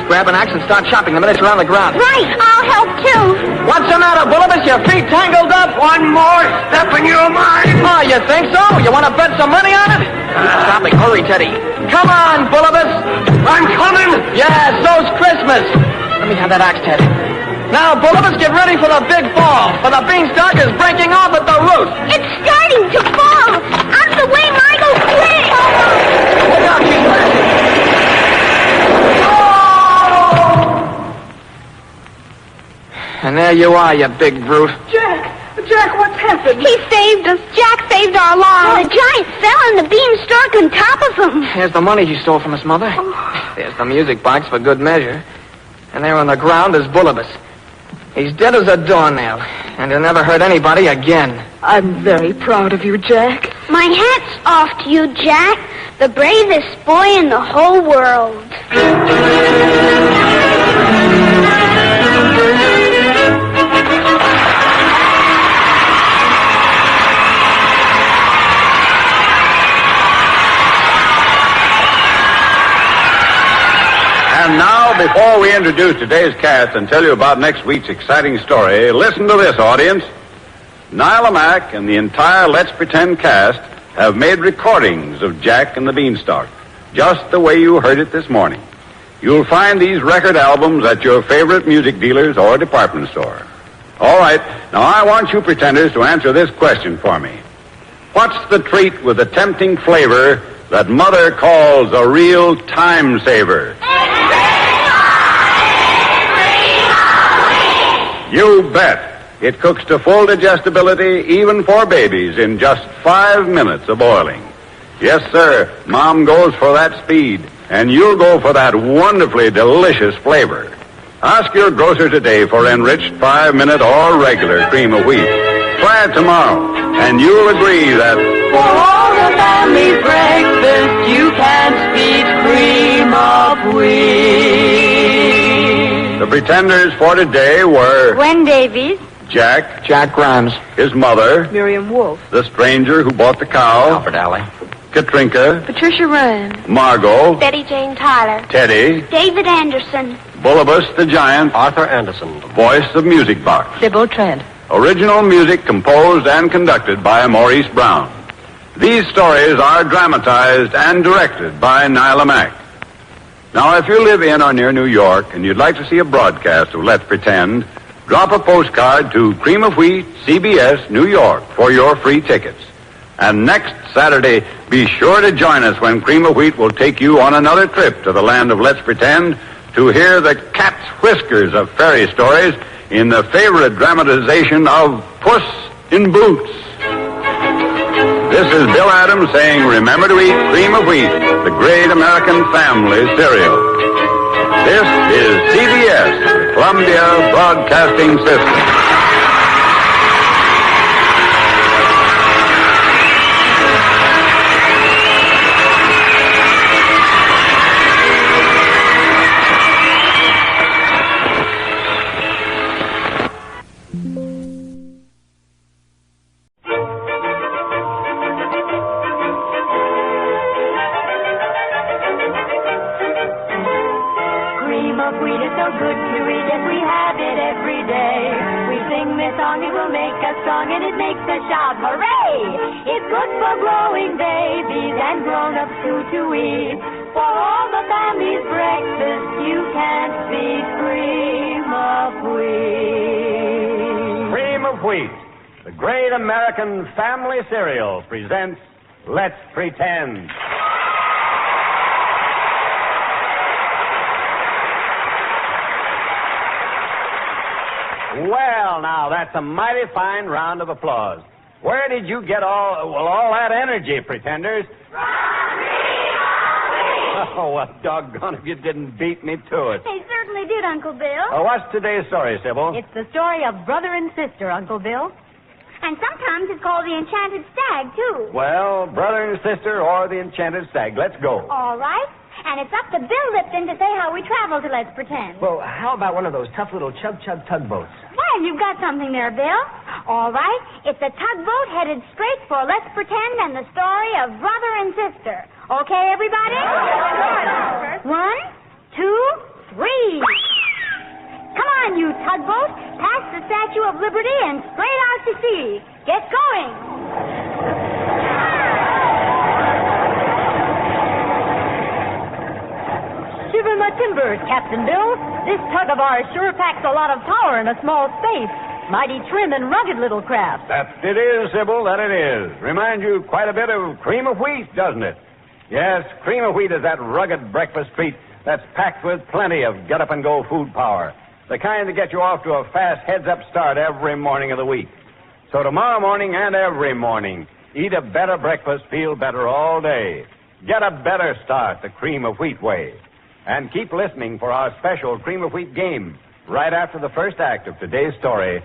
Grab an axe and start chopping the minute you're on the ground. Right, I'll help too. What's the matter, Bullibus? Your feet tangled up? One more step and you're mine. Oh, you think so? You want to bet some money on it? Keep chopping. Hurry, Teddy. Come on, Bullibus. I'm coming. Yeah, so's Christmas. Let me have that axe, Ted. Now, Bullibus, get ready for the big fall, for the beanstalk is breaking off at the root. It's starting to fall. Out of the way, Michael, quick! Look out, she's crashing. And there you are, you big brute. Jack, what's happened? He saved us. Jack saved our lives. The giant fell and the beanstalk on top of him. Here's the money you stole from us, Mother. There's the music box for good measure. And there on the ground is Bullibus. He's dead as a doornail, and he'll never hurt anybody again. I'm very proud of you, Jack. My hat's off to you, Jack, the bravest boy in the whole world. And now, before we introduce today's cast and tell you about next week's exciting story, listen to this, audience. Nyla Mack and the entire Let's Pretend cast have made recordings of Jack and the Beanstalk, just the way you heard it this morning. You'll find these record albums at your favorite music dealer's or department store. All right, now I want you pretenders to answer this question for me. What's the treat with the tempting flavor that Mother calls a real time saver? You bet. It cooks to full digestibility, even for babies, in just 5 minutes of boiling. Yes, sir, Mom goes for that speed, and you'll go for that wonderfully delicious flavor. Ask your grocer today for enriched 5-minute or regular cream of wheat. Try it tomorrow, and you'll agree that for all the family's breakfast, you can't beat cream of wheat. The pretenders for today were Gwen Davies, Jack Grimes, his mother, Miriam Wolfe, the stranger who bought the cow, Alfred Alley, Katrinka, Patricia Rand, Margot, Betty Jane Tyler, Teddy, David Anderson, Bullibus the Giant, Arthur Anderson, voice of Music Box. Sybil Trent. Original music composed and conducted by Maurice Brown. These stories are dramatized and directed by Nyla Mack. Now, if you live in or near New York and you'd like to see a broadcast of Let's Pretend, drop a postcard to Cream of Wheat, CBS, New York, for your free tickets. And next Saturday, be sure to join us when Cream of Wheat will take you on another trip to the land of Let's Pretend to hear the cat's whiskers of fairy stories in the favorite dramatization of Puss in Boots. This is Bill Adams saying, remember to eat Cream of Wheat, the great American family cereal. This is CBS, the Columbia Broadcasting System. The great American family cereal presents Let's Pretend. Well, now, that's a mighty fine round of applause. Where did you get all that energy, pretenders? Oh, well, doggone if you didn't beat me to it. They certainly did, Uncle Bill. Oh, what's today's story, Sybil? It's the story of brother and sister, Uncle Bill. And sometimes it's called the Enchanted Stag, too. Well, brother and sister or the Enchanted Stag. Let's go. All right. And it's up to Bill Lipton to say how we travel to Let's Pretend. Well, how about one of those tough little chug-chug tugboats? Well, you've got something there, Bill. All right. It's a tugboat headed straight for Let's Pretend and the story of brother and sister. Okay, everybody? 1, 2, free. Come on, you tugboat. Past the Statue of Liberty and straight out to sea. Get going. Shiver my timbers, Captain Bill. This tug of ours sure packs a lot of power in a small space. Mighty trim and rugged little craft. That it is, Sybil, that it is. Reminds you quite a bit of cream of wheat, doesn't it? Yes, cream of wheat is that rugged breakfast treat that's packed with plenty of get-up-and-go food power. The kind that gets you off to a fast heads-up start every morning of the week. So tomorrow morning and every morning, eat a better breakfast, feel better all day. Get a better start the cream of wheat way. And keep listening for our special cream of wheat game right after the first act of today's story,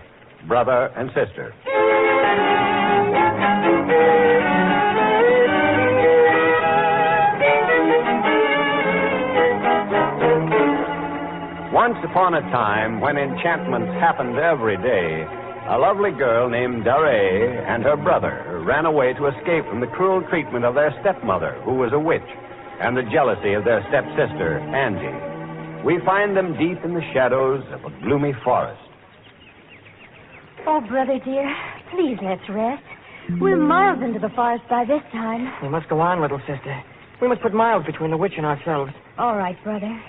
Brother and Sister. Once upon a time, when enchantments happened every day, a lovely girl named Dare and her brother ran away to escape from the cruel treatment of their stepmother, who was a witch, and the jealousy of their stepsister, Angie. We find them deep in the shadows of a gloomy forest. Oh, brother dear, please let's rest. We're miles into the forest by this time. We must go on, little sister. We must put miles between the witch and ourselves. All right, brother.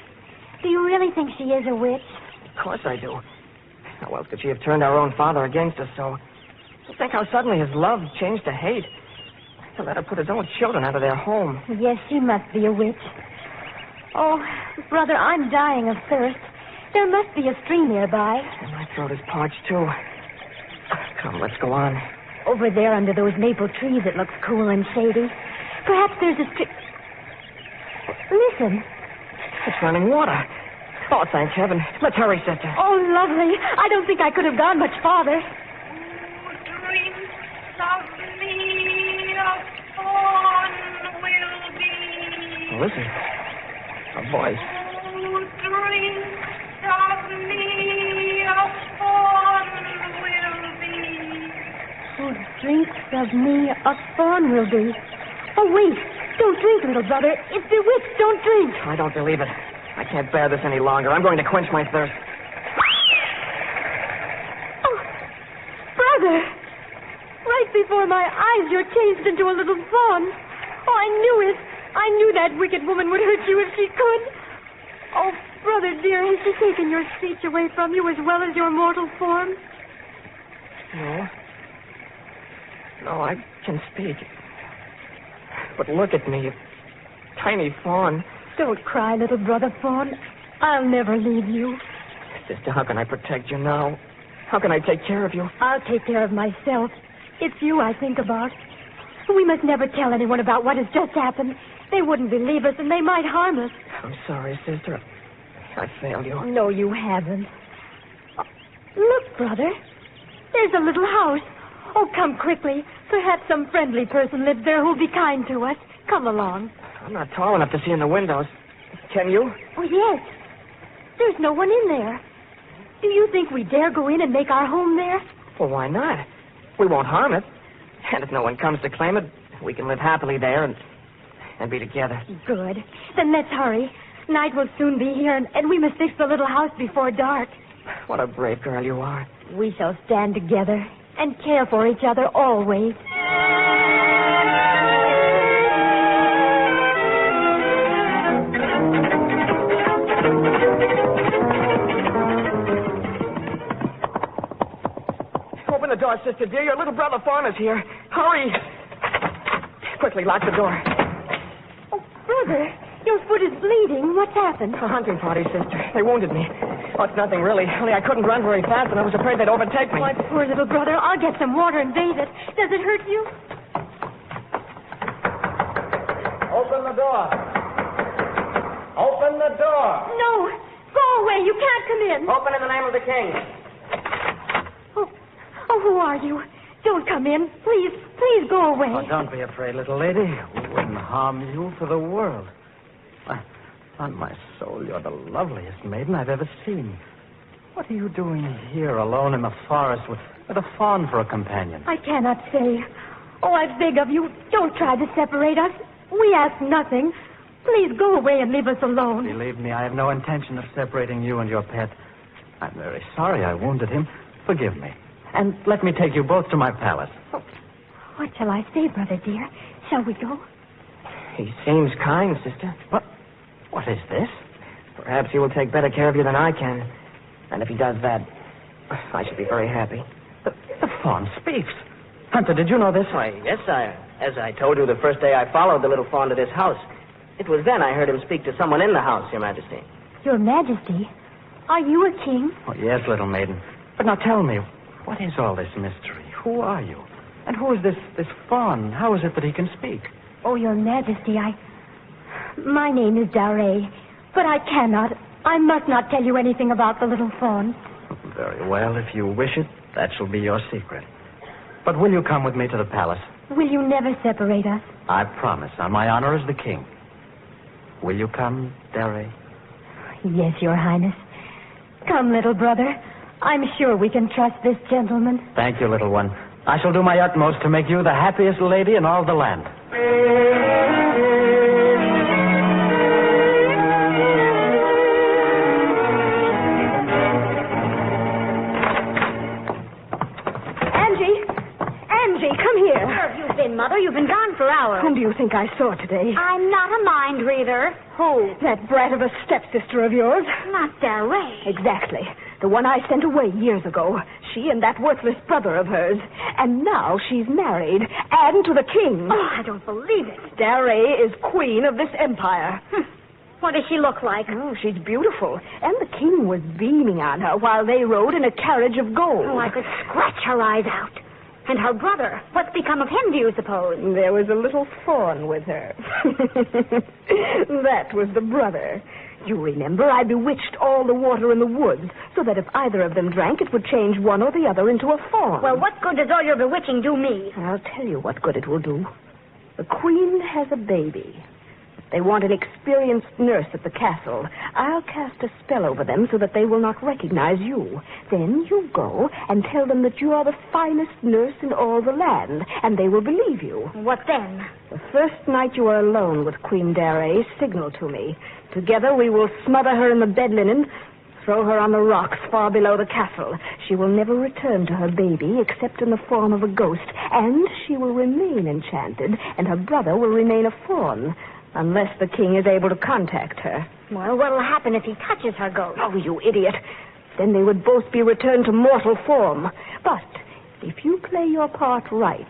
Do you really think she is a witch? Of course I do. How else could she have turned our own father against us so? Just think how suddenly his love changed to hate. To let her put his own children out of their home. Yes, she must be a witch. Oh, brother, I'm dying of thirst. There must be a stream nearby. And my throat is parched, too. Come, let's go on. Over there under those maple trees, it looks cool and shady. Perhaps there's a stream. Listen. It's running water. Oh, thank heaven. Let's hurry, sister. Oh, lovely. I don't think I could have gone much farther. Drink of me, a fawn will be. Oh, listen. A voice. Drink of me, a fawn will be. Who drinks of me, a fawn will be. Oh, wait. Don't drink, little brother. It's bewitched. Don't drink. I don't believe it. I can't bear this any longer. I'm going to quench my thirst. Oh, brother. Right before my eyes, you're changed into a little fawn. Oh, I knew it. I knew that wicked woman would hurt you if she could. Oh, brother dear, has she taken your speech away from you as well as your mortal form? No. No, I can speak. But look at me, a tiny fawn. Don't cry, little brother fawn. I'll never leave you. Sister, how can I protect you now? How can I take care of you? I'll take care of myself. It's you I think about. We must never tell anyone about what has just happened. They wouldn't believe us, and they might harm us. I'm sorry, sister. I failed you. No, you haven't. Oh, look, brother. There's a little house. Oh, come quickly. Perhaps some friendly person lives there who'll be kind to us. Come along. I'm not tall enough to see in the windows. Can you? Oh, yes. There's no one in there. Do you think we dare go in and make our home there? Well, why not? We won't harm it. And if no one comes to claim it, we can live happily there and be together. Good. Then let's hurry. Night will soon be here, and we must fix the little house before dark. What a brave girl you are. We shall stand together and care for each other always. Open the door, sister dear. Your little brother Fawn is here. Hurry. Quickly, lock the door. Oh, brother, your foot is bleeding. What's happened? A hunting party, sister. They wounded me. Oh, it's nothing, really. Only I couldn't run very fast, and I was afraid they'd overtake me. My poor little brother. I'll get some water and bathe it. Does it hurt you? Open the door. Open the door. No. Go away. You can't come in. Open in the name of the king. Oh, who are you? Don't come in. Please go away. Oh, don't be afraid, little lady. We wouldn't harm you for the world. On my soul, you're the loveliest maiden I've ever seen. What are you doing here alone in the forest with a fawn for a companion? I cannot say. Oh, I beg of you, don't try to separate us. We ask nothing. Please go away and leave us alone. Believe me, I have no intention of separating you and your pet. I'm very sorry I wounded him. Forgive me. And let me take you both to my palace. What shall I say, brother dear? Shall we go? He seems kind, sister. What is this? Perhaps he will take better care of you than I can. And if he does that, I should be very happy. The fawn speaks. Hunter, did you know this? Why, yes, sire. As I told you the first day I followed the little fawn to this house. It was then I heard him speak to someone in the house, Your Majesty. Your Majesty? Are you a king? Oh, yes, little maiden. But now tell me, what is all this mystery? Who are you? And who is this fawn? How is it that he can speak? Oh, Your Majesty, My name is Dare, but I must not tell you anything about the little fawn. Very well, if you wish it, that shall be your secret. But will you come with me to the palace? Will you never separate us? I promise, on my honor as the king. Will you come, Dare? Yes, Your Highness. Come, little brother. I'm sure we can trust this gentleman. Thank you, little one. I shall do my utmost to make you the happiest lady in all the land. Angie, come here. Where have you been, Mother? You've been gone for hours. Whom do you think I saw today? I'm not a mind reader. Who? That brat of a stepsister of yours. Not Dare. Exactly. The one I sent away years ago. She and that worthless brother of hers. And now she's married. And to the king. Oh, I don't believe it. Dare is queen of this empire. What does she look like? Oh, she's beautiful. And the king was beaming on her while they rode in a carriage of gold. Oh, I could scratch her eyes out. And her brother, what's become of him, do you suppose? There was a little fawn with her. That was the brother. You remember, I bewitched all the water in the woods, so that if either of them drank, it would change one or the other into a fawn. Well, what good does all your bewitching do me? I'll tell you what good it will do. The queen has a baby. They want an experienced nurse at the castle. I'll cast a spell over them so that they will not recognize you. Then you go and tell them that you are the finest nurse in all the land, and they will believe you. What then? The first night you are alone with Queen Dare, signal to me. Together we will smother her in the bed linen, throw her on the rocks far below the castle. She will never return to her baby except in the form of a ghost, and she will remain enchanted, and her brother will remain a fawn. Unless the king is able to contact her. Well, what'll happen if he touches her ghost? Oh, you idiot. Then they would both be returned to mortal form. But if you play your part right,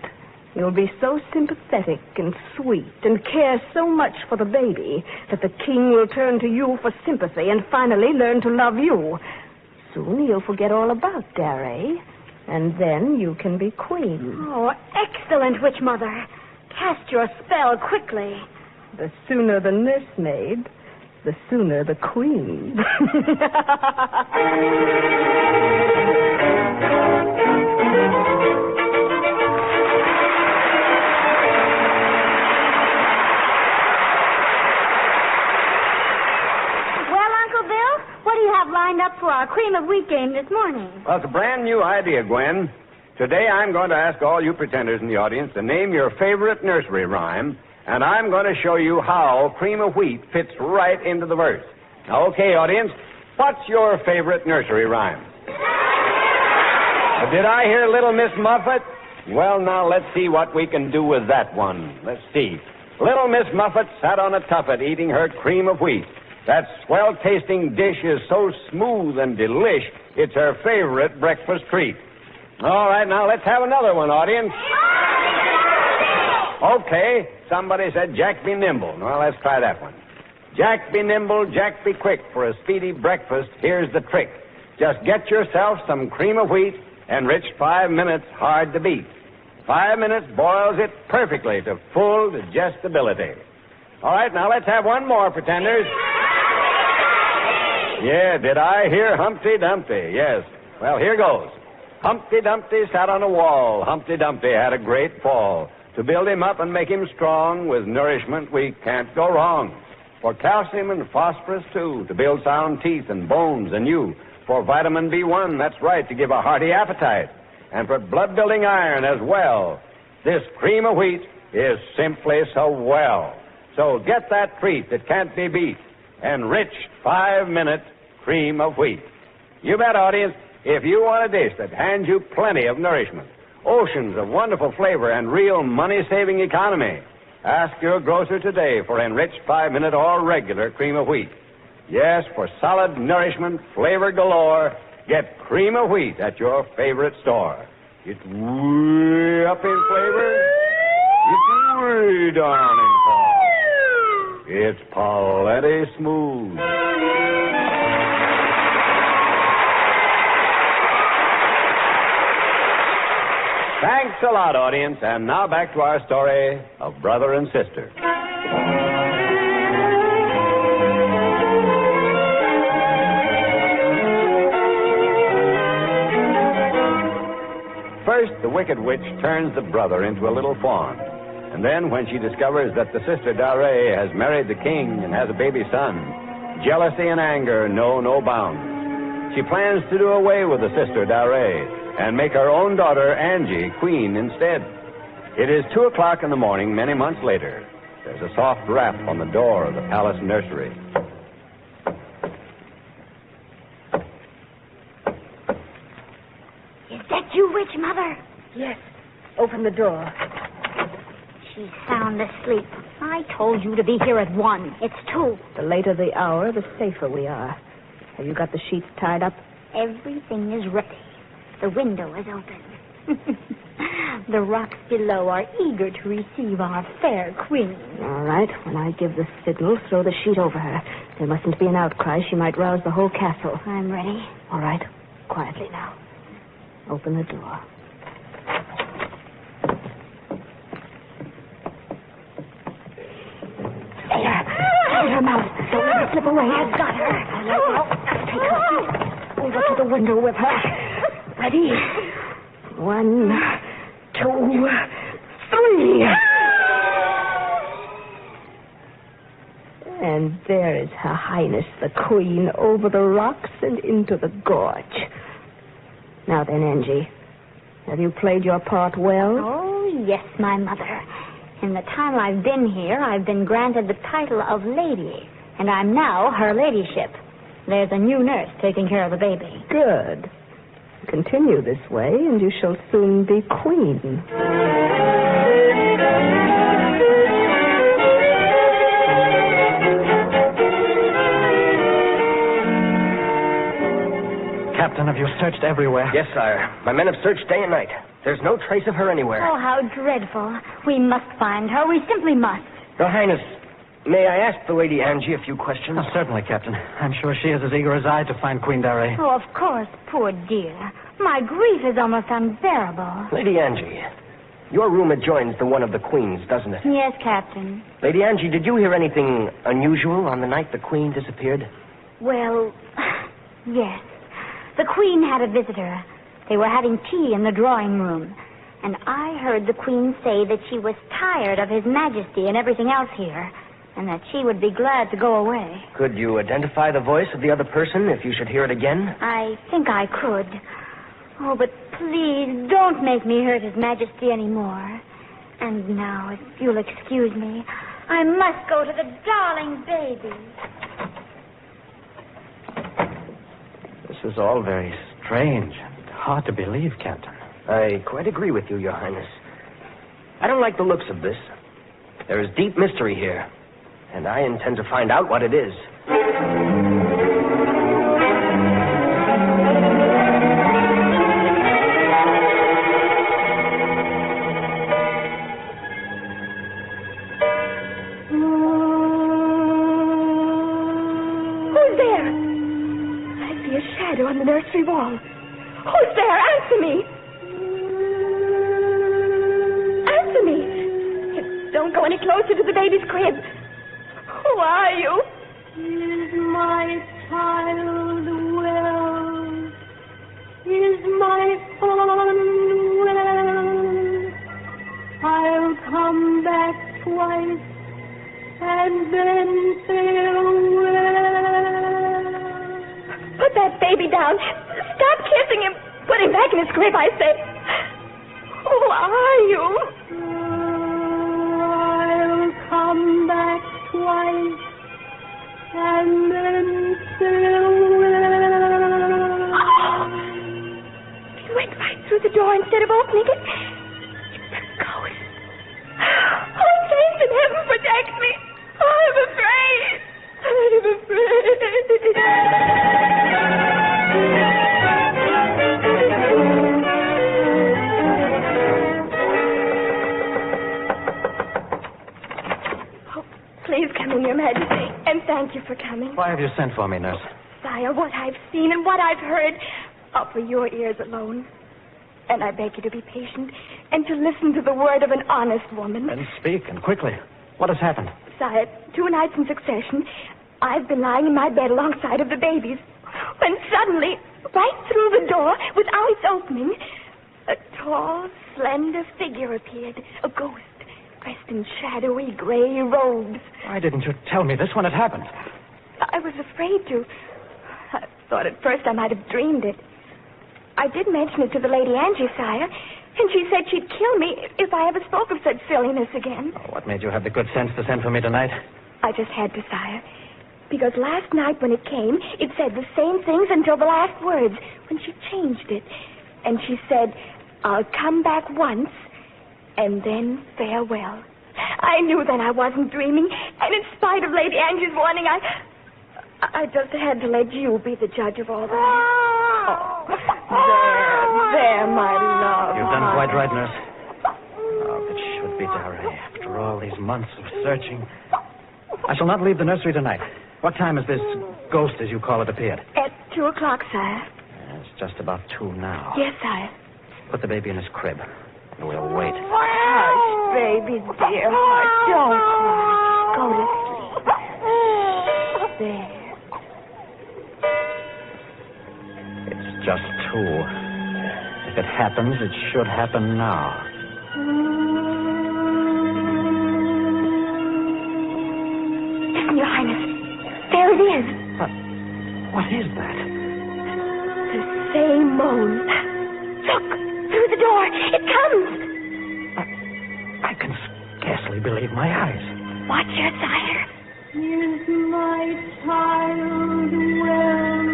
you'll be so sympathetic and sweet and care so much for the baby that the king will turn to you for sympathy and finally learn to love you. Soon he'll forget all about Dare, and then you can be queen. Oh, excellent, Witch Mother. Cast your spell quickly. The sooner the nursemaid, the sooner the queen. What do you have lined up for our cream of wheat game this morning? Well, it's a brand new idea, Gwen. Today I'm going to ask all you pretenders in the audience to name your favorite nursery rhyme, and I'm going to show you how cream of wheat fits right into the verse. Now, okay, audience, what's your favorite nursery rhyme? Did I hear Little Miss Muffet? Well, now, let's see what we can do with that one. Let's see. Little Miss Muffet sat on a tuffet eating her cream of wheat. That swell-tasting dish is so smooth and delish, it's her favorite breakfast treat. All right, now let's have another one, audience. Okay, somebody said Jack be nimble. Well, let's try that one. Jack be nimble, Jack be quick. For a speedy breakfast, here's the trick. Just get yourself some cream of wheat, enriched 5 minutes, hard to beat. 5 minutes boils it perfectly to full digestibility. All right, now let's have one more, pretenders. Yeah, did I hear Humpty Dumpty? Yes. Well, here goes. Humpty Dumpty sat on a wall. Humpty Dumpty had a great fall. To build him up and make him strong, with nourishment we can't go wrong. For calcium and phosphorus, too, to build sound teeth and bones anew. For vitamin B1, that's right, to give a hearty appetite. And for blood-building iron as well. This cream of wheat is simply so well. So get that treat that can't be beat. Enriched 5-minute cream of wheat. You bet, audience. If you want a dish that hands you plenty of nourishment, oceans of wonderful flavor, and real money-saving economy, ask your grocer today for enriched 5-minute or regular cream of wheat. Yes, for solid nourishment, flavor galore, get cream of wheat at your favorite store. It's way up in flavor. It's way down in cost. It's plenty smooth. Thanks a lot, audience. And now back to our story of brother and sister. First, the wicked witch turns the brother into a little fawn. And then, when she discovers that the sister Dare has married the king and has a baby son, jealousy and anger know no bounds. She plans to do away with the sister Dare and make her own daughter, Angie, queen instead. It is 2:00 in the morning, many months later. There's a soft rap on the door of the palace nursery. Is that you, witch mother? Yes. Open the door. She's sound asleep. I told you to be here at 1. It's 2. The later the hour, the safer we are. Have you got the sheets tied up? Everything is ready. The window is open. The rocks below are eager to receive our fair queen. All right. When I give the signal, throw the sheet over her. There mustn't be an outcry. She might rouse the whole castle. I'm ready. All right. Quietly now. Open the door. There. Hold her mouth. Don't let her slip away. I've got her. Now, take her. Over to the window with her. Ready? 1, 2, 3. And there is Her Highness the Queen over the rocks and into the gorge. Now then, Angie, have you played your part well? Oh, yes, my mother. In the time I've been here, I've been granted the title of lady, and I'm now her ladyship. There's a new nurse taking care of the baby. Good. Continue this way, and you shall soon be queen. Captain, have you searched everywhere? Yes, sire. My men have searched day and night. There's no trace of her anywhere. Oh, how dreadful. We must find her. We simply must. Your Highness, may I ask the Lady Angie a few questions? Oh, certainly, Captain. I'm sure she is as eager as I to find Queen Dare. Oh, of course, poor dear. My grief is almost unbearable. Lady Angie, your room adjoins the one of the Queen's, doesn't it? Yes, Captain. Lady Angie, did you hear anything unusual on the night the Queen disappeared? Well, yes. The Queen had a visitor. They were having tea in the drawing room. And I heard the Queen say that she was tired of His Majesty and everything else here, and that she would be glad to go away. Could you identify the voice of the other person if you should hear it again? I think I could. Oh, but please don't make me hurt His Majesty anymore. And now, if you'll excuse me, I must go to the darling baby. This is all very strange and hard to believe, Captain. I quite agree with you, Your Highness. I don't like the looks of this. There is deep mystery here, and I intend to find out what it is. Who's there? I see a shadow on the nursery wall. Who's there? Answer me. Answer me. Don't go any closer to the baby's crib. Who are you? Is my child well? Is my son well? I'll come back twice and then farewell. Put that baby down. Stop kissing him. Put him back in his crib, I say. Who are you? I'll come back and then farewell. Oh! He went right through the door instead of opening it. It's a ghost. Oh, saints in heaven, protect me. I'm afraid. I'm afraid. Oh, please come in, Your Majesty, and thank you for coming. Why have you sent for me, nurse? Sire, what I've seen and what I've heard are for your ears alone. And I beg you to be patient and to listen to the word of an honest woman. Then speak, and quickly. What has happened? Sire, 2 nights in succession, I've been lying in my bed alongside of the babies, when suddenly, right through the door, without its opening, a tall, slender figure appeared, a ghost, dressed in shadowy gray robes. Why didn't you tell me this when it happened? I was afraid to. I thought at first I might have dreamed it. I did mention it to the Lady Angie, sire, and she said she'd kill me if I ever spoke of such silliness again. Oh, what made you have the good sense to send for me tonight? I just had to, sire. Because last night when it came, it said the same things until the last words, when she changed it. And she said, I'll come back once, and then farewell. I knew then I wasn't dreaming, and in spite of Lady Angie's warning, I just had to let you be the judge of all that. Oh, there, my love. You've done quite right, nurse. Oh, if it should be Darey, after all these months of searching. I shall not leave the nursery tonight. What time has this ghost, as you call it, appeared? At 2 o'clock, sire. It's just about 2 now. Yes, sire. Put the baby in his crib, and we'll wait. Hush, baby dear. Hush. Don't cry. Go to sleep. There. It's just 2. If it happens, it should happen now. Listen, Your Highness. There it is. What is that? The same moan. Look, through the door. It comes. I can scarcely believe my eyes. Watch your sire. Is my child well?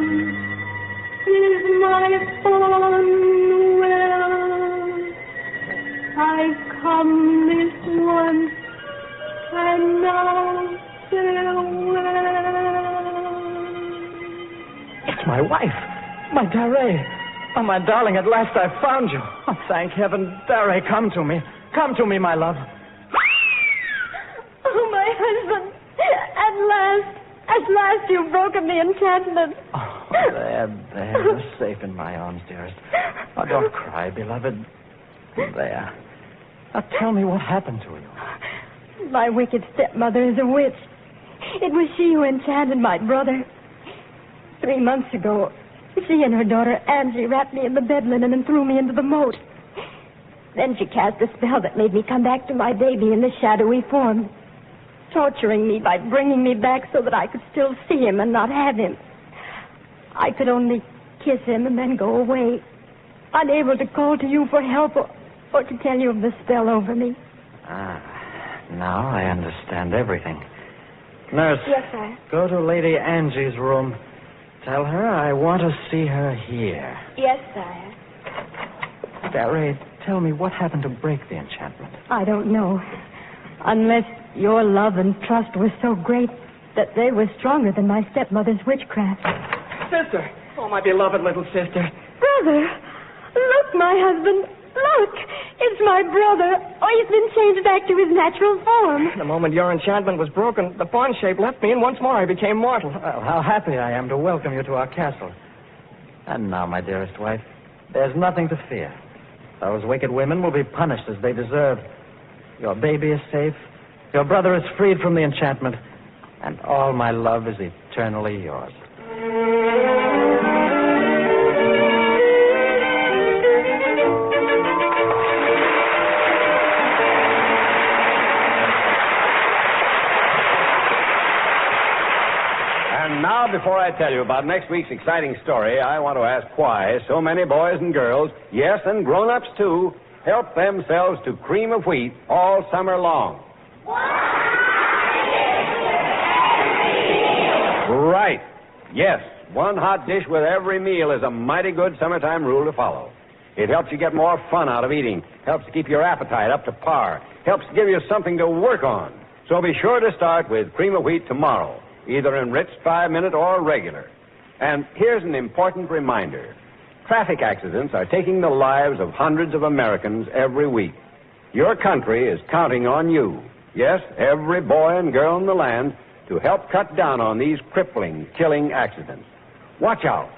Is my fawn well? I've come this once, and now farewell. It's my wife, my Darey. Oh, my darling, at last I've found you. Oh, thank heaven. Darey, come to me. Come to me, my love. Oh, my husband. At last you've broken the enchantment. Oh, there. You're safe in my arms, dearest. Oh, don't cry, beloved. There. Now, tell me what happened to you. My wicked stepmother is a witch. It was she who enchanted my brother. 3 months ago, she and her daughter Angie wrapped me in the bed linen and threw me into the moat. Then she cast a spell that made me come back to my baby in the shadowy form, torturing me by bringing me back so that I could still see him and not have him. I could only kiss him and then go away, unable to call to you for help or to tell you of the spell over me. Now I understand everything. Nurse. Yes, sir. Go to Lady Angie's room. Tell her I want to see her here. Yes, sire. Darey, tell me what happened to break the enchantment. I don't know. Unless your love and trust were so great that they were stronger than my stepmother's witchcraft. Sister. Oh, my beloved little sister. Brother! Look, my husband. Look! It's my brother. Oh, he's been changed back to his natural form. The moment your enchantment was broken, the fawn shape left me, and once more I became mortal. Well, how happy I am to welcome you to our castle. And now, my dearest wife, there's nothing to fear. Those wicked women will be punished as they deserve. Your baby is safe. Your brother is freed from the enchantment. And all my love is eternally yours. And now, before I tell you about next week's exciting story, I want to ask why so many boys and girls, yes, and grown-ups too, help themselves to cream of wheat all summer long. right. Yes, one hot dish with every meal is a mighty good summertime rule to follow. It helps you get more fun out of eating, helps to keep your appetite up to par, helps to give you something to work on. So be sure to start with cream of wheat tomorrow, either enriched 5-minute or regular. And here's an important reminder. Traffic accidents are taking the lives of hundreds of Americans every week. Your country is counting on you. Yes, every boy and girl in the land to help cut down on these crippling, killing accidents. Watch out.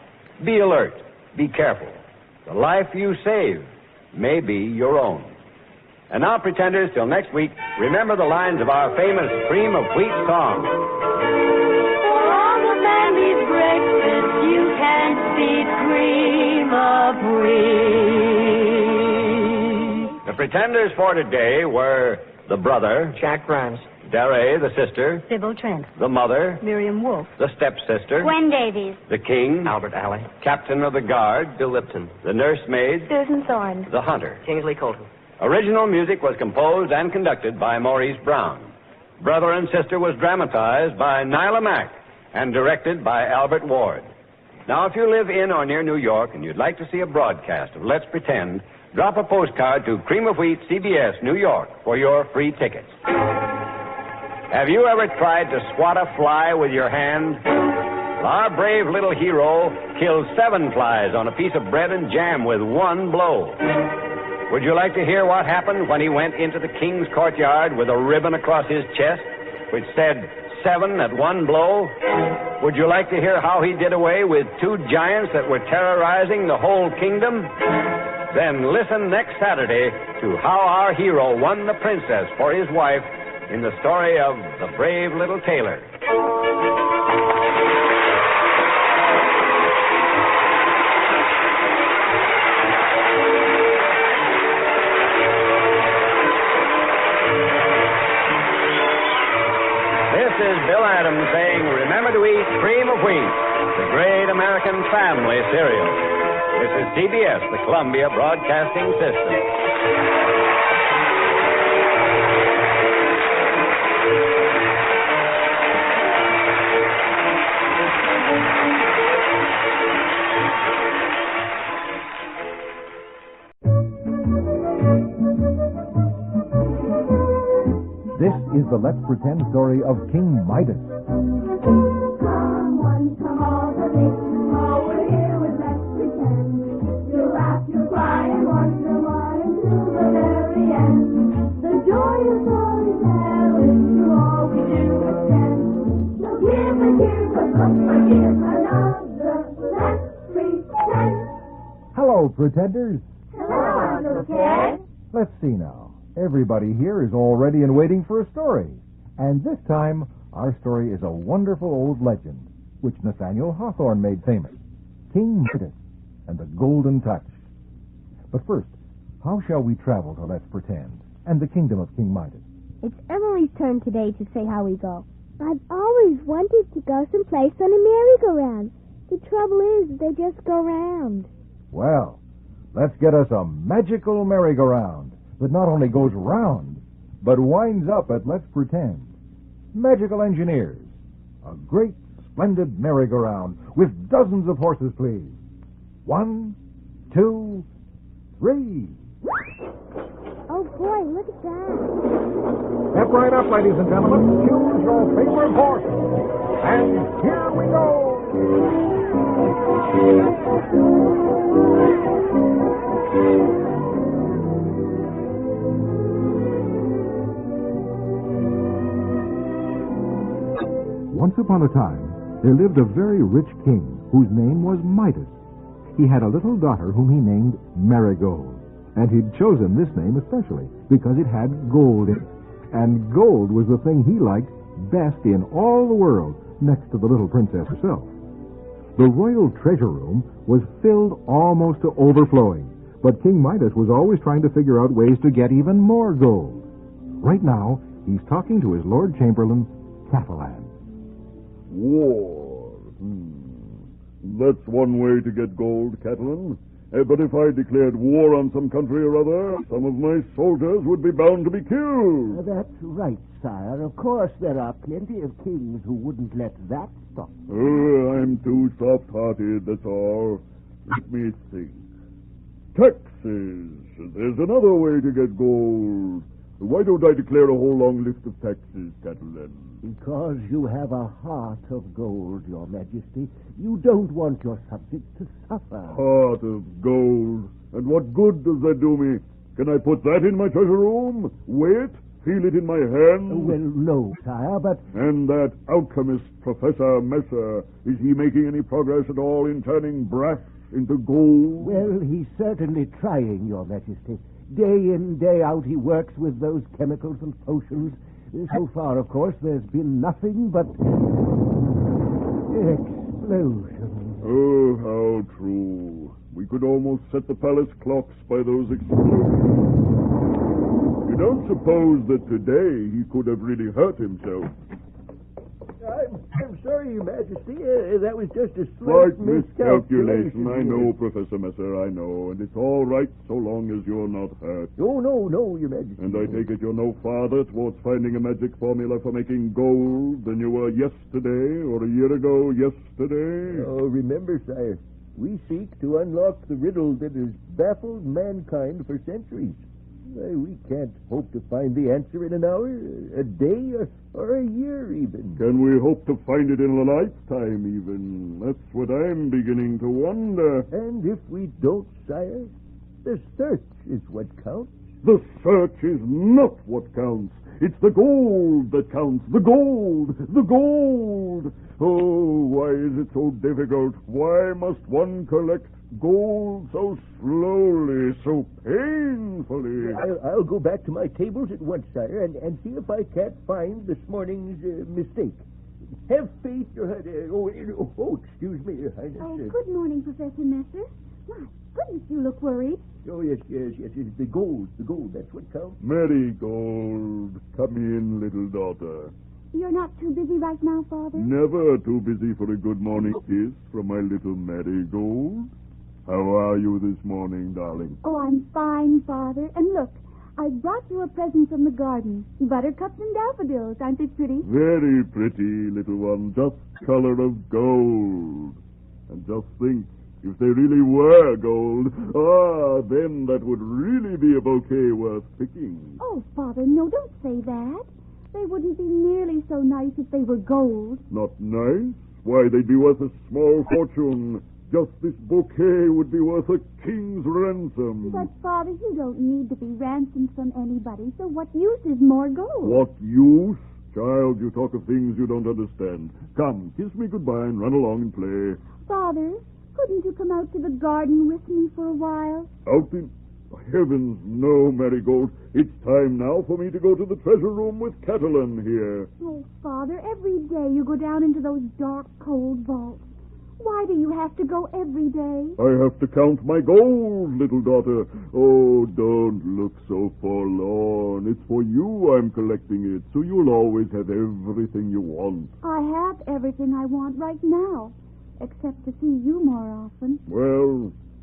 Be alert. Be careful. The life you save may be your own. And now, pretenders, till next week, remember the lines of our famous cream of wheat song. For all the family's breakfast, you can feed cream of wheat. The pretenders for today were the brother, Jack Grimes. Dare, the sister, Sybil Trent. the mother, Miriam Wolfe. the stepsister, Gwen Davies. the king, Albert Alley. captain of the guard, Bill Lipton. the nursemaid, Susan Thorne. the hunter. Kingsley Colton. Original music was composed and conducted by Maurice Brown. Brother and Sister was dramatized by Nyla Mack and directed by Albert Ward. Now, if you live in or near New York and you'd like to see a broadcast of Let's Pretend, drop a postcard to Cream of Wheat, CBS, New York, for your free tickets. Have you ever tried to swat a fly with your hand? Our brave little hero killed 7 flies on a piece of bread and jam with one blow. Would you like to hear what happened when he went into the king's courtyard with a ribbon across his chest which said 7 at one blow? Would you like to hear how he did away with 2 giants that were terrorizing the whole kingdom? Then listen next Saturday to how our hero won the princess for his wife in the story of The Brave Little Tailor. This is Bill Adams saying, remember to eat cream of wheat, the great American family cereal. This is CBS, the Columbia Broadcasting System. This is the Let's Pretend story of King Midas. Come one, come all, the big and small, we're here with Let's Pretend. You'll laugh, you'll cry, and wonder why until the very end. The joyous storytelling to all we do extend. So give a cheer, but look for here, another Let's Pretend. Hello, pretenders. Hello, Uncle Ted. Let's see now. Everybody here is all ready and waiting for a story. And this time, our story is a wonderful old legend, which Nathaniel Hawthorne made famous. King Midas and the Golden Touch. But first, how shall we travel to Let's Pretend and the kingdom of King Midas? It's Emily's turn today to say how we go. I've always wanted to go someplace on a merry-go-round. The trouble is, they just go round. Well, let's get us a magical merry-go-round that not only goes round, but winds up at Let's Pretend. Magical engineers. A great, splendid merry-go-round with dozens of horses, please. 1, 2, 3. Oh, boy, look at that. Step right up, ladies and gentlemen. Choose your favorite horse. And here we go. Once upon a time, there lived a very rich king whose name was Midas. He had a little daughter whom he named Marigold, and he'd chosen this name especially because it had gold in it, and gold was the thing he liked best in all the world, next to the little princess herself. The royal treasure room was filled almost to overflowing, but King Midas was always trying to figure out ways to get even more gold. Right now, he's talking to his Lord Chamberlain, Catalan. War. That's one way to get gold, Catalan. But if I declared war on some country or other, some of my soldiers would be bound to be killed. That's right, sire. Of course, there are plenty of kings who wouldn't let that stop. Oh, I'm too soft-hearted, that's all. Let me think. Taxes. There's another way to get gold. Why don't I declare a whole long list of taxes, Catalan? Because you have a heart of gold, Your Majesty. You don't want your subjects to suffer. Heart of gold. And what good does that do me? Can I put that in my treasure room? Weigh it? Feel it in my hand? Well, no, sire, but... And that alchemist, Professor Messer, is he making any progress at all in turning brass into gold? Well, he's certainly trying, Your Majesty. Day in, day out, he works with those chemicals and potions. So far, of course, there's been nothing but explosions. Oh, how true. We could almost set the palace clocks by those explosions. You don't suppose that today he could have really hurt himself? I'm sorry, Your Majesty. That was just a Slight slight miscalculation. I know, Professor Messer, I know. And it's all right so long as you're not hurt. Oh, no, Your Majesty. And I take it you're no farther towards finding a magic formula for making gold than you were yesterday or a year ago yesterday? Oh, remember, sire, we seek to unlock the riddle that has baffled mankind for centuries. We can't hope to find the answer in an hour, a day, or a year even. Can we hope to find it in a lifetime even? That's what I'm beginning to wonder. And if we don't, sire, the search is what counts. The search is not what counts. It's the gold that counts. The gold! The gold! Oh, why is it so difficult? Why must one collect gold so slowly, so painfully? I'll go back to my tables at once, sire, and see if I can't find this morning's mistake. Have faith, Your Highness. Excuse me, Your Highness. Oh, good morning, Professor Messer. My goodness, you look worried. Oh, yes. It's the gold, that's what counts. Marigold, come in, little daughter. You're not too busy right now, Father? Never too busy for a good morning kiss from my little Marigold. How are you this morning, darling? Oh, I'm fine, Father. And look, I brought you a present from the garden. Buttercups and daffodils. Aren't they pretty? Very pretty, little one. Just color of gold. And just think, if they really were gold, then that would really be a bouquet worth picking. Oh, Father, no, don't say that. They wouldn't be nearly so nice if they were gold. Not nice? Why, they'd be worth a small fortune. Just this bouquet would be worth a king's ransom. But, Father, you don't need to be ransomed from anybody, so what use is more gold? What use? Child, you talk of things you don't understand. Come, kiss me goodbye and run along and play. Father, couldn't you come out to the garden with me for a while? Out in... Heavens, no, Marigold. It's time now for me to go to the treasure room with Catalan here. Oh, Father, every day you go down into those dark, cold vaults. Why do you have to go every day? I have to count my gold, little daughter. Oh, don't look so forlorn. It's for you I'm collecting it, so you'll always have everything you want. I have everything I want right now, except to see you more often.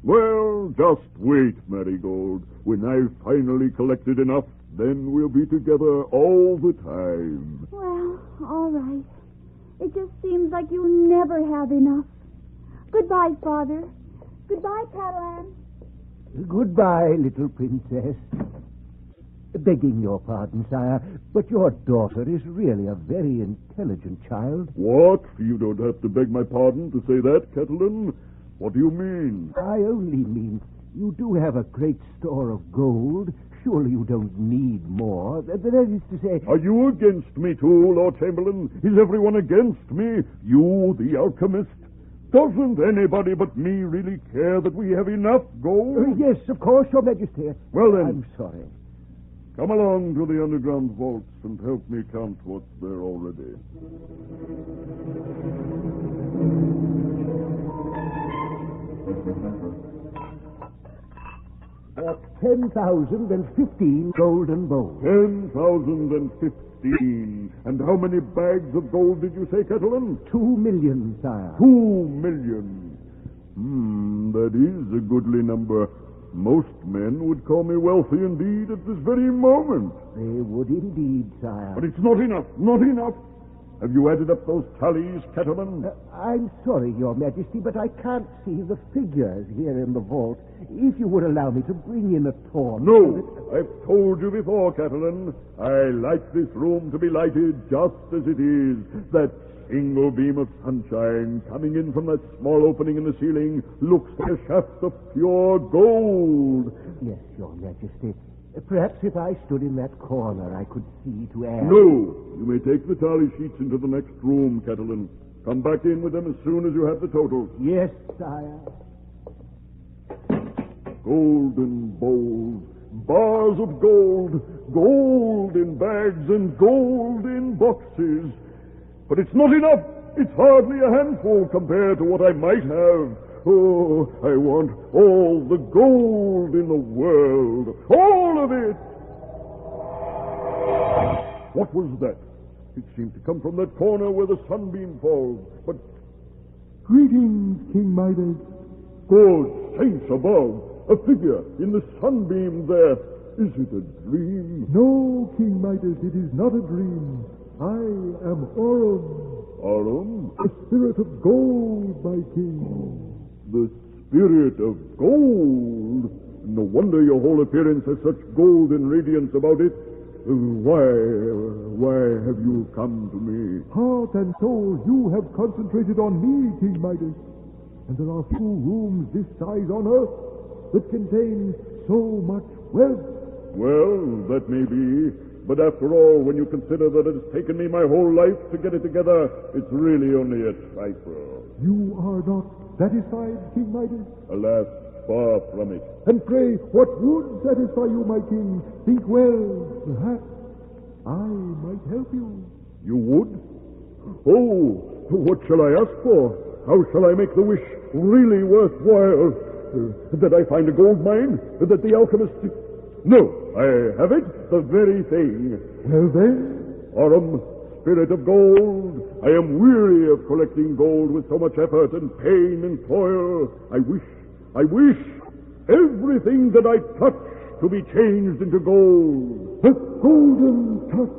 Well, just wait, Marigold. When I've finally collected enough, then we'll be together all the time. Well, all right. It just seems like you'll never have enough. Goodbye, Father. Goodbye, Catalan. Goodbye, little princess. Begging your pardon, sire, but your daughter is really a very intelligent child. What? You don't have to beg my pardon to say that, Catalan. What do you mean? I only mean you do have a great store of gold. Surely you don't need more. That is to say... Are you against me, too, Lord Chamberlain? Is everyone against me? You, the alchemist? Doesn't anybody but me really care that we have enough gold? Yes, of course, Your Majesty. Well, then... I'm sorry. Come along to the underground vaults and help me count what's there already. That's 10,015 golden bowls. 10,015. And how many bags of gold did you say, Catalan? 2 million, sire. 2 million. That is a goodly number. Most men would call me wealthy indeed at this very moment. They would indeed, sire. But it's not enough, not enough. Have you added up those tallies, Catalan? I'm sorry, Your Majesty, but I can't see the figures here in the vault. If you would allow me to bring in a torch... No, I've told you before, Catalan. I like this room to be lighted just as it is. That single beam of sunshine coming in from that small opening in the ceiling looks like a shaft of pure gold. Yes, Your Majesty. Perhaps if I stood in that corner, I could see to add... No, you may take the tally sheets into the next room, Catalan. Come back in with them as soon as you have the total. Yes, sire. Golden bowls, bars of gold, gold in bags and gold in boxes. But it's not enough. It's hardly a handful compared to what I might have. Oh, I want all the gold in the world. All of it. What was that? It seemed to come from that corner where the sunbeam falls. But... Greetings, King Midas. Good saints above. A figure in the sunbeam there. Is it a dream? No, King Midas, it is not a dream. I am Aurum. Aurum? The spirit of gold, my king. The spirit of gold? No wonder your whole appearance has such golden radiance about it. Why have you come to me? Heart and soul, you have concentrated on me, King Midas. And there are few rooms this size on earth that contain so much wealth. Well, that may be. But after all, when you consider that it's taken me my whole life to get it together, it's really only a trifle. You are not satisfied, King Midas? Alas, far from it. And pray, what would satisfy you, my king? Think well. Perhaps I might help you. You would? Oh, what shall I ask for? How shall I make the wish really worthwhile? That I find a gold mine? That the alchemist... No, I have it, the very thing. Well then? Aurum, spirit of gold, I am weary of collecting gold with so much effort and pain and toil. I wish everything that I touch to be changed into gold. A golden touch.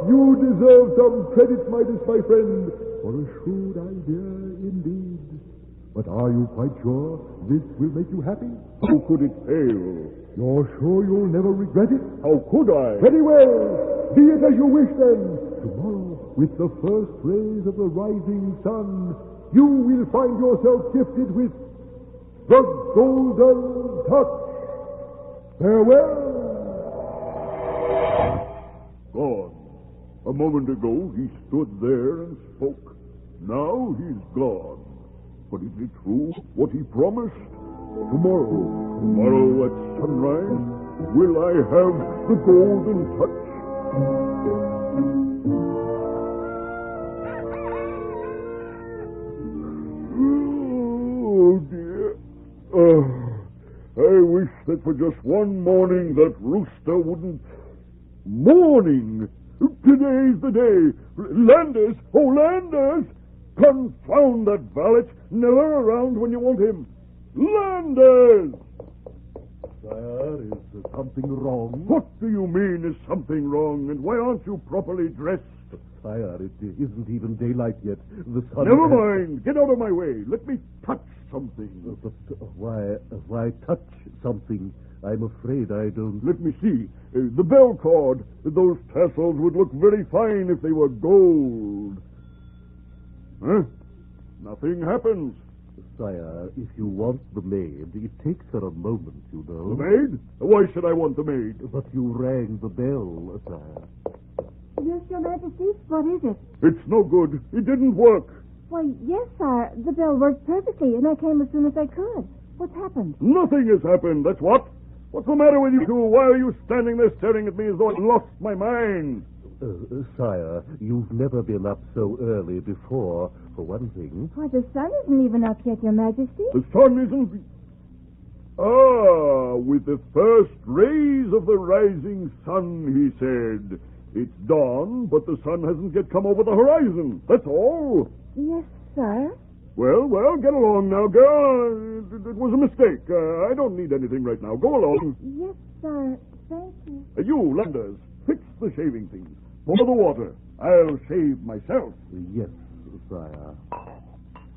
You deserve some credit, Midas, my friend, for a shrewd idea indeed. But are you quite sure this will make you happy? How could it fail? You're sure you'll never regret it? How could I? Very well. Be it as you wish, then. Tomorrow, with the first rays of the rising sun, you will find yourself gifted with the golden touch. Farewell. Gone. A moment ago, he stood there and spoke. Now he's gone. But is it true what he promised? Tomorrow at sunrise, will I have the golden touch? Oh, dear. I wish that for just one morning that rooster wouldn't... Morning! Today's the day! Landers! Oh, Landers! Confound that valet! Never around when you want him! Landers! Sire, is there something wrong? What do you mean, is something wrong? And why aren't you properly dressed? Sire, it isn't even daylight yet. The sun... Never mind. Get out of my way. Let me touch something. But why touch something? I'm afraid I don't... Let me see. The bell cord. Those tassels would look very fine if they were gold. Huh? Nothing happens. Sire, if you want the maid, it takes her a moment, you know. The maid? Why should I want the maid? But you rang the bell, sire. Yes, Your Majesty. What is it? It's no good. It didn't work. Why, yes, sire. The bell worked perfectly, and I came as soon as I could. What's happened? Nothing has happened, that's what. What's the matter with you two? Why are you standing there staring at me as though I'd lost my mind? Sire, you've never been up so early before, for one thing. Why, the sun isn't even up yet, Your Majesty. The sun isn't... Ah, with the first rays of the rising sun, he said. It's dawn, but the sun hasn't yet come over the horizon. That's all. Yes, sir. Well, get along now, girl. It was a mistake. I don't need anything right now. Go along. Yes, sir. Thank you. You, Landers, fix the shaving things. Pour the water. I'll shave myself. Yes, sire.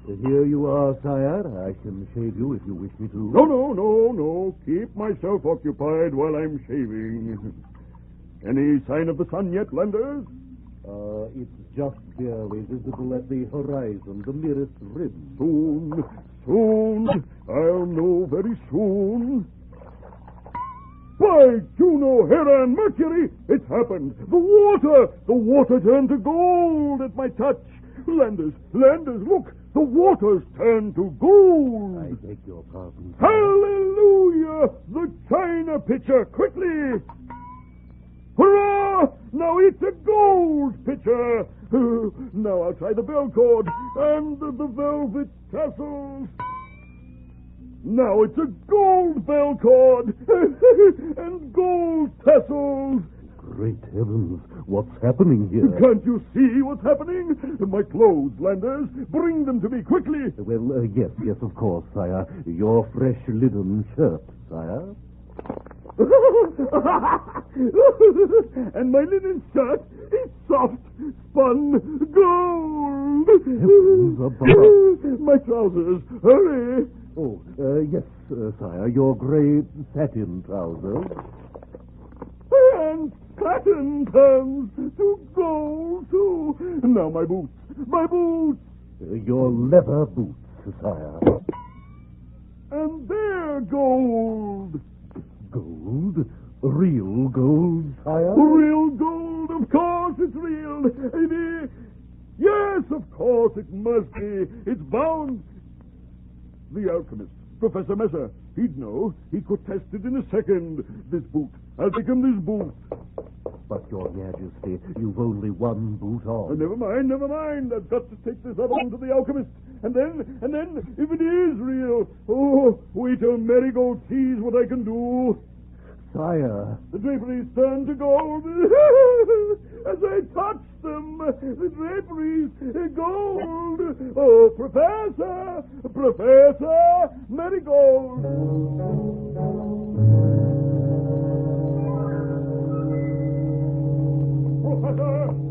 Here you are, sire. I can shave you if you wish me to. No. Keep myself occupied while I'm shaving. Any sign of the sun yet, Landers? It's just barely visible at the horizon, the merest rim. Soon. I'll know very soon. By Juno, Hera, and Mercury, it's happened. The water turned to gold at my touch. Landers, look, the water's turned to gold. I beg your pardon. Hallelujah! The china pitcher, quickly! Hurrah! Now it's a gold pitcher. Now I'll try the bell cord and the velvet tassels. Now it's a gold bell cord and gold tassels. Great heavens, what's happening here? Can't you see what's happening? My clothes, Landers. Bring them to me quickly. Well, yes, of course, sire. Your fresh linen shirt, sire. And my linen shirt is soft, spun gold. Heavens above. My trousers, hurry. Oh, yes, sire, your gray satin trousers. And satin turns to gold, too. Now my boots. Your leather boots, sire. And they're gold. Gold? Real gold, sire? Real gold, of course it's real. Yes, of course it must be. It's bound. The alchemist, Professor Messer, he'd know. He could test it in a second. This boot. I'll take him this boot. But, Your Majesty, you've only one boot on. Never mind. I've got to take this other one to the alchemist. And then, if it is real, wait till Marigold sees what I can do. Sire. The draperies turn to gold. As I touch them, the draperies gold. Oh, Professor, Marigold.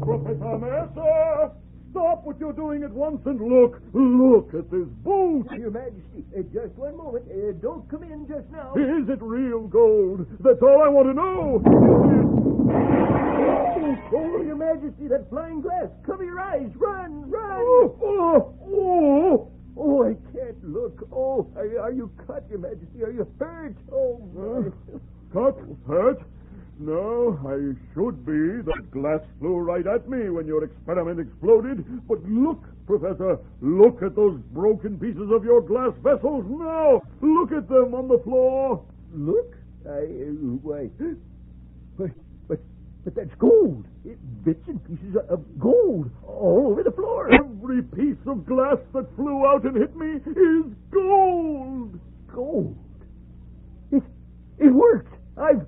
Professor Messer, stop what you're doing at once and look at this boot. Your Majesty, just one moment. Don't come in just now. Is it real gold? That's all I want to know. Oh, Your Majesty, that flying glass. Cover your eyes. Run. Oh, I can't look. Oh, are you cut, Your Majesty? Are you hurt? Oh, Cut? Hurt? No, I should be. That glass flew right at me when your experiment exploded. But look, Professor, look at those broken pieces of your glass vessels now. Look at them on the floor. Look? Why? But that's gold. Bits and pieces of gold all over the floor. Every piece of glass that flew out and hit me is gold. Gold? It worked. I've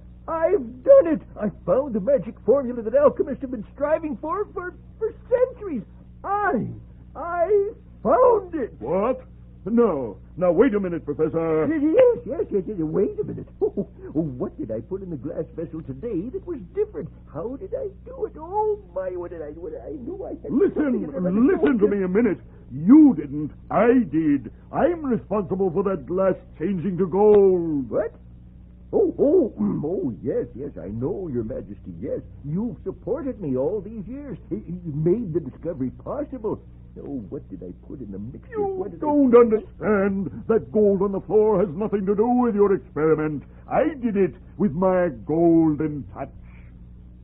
done it. I found the magic formula that alchemists have been striving for centuries. I found it. What? No. Now, wait a minute, Professor. Yes. Wait a minute. What did I put in the glass vessel today that was different? How did I do it? Oh, my, what did I knew I had... Listen to me a minute. You didn't. I did. I'm responsible for that glass changing to gold. What? Oh, yes, I know, Your Majesty, yes. You've supported me all these years. You made the discovery possible. Oh, what did I put in the mixture? You don't understand. That gold on the floor has nothing to do with your experiment. I did it with my golden touch.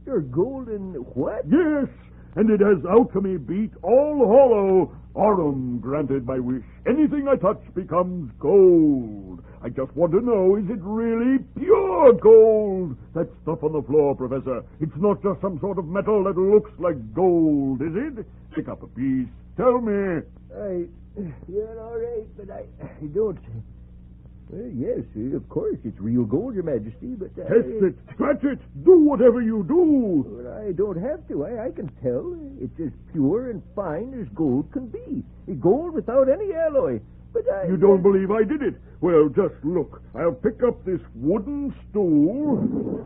Your golden what? Yes, and it has alchemy beat all hollow. Aurum granted my wish. Anything I touch becomes gold. I just want to know, is it really pure gold? That stuff on the floor, Professor. It's not just some sort of metal that looks like gold, is it? Pick up a piece. Tell me. You're all right, but I don't... Well, yes, of course, it's real gold, Your Majesty, but... Test it, scratch it, do whatever you do. Well, I don't have to. I can tell. It's as pure and fine as gold can be. Gold without any alloy. But You don't believe I did it? Well, just look. I'll pick up this wooden stool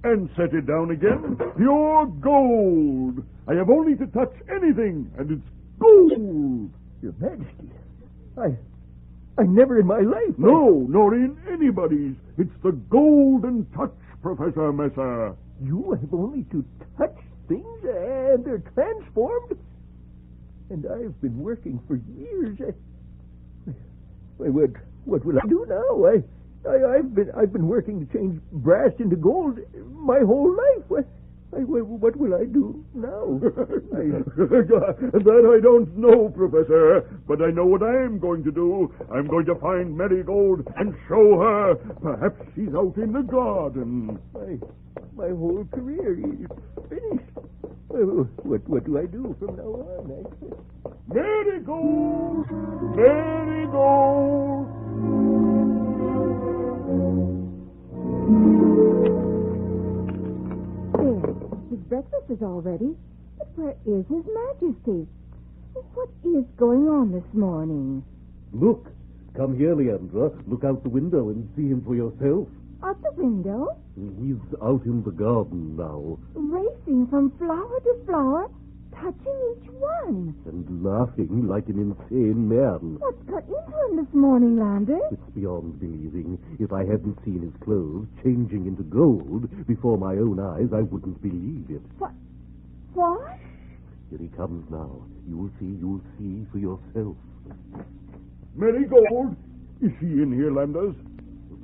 and set it down again. Pure gold. I have only to touch anything, and it's gold. Your Majesty, I never in my life... No, nor in anybody's. It's the golden touch, Professor Messer. You have only to touch things, and they're transformed? And I've been working for years. What will I do now? I've been working to change brass into gold my whole life. What will I do now? That I don't know, Professor, but I know what I'm going to do. I'm going to find Marigold and show her. Perhaps she's out in the garden. My whole career is finished. What do I do from now on? Marigold! Marigold! His breakfast is all ready. But where is His Majesty? What is going on this morning? Look. Come here, Leandra. Look out the window and see him for yourself. Out the window? He's out in the garden now. Racing from flower to flower, touching each one. And laughing like an insane man. What's got into him this morning, Landers? It's beyond believing. If I hadn't seen his clothes changing into gold before my own eyes, I wouldn't believe it. What? Here he comes now. You'll see for yourself. Marigold, is she in here, Landers?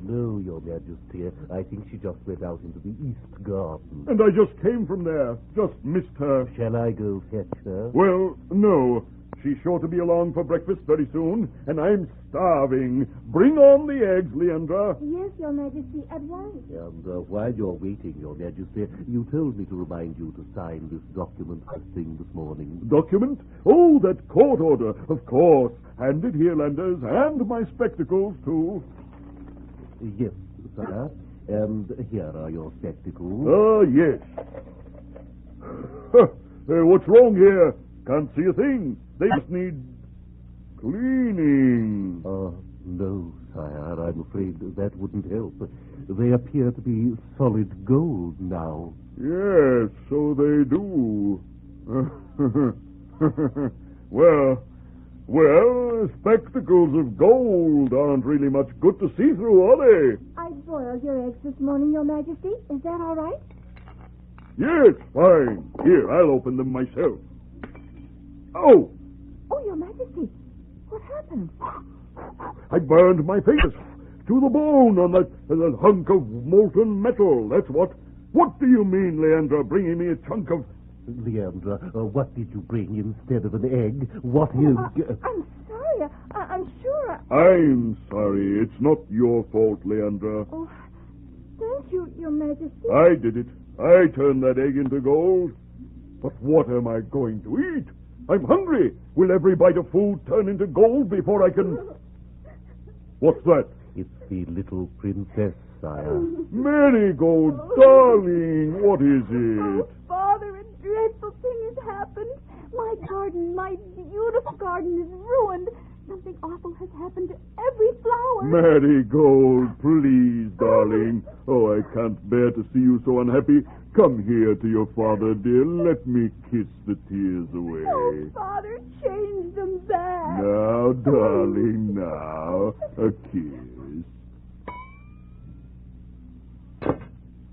No, Your Majesty. I think she just went out into the east garden. And I just came from there. Just missed her. Shall I go fetch her? Well, no. She's sure to be along for breakfast very soon, and I'm starving. Bring on the eggs, Leandra. Yes, Your Majesty, at once. And while you're waiting, Your Majesty, you told me to remind you to sign this document first thing this morning. Document? Oh, that court order. Of course. Hand it here, Landers, and my spectacles, too. Yes, sir. And here are your spectacles. Ah, yes. What's wrong here? Can't see a thing. They just need cleaning. No, sire. I'm afraid that wouldn't help. They appear to be solid gold now. Yes, so they do. Well, spectacles of gold aren't really much good to see through, are they? I boiled your eggs this morning, Your Majesty. Is that all right? Yes, fine. Here, I'll open them myself. Oh! Oh, Your Majesty. What happened? I burned my face to the bone on that hunk of molten metal. That's what. What do you mean, Leandra, bringing me a chunk of... Leandra, what did you bring instead of an egg? What is... I'm sorry. I'm sure... I'm sorry. It's not your fault, Leandra. Oh, thank you, Your Majesty. I did it. I turned that egg into gold. But what am I going to eat? I'm hungry. Will every bite of food turn into gold before I can... What's that? It's the little princess, sire. Marigold, darling, what is it? Oh, Father, a dreadful thing has happened. My garden, my beautiful garden is ruined. Something awful has happened to every flower. Marigold, please, darling. Oh, I can't bear to see you so unhappy. Come here to your father, dear. Let me kiss the tears away. Oh, Father, change them back. Now, darling, now. A kiss.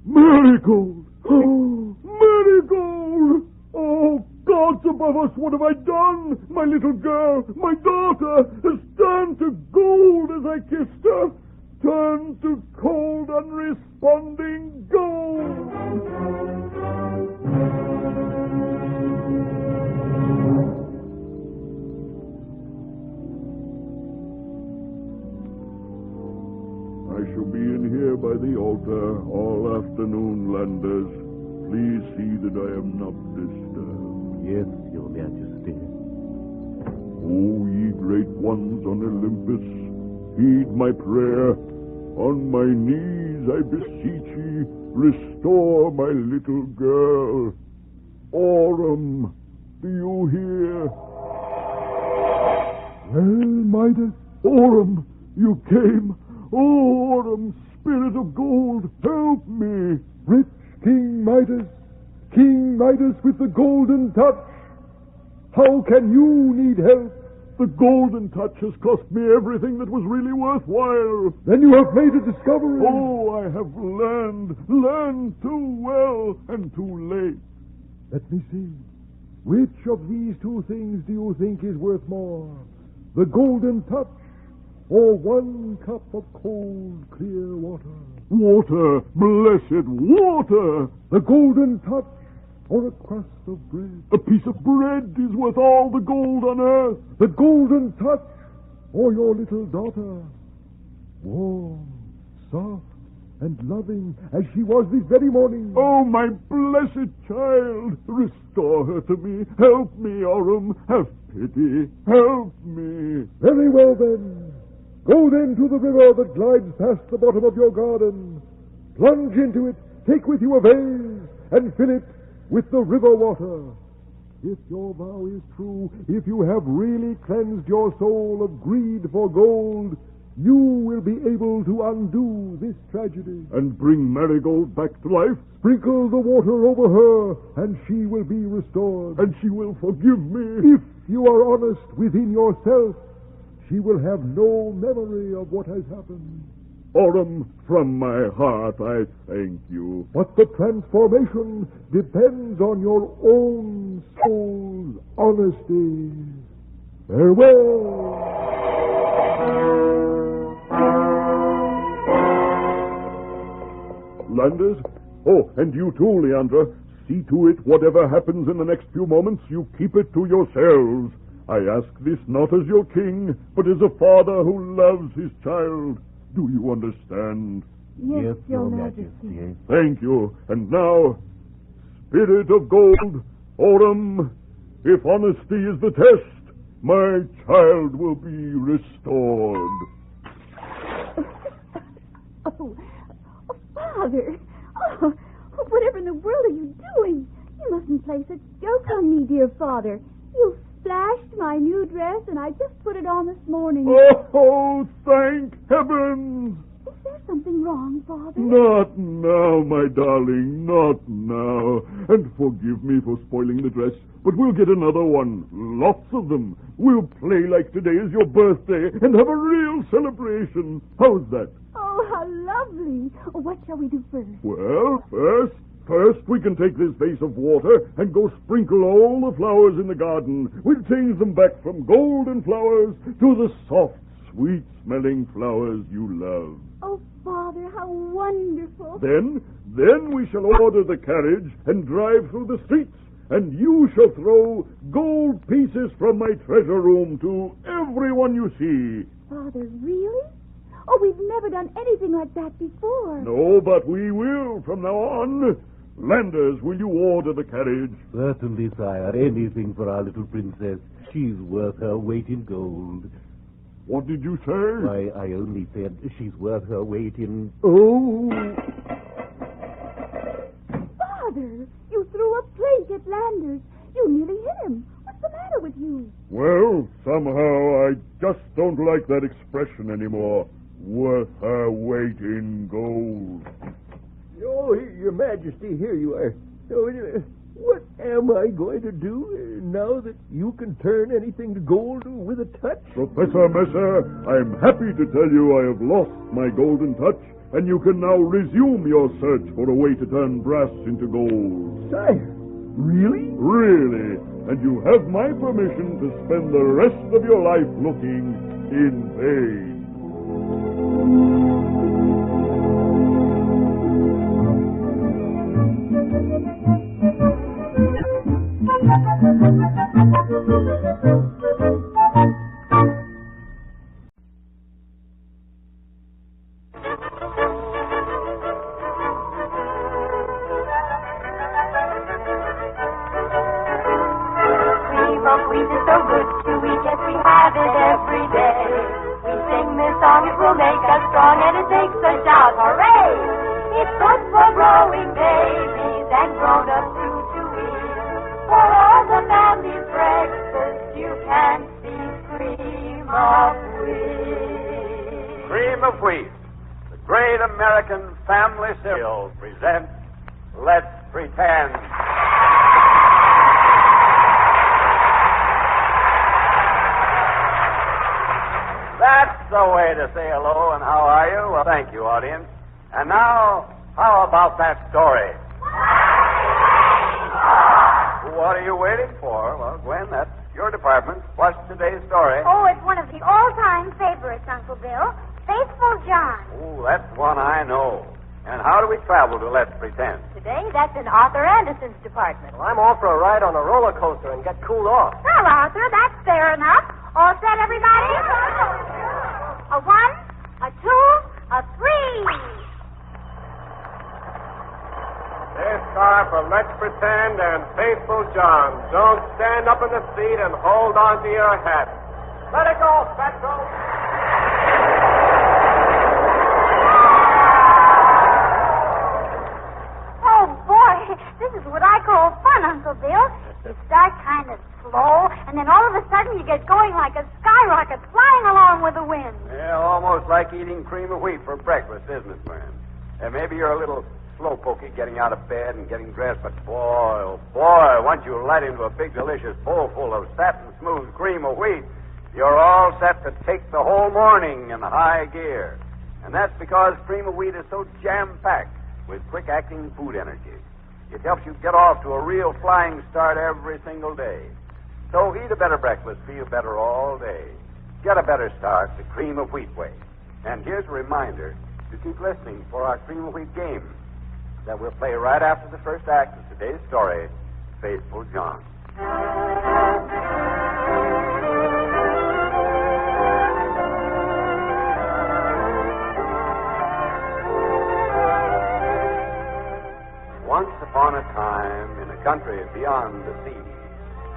Marigold! Oh, Marigold! Oh, gods above us, what have I done? My little girl, my daughter, has turned to gold as I kissed her. Turned to cold, unresponding gold. I shall be in here by the altar all afternoon, Landers. Please see that I am not disturbed. Yes, Your Majesty. O ye great ones on Olympus, heed my prayer. On my knees I beseech ye, restore my little girl. Aurum, do you hear? Well, Midas, Aurum, you came. Oh, Aurum, spirit of gold, help me. Rich King Midas with the golden touch. How can you need help? The golden touch has cost me everything that was really worthwhile. Then you have made a discovery. Oh, I have learned too well and too late. Let me see. Which of these two things do you think is worth more? The golden touch or 1 cup of cold, clear water? Water, blessed water! The golden touch or a crust of bread? A piece of bread is worth all the gold on earth. The golden touch or your little daughter? Warm, soft, and loving as she was this very morning. Oh, my blessed child, restore her to me. Help me, Aurum. Have pity. Help me. Very well, then. Go then to the river that glides past the bottom of your garden. Plunge into it, take with you a vase, and fill it with the river water. If your vow is true, if you have really cleansed your soul of greed for gold, you will be able to undo this tragedy. And bring Marigold back to life? Sprinkle the water over her, and she will be restored. And she will forgive me. If you are honest within yourself, she will have no memory of what has happened. Aurum, from my heart I thank you. But the transformation depends on your own soul's honesty. Farewell. Landers? Oh, and you too, Leandra. See to it, whatever happens in the next few moments, you keep it to yourselves. I ask this not as your king, but as a father who loves his child. Do you understand? Yes, Your Majesty. Thank you. And now, Spirit of Gold, Aurum, if honesty is the test, my child will be restored. Oh, Father. Oh, whatever in the world are you doing? You mustn't play such jokes on me, dear Father. You splashed my new dress, and I just put it on this morning. Oh, thank heavens! Is there something wrong, Father? Not now, my darling, not now. And forgive me for spoiling the dress, but we'll get another one. Lots of them. We'll play like today is your birthday and have a real celebration. How's that? Oh, how lovely. What shall we do first? Well, First, we can take this vase of water and go sprinkle all the flowers in the garden. We'll change them back from golden flowers to the soft, sweet-smelling flowers you love. Oh, Father, how wonderful. Then we shall order the carriage and drive through the streets, and you shall throw gold pieces from my treasure room to everyone you see. Father, really? Oh, we've never done anything like that before. No, but we will from now on. Landers, will you order the carriage? Certainly, sire. Anything for our little princess. She's worth her weight in gold. What did you say? Why, I only said she's worth her weight in... Oh! Father, you threw a plate at Landers. You nearly hit him. What's the matter with you? Well, somehow I just don't like that expression anymore. Worth her weight in gold. Oh, Your Majesty, here you are. So, what am I going to do now that you can turn anything to gold with a touch? Professor Messer, I'm happy to tell you I have lost my golden touch, and you can now resume your search for a way to turn brass into gold. Sire, really? Really. And you have my permission to spend the rest of your life looking in vain. Wheat is so good to eat, yes, we have it every day. We sing this song, it will make us strong, and it makes us shout, hooray! It's good for growing babies and grown-ups too to eat. For all the family's breakfast, you can see cream of wheat. Cream of Wheat, the great American family cereal, presents Let's Pretend. That's the way to say hello, and how are you? Well, thank you, audience. And now, how about that story? What are you waiting for? Well, Gwen, that's your department. What's today's story? Oh, it's one of the all-time favorites, Uncle Bill. Faithful John. Oh, that's one I know. And how do we travel to Let's Pretend? Today, that's in Arthur Anderson's department. Well, I'm off for a ride on a roller coaster and get cooled off. Well, Arthur, that's fair enough. All set, everybody? A 1, a 2, a 3. This car for Let's Pretend and Faithful John. Don't stand up in the seat and hold on to your hat. Let it go, Petro. Oh, boy, this is what I call fun, Uncle Bill. You start kind of slow, and then all of a sudden you get going like a skyrocket flying along with the wind. Yeah, almost like eating cream of wheat for breakfast, isn't it, friend? And maybe you're a little slow-pokey getting out of bed and getting dressed, but boy, oh boy, once you light into a big, delicious bowl full of satin-smooth cream of wheat, you're all set to take the whole morning in high gear. And that's because cream of wheat is so jam-packed with quick-acting food energy. It helps you get off to a real flying start every single day. So eat a better breakfast, feel better all day. Get a better start the cream of wheat way. And here's a reminder to keep listening for our cream of wheat game that we'll play right after the first act of today's story, Faithful John. Once upon a time, in a country beyond the sea,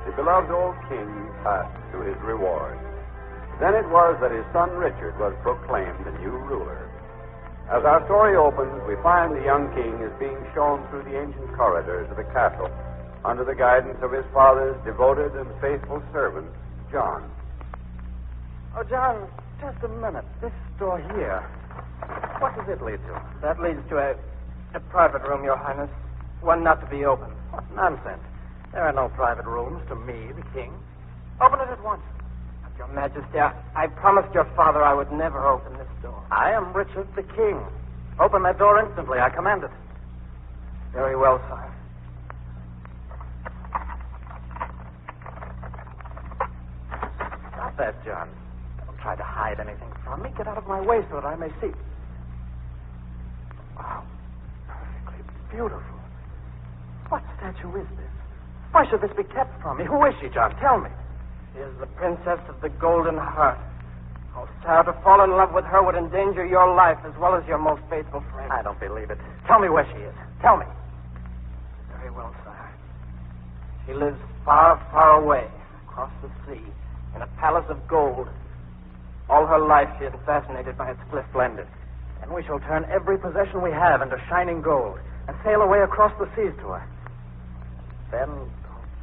the beloved old king passed to his reward. Then it was that his son Richard was proclaimed the new ruler. As our story opens, we find the young king is being shown through the ancient corridors of the castle under the guidance of his father's devoted and faithful servant, John. Oh, John, just a minute. This door here, what does it lead to? That leads to a private room, Your Highness. One not to be opened. What nonsense. There are no private rooms to me, the king. Open it at once. Your Majesty, I promised your father I would never open this door. I am Richard the king. Open that door instantly. I command it. Very well, sire. Stop that, John. Don't try to hide anything from me. Get out of my way so that I may see. Wow. Perfectly beautiful. What statue is this? Why should this be kept from me? Who is she, John? Tell me. She is the princess of the Golden Heart. Oh, sire, to fall in love with her would endanger your life as well as your most faithful friend. I don't believe it. Tell me where she is. Tell me. Very well, sire. She lives far, far away, across the sea, in a palace of gold. All her life she is fascinated by its splendor. And we shall turn every possession we have into shining gold and sail away across the seas to her. Then,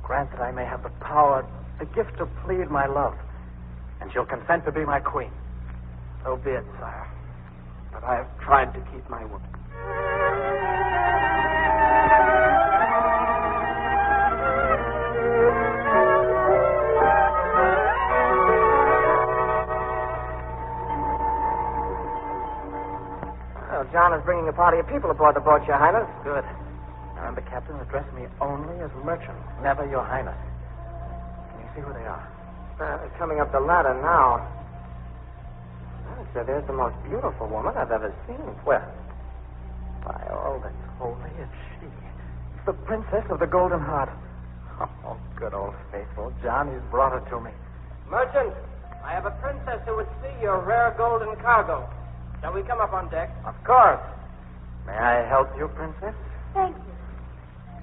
grant that I may have the power, the gift to plead my love, and she'll consent to be my queen. So be it, sire. But I have tried to keep my word. Well, John is bringing a party of people aboard the boat, Your Highness. Good. Now, remember, Captain, address me only as merchant, never Your Highness. Can you see who they are? They're coming up the ladder now. Oh, sir, there's the most beautiful woman I've ever seen. Where? By all that's holy, it's she. It's the princess of the Golden Heart. Oh, good old faithful John. He's brought her to me. Merchant, I have a princess who would see your rare golden cargo. Shall we come up on deck? Of course. May I help you, princess? Thank you.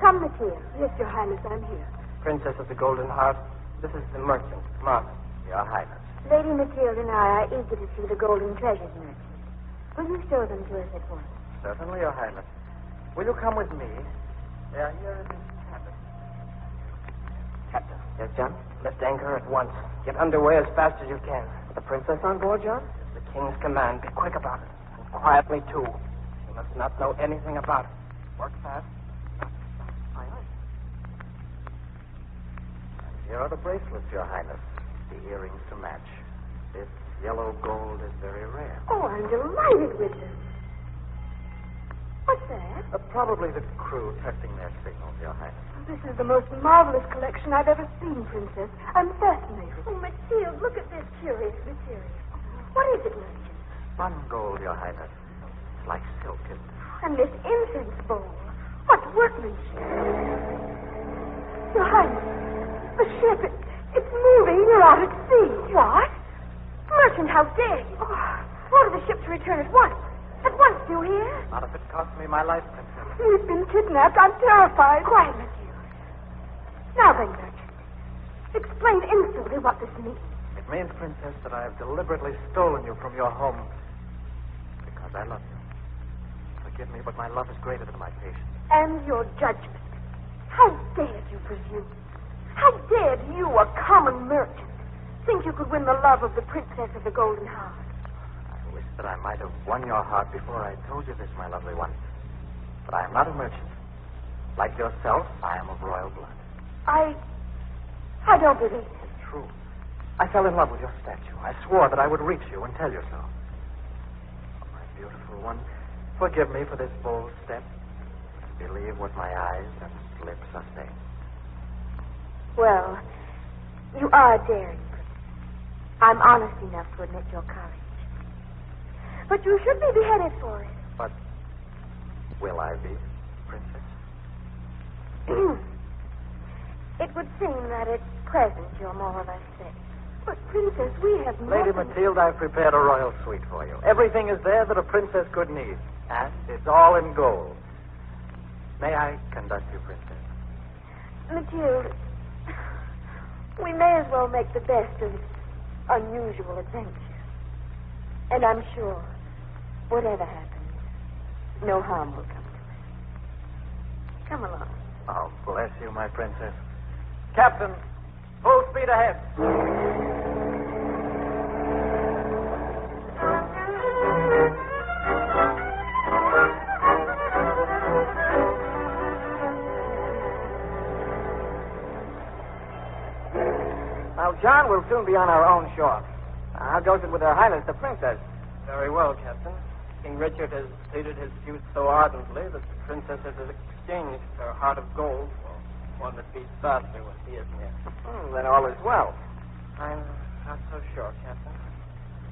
Come, Matthias. Yes, Your Highness, I'm here. Princess of the Golden Heart, this is the merchant, Martha. Your Highness. Lady Matilda and I are eager to see the golden treasures merchant. Will you show them to us at once? Certainly, Your Highness. Will you come with me? They are here in this cabin. Captain. Yes, John? Lift anchor at once. Get underway as fast as you can. The princess on board, John? It's the king's command. Be quick about it. And quietly, too. She must not know anything about it. Work fast. Aye, aye. And here are the bracelets, Your Highness. The earrings to match. This yellow gold is very rare. Oh, I'm delighted with them. What's that? Probably the crew testing their signals, Your Highness. This is the most marvelous collection I've ever seen, Princess. I'm fascinated. Oh, Mathilde, look at this curious material. What is it, merchant? Spun gold, Your Highness. It's like silk, isn't it? And this incense bowl. What workmanship. Your Highness, the ship, it's moving. You're out at sea. What? Merchant, how dare you? Order the ship to return at once. At once, do you hear? Not if it costs me my life, Princess. We've been kidnapped. I'm terrified. Quiet, Mathilde. Now then, merchant, explain instantly what this means. It means, Princess, that I have deliberately stolen you from your home because I love you. Forgive me, but my love is greater than my patience. And your judgment. How dared you presume? How dared you, a common merchant, think you could win the love of the princess of the Golden Heart? I wish that I might have won your heart before I told you this, my lovely one. But I am not a merchant. Like yourself, I am of royal blood. I don't believe it. It's true. I fell in love with your statue. I swore that I would reach you and tell you so. Oh, my beautiful one, forgive me for this bold step. Believe what my eyes and lips are saying. Well, you are daring, Princess. I'm honest enough to admit your courage. But you should be beheaded for it. But will I be, Princess? It would seem that at present you're more or less safe. But, Princess, we have Lady nothing... Mathilde, I've prepared a royal suite for you. Everything is there that a princess could need. And it's all in gold. May I conduct you, Princess? Mathilde, we may as well make the best of this unusual adventure. And I'm sure, whatever happens, no harm will come to us. Come along. Oh, bless you, my princess. Captain, full speed ahead. Now, John, we'll soon be on our own shore. How goes it with Her Highness, the Princess? Very well, Captain. King Richard has pleaded his suit so ardently that the princess has exchanged her heart of gold for one that beats faster when he is near. Then all is well. I'm not so sure, Captain.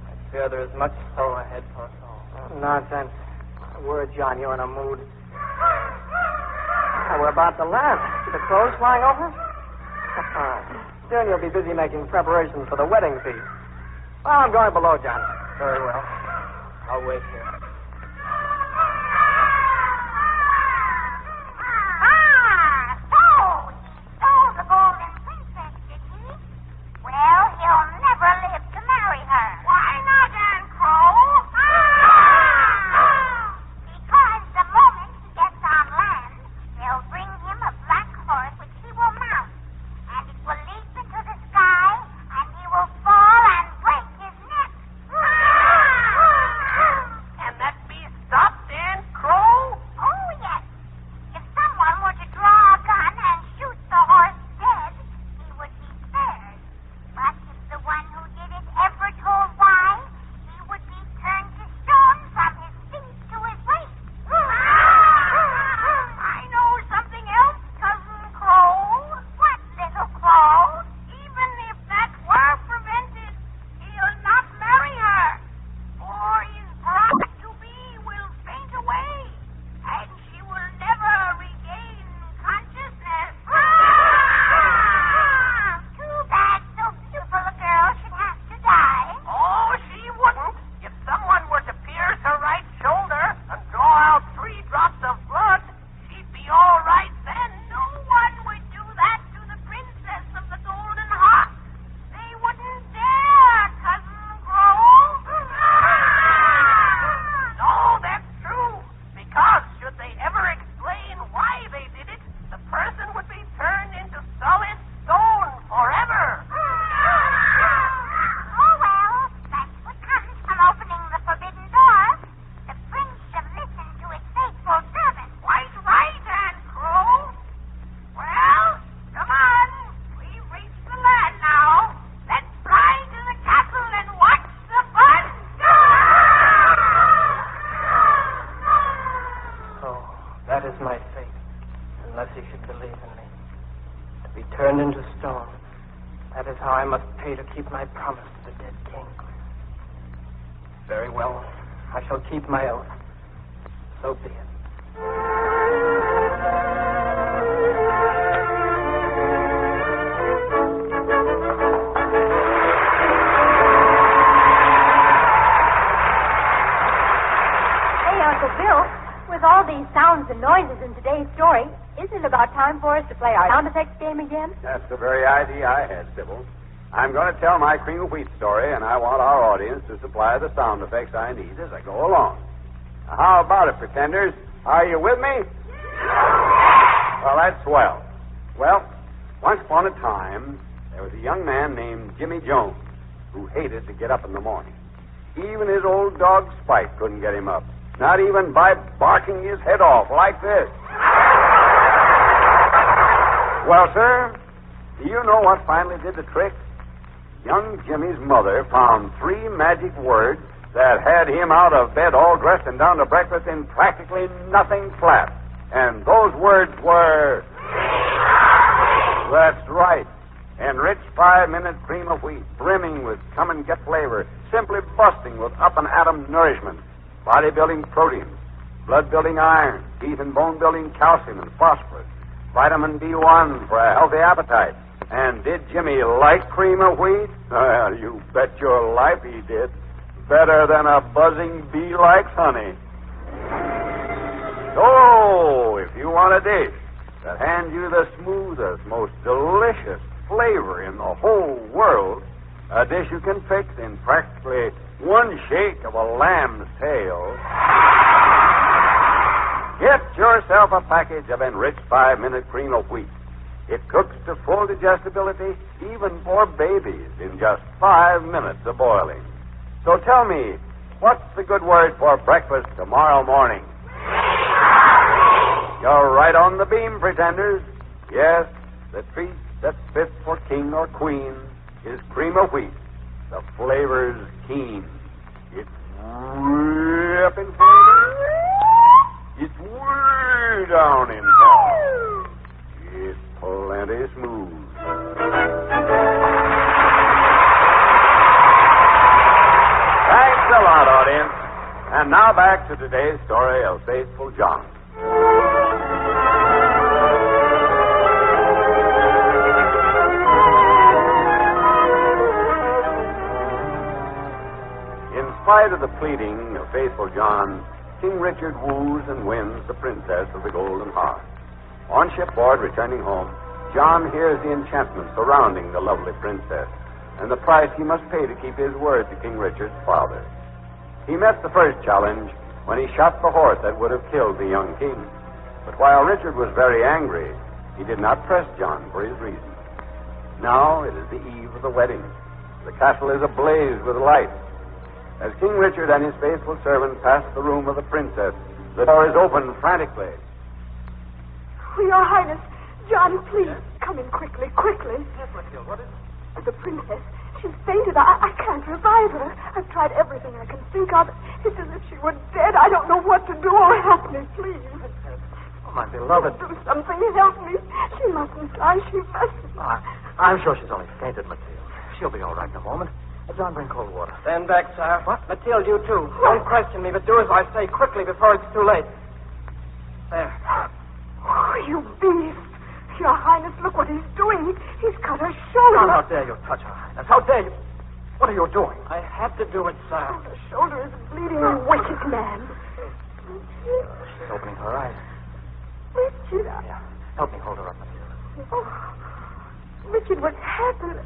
I fear there is much sorrow ahead for us all. Nonsense. Word, John, you're in a mood. We're about to land. See the crows flying over? Soon you'll be busy making preparations for the wedding feast. Well, I'm going below, John. Very well. I'll wait here. That is how I must pay to keep my promise to the dead king. Very well. I shall keep my oath. So be it. Uncle Bill, with all these sounds and noises in today's story, isn't it about time for us to play our sound effects game again? That's the very idea I had, Sybil. I'm going to tell my cream of wheat story, and I want our audience to supply the sound effects I need as I go along. Now, how about it, pretenders? Are you with me? Well, that's swell. Well, once upon a time, there was a young man named Jimmy Jones who hated to get up in the morning. Even his old dog Spike couldn't get him up. Not even by barking his head off like this. Well, sir, do you know what finally did the trick? Young Jimmy's mother found 3 magic words that had him out of bed all dressed and down to breakfast in practically nothing flat. And those words were... That's right. Enriched 5-minute cream of wheat, brimming with come-and-get flavor, simply busting with up-and-atom nourishment. Bodybuilding proteins, blood-building iron, teeth and bone-building calcium and phosphorus, vitamin B1 for a healthy appetite. And did Jimmy like cream of wheat? Well, you bet your life he did. Better than a buzzing bee likes honey. So, if you want a dish that hands you the smoothest, most delicious flavor in the whole world, a dish you can fix in practically one shake of a lamb's tail, get yourself a package of enriched 5-minute cream of wheat. It cooks to full digestibility, even for babies, in just 5 minutes of boiling. So tell me, what's the good word for breakfast tomorrow morning? You're right on the beam, pretenders. Yes, the treat that's fit for king or queen is cream of wheat. The flavor's keen. It's way up in flavor. It's way down in fat. It's plenty smooth. Thanks a lot, audience. And now back to today's story of Faithful John. In spite of the pleading of Faithful John, King Richard woos and wins the princess of the Golden Heart. On shipboard, returning home, John hears the enchantment surrounding the lovely princess and the price he must pay to keep his word to King Richard's father. He met the first challenge when he shot the horse that would have killed the young king. But while Richard was very angry, he did not press John for his reasons. Now it is the eve of the wedding. The castle is ablaze with light. As King Richard and his faithful servant pass the room of the princess, the door is opened frantically. Your Highness, John, please, come in quickly, quickly. Yes, Matilda, what is it? The princess, she's fainted. I can't revive her. I've tried everything I can think of. It's as if she were dead. I don't know what to do. Oh, help me, please. Oh, my beloved. Do something. Help me. She mustn't die. She mustn't. I'm sure she's only fainted, Matilda. She'll be all right in a moment. John, bring cold water. Stand back, sir. What? Matilda, you too. Don't question me, but do as I say quickly before it's too late. There. Oh, you beast. Your Highness, look what he's doing. He's cut her shoulder. John, how dare you touch her, Highness? How dare you? What are you doing? I had to do it, sir. Her shoulder is bleeding, you wicked man. She's opening her eyes. Richard, Yeah. Help me hold her up, Matilda. Oh, Richard, what's happened?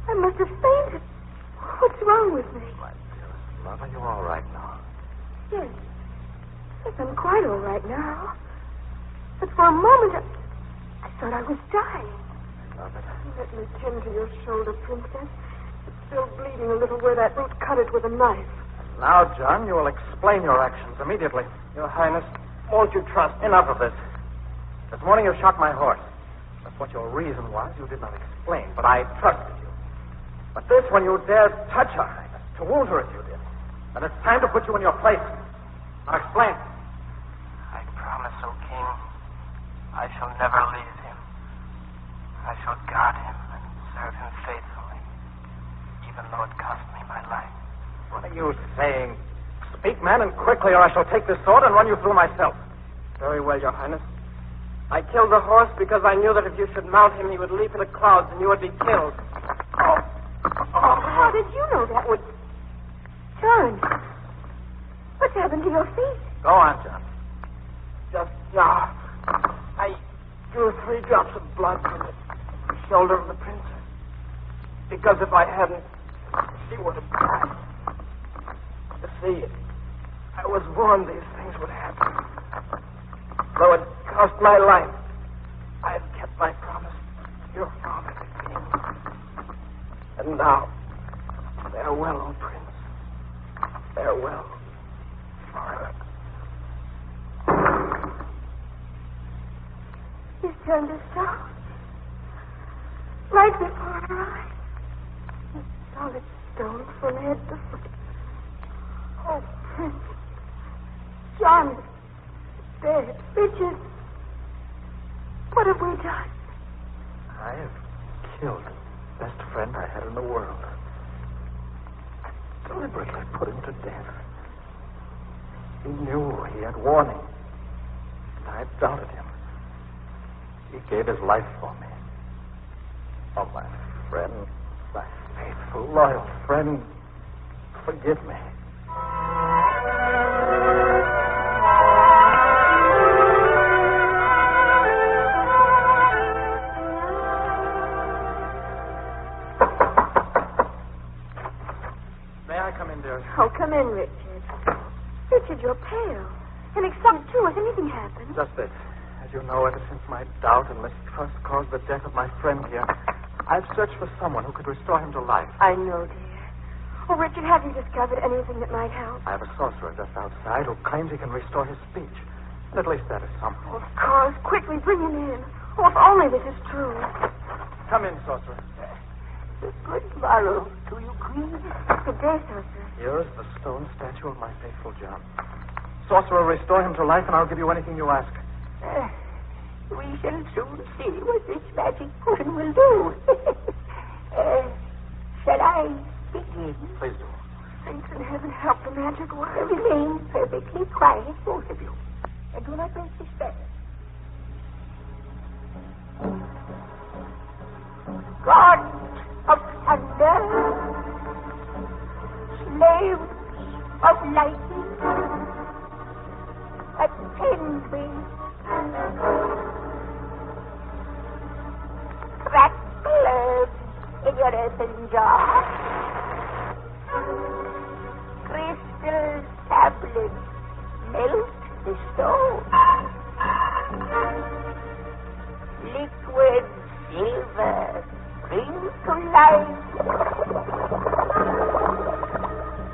I must have fainted. What's wrong with me? My dearest love, are you all right now? Yes. Yes, I'm quite all right now. But for a moment, I thought I was dying. I love it. Let me tend to your shoulder, Princess. It's still bleeding a little where that root cut it with a knife. Now, John, you will explain your actions immediately. Your Highness, won't you trust? Enough of this. This morning you shot my horse. That's what your reason was. You did not explain, but I trusted you. But this, when you dared touch her, Highness, to wound her as you did, and it's time to put you in your place. Now explain. I promise, O King, I shall never leave him. I shall guard him and serve him faithfully. are you saying? Speak, man, and quickly, or I shall take this sword and run you through myself. Very well, Your Highness. I killed the horse because I knew that if you should mount him, he would leap in the clouds and you would be killed. How did you know that would... John, what's happened to your feet? Go on, John. Just now, I drew 3 drops of blood from the shoulder of the princess. Because if I hadn't, she would have died. You see, I was warned these things would happen. Though it cost my life, I have kept my promise to your father, the king. And now, farewell, O prince. Farewell. Forever. He's turned us down. Right before our eyes. A solid stone from head to foot. Oh, Prince. John. Dead. Richard. What have we done? I have killed the best friend I had in the world. I deliberately put him to death. He knew he had warning. And I doubted him. He gave his life for me. Oh, my friend, my faithful, loyal friend, forgive me. May I come in, dear? Oh, come in, Richard. Richard, you're pale. And excited, too. Has anything happened? Just this. As you know, ever since my doubt and mistrust caused the death of my friend here, I've searched for someone who could restore him to life. I know, dear. Oh, Richard, have you discovered anything that might help? I have a sorcerer just outside who claims he can restore his speech. And at least that is something. Of course. Quickly, bring him in. Oh, if only this is true. Come in, sorcerer. Good morrow to you, Queen. Good day, sorcerer. Here is the stone statue of my faithful John. Sorcerer, restore him to life, and I'll give you anything you ask. We shall soon see what this magic potion will do. Shall I begin? Please do. Thanks in heaven help the magic word. Remain perfectly quiet, both of you. And do not make this better. God of thunder, slaves of lightning, attend me. Crack herbs in your earthen jar. Crystal tablets melt the stone. Liquid silver bring to life.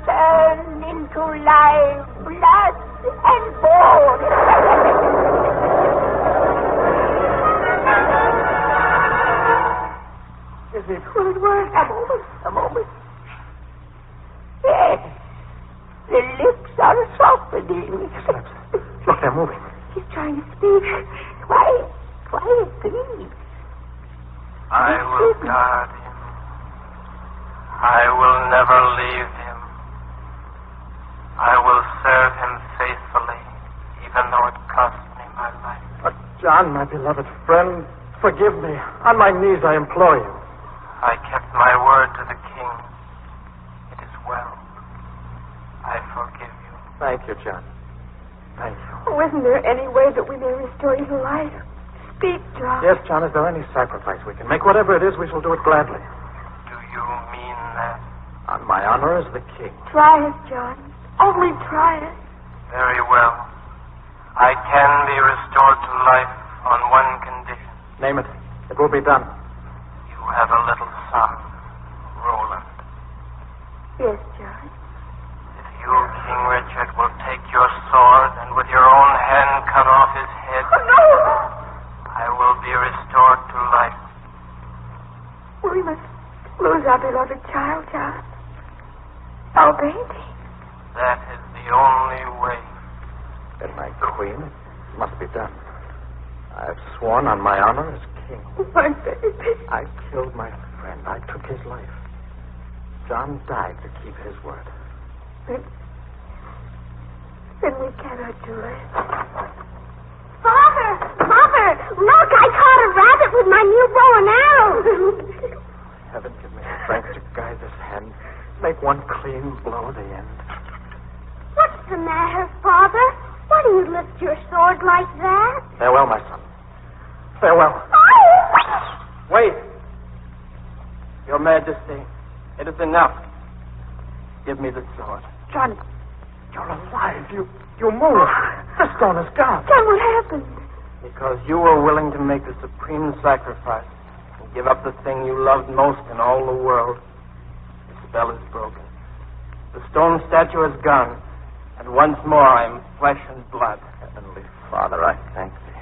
Turn into live blood and bone. Is it? Will it work? A moment. Yes. The lips are softening. His lips. Look, they're moving. He's trying to speak. Quiet, please. I will guard him. I will never leave him. I will serve him faithfully, even though it costs me my life. But John, my beloved friend, forgive me. On my knees, I implore you. I kept my word to the king. It is well. I forgive you. Thank you, John. Thank you. Oh, isn't there any way that we may restore you to life? Speak, John. Yes, John, is there any sacrifice we can make? Whatever it is, we shall do it gladly. Do you mean that? On my honor as the king. Try it, John. Only try it. Very well. I can be restored to life on one condition. Name it. It will be done. You have a little son, Roland. Yes, John. If you, King Richard, will take your sword and with your own hand cut off his head, No! I will be restored to life. We must lose our beloved child, John. Our baby. That is the only way. Then, my queen, it must be done. I have sworn on my honor as king. My baby. I killed my friend. I took his life. John died to keep his word. Then we cannot do it. Father! Mother! Look, I caught a rabbit with my new bow and arrow. Heaven give me strength to guide this hand. Make one clean blow the end. What's the matter, Father? Why do you lift your sword like that? Farewell, my son. Farewell. Wait. Your Majesty, it is enough. Give me the sword. John, you're alive. You move. The stone is gone. John, what happened? Because you were willing to make the supreme sacrifice and give up the thing you loved most in all the world. The spell is broken. The stone statue is gone. And once more I am flesh and blood. Heavenly Father, I thank thee.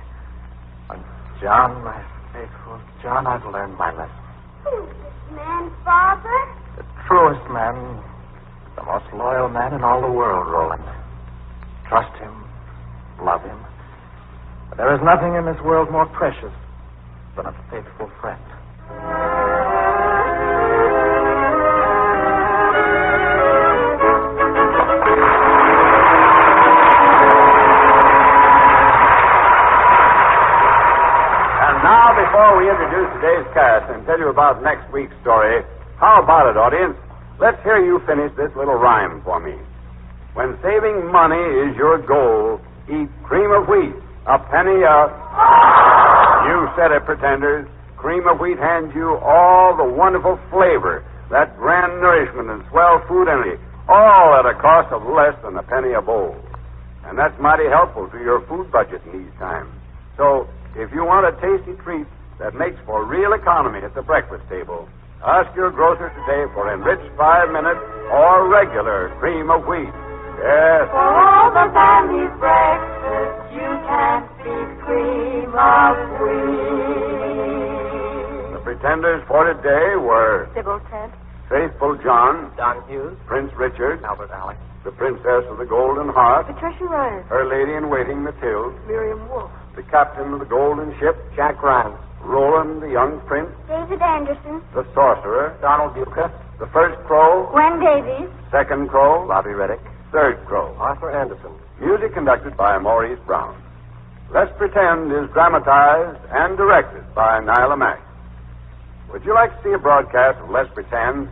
On John, my faithful John, I've learned my lesson. Who's this man, Father? The truest man, the most loyal man in all the world, Roland. Trust him, love him. But there is nothing in this world more precious than a faithful friend. Now, before we introduce today's cast and tell you about next week's story, how about it, audience? Let's hear you finish this little rhyme for me. When saving money is your goal, eat cream of wheat, a penny a... You said it, pretenders. Cream of wheat hands you all the wonderful flavor, that grand nourishment and swell food energy, all at a cost of less than a penny a bowl. And that's mighty helpful to your food budget in these times. So, if you want a tasty treat that makes for real economy at the breakfast table, ask your grocer today for enriched 5-minute or regular cream of wheat. Yes. For all the family's breakfast, you can beat cream of wheat. The pretenders for today were Sybil Ted. Faithful John, Don Hughes, Prince Richard, Albert Alec, the Princess of the Golden Heart, Patricia Ryan. her lady-in-waiting Mathilde, Miriam Wolfe. the captain of the Golden Ship, Jack Ryan, Roland, the young prince, David Anderson. the sorcerer, Donald Duca, the first crow, Gwen Davies. second crow, Robbie Reddick, third crow. Arthur Anderson. Music conducted by Maurice Brown. Let's Pretend is dramatized and directed by Nyla Mack. Would you like to see a broadcast of Let's Pretend?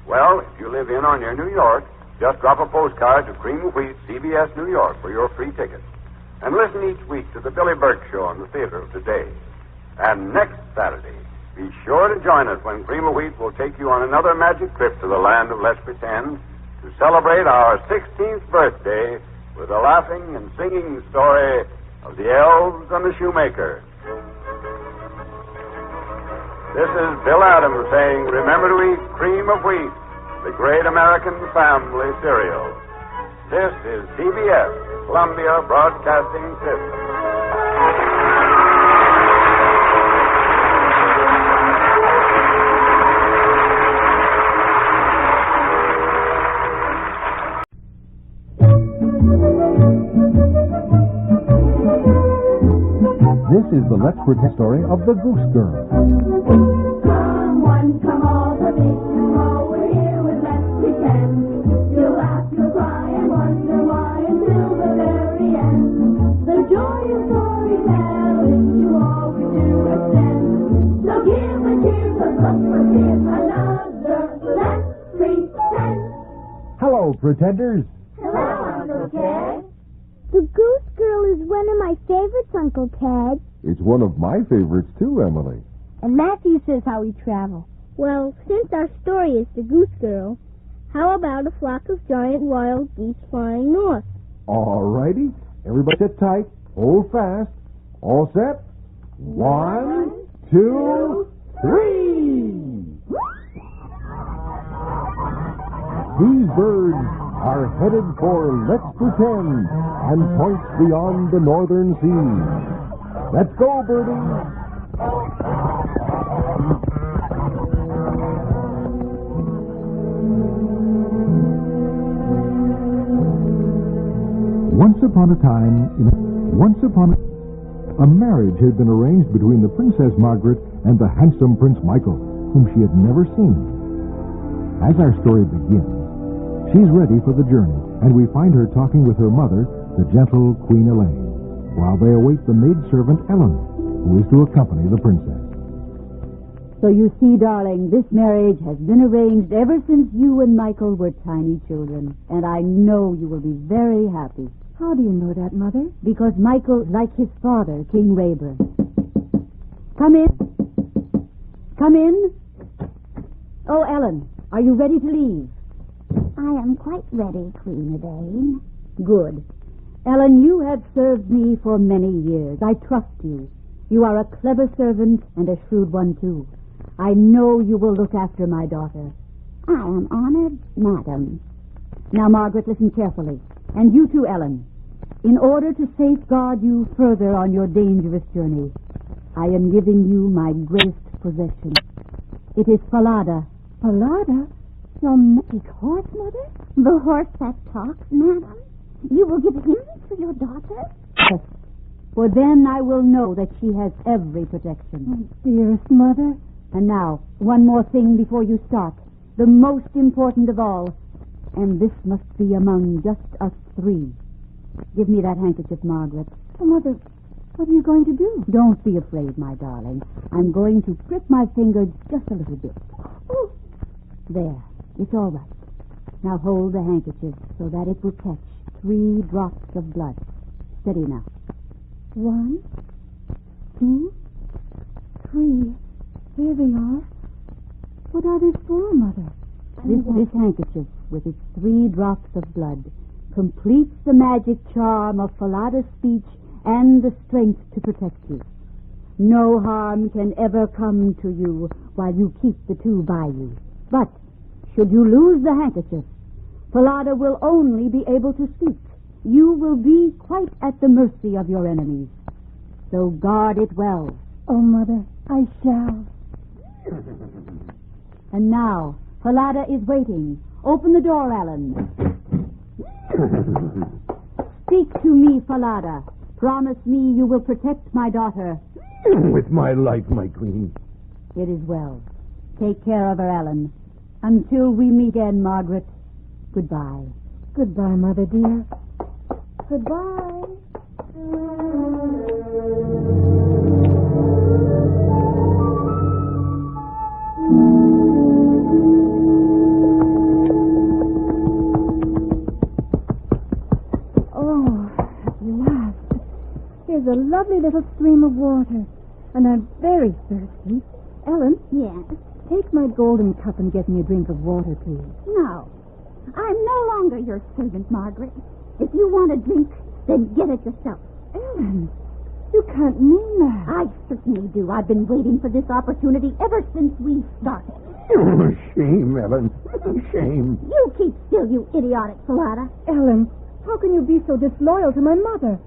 Well, if you live in or near New York, just drop a postcard to Cream of Wheat, CBS, New York, for your free ticket. And listen each week to the Billy Burke Show on the theater of today. And next Saturday, be sure to join us when Cream of Wheat will take you on another magic trip to the land of Let's Pretend to celebrate our 16th birthday with a laughing and singing story of the elves and the shoemaker. This is Bill Adams saying, remember to eat Cream of Wheat, the great American family cereal. This is CBS, Columbia Broadcasting System. This is the Let's Pretend story of the Goose Girl. Come one, come all, the big and all, we're here with Let's Pretend. You'll laugh, you'll cry, and wonder why until the very end. The joy of storytelling to all we do extend. So give a cheer, cause let's hear another Let's Pretend. Hello, pretenders. Hello, Uncle Ted. The Goose Girl is one of my favorites, Uncle Ted. It's one of my favorites, too, Emily. And Matthew says how we travel. Well, since our story is the Goose Girl, how about a flock of giant wild geese flying north? All righty. Everybody sit tight. Hold fast. All set? 1, 2, 3. These birds are headed for Let's Pretend and points beyond the northern seas. Let's go, birdies. Once upon a marriage had been arranged between the Princess Margaret and the handsome Prince Michael, whom she had never seen. As our story begins, She's ready for the journey, and we find her talking with her mother, the gentle Queen Elaine, while they await the maidservant Ellen, who is to accompany the princess. So you see, darling, this marriage has been arranged ever since you and Michael were tiny children, and I know you will be very happy. How do you know that, Mother? Because Michael, like his father, King Rayburn. Come in. Come in. Oh, Ellen, are you ready to leave? I am quite ready, Queen Elaine. Good. Ellen, you have served me for many years. I trust you. You are a clever servant and a shrewd one, too. I know you will look after my daughter. I am honored, madam. Now, Margaret, listen carefully. And you too, Ellen. In order to safeguard you further on your dangerous journey, I am giving you my greatest possession. It is Falada. Falada? Your magic horse, Mother? The horse that talks, madam? You will give him to your daughter? Yes. For then I will know that she has every protection. Oh, dearest Mother. And now, one more thing before you start. The most important of all. And this must be among just us three. Give me that handkerchief, Margaret. Oh, Mother, what are you going to do? Don't be afraid, my darling. I'm going to prick my finger just a little bit. Oh. There. It's all right. Now hold the handkerchief so that it will catch 3 drops of blood. Steady now. 1, 2, 3. There they are. What are they for, Mother? This handkerchief, with its 3 drops of blood, completes the magic charm of Falada's speech and the strength to protect you. No harm can ever come to you while you keep the 2 by you. But should you lose the handkerchief, Falada will only be able to speak. You will be quite at the mercy of your enemies. So guard it well. Oh, Mother, I shall. And now, Falada is waiting. Open the door, Alan. Speak to me, Falada. Promise me you will protect my daughter. With my life, my queen. It is well. Take care of her, Alan. Until we meet again, Margaret. Goodbye. Goodbye, Mother dear. Goodbye. Oh, at last. Here's a lovely little stream of water. And I'm very thirsty. Ellen? Yes? Take my golden cup and get me a drink of water, please. No. I'm no longer your servant, Margaret. If you want a drink, then get it yourself. Ellen, you can't mean that. I certainly do. I've been waiting for this opportunity ever since we started. Oh, shame, Ellen. Shame. You keep still, you idiotic Falada. Ellen, how can you be so disloyal to my mother?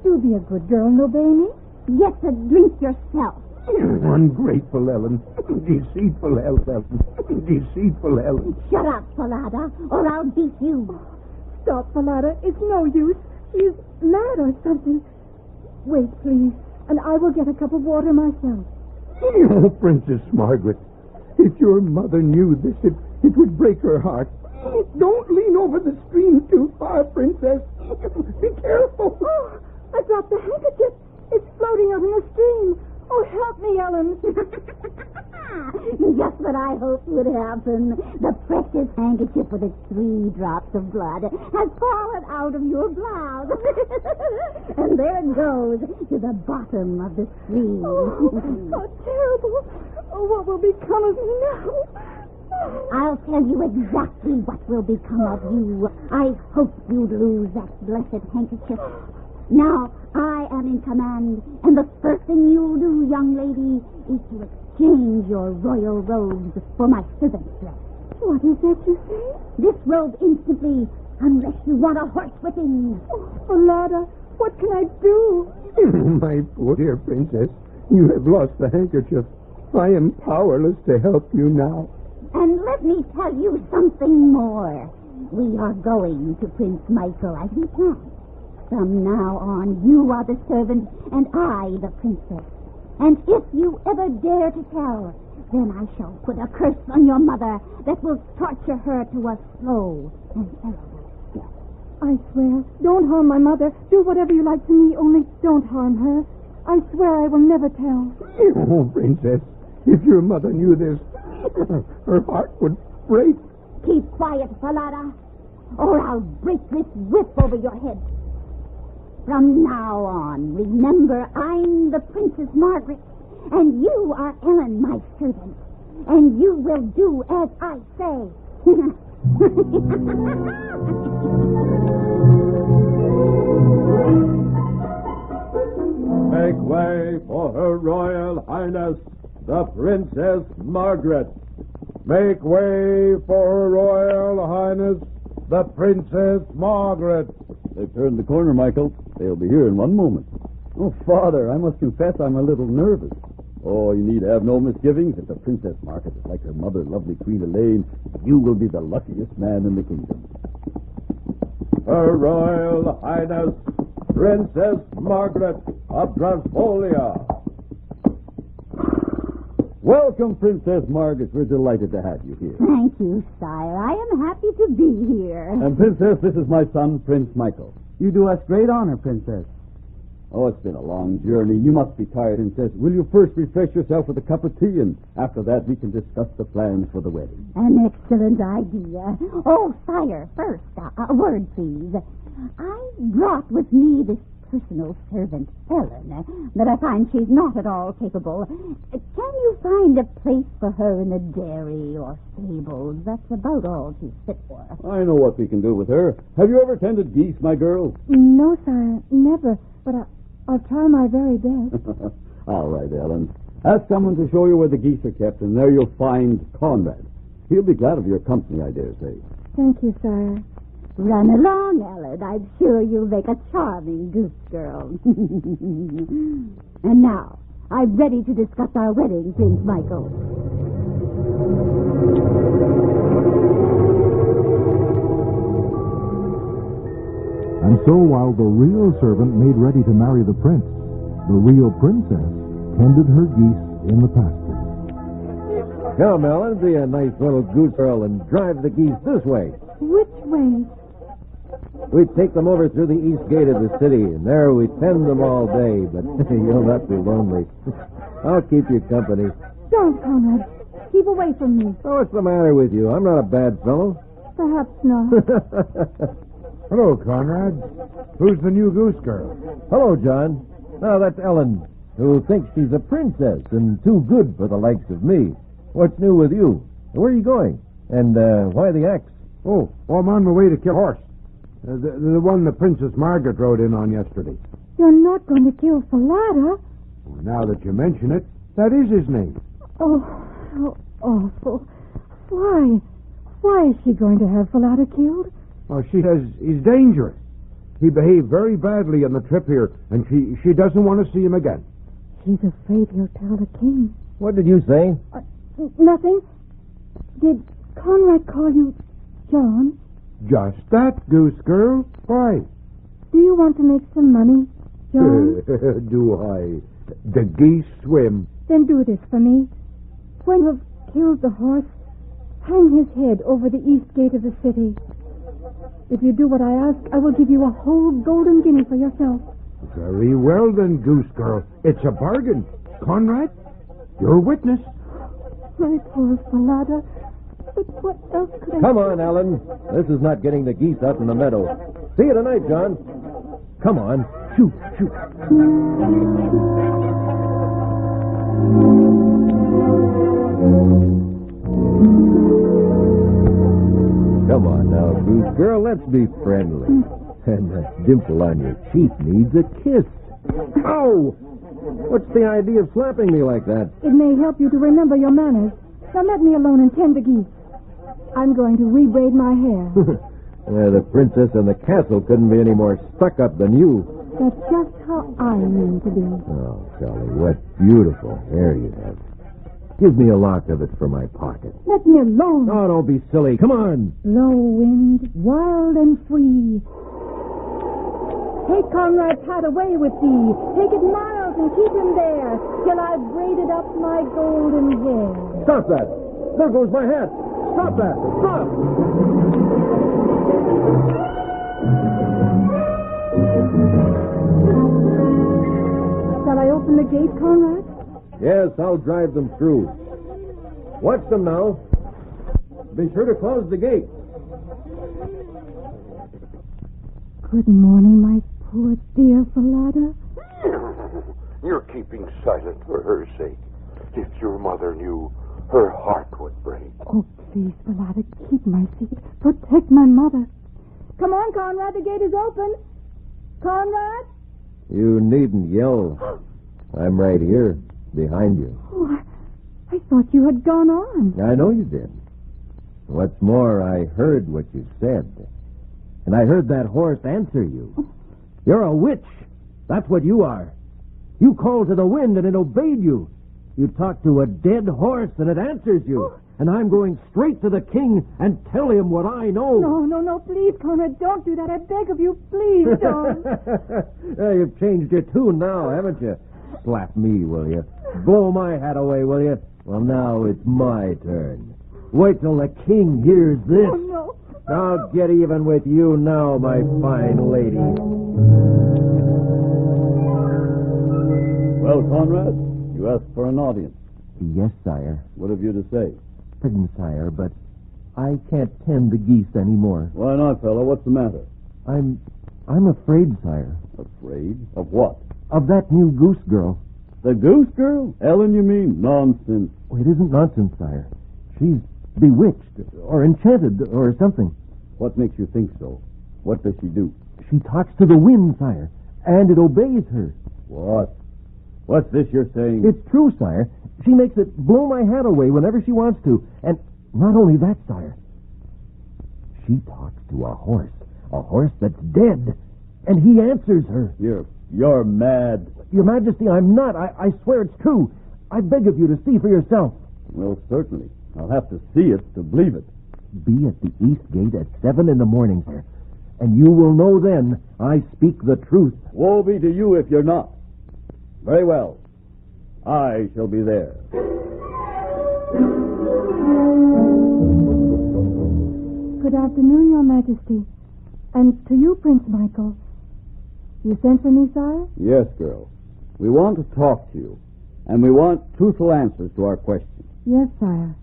Do be a good girl and obey me. Get the drink yourself. Ungrateful Ellen. Deceitful Ellen. Deceitful Ellen. Shut up, Falada, or I'll beat you. Stop, Falada. It's no use. She's mad or something. Wait, please, and I will get a cup of water myself. Oh, Princess Margaret, if your mother knew this, it would break her heart. Don't lean over the stream too far, Princess. Be careful. Oh, I dropped the handkerchief. It's floating out in the stream. Oh, help me, Ellen. Just what I hoped would happen. The precious handkerchief with its 3 drops of blood has fallen out of your blouse. And there it goes to the bottom of the stream. Oh, how terrible. Oh, what will become of me now? I'll tell you exactly what will become of you. I hoped you'd lose that blessed handkerchief. Now, I am in command, and the first thing you'll do, young lady, is to exchange your royal robes for my servant's dress. What is that you say? This robe instantly, unless you want a horse whipping. Oh, Falada, what can I do? My poor dear Princess, you have lost the handkerchief. I am powerless to help you now. And let me tell you something more. We are going to Prince Michael as we planned. From now on, you are the servant, and I the princess. And if you ever dare to tell Then I shall put a curse on your mother that will torture her to a slow and terrible death. I swear, don't harm my mother. Do whatever you like to me, only don't harm her. I swear I will never tell. Oh, Princess, if your mother knew this, her heart would break. Keep quiet, Falada, or I'll break this whip over your head. From now on, remember, I'm the Princess Margaret, and you are Ellen, my servant, and you will do as I say. Make way for Her Royal Highness, the Princess Margaret. Make way for Her Royal Highness, the Princess Margaret. They've turned the corner, Michael. They'll be here in one moment. Oh, Father, I must confess I'm a little nervous. Oh, you need have no misgivings. If the Princess Margaret is like her mother, lovely Queen Elaine, you will be the luckiest man in the kingdom. Her Royal Highness, Princess Margaret of Transpolia. Welcome, Princess Margaret. We're delighted to have you here. Thank you, sire. I am happy to be here. And, Princess, this is my son, Prince Michael. You do us great honor, Princess. Oh, it's been a long journey. You must be tired, Princess. Will you first refresh yourself with a cup of tea, and after that we can discuss the plans for the wedding. An excellent idea. Oh, sire, first, a word, please. I brought with me this personal servant, Ellen, but I find she's not at all capable. Can you find a place for her in the dairy or stables? That's about all she's fit for. I know what we can do with her. Have you ever tended geese, my girl? No, sire, never. But I'll try my very best. All right, Ellen. Ask someone to show you where the geese are kept, and there you'll find Conrad. He'll be glad of your company, I dare say. Thank you, sire. Run along, Ellen. I'm sure you'll make a charming goose girl. And now, I'm ready to discuss our wedding, Prince Michael. And so while the real servant made ready to marry the prince, the real princess tended her geese in the pasture. Come, Ellen, be a nice little goose girl and drive the geese this way. Which way? We take them over through the east gate of the city, and there we tend them all day, but you'll not be lonely. I'll keep you company. Don't, Conrad. Keep away from me. Oh, what's the matter with you? I'm not a bad fellow. Perhaps not. Hello, Conrad. Who's the new goose girl? Hello, John. Oh, that's Ellen, who thinks she's a princess and too good for the likes of me. What's new with you? Where are you going? And why the axe? Oh, I'm on my way to kill a horse. The one the Princess Margaret rode in on yesterday. You're not going to kill Falada? Well, now that you mention it, that is his name. Oh, how awful. Why? Why is she going to have Falada killed? Well, she says he's dangerous. He behaved very badly on the trip here, and she doesn't want to see him again. She's afraid he'll tell the king. What did you say? Nothing. Did Conrad call you John? Just that, goose girl. Why? Do you want to make some money, John? Do I? The geese swim. Then do this for me. When you have killed the horse, hang his head over the east gate of the city. If you do what I ask, I will give you a whole golden guinea for yourself. Very well, then, goose girl. It's a bargain. Conrad, you're witness. My poor Falada. But what else could I... Come on, Ellen. This is not getting the geese out in the meadow. See you tonight, John. Come on. Shoot, shoot. Come on now, goose girl. Let's be friendly. And that dimple on your cheek needs a kiss. Ow! What's the idea of slapping me like that? It may help you to remember your manners. Now let me alone and tend the geese. I'm going to rebraid my hair. The princess in the castle couldn't be any more stuck up than you. That's just how I mean to be. Oh, Sally, what beautiful hair you have. Give me a lock of it for my pocket. Let me alone. Oh, don't be silly. Come on. Low wind, wild and free. Take Conrad's hat away with thee. Take it miles and keep him there till I've braided up my golden hair. Stop that! There goes my hat! Stop that! Stop! Shall I open the gate, Conrad? Yes, I'll drive them through. Watch them now. Be sure to close the gate. Good morning, my poor dear Falada. You're keeping silent for her sake. If your mother knew, her heart would break. Oh, please, Falada, keep my seat. Protect my mother. Come on, Conrad, the gate is open. Conrad? You needn't yell. I'm right here, behind you. Oh, I thought you had gone on. I know you did. What's more, I heard what you said. And I heard that horse answer you. You're a witch. That's what you are. You called to the wind and it obeyed you. You talked to a dead horse and it answers you. And I'm going straight to the king and tell him what I know. No, please, Conrad, don't do that. I beg of you, please don't. You've changed your tune now, haven't you? Slap me, will you? Blow my hat away, will you? Well, now it's my turn. Wait till the king hears this. Oh, no. I'll get even with you now, my fine lady. Well, Conrad, you asked for an audience. Yes, sire. What have you to say? Pardon, sire, but I can't tend the geese anymore. Why not, fellow? What's the matter? I'm afraid, sire. Afraid? Of what? Of that new goose girl. The goose girl? Ellen, you mean? Nonsense. Oh, it isn't nonsense, sire. She's bewitched or enchanted or something. What makes you think so? What does she do? She talks to the wind, sire, and it obeys her. What? What's this you're saying? It's true, sire. She makes it blow my hat away whenever she wants to. And not only that, sire. She talks to a horse that's dead, and he answers her. You're mad. Your Majesty, I'm not. I swear it's true. I beg of you to see for yourself. Well, certainly. I'll have to see it to believe it. Be at the east gate at 7 a.m, sir. And you will know then I speak the truth. Woe be to you if you're not. Very well. I shall be there. Good afternoon, Your Majesty. And to you, Prince Michael. You sent for me, sire? Yes, girl. We want to talk to you. And we want truthful answers to our questions. Yes, sire.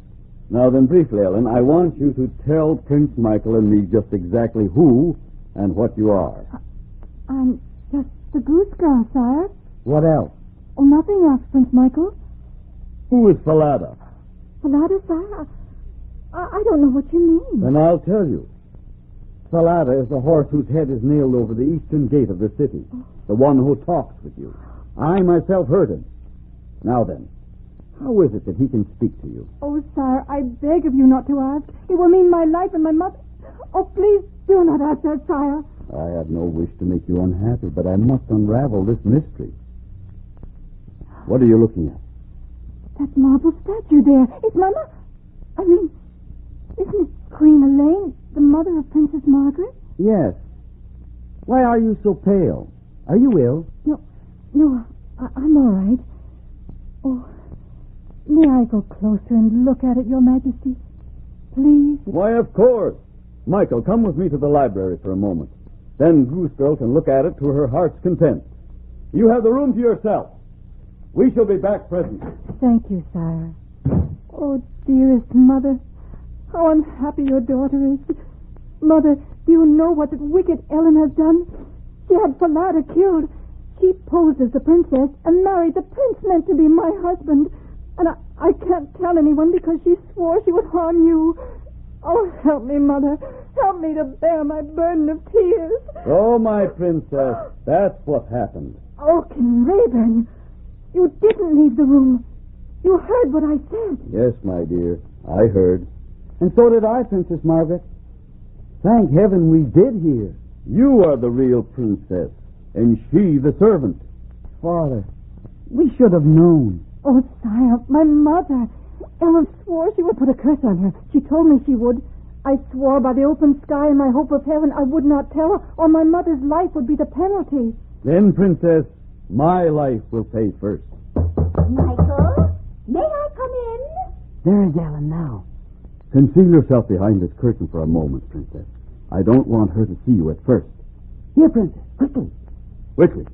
Now then, briefly, Ellen, I want you to tell Prince Michael and me just exactly who and what you are. I'm just the goose girl, sire. What else? Oh, nothing else, Prince Michael. Who is Falada? Falada, sire? I don't know what you mean. Then I'll tell you. Falada is the horse whose head is nailed over the eastern gate of the city. The one who talks with you. I myself heard him. Now then, how is it that he can speak to you? Oh, sire, I beg of you not to ask. It will mean my life and my mother. Oh, please do not ask that, sire. I have no wish to make you unhappy, but I must unravel this mystery. What are you looking at? That marble statue there. It's Mama. I mean, isn't it Queen Elaine, the mother of Princess Margaret? Yes. Why are you so pale? Are you ill? No, I'm all right. Oh, may I go closer and look at it, Your Majesty? Please? Why, of course. Michael, come with me to the library for a moment. Then Goose Girl can look at it to her heart's content. You have the room to yourself. We shall be back presently. Thank you, sire. Oh, dearest mother, how unhappy your daughter is. Mother, do you know what that wicked Ellen has done? She had Falada killed. She posed as the princess and married the prince meant to be my husband. And I can't tell anyone because she swore she would harm you. Oh, help me, Mother. Help me to bear my burden of tears. Oh, my princess, that's what happened. Oh, King Rayburn, you didn't leave the room. You heard what I said. Yes, my dear, I heard. And so did I, Princess Margaret. Thank heaven we did hear. You are the real princess, and she the servant. Father, we should have known. Oh, sire, my mother. Ellen swore she would put a curse on her. She told me she would. I swore by the open sky and my hope of heaven I would not tell her, or my mother's life would be the penalty. Then, Princess, My life will pay first. Michael, may I come in? There is Ellen now. Conceal yourself behind this curtain for a moment, Princess. I don't want her to see you at first. Here, Princess, quickly. Quickly.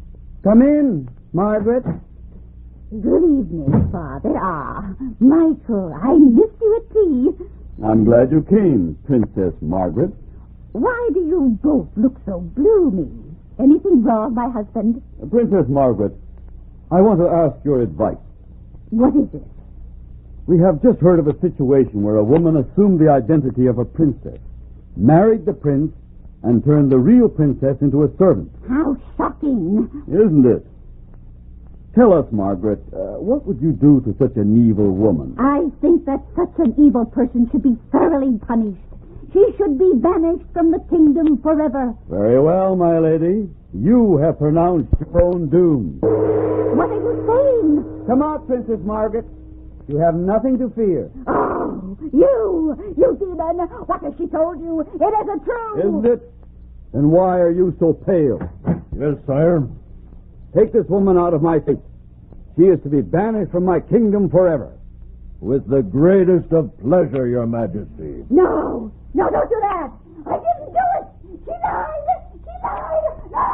Come in, Margaret. Good evening, Father. Michael, I missed you at tea. I'm glad you came, Princess Margaret. Why do you both look so gloomy? Anything wrong, my husband? Princess Margaret, I want to ask your advice. What is it? We have just heard of a situation where a woman assumed the identity of a princess, married the prince, and turned the real princess into a servant. How shocking. Isn't it? Tell us, Margaret, what would you do to such an evil woman? I think that such an evil person should be thoroughly punished. She should be banished from the kingdom forever. Very well, my lady. You have pronounced your own doom. What are you saying? Come out, Princess Margaret. You have nothing to fear. Oh, you demon! What has she told you? It isn't true! Isn't it? Then why are you so pale? Yes, sire. Take this woman out of my sight. She is to be banished from my kingdom forever. With the greatest of pleasure, your majesty. No, don't do that! I didn't do it! She lied! No!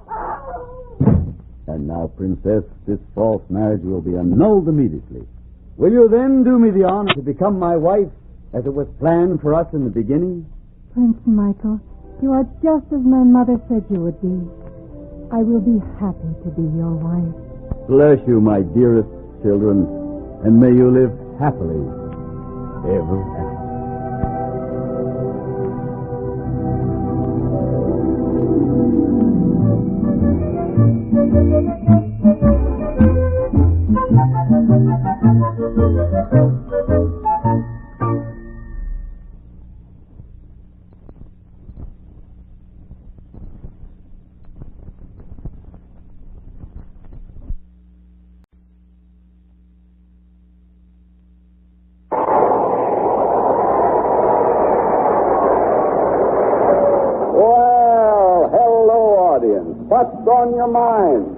Oh. And now, Princess, this false marriage will be annulled immediately. Will you then do me the honor to become my wife, as it was planned for us in the beginning? Prince Michael, you are just as my mother said you would be. I will be happy to be your wife. Bless you, my dearest children, and may you live happily ever after. What's on your mind?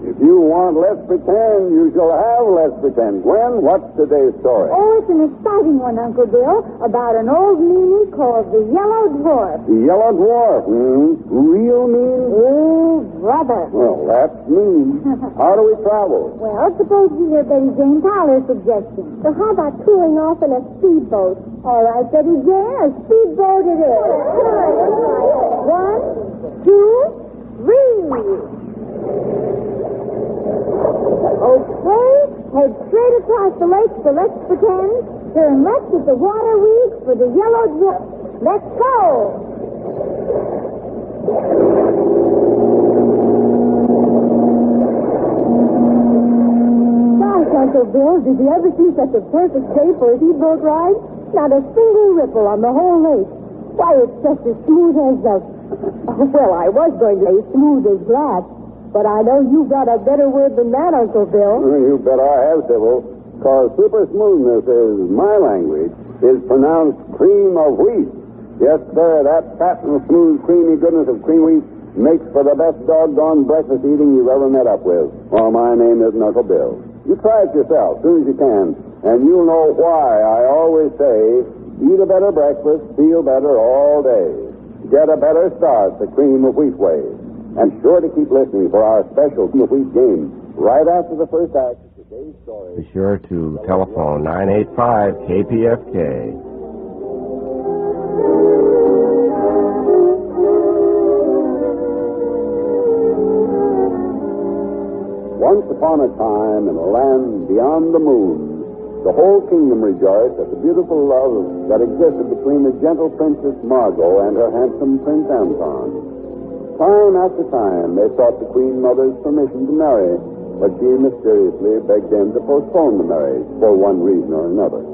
If you want Let's Pretend, you shall have Let's Pretend. Gwen, what's today's story? Oh, it's an exciting one, Uncle Bill, about an old meanie called the Yellow Dwarf. The Yellow Dwarf? Real mean? Oh, brother. Well, that's mean. How do we travel? Well, suppose we hear Betty Jane Tyler's suggestion. So how about touring off in a speedboat? All right, Betty Jane, a speedboat it is. 1, 2, 3. Okay, head straight across the lake for Let's Pretend. Turn left at the water weed for the Yellow Dwarf. Let's go! Gosh, Uncle Bill, did you ever see such a perfect day for a speedboat ride? Not a single ripple on the whole lake. Why, it's just as smooth as well, I was going to say smooth as glass. But I know you've got a better word than that, Uncle Bill. You bet I have, Sybil. Because super smoothness is my language, is pronounced cream of wheat. Yes, sir, that fat and smooth, creamy goodness of cream wheat makes for the best doggone breakfast eating you've ever met up with. Well, my name isn't Uncle Bill. You try it yourself, as soon as you can, and you'll know why I always say, eat a better breakfast, feel better all day. Get a better start the cream of wheat way. And sure to keep listening for our special Cream of Wheat game right after the first act of today's story. Be sure to telephone 985-KPFK. Once upon a time in a land beyond the moon, the whole kingdom rejoiced at the beautiful love that existed between the gentle Princess Margot and her handsome Prince Anton. Time after time, they sought the Queen Mother's permission to marry, but she mysteriously begged them to postpone the marriage for one reason or another.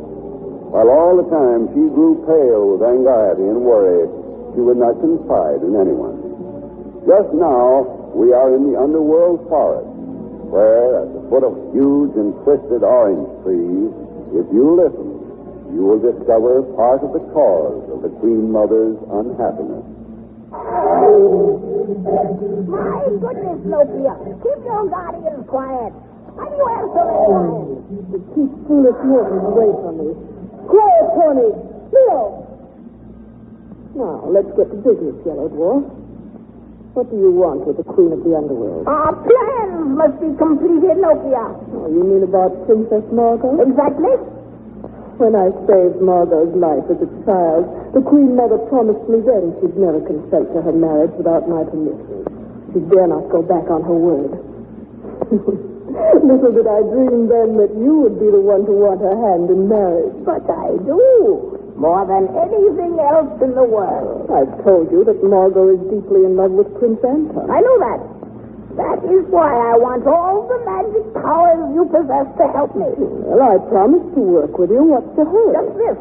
While all the time she grew pale with anxiety and worry, she would not confide in anyone. Just now, we are in the underworld forest, where, at the foot of huge and twisted orange trees, if you listen, you will discover part of the cause of the Queen Mother's unhappiness. My goodness, Lopia. Keep your guardians quiet. How do you answer that line? Keep foolish mortals away from me. Quiet, Tony. Leo. Now, let's get to business, Yellow Dwarf. What do you want with the Queen of the Underworld? Our plans must be completed, Lopia. Oh, you mean about Princess Margot? Exactly. When I saved Margot's life as a child, the Queen Mother promised me then she'd never consent to her marriage without my permission. She dare not go back on her word. Little did I dream then that you would be the one to want her hand in marriage. But I do. More than anything else in the world. I've told you that Margot is deeply in love with Prince Anton. I know that. That is why I want all the magic powers you possess to help me. Well, I promised to work with you. What's the hurry? Just this.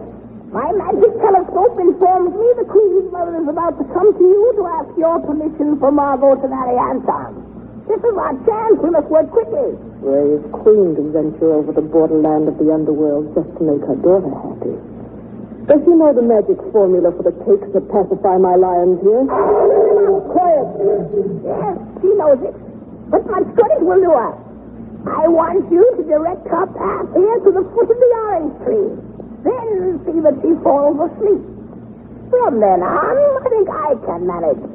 My magic telescope informs me the Queen's Mother is about to come to you to ask your permission for Margot to marry Anton. This is our chance. We must work quickly. Brave Queen to venture over the borderland of the underworld just to make her daughter happy. Does she know the magic formula for the cakes that pacify my lions here? Quiet. Yes, she knows it. But much good it will do her. I want you to direct her path here to the foot of the orange tree. Then see that she falls asleep. From then on, I think I can manage.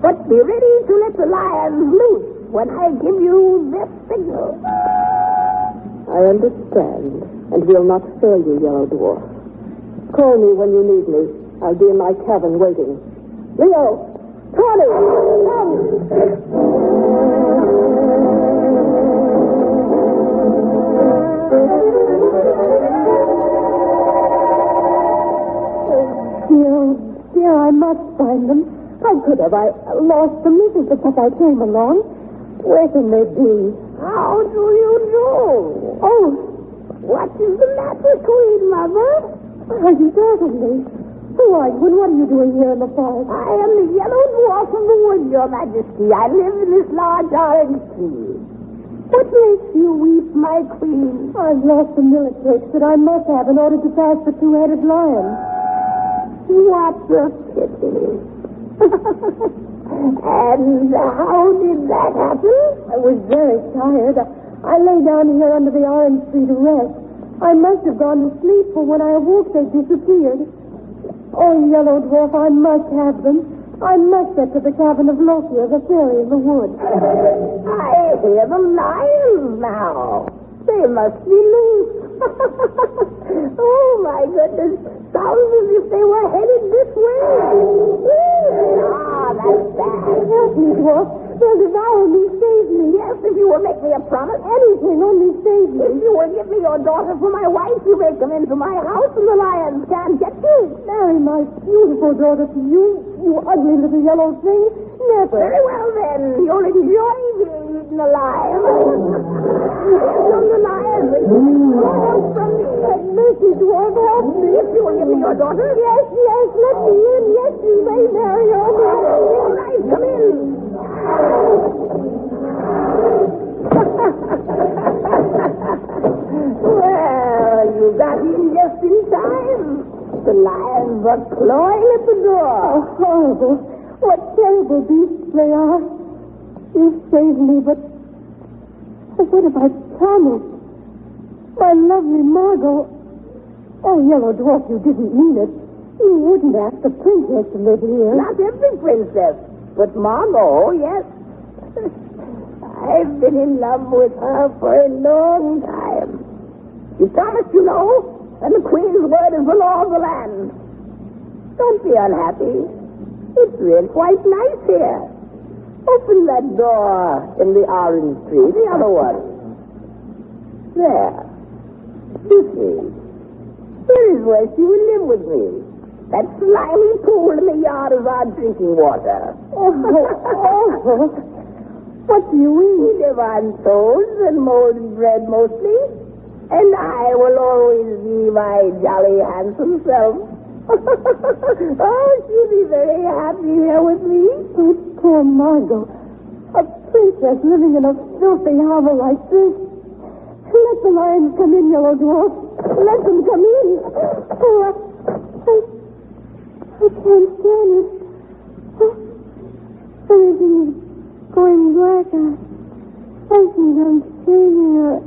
But be ready to let the lions loose when I give you this signal. I understand, and will not fail you, Yellow Dwarf. Call me when you need me. I'll be in my cabin waiting. Leo! Tony! Come! Dear, I must find them. How could have I lost them? This is because I came along. Where can they be? How do you know? Oh, what is the matter, Queen Mother? You startled me. Who are you, and what are you doing here in the forest? I am the Yellow Dwarf of the wood, Your Majesty. I live in this large orange tree. What makes you weep, my queen? I've lost the millet cakes that I must have in order to pass the two-headed lion. What a pity. And how did that happen? I was very tired. I lay down here under the orange tree to rest. I must have gone to sleep, for when I awoke, they disappeared. Oh, Yellow Dwarf, I must have them. I must get to the cabin of Lothia, the fairy in the wood. I hear the lions now. They must be loose. Oh, my goodness. Sounds as if they were headed this way. That's bad. Help me, Dwarf. They'll devour me. Save me. Yes, if you will make me a promise. Anything, only save me. If you will give me your daughter for my wife, you may come into my house and the lions can't get you. Marry my beautiful daughter to you, you ugly little yellow thing. Never. Very well, then. You'll enjoy being eaten alive. From the lions. Help from me. Mercy, Dwarf, help me. If you will give me your daughter. Yes, let me in. Yes, you may marry her. All right, come in. Well, you got in just in time. The lions are clawing at the door. Oh, horrible. What terrible beasts they are. You saved me, but what have I promised? My lovely Margot. Oh, Yellow Dwarf, you didn't mean it. You wouldn't ask the princess to live here. Not every princess, but Margot, yes. I've been in love with her for a long time. You promised, you know, and the Queen's word is the law of the land. Don't be unhappy. It's really quite nice here. Open that door in the orange tree, the other one. There. You see, here is where she will live with me. That slimy pool in the yard is our drinking water. Oh. What do you eat? We live on toast and molded bread mostly, and I will always be my jolly handsome self. Oh, she'll be very happy here with me. Oh, poor Margot. A princess living in a filthy hovel like this. Let the lions come in, Yellow Dwarf. Let them come in. Oh, I can't stand it. Everything is going black. I think I'm changing.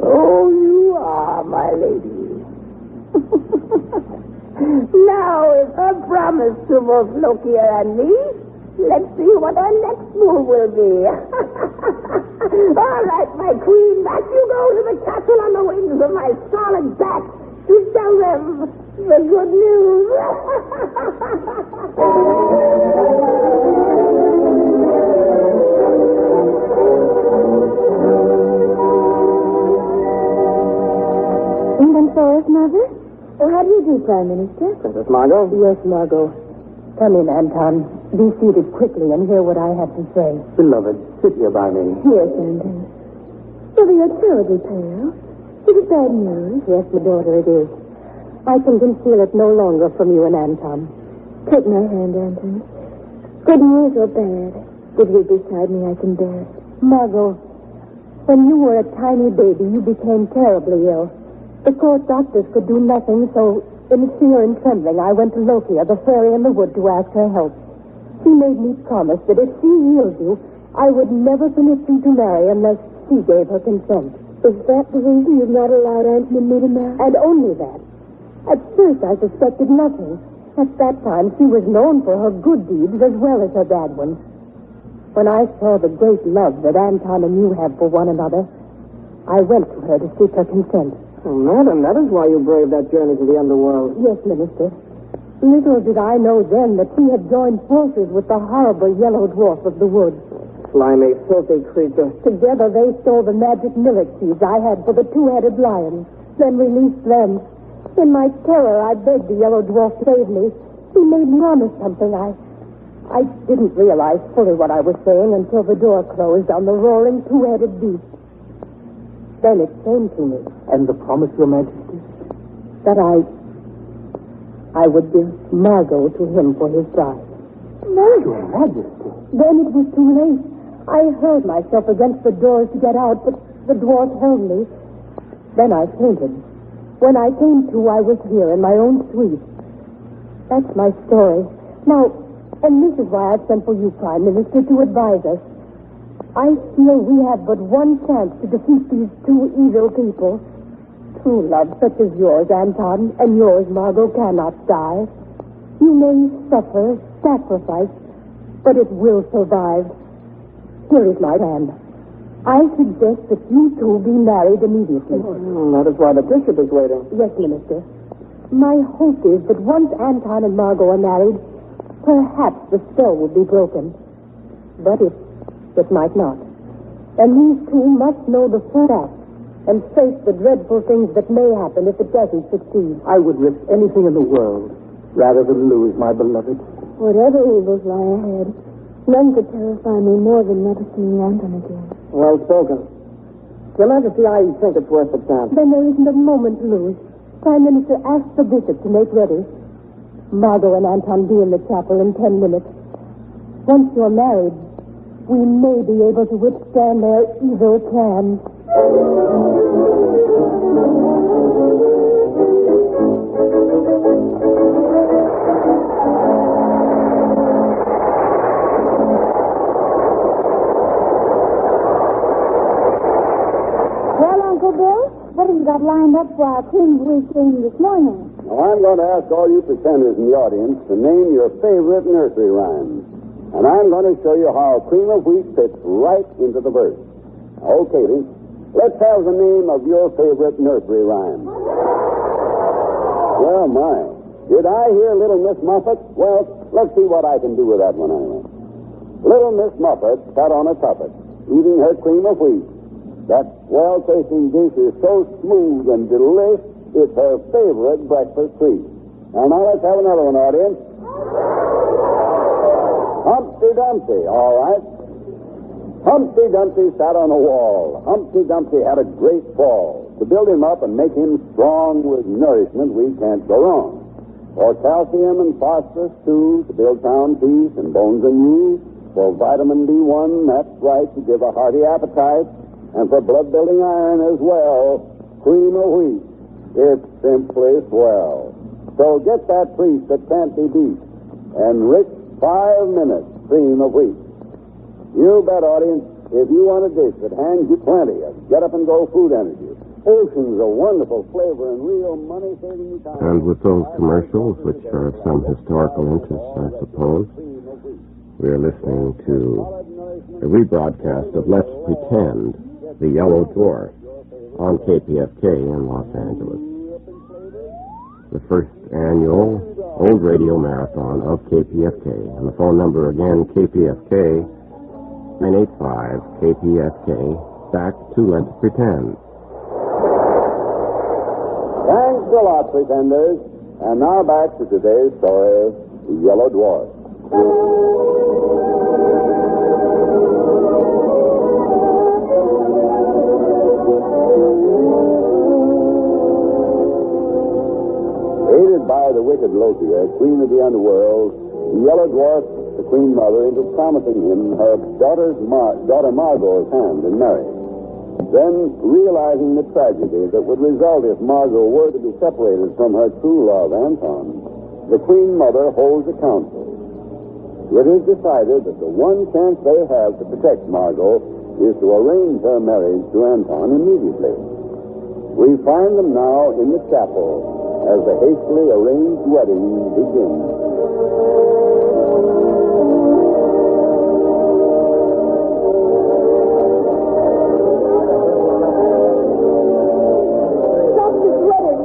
Oh, you are, my lady. Now, if I promise to both Loki and me, let's see what our next move will be. All right, my queen, back you go to the castle on the wings of my solid bat to tell them the good news. England Forest, Mother? Oh, how do you do, Prime Minister? Princess Margot? Yes, Margot. Come in, Anton. Be seated quickly and hear what I have to say. Beloved, sit here by me. Yes, Anton. Mother, you're terribly pale. Is it bad news? Yes, my daughter, it is. I can conceal it no longer from you and Anton. Take my hand, Anton. Good news or bad? With you beside me, I can bear it. Margot, when you were a tiny baby, you became terribly ill. The court doctors could do nothing, so in fear and trembling, I went to Lokia, the fairy in the wood, to ask her help. She made me promise that if she healed you, I would never permit you to marry unless she gave her consent. Is that the reason you've not allowed Anthony and me to marry? And only that. At first, I suspected nothing. At that time, she was known for her good deeds as well as her bad ones. When I saw the great love that Anton and you have for one another, I went to her to seek her consent. Oh, madam, that is why you braved that journey to the underworld. Yes, Minister. Little did I know then that she had joined forces with the horrible yellow dwarf of the woods. Slimy, filthy creature. Together they stole the magic millet seeds I had for the two-headed lion, then released them. In my terror, I begged the yellow dwarf to save me. He made me promise something. I didn't realize fully what I was saying until the door closed on the roaring two-headed beast. Then it came to me. And the promise, Your Majesty? That I would give Margot to him for his bride. Margot? Your Majesty? Then it was too late. I hurled myself against the doors to get out, but the dwarf held me. Then I fainted. When I came to, I was here in my own suite. That's my story. Now, and this is why I've sent for you, Prime Minister, to advise us. I feel we have but one chance to defeat these two evil people. True love, such as yours, Anton, and yours, Margot, cannot die. You may suffer, sacrifice, but it will survive. Here is my hand. I suggest that you two be married immediately. That is why the bishop is waiting. Yes, Minister. My hope is that once Anton and Margot are married, perhaps the spell will be broken. But it might not. And these two must know the full fact and face the dreadful things that may happen if it doesn't succeed. I would risk anything in the world rather than lose my beloved. Whatever evils lie ahead, none could terrify me more than never seeing Anton again. Well spoken. Your Majesty, I think it's worth the chance. Then there isn't a moment to lose. Prime Minister, ask the bishop to make ready. Margot and Anton be in the chapel in 10 minutes. Once you're married, we may be able to withstand their evil plans. Well, Uncle Bill, what have you got lined up for our Queen's Weekend this morning? Now, I'm going to ask all you pretenders in the audience to name your favorite nursery rhymes. And I'm going to show you how cream of wheat fits right into the verse. Now, Katie, let's have the name of your favorite nursery rhyme. Well, my. Did I hear Little Miss Muffet? Well, let's see what I can do with that one anyway. Little Miss Muffet sat on a tuffet, eating her cream of wheat. That well-tasting dish is so smooth and delicious, it's her favorite breakfast treat. Now, let's have another one, audience. Humpty Dumpty, all right. Humpty Dumpty sat on a wall. Humpty Dumpty had a great fall. To build him up and make him strong with nourishment, we can't go wrong. For calcium and phosphorus, too, to build sound teeth and bones anew. For vitamin B1, that's right, to give a hearty appetite. And for blood-building iron as well, cream of wheat. It's simply swell. So get that treat that can't be beat. And rich, 5 minutes stream of wheat. You bet, audience, if you want a dish that hands you plenty of get-up-and-go food energy, oceans of wonderful flavor and real money-saving economy... And with those commercials, which are of some historical interest, I suppose, we are listening to a rebroadcast of Let's Pretend, The Yellow Dwarf, on KPFK in Los Angeles. The first annual Old Radio Marathon of KPFK. And the phone number again, KPFK, 985-KPFK, back to Let's Pretend. Thanks a lot, pretenders. And now back to today's story, The Yellow Dwarf. Aided by the wicked Lothia, queen of the underworld, the Yellow Dwarf, the queen mother, into promising him her daughter Margot's hand in marriage. Then, realizing the tragedy that would result if Margot were to be separated from her true love, Anton, the queen mother holds a council. It is decided that the one chance they have to protect Margot is to arrange her marriage to Anton immediately. We find them now in the chapel as the hastily arranged wedding begins. Stop this wedding!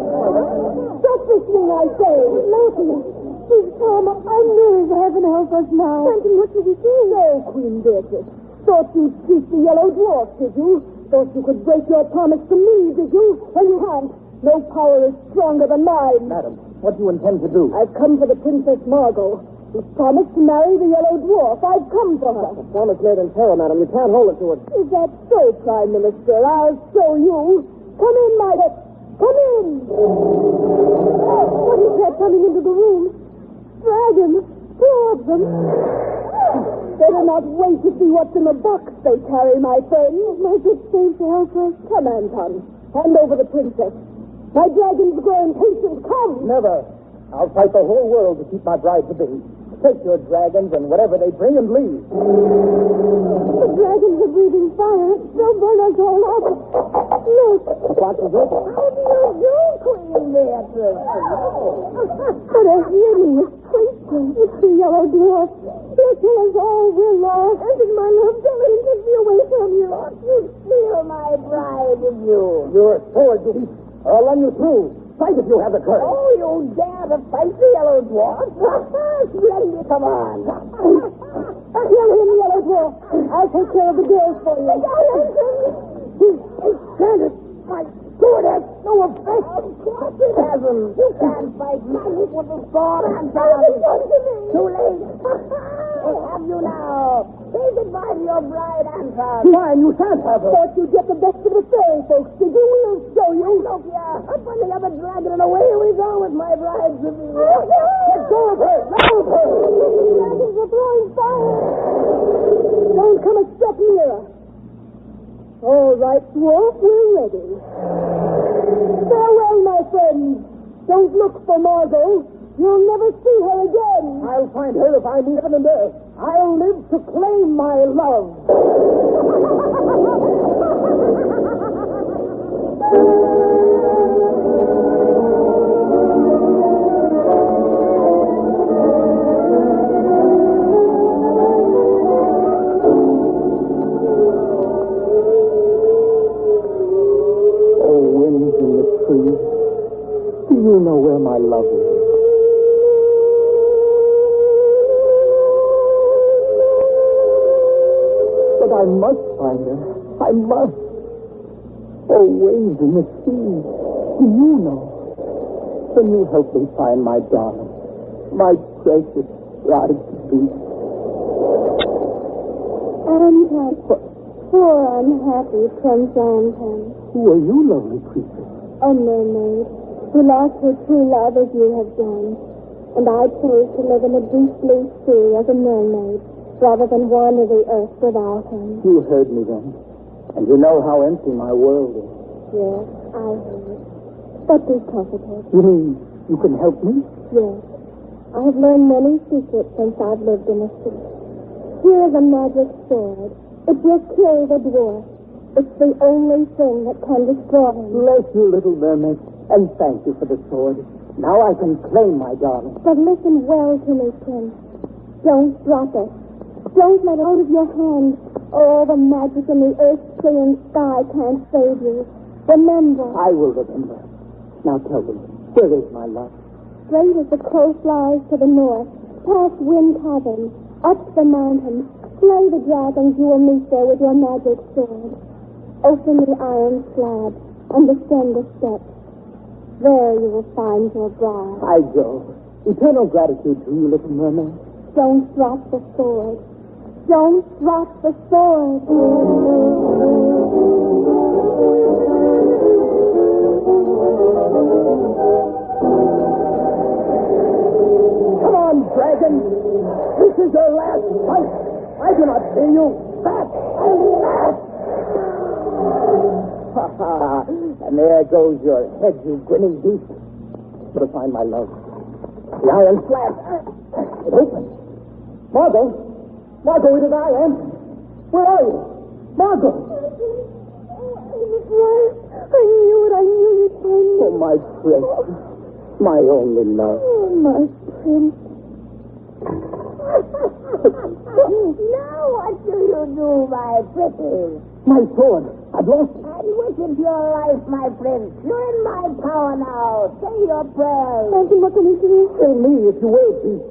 Stop this thing, I say! Lothia! She's come. I'm near as heaven help us now. Stanton, what did you do? No, Queen Beatrice. Thought you'd cheat the Yellow Dwarf, did you? Thought you could break your promise to me, did you? Well, you can't. No power is stronger than mine. Madam, what do you intend to do? I've come for the Princess Margot. She's promised to marry the Yellow Dwarf. I've come for her. The promise made in peril, madam. You can't hold it to her. Is that so, Prime Minister? I'll show you. Come in, Midas. Come in. What is that coming into the room? Dragons. Two of them. Better not wait to see what's in the box they carry, my friend. My good saint to help us. Come, Anton. Hand over the princess. My dragon's growing patient. Come. Never. I'll fight the whole world to keep my bride to be. Take your dragons and whatever they bring and leave. The dragons are breathing fire. They'll burn us all up. Look. What is it? How do you do, Queen Beatrice? But a hideous creature. It's the Yellow Dwarf. He'll kill us all. We're lost. And my love, don't let him take me away from you. You steal my bride, did you? You're a sword, you. I'll run you through. Fight if you have the courage. Oh, you dare to fight the Yellow Dwarf? Splendid, come on. Kill him, Yellow Dwarf. I'll take care of the girls for you. He's stranded. My stewardess, no effect. Of course it hasn't. You can't fight magic with a sword, Anton. Too late. I have you now. Say goodbye to your bride, Anton. Why, you can't have her. Thought you'd get the best of the fairy folks, did you? We'll show you. Lothia, up on the other dragon, and away we go with my bride to be. Let go of her. Let go of her. The dragons are throwing fire. Don't come a step nearer. All right, Dwarf, we're ready. Farewell, my friends. Don't look for Margot. You'll never see her again. I'll find her if I meet heaven and earth. I'll live to claim my love. Oh, winds in the trees. Do you know where my love is? I must find her. I must. Oh, waves in the sea. Do you know? Can you help me find my darling? My precious bride to be? Anton. Poor unhappy Prince Anton. Who are you, lovely creature? A mermaid who lost her true love as you have done. And I chose to live in the deep blue sea as a mermaid, rather than wander the earth without him. You heard me then. And you know how empty my world is. Yes, I heard. But be comforted. You mean you can help me? Yes. I've learned many secrets since I've lived in the city. Here is a magic sword. It will kill the dwarf. It's the only thing that can destroy him. Bless you, little mermaid, and thank you for the sword. Now I can claim my darling. But listen well to me, Prince. Don't drop it. Don't let it out of your hand. All the magic in the earth, sea, and sky can't save you. Remember. I will remember. Now tell me, where is my love? Straight as the crow flies to the north, past Wind Cavern, up the mountains, slay the dragons you will meet there with your magic sword. Open the iron slab and descend the steps. There you will find your bride. I go. Eternal gratitude to you, little mermaid. Don't drop the sword. Don't drop the sword. Come on, dragon. This is your last fight. I do not see you. Back and back. And there goes your head, you grinning beast. To find my love. The iron slab. It opens. Margot, where did I am? Where are you? Margot! I knew it. I knew you'd find me. Oh, my precious. My only love. Oh, my prince. Now what do you do, my pretty? My sword. I've lost it. And with it your life, my prince. You're in my power now. Say your prayers. Auntie, what can we do? Kill me if you will, please.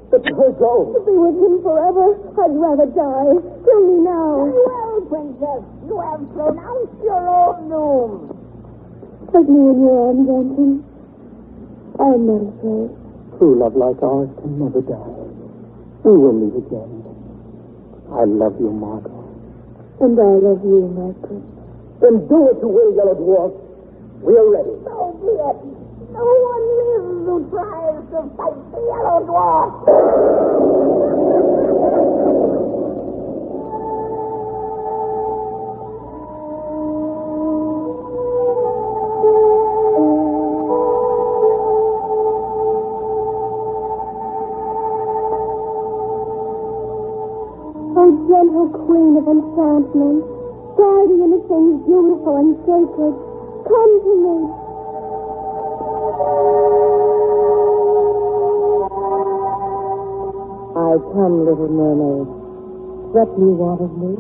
But her go. To be with him forever, I'd rather die. Kill me now. Well, princess, you have pronounced your own doom. Take me in your arms, Auntie. I'm not afraid. True love like ours can never die. We will meet again. I love you, Margot. And I love you, my prince. Then do what you will, Yellow Dwarf. We are ready. So be it. No one lives who tries to fight the Yellow Dwarf. O gentle queen of enchantment, guardian of things beautiful and sacred, come to me. I come, little mermaid. What do you want of me?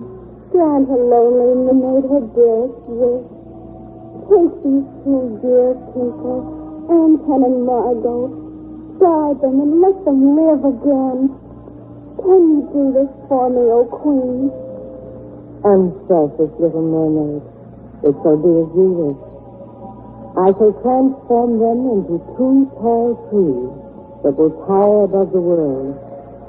Grant a lonely mermaid her dearest wish. Take these two dear people, Anton and Margot, guide them and let them live again. Can you do this for me, O Queen? Unselfish little mermaid, it shall be as you wish. I shall transform them into two tall trees that will tower above the world,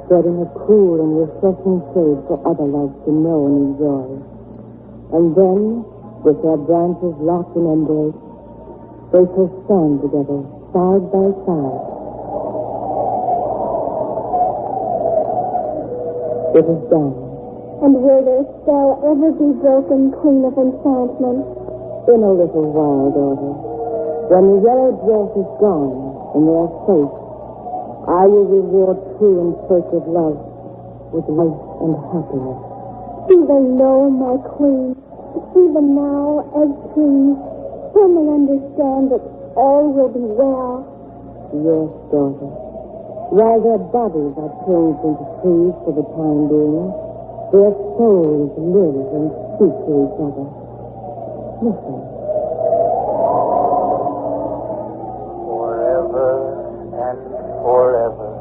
spreading a cool and refreshing shade for other loves to know and enjoy. And then, with their branches locked in embrace, they shall stand together, side by side. It is done. And will their spell ever be broken, Queen of Enchantment? In a little while, daughter. When the yellow dress is gone and they are safe, I will reward true and sacred love with life and happiness. Do they know, my Queen? See them now as trees. Can they understand that all will be well? Yes, daughter. While their bodies are changed into trees for the time being, their souls live and speak to each other. Listen. Forever and forever,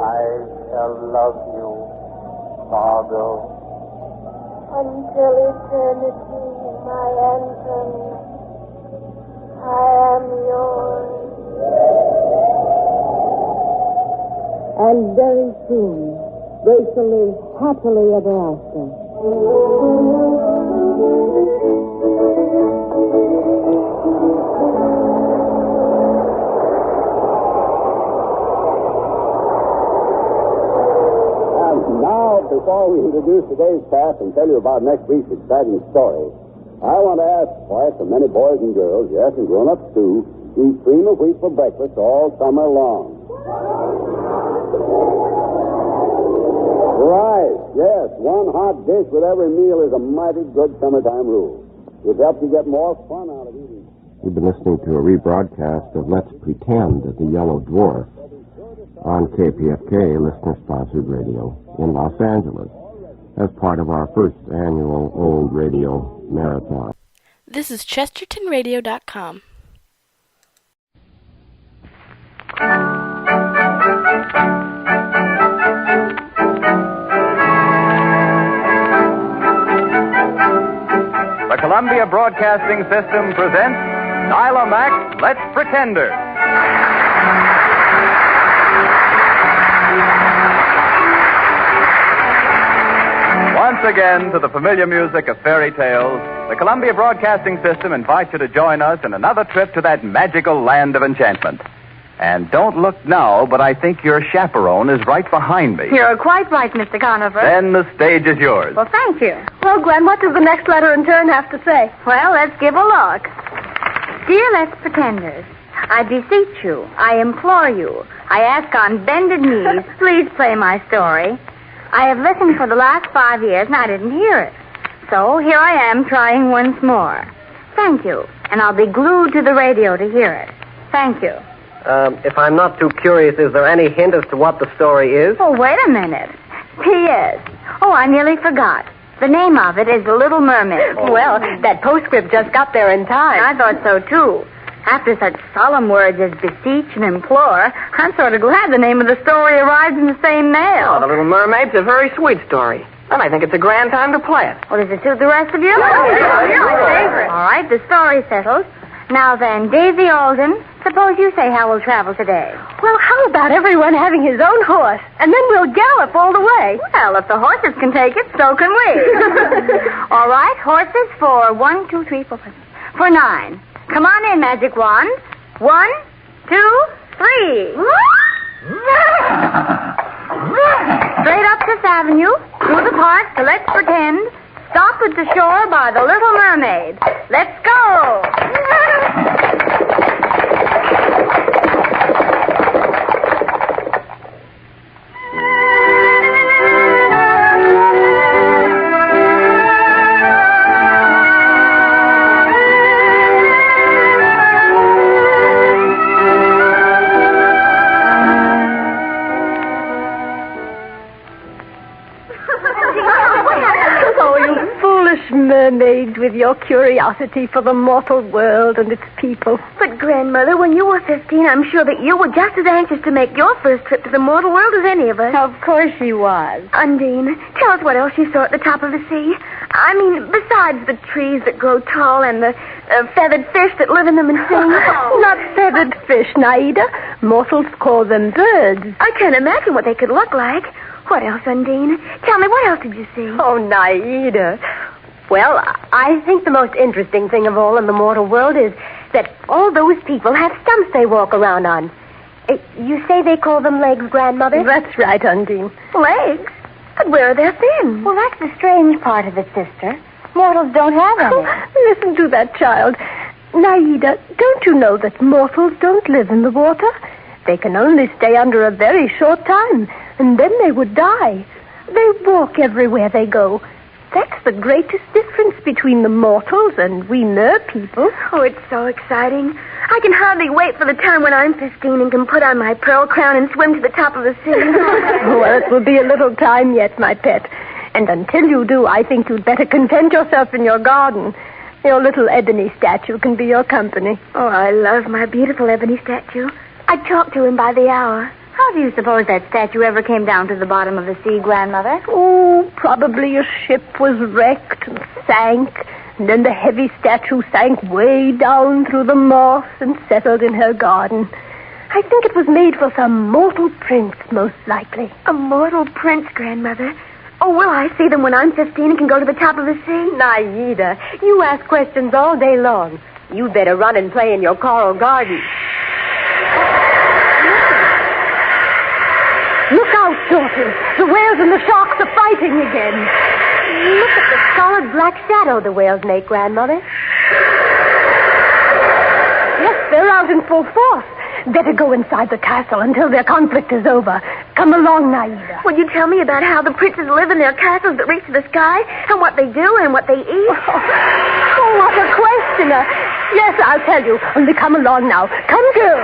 I shall love you, Margot. Until eternity, my Anton, I am yours. And very soon, they shall live happily ever after. And now, before we introduce today's cast and tell you about next week's exciting story, I want to ask quite so many boys and girls, yes, and grown-ups too, eat cream of wheat for breakfast all summer long. Right, yes. One hot dish with every meal is a mighty good summertime rule. It helps you get more fun out of eating. You've been listening to a rebroadcast of Let's Pretend at the Yellow Dwarf on KPFK, listener-sponsored radio in Los Angeles, as part of our first annual Old Radio Marathon. This is ChestertonRadio.com. The Columbia Broadcasting System presents Nyla Mack's Let's Pretender. Once again, to the familiar music of fairy tales, the Columbia Broadcasting System invites you to join us in another trip to that magical land of enchantment. And don't look now, but I think your chaperone is right behind me. You're quite right, Mr. Conover. Then the stage is yours. Well, thank you. Well, Gwen, what does the next letter in turn have to say? Well, let's give a look. Dear Let's Pretenders, I beseech you, I implore you, I ask on bended knees, please play my story. I have listened for the last 5 years and I didn't hear it. So here I am trying once more. Thank you, and I'll be glued to the radio to hear it. Thank you. If I'm not too curious, is there any hint as to what the story is? Oh, wait a minute. P.S. Oh, I nearly forgot. The name of it is The Little Mermaid. Oh. Well, that postscript just got there in time. I thought so, too. After such solemn words as beseech and implore, I'm sort of glad the name of the story arrived in the same mail. Oh, The Little Mermaid's a very sweet story. And I think it's a grand time to play it. Well, does it suit the rest of you? Yeah. All right, the story settled. Now then, Daisy Alden, suppose you say how we'll travel today. Well, how about everyone having his own horse, and then we'll gallop all the way? Well, if the horses can take it, so can we. All right, horses for 1, 2, 3, 4, 5, for 9. Come on in, magic wand. 1, 2, 3. Straight up Fifth Avenue, through the park to Let's Pretend. Stop at the shore by the Little Mermaid. Let's go! Mermaids with your curiosity for the mortal world and its people. But, Grandmother, when you were 15, I'm sure that you were just as anxious to make your first trip to the mortal world as any of us. Of course she was. Undine, tell us what else you saw at the top of the sea. I mean, besides the trees that grow tall and the feathered fish that live in them and sing. Not feathered fish, Naida. Mortals call them birds. I can't imagine what they could look like. What else, Undine? Tell me, what else did you see? Oh, Naida. Well, I think the most interesting thing of all in the mortal world is that all those people have stumps they walk around on. You say they call them legs, Grandmother? That's right, Undine. Legs? But where are their fins? Well, that's the strange part of it, sister. Mortals don't have any. Listen to that child. Naida, don't you know that mortals don't live in the water? They can only stay under a very short time, and then they would die. They walk everywhere they go. That's the greatest difference between the mortals and we mer people. Oh, it's so exciting. I can hardly wait for the time when I'm 15 and can put on my pearl crown and swim to the top of the sea. Well, it will be a little time yet, my pet. And until you do, I think you'd better content yourself in your garden. Your little ebony statue can be your company. Oh, I love my beautiful ebony statue. I talk to him by the hour. How do you suppose that statue ever came down to the bottom of the sea, Grandmother? Oh, probably a ship was wrecked and sank, and then the heavy statue sank way down through the moss and settled in her garden. I think it was made for some mortal prince, most likely. A mortal prince, Grandmother? Oh, will I see them when I'm 15 and can go to the top of the sea? Naida, you ask questions all day long. You'd better run and play in your coral garden. Look out, daughters. The whales and the sharks are fighting again. Look at the solid black shadow the whales make, Grandmother. Yes, they're out in full force. Better go inside the castle until their conflict is over. Come Come along, Naida. Will you tell me about how the princes live in their castles that reach to the sky, and what they do and what they eat? Oh, what a questioner. Yes, I'll tell you. Only come along now. Come, girl.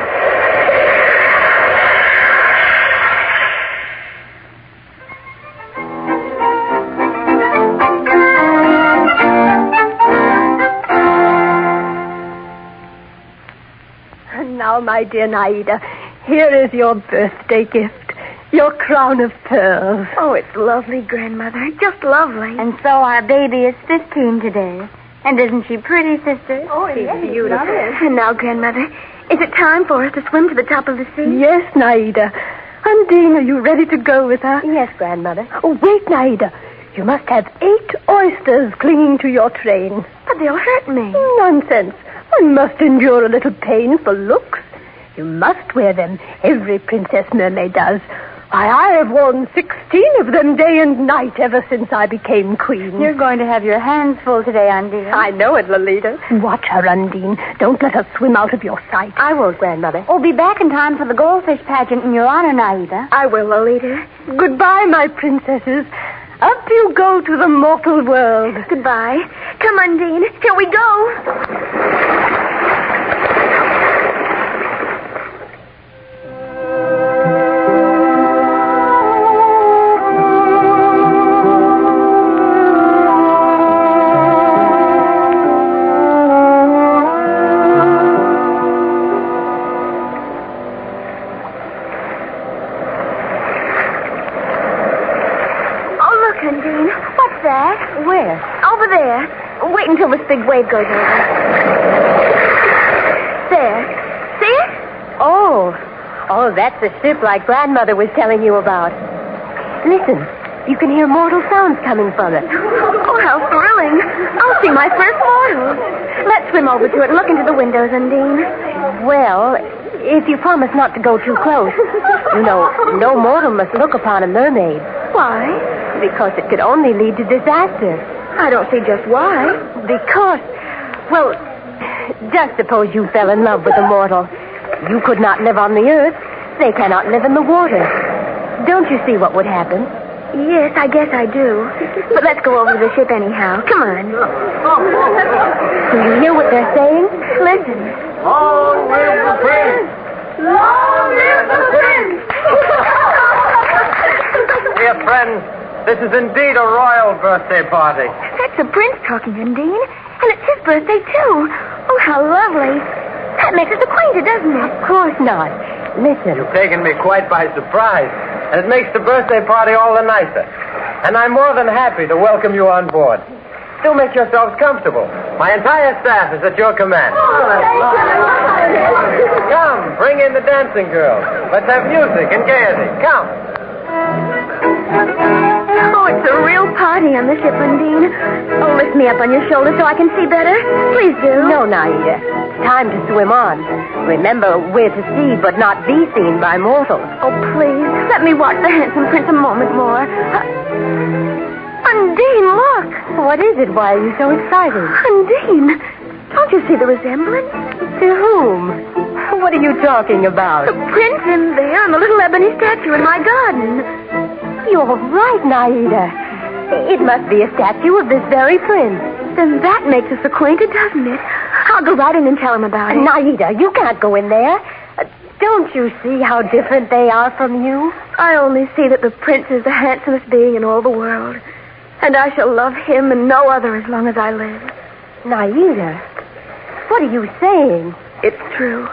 And now, my dear Naida, here is your birthday gift. Your crown of pearls. Oh, it's lovely, Grandmother. Just lovely. And so our baby is 15 today. And isn't she pretty, sister? Oh, she's yes, beautiful. And now, Grandmother, is it time for us to swim to the top of the sea? Yes, Naida. Undine, are you ready to go with us? Yes, Grandmother. Oh, wait, Naida. You must have 8 oysters clinging to your train. But they'll hurt me. Nonsense. One must endure a little pain for looks. You must wear them. Every princess mermaid does. Why, I have worn 16 of them day and night ever since I became queen. You're going to have your hands full today, Undine. I know it, Lolita. Watch her, Undine. Don't let her swim out of your sight. I won't, Grandmother. Oh, be back in time for the goldfish pageant in your honor, Naida. I will, Lolita. Goodbye, my princesses. Up you go to the mortal world. Goodbye. Come, Undine. Here we go. Until this big wave goes over. There. See it? Oh, that's the ship like Grandmother was telling you about. Listen, you can hear mortal sounds coming from it. Oh, how thrilling. I'll see my first mortal. Let's swim over to it and look into the windows, Undine. Well, if you promise not to go too close. You know, no mortal must look upon a mermaid. Why? Because it could only lead to disaster. I don't see just why. Because, well, just suppose you fell in love with a mortal. You could not live on the earth. They cannot live in the water. Don't you see what would happen? Yes, I guess I do. But let's go over to the ship anyhow. Come on. Do you hear what they're saying? Listen. Long live the prince! Long live the prince! Dear friends, this is indeed a royal birthday party. That's the prince talking, Undine. And it's his birthday, too. Oh, how lovely. That makes us acquainted, doesn't it? Of course not. Listen. You've taken me quite by surprise. And it makes the birthday party all the nicer. And I'm more than happy to welcome you on board. Do make yourselves comfortable. My entire staff is at your command. Come, bring in the dancing girls. Let's have music and gaiety. Come. Oh, it's a real party on the ship, Undine. Oh, lift me up on your shoulder so I can see better. Please do. No, Naida. It's time to swim on. Remember, we're to see but not be seen by mortals. Oh, please, let me watch the handsome prince a moment more. Undine, look. What is it? Why are you so excited? Undine, don't you see the resemblance? To whom? What are you talking about? The prince in there and the little ebony statue in my garden. You're right, Naida. It must be a statue of this very prince. Then that makes us acquainted, doesn't it? I'll go right in and tell him about it. Naida, you can't go in there. Don't you see how different they are from you? I only see that the prince is the handsomest being in all the world. And I shall love him and no other as long as I live. Naida, what are you saying? It's true.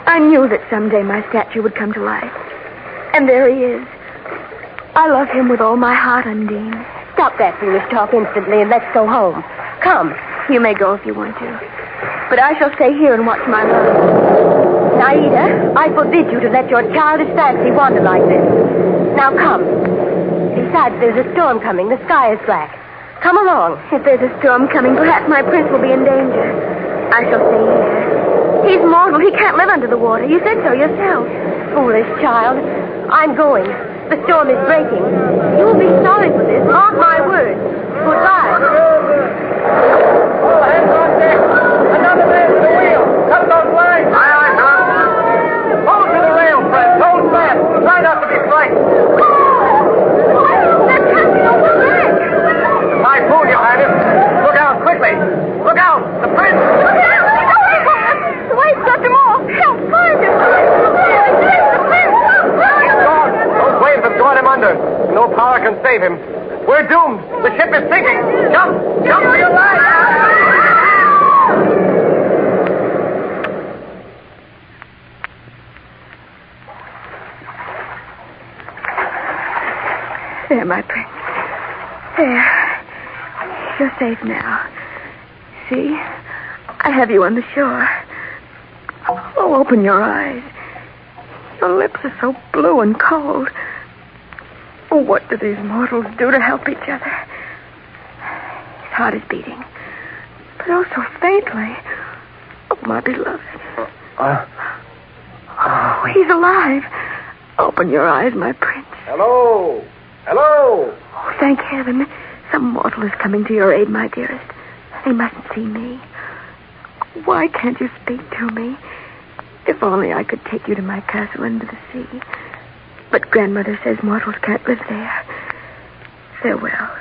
I knew that someday my statue would come to life. And there he is. I love him with all my heart, Undine. Stop that foolish talk instantly and let's go home. Come. You may go if you want to. But I shall stay here and watch my love. Naida, I forbid you to let your childish fancy wander like this. Now come. Besides, there's a storm coming. The sky is black. Come along. If there's a storm coming, perhaps my prince will be in danger. I shall stay here. He's mortal. He can't live under the water. You said so yourself. Foolish child. I'm going. The storm is breaking. You will be sorry for this. Mark my words. Goodbye. All hands on deck. Another man to the wheel. Cut those lines. Aye, aye, Tom. Hold to the rail, friends. Hold fast. Try not to be frightened. There, my prince. There. You're safe now. See? I have you on the shore. Oh, open your eyes. Your lips are so blue and cold. Oh, what do these mortals do to help each other? His heart is beating. But oh, so faintly. Oh, my beloved. Oh, he's alive. Open your eyes, my prince. Hello. Hello. Oh, thank heaven. Some mortal is coming to your aid, my dearest. They mustn't see me. Why can't you speak to me? If only I could take you to my castle under the sea. But Grandmother says mortals can't live there. Farewell.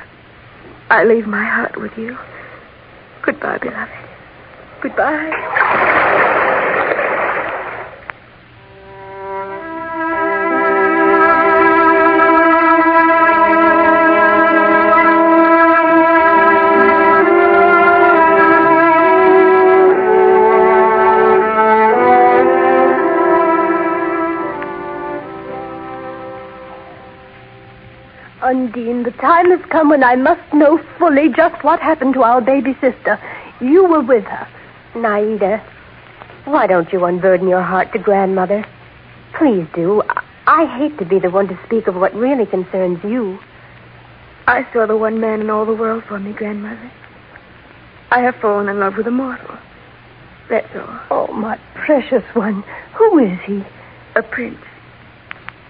I leave my heart with you. Goodbye, beloved. Goodbye. Undine, the time has come when I must know fully just what happened to our baby sister. You were with her. Naida, why don't you unburden your heart to Grandmother? Please do. I hate to be the one to speak of what really concerns you. I saw the one man in all the world for me, Grandmother. I have fallen in love with a mortal. That's all. Oh, my precious one. Who is he? A prince.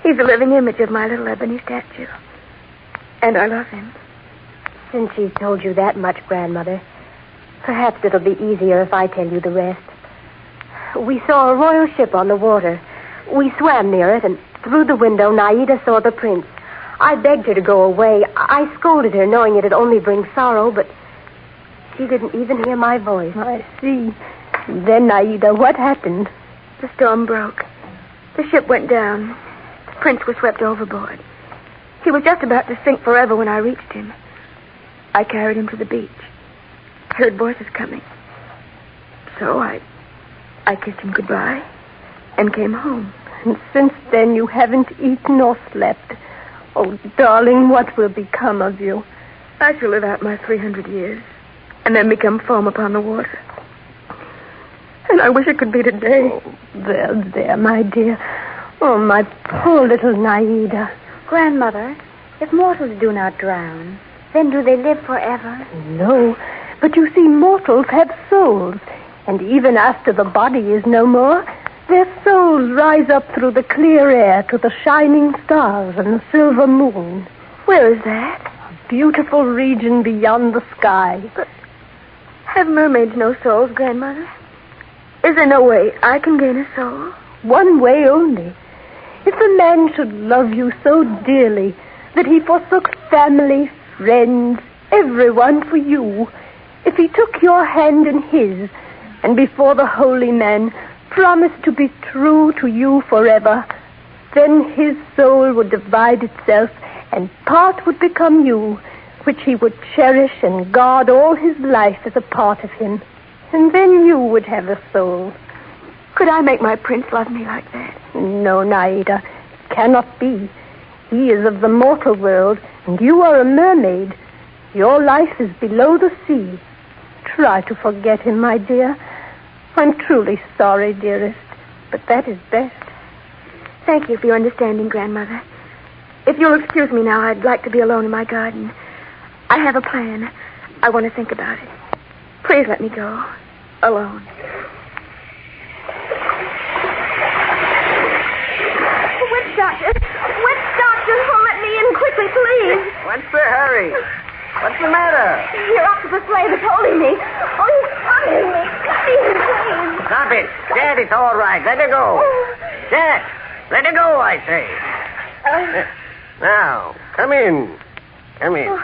He's a living image of my little ebony statue. And I love him. Since she's told you that much, Grandmother, perhaps it'll be easier if I tell you the rest. We saw a royal ship on the water. We swam near it, and through the window, Naida saw the prince. I begged her to go away. I scolded her, knowing it'd only bring sorrow, but she didn't even hear my voice. I see. Then, Naida, what happened? The storm broke. The ship went down. The prince was swept overboard. He was just about to sink forever when I reached him. I carried him to the beach. Heard voices coming. So I kissed him goodbye and came home. And since then you haven't eaten or slept. Oh, darling, what will become of you? I shall live out my 300 years and then become foam upon the water. And I wish it could be today. Oh, there, my dear. Oh, my poor little Naida. Grandmother, if mortals do not drown, then do they live forever? No, but you see, mortals have souls. And even after the body is no more, their souls rise up through the clear air to the shining stars and the silver moon. Where is that? A beautiful region beyond the sky. But have mermaids no souls, Grandmother? Is there no way I can gain a soul? One way only. If a man should love you so dearly that he forsook family, friends, everyone for you, if he took your hand in his, and before the holy man promised to be true to you forever, then his soul would divide itself, and part would become you, which he would cherish and guard all his life as a part of him. And then you would have a soul. Could I make my prince love me like that? No, Naida, it cannot be. He is of the mortal world, and you are a mermaid. Your life is below the sea. Try to forget him, my dear. I'm truly sorry, dearest, but that is best. Thank you for your understanding, Grandmother. If you'll excuse me now, I'd like to be alone in my garden. I have a plan. I want to think about it. Please let me go. Alone. Witch doctor, let me in quickly, please. What's the hurry? What's the matter? Your octopus slave is holding me. Oh, he's funning me. Please. Stop it. Dad, it's all right. Let her go. Dad, let her go, I say. Now, come in. Come in.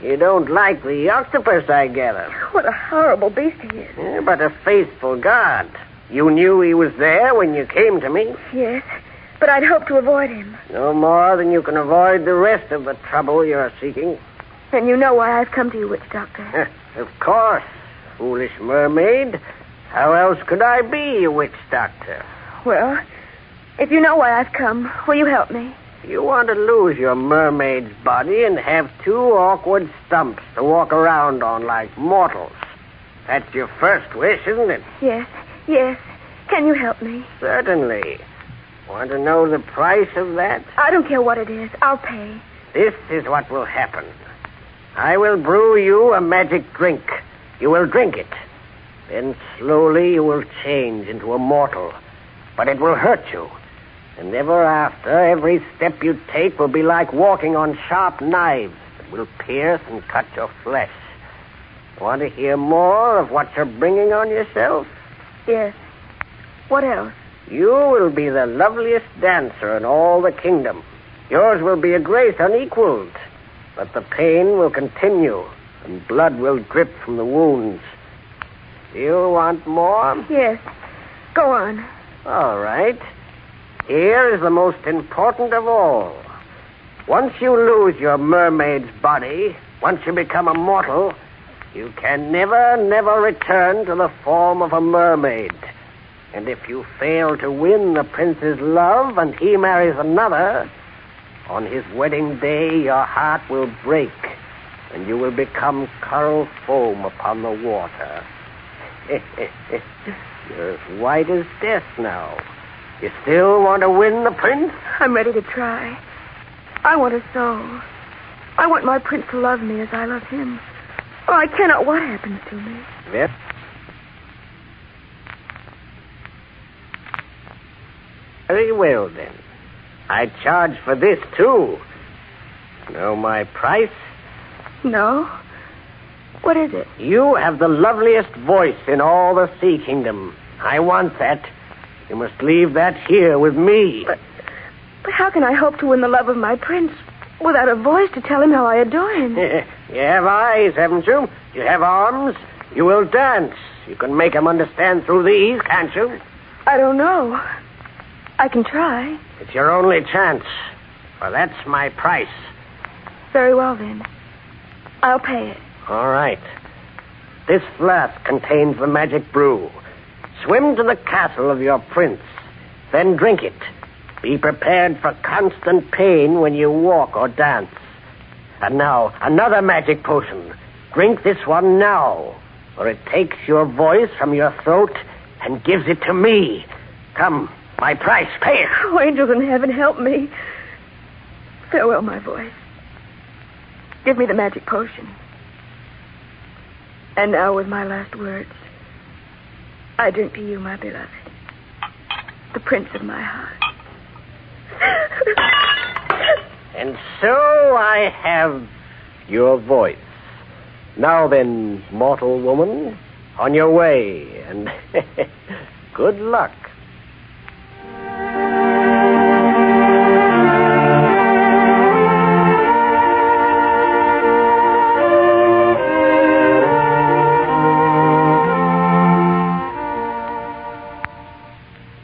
You don't like the octopus, I gather. What a horrible beast he is. Yeah, but a faithful guard. You knew he was there when you came to me? Yes, but I'd hoped to avoid him. No more than you can avoid the rest of the trouble you're seeking. Then you know why I've come to you, witch doctor. Of course, foolish mermaid. How else could I be a witch doctor? Well, if you know why I've come, will you help me? You want to lose your mermaid's body and have two awkward stumps to walk around on like mortals. That's your first wish, isn't it? Yes, yes. Can you help me? Certainly. Want to know the price of that? I don't care what it is. I'll pay. This is what will happen. I will brew you a magic drink. You will drink it. Then slowly you will change into a mortal. But it will hurt you. And ever after, every step you take will be like walking on sharp knives that will pierce and cut your flesh. Want to hear more of what you're bringing on yourself? Yes. What else? You will be the loveliest dancer in all the kingdom. Yours will be a grace unequaled. But the pain will continue, and blood will drip from the wounds. Do you want more? Yes. Go on. All right. Here is the most important of all. Once you lose your mermaid's body, once you become a mortal, you can never return to the form of a mermaid. And if you fail to win the prince's love and he marries another, on his wedding day your heart will break and you will become coral foam upon the water. You're as white as death now. You still want to win the prince? I'm ready to try. I want a soul. I want my prince to love me as I love him. Or I care not what happens to me. Yes. Very well, then. I charge for this, too. Know my price? No. What is it? You have the loveliest voice in all the Sea Kingdom. I want that. You must leave that here with me. But how can I hope to win the love of my prince without a voice to tell him how I adore him? You have eyes, haven't you? You have arms. You will dance. You can make him understand through these, can't you? I don't know. I can try. It's your only chance. For that's my price. Very well, then. I'll pay it. All right. This flask contains the magic brew. Swim to the castle of your prince. Then drink it. Be prepared for constant pain when you walk or dance. And now, another magic potion. Drink this one now, or it takes your voice from your throat and gives it to me. Come, my price, pay it. Oh, angels in heaven, help me. Farewell, my voice. Give me the magic potion. And now, with my last words, I drink to you, my beloved, the prince of my heart. And so I have your voice. Now then, mortal woman, on your way, and good luck.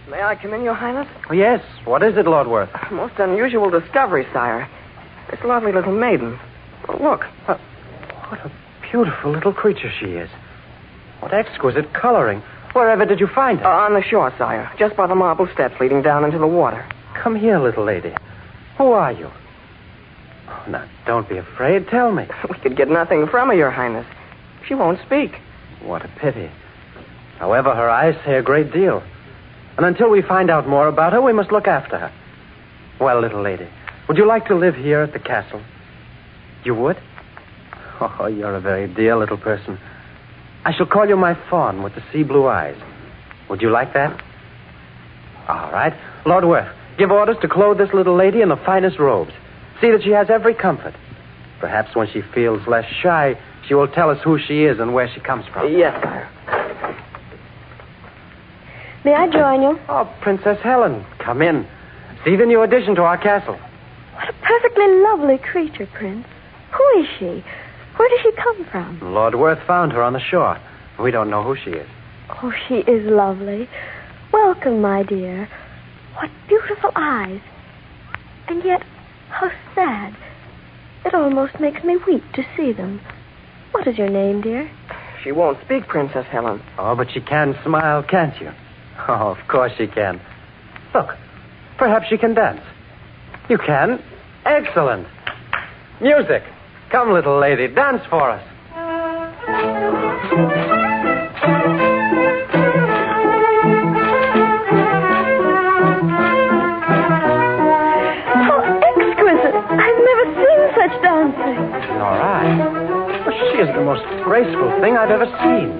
May I come in, Your Highness? Oh, yes. What is it, Lord Worth? Most unusual discovery, sire. This lovely little maiden. Oh, look. What a beautiful little creature she is. What exquisite coloring. Wherever did you find her? On the shore, sire. Just by the marble steps leading down into the water. Come here, little lady. Who are you? Oh, now, don't be afraid. Tell me. We could get nothing from her, Your Highness. She won't speak. What a pity. However, her eyes say a great deal. And until we find out more about her, we must look after her. Well, little lady, would you like to live here at the castle? You would? Oh, you're a very dear little person. I shall call you my fawn with the sea blue eyes. Would you like that? All right. Lord Worth, give orders to clothe this little lady in the finest robes. See that she has every comfort. Perhaps when she feels less shy, she will tell us who she is and where she comes from. Yes, sire. May I join you? Oh, Princess Helen, come in. See the new addition to our castle. What a perfectly lovely creature, Prince. Who is she? Where does she come from? Lord Worth found her on the shore. We don't know who she is. Oh, she is lovely. Welcome, my dear. What beautiful eyes. And yet, how sad. It almost makes me weep to see them. What is your name, dear? She won't speak, Princess Helen. Oh, but she can smile, can't you? Oh, of course she can. Look, perhaps she can dance. You can? Excellent. Music. Come, little lady, dance for us. How exquisite! I've never seen such dancing. All right. Well, she is the most graceful thing I've ever seen.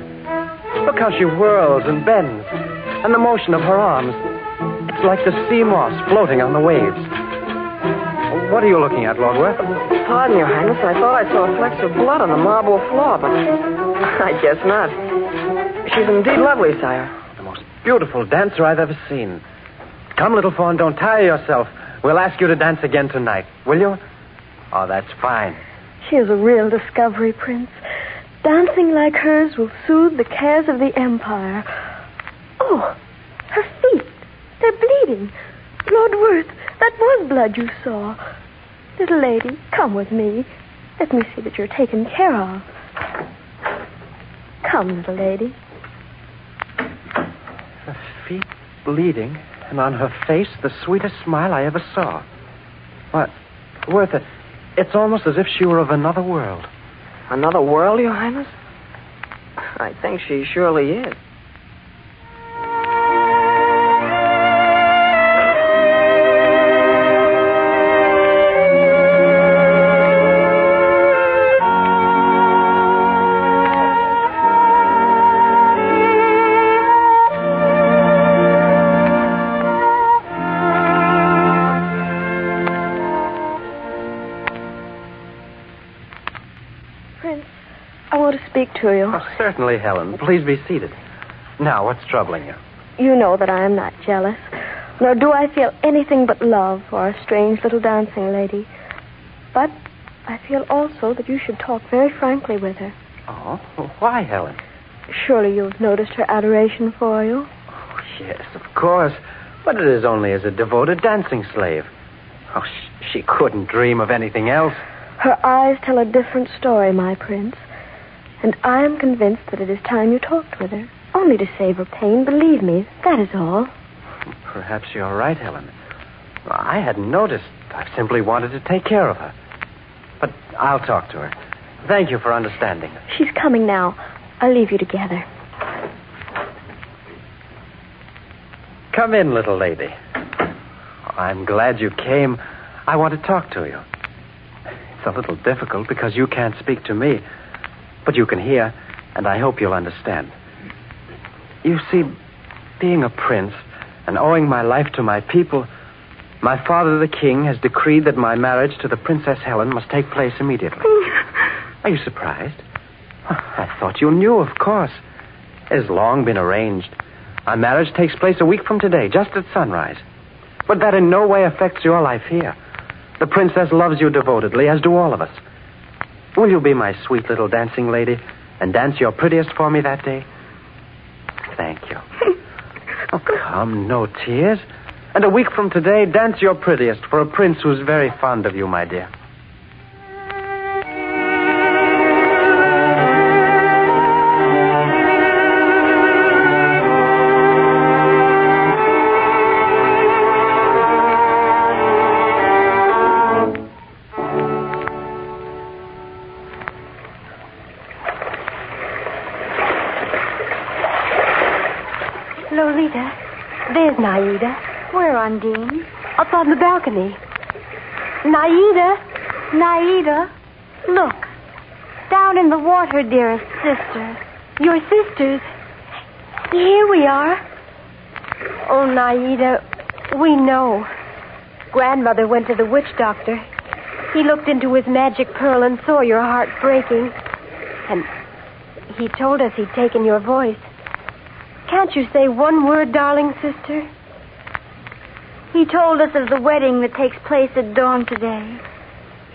Look how she whirls and bends. And the motion of her arms. It's like the sea moss floating on the waves. What are you looking at, Lordworth? Pardon, Your Highness. I thought I saw flecks of blood on the marble floor, but I guess not. She's indeed lovely, sire. The most beautiful dancer I've ever seen. Come, little fawn, don't tire yourself. We'll ask you to dance again tonight, will you? Oh, that's fine. She is a real discovery, Prince. Dancing like hers will soothe the cares of the Empire. Oh, her feet. They're bleeding. Lord Worth, that was blood you saw. Little lady, come with me. Let me see that you're taken care of. Come, little lady. Her feet bleeding, and on her face the sweetest smile I ever saw. What, Worth, it's almost as if she were of another world. Another world, Your Highness? I think she surely is. To you. Oh, certainly, Helen. Please be seated. Now, what's troubling you? You know that I am not jealous, nor do I feel anything but love for our strange little dancing lady. But I feel also that you should talk very frankly with her. Oh, well, why, Helen? Surely you've noticed her adoration for you. Oh, yes, of course. But it is only as a devoted dancing slave. Oh, she couldn't dream of anything else. Her eyes tell a different story, my prince. And I am convinced that it is time you talked with her. Only to save her pain, believe me, that is all. Perhaps you're right, Helen. I hadn't noticed. I simply wanted to take care of her. But I'll talk to her. Thank you for understanding. She's coming now. I'll leave you together. Come in, little lady. I'm glad you came. I want to talk to you. It's a little difficult because you can't speak to me. But you can hear, and I hope you'll understand. You see, being a prince and owing my life to my people, my father, the king, has decreed that my marriage to the Princess Helen must take place immediately. Are you surprised? I thought you knew, of course. It has long been arranged. Our marriage takes place a week from today, just at sunrise. But that in no way affects your life here. The princess loves you devotedly, as do all of us. Will you be my sweet little dancing lady and dance your prettiest for me that day? Thank you. Oh, come, no tears. And a week from today, dance your prettiest for a prince who's very fond of you, my dear. Lolita, there's Naida. Where, Undine? Up on the balcony. Naida! Naida! Look. Down in the water, dearest sister. Your sisters. Here we are. Oh, Naida, we know. Grandmother went to the witch doctor. He looked into his magic pearl and saw your heart breaking. And he told us he'd taken your voice. Can't you say one word, darling sister? He told us of the wedding that takes place at dawn today.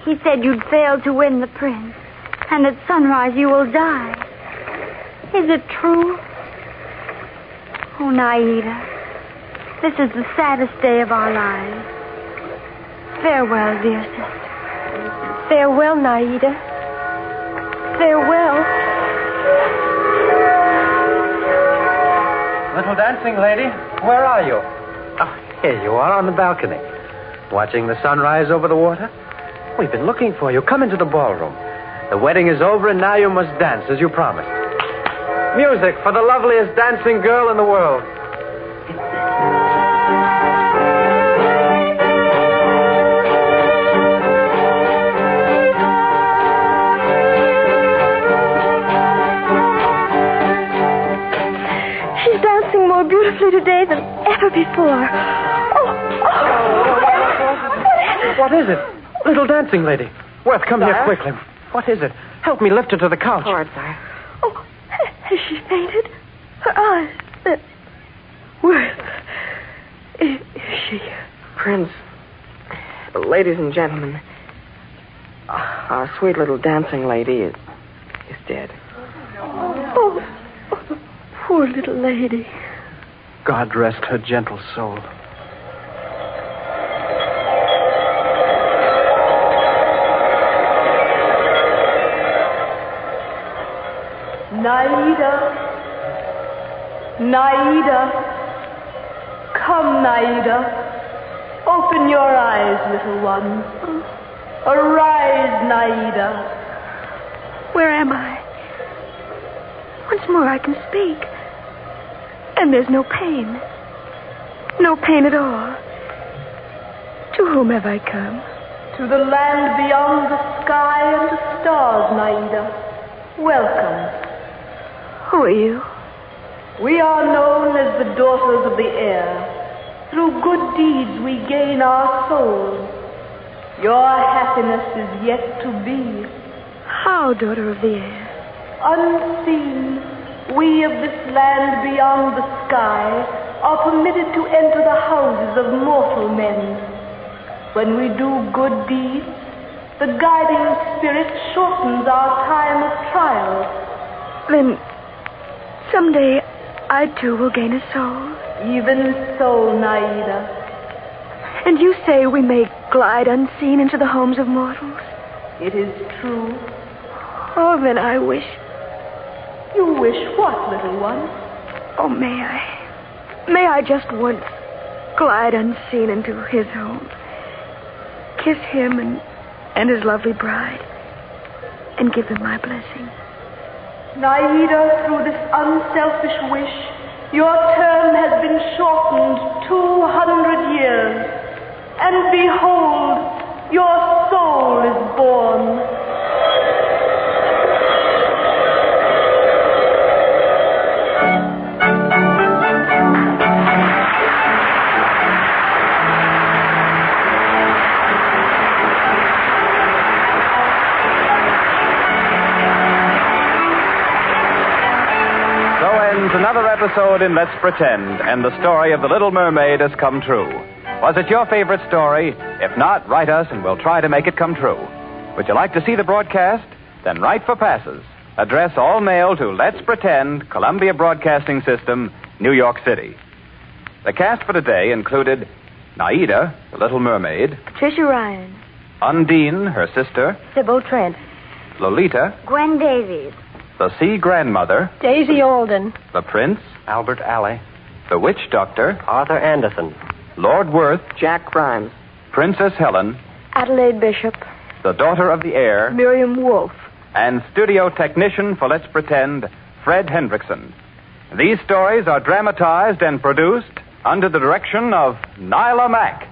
He said you'd failed to win the prince, and at sunrise you will die. Is it true? Oh, Naida, this is the saddest day of our lives. Farewell, dear sister. Farewell, Naida. Farewell. Little dancing lady, where are you? Oh, here you are on the balcony. Watching the sunrise over the water? We've been looking for you. Come into the ballroom. The wedding is over, and now you must dance as you promised. Music for the loveliest dancing girl in the world. She's dancing more beautifully today than ever before. What is it? Little dancing lady. Worth, come here quickly. What is it? Help me lift her to the couch. All right, sire. Oh, has she fainted? Her eyes. Worth. Is she? Prince, ladies and gentlemen, our sweet little dancing lady is dead. Oh, poor little lady. God rest her gentle soul. Naida. Come, Naida. Open your eyes, little one. Arise, Naida. Where am I? Once more I can speak. And there's no pain. No pain at all. To whom have I come? To the land beyond the sky and the stars, Naida. Welcome. Who are you? We are known as the daughters of the air. Through good deeds we gain our souls. Your happiness is yet to be. How, daughter of the air? Unseen, we of this land beyond the sky are permitted to enter the houses of mortal men. When we do good deeds, the guiding spirit shortens our time of trial. Then, someday, I too will gain a soul. Even so, Naida. And you say we may glide unseen into the homes of mortals? It is true. Oh, then I wish... You wish what, little one? Oh, may I? May I just once glide unseen into his home, kiss him and his lovely bride, and give them my blessing? Naida, through this unselfish wish, your term has been shortened 200 years. And behold, your soul is born. Another episode in Let's Pretend, and the story of the Little Mermaid has come true. Was it your favorite story? If not, write us and we'll try to make it come true. Would you like to see the broadcast? Then write for passes. Address all mail to Let's Pretend, Columbia Broadcasting System, New York City. The cast for today included Naida, the Little Mermaid, Patricia Ryan, Undine, her sister, Sybil Trent, Lolita, Gwen Davies, the Sea Grandmother, Daisy Alden, the Prince, Albert Alley, the Witch Doctor, Arthur Anderson, Lord Worth, Jack Grimes, Princess Helen, Adelaide Bishop, the Daughter of the Air, Miriam Wolfe, and studio technician for Let's Pretend, Fred Hendrickson. These stories are dramatized and produced under the direction of Nyla Mack.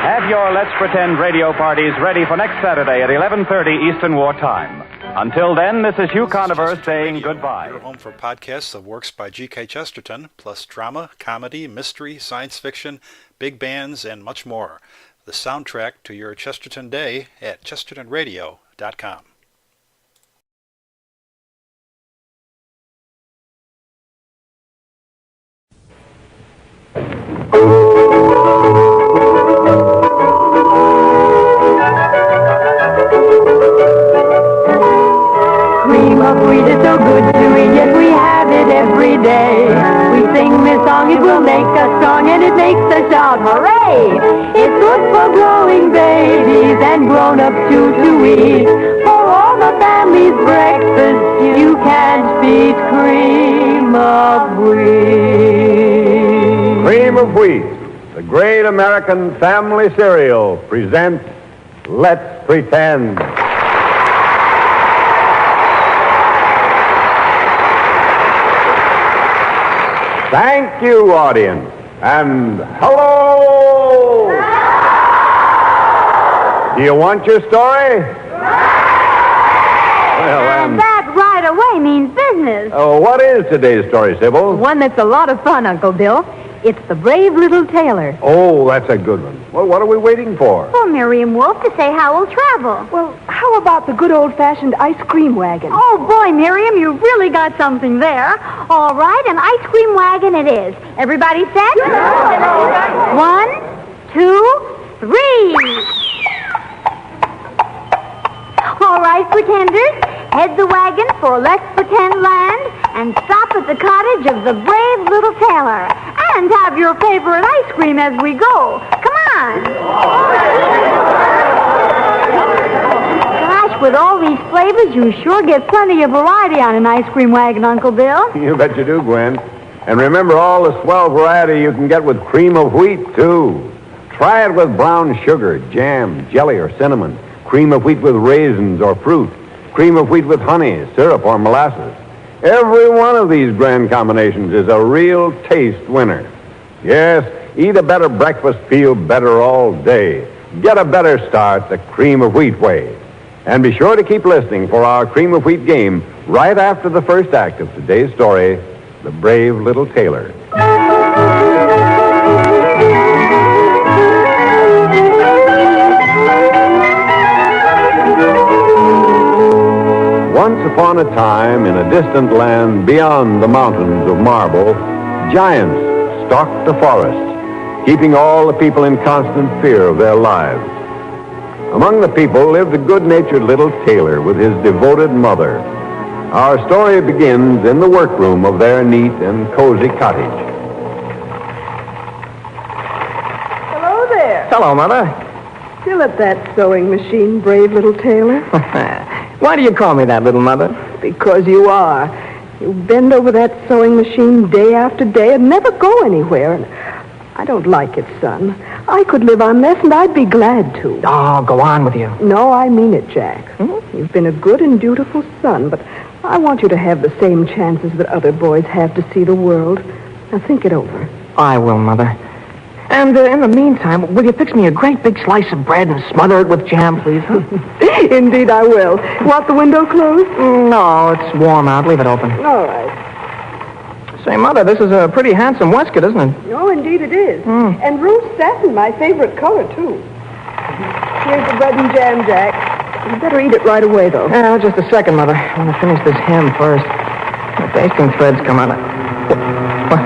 Have your Let's Pretend radio parties ready for next Saturday at 11:30 Eastern War Time. Until then, this is Hugh Conover saying goodbye. Your home for podcasts of works by G.K. Chesterton, plus drama, comedy, mystery, science fiction, big bands, and much more. The soundtrack to your Chesterton day at chestertonradio.com. Cream of wheat is so good to eat, yet we have it every day. We sing this song, it will make us strong, and it makes us shout, hooray! It's good for growing babies and grown-ups too to eat. For all the family's breakfast, you You can't beat cream of wheat. Cream of Wheat, the great American family cereal, presents Let's Pretend. Thank you, audience. And hello! Do you want your story? Well, That right away means business. what is today's story, Sybil? One that's a lot of fun, Uncle Bill. It's The Brave Little Tailor. Oh, that's a good one. Well, what are we waiting for? For Miriam Wolf to say how we'll travel. Well, how about the good old-fashioned ice cream wagon? Oh, boy, Miriam, you really got something there. All right, an ice cream wagon it is. Everybody set? Yeah. 1, 2, 3. All right, pretenders, head the wagon for Let's Pretend Land and stop at the cottage of the Brave Little Tailor. And have your favorite ice cream as we go. Come on. Gosh, with all these flavors, you sure get plenty of variety on an ice cream wagon, Uncle Bill. You bet you do, Gwen. And remember all the swell variety you can get with Cream of Wheat, too. Try it with brown sugar, jam, jelly, or cinnamon. Cream of Wheat with raisins or fruit. Cream of Wheat with honey, syrup, or molasses. Every one of these grand combinations is a real taste winner. Yes, eat a better breakfast, feel better all day. Get a better start the Cream of Wheat way. And be sure to keep listening for our Cream of Wheat game right after the first act of today's story, The Brave Little Tailor. Once upon a time, in a distant land beyond the mountains of marble, giants stalked the forest, keeping all the people in constant fear of their lives. Among the people lived a good-natured little tailor with his devoted mother. Our story begins in the workroom of their neat and cozy cottage. Hello there. Hello, Mother. Still at that sewing machine, brave little tailor? Why do you call me that, little Mother? Because you are. You bend over that sewing machine day after day and never go anywhere. And I don't like it, son. I could live on less, and I'd be glad to. Oh, go on with you. No, I mean it, Jack. You've been a good and dutiful son, but I want you to have the same chances that other boys have to see the world. Now, think it over. I will, Mother. And in the meantime, will you fix me a great big slice of bread and smother it with jam, please? Huh? Indeed, I will. Want the window closed? No, it's warm out. Leave it open. All right. Say, Mother, this is a pretty handsome waistcoat, isn't it? Oh, indeed it is. And rose satin, my favorite color, too. Here's the bread and jam, Jack. You better eat it right away, though. Yeah, just a second, Mother. I want to finish this hem first. The basting threads come out.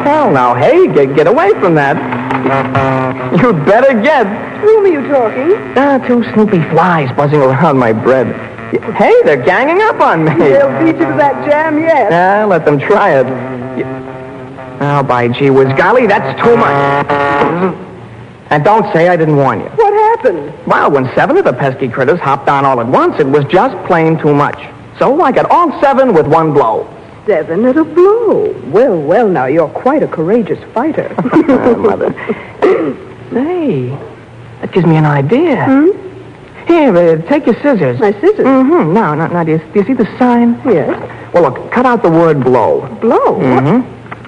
Well, now, hey, get away from that. You'd better get. To whom are you talking? 2 Snoopy flies buzzing around my bread. Hey, they're ganging up on me. They'll beat you to that jam yet. Yeah, let them try it. Oh, by gee whiz, golly, that's too much. And don't say I didn't warn you. What happened? Well, when 7 of the pesky critters hopped on all at once, it was just plain too much. So I got all 7 with one blow. 7 at a blow. Well, now, you're quite a courageous fighter. Mother. Hey, that gives me an idea. Here, take your scissors. My scissors? Now, do you see the sign? Yes. Well, look, cut out the word blow. Blow? And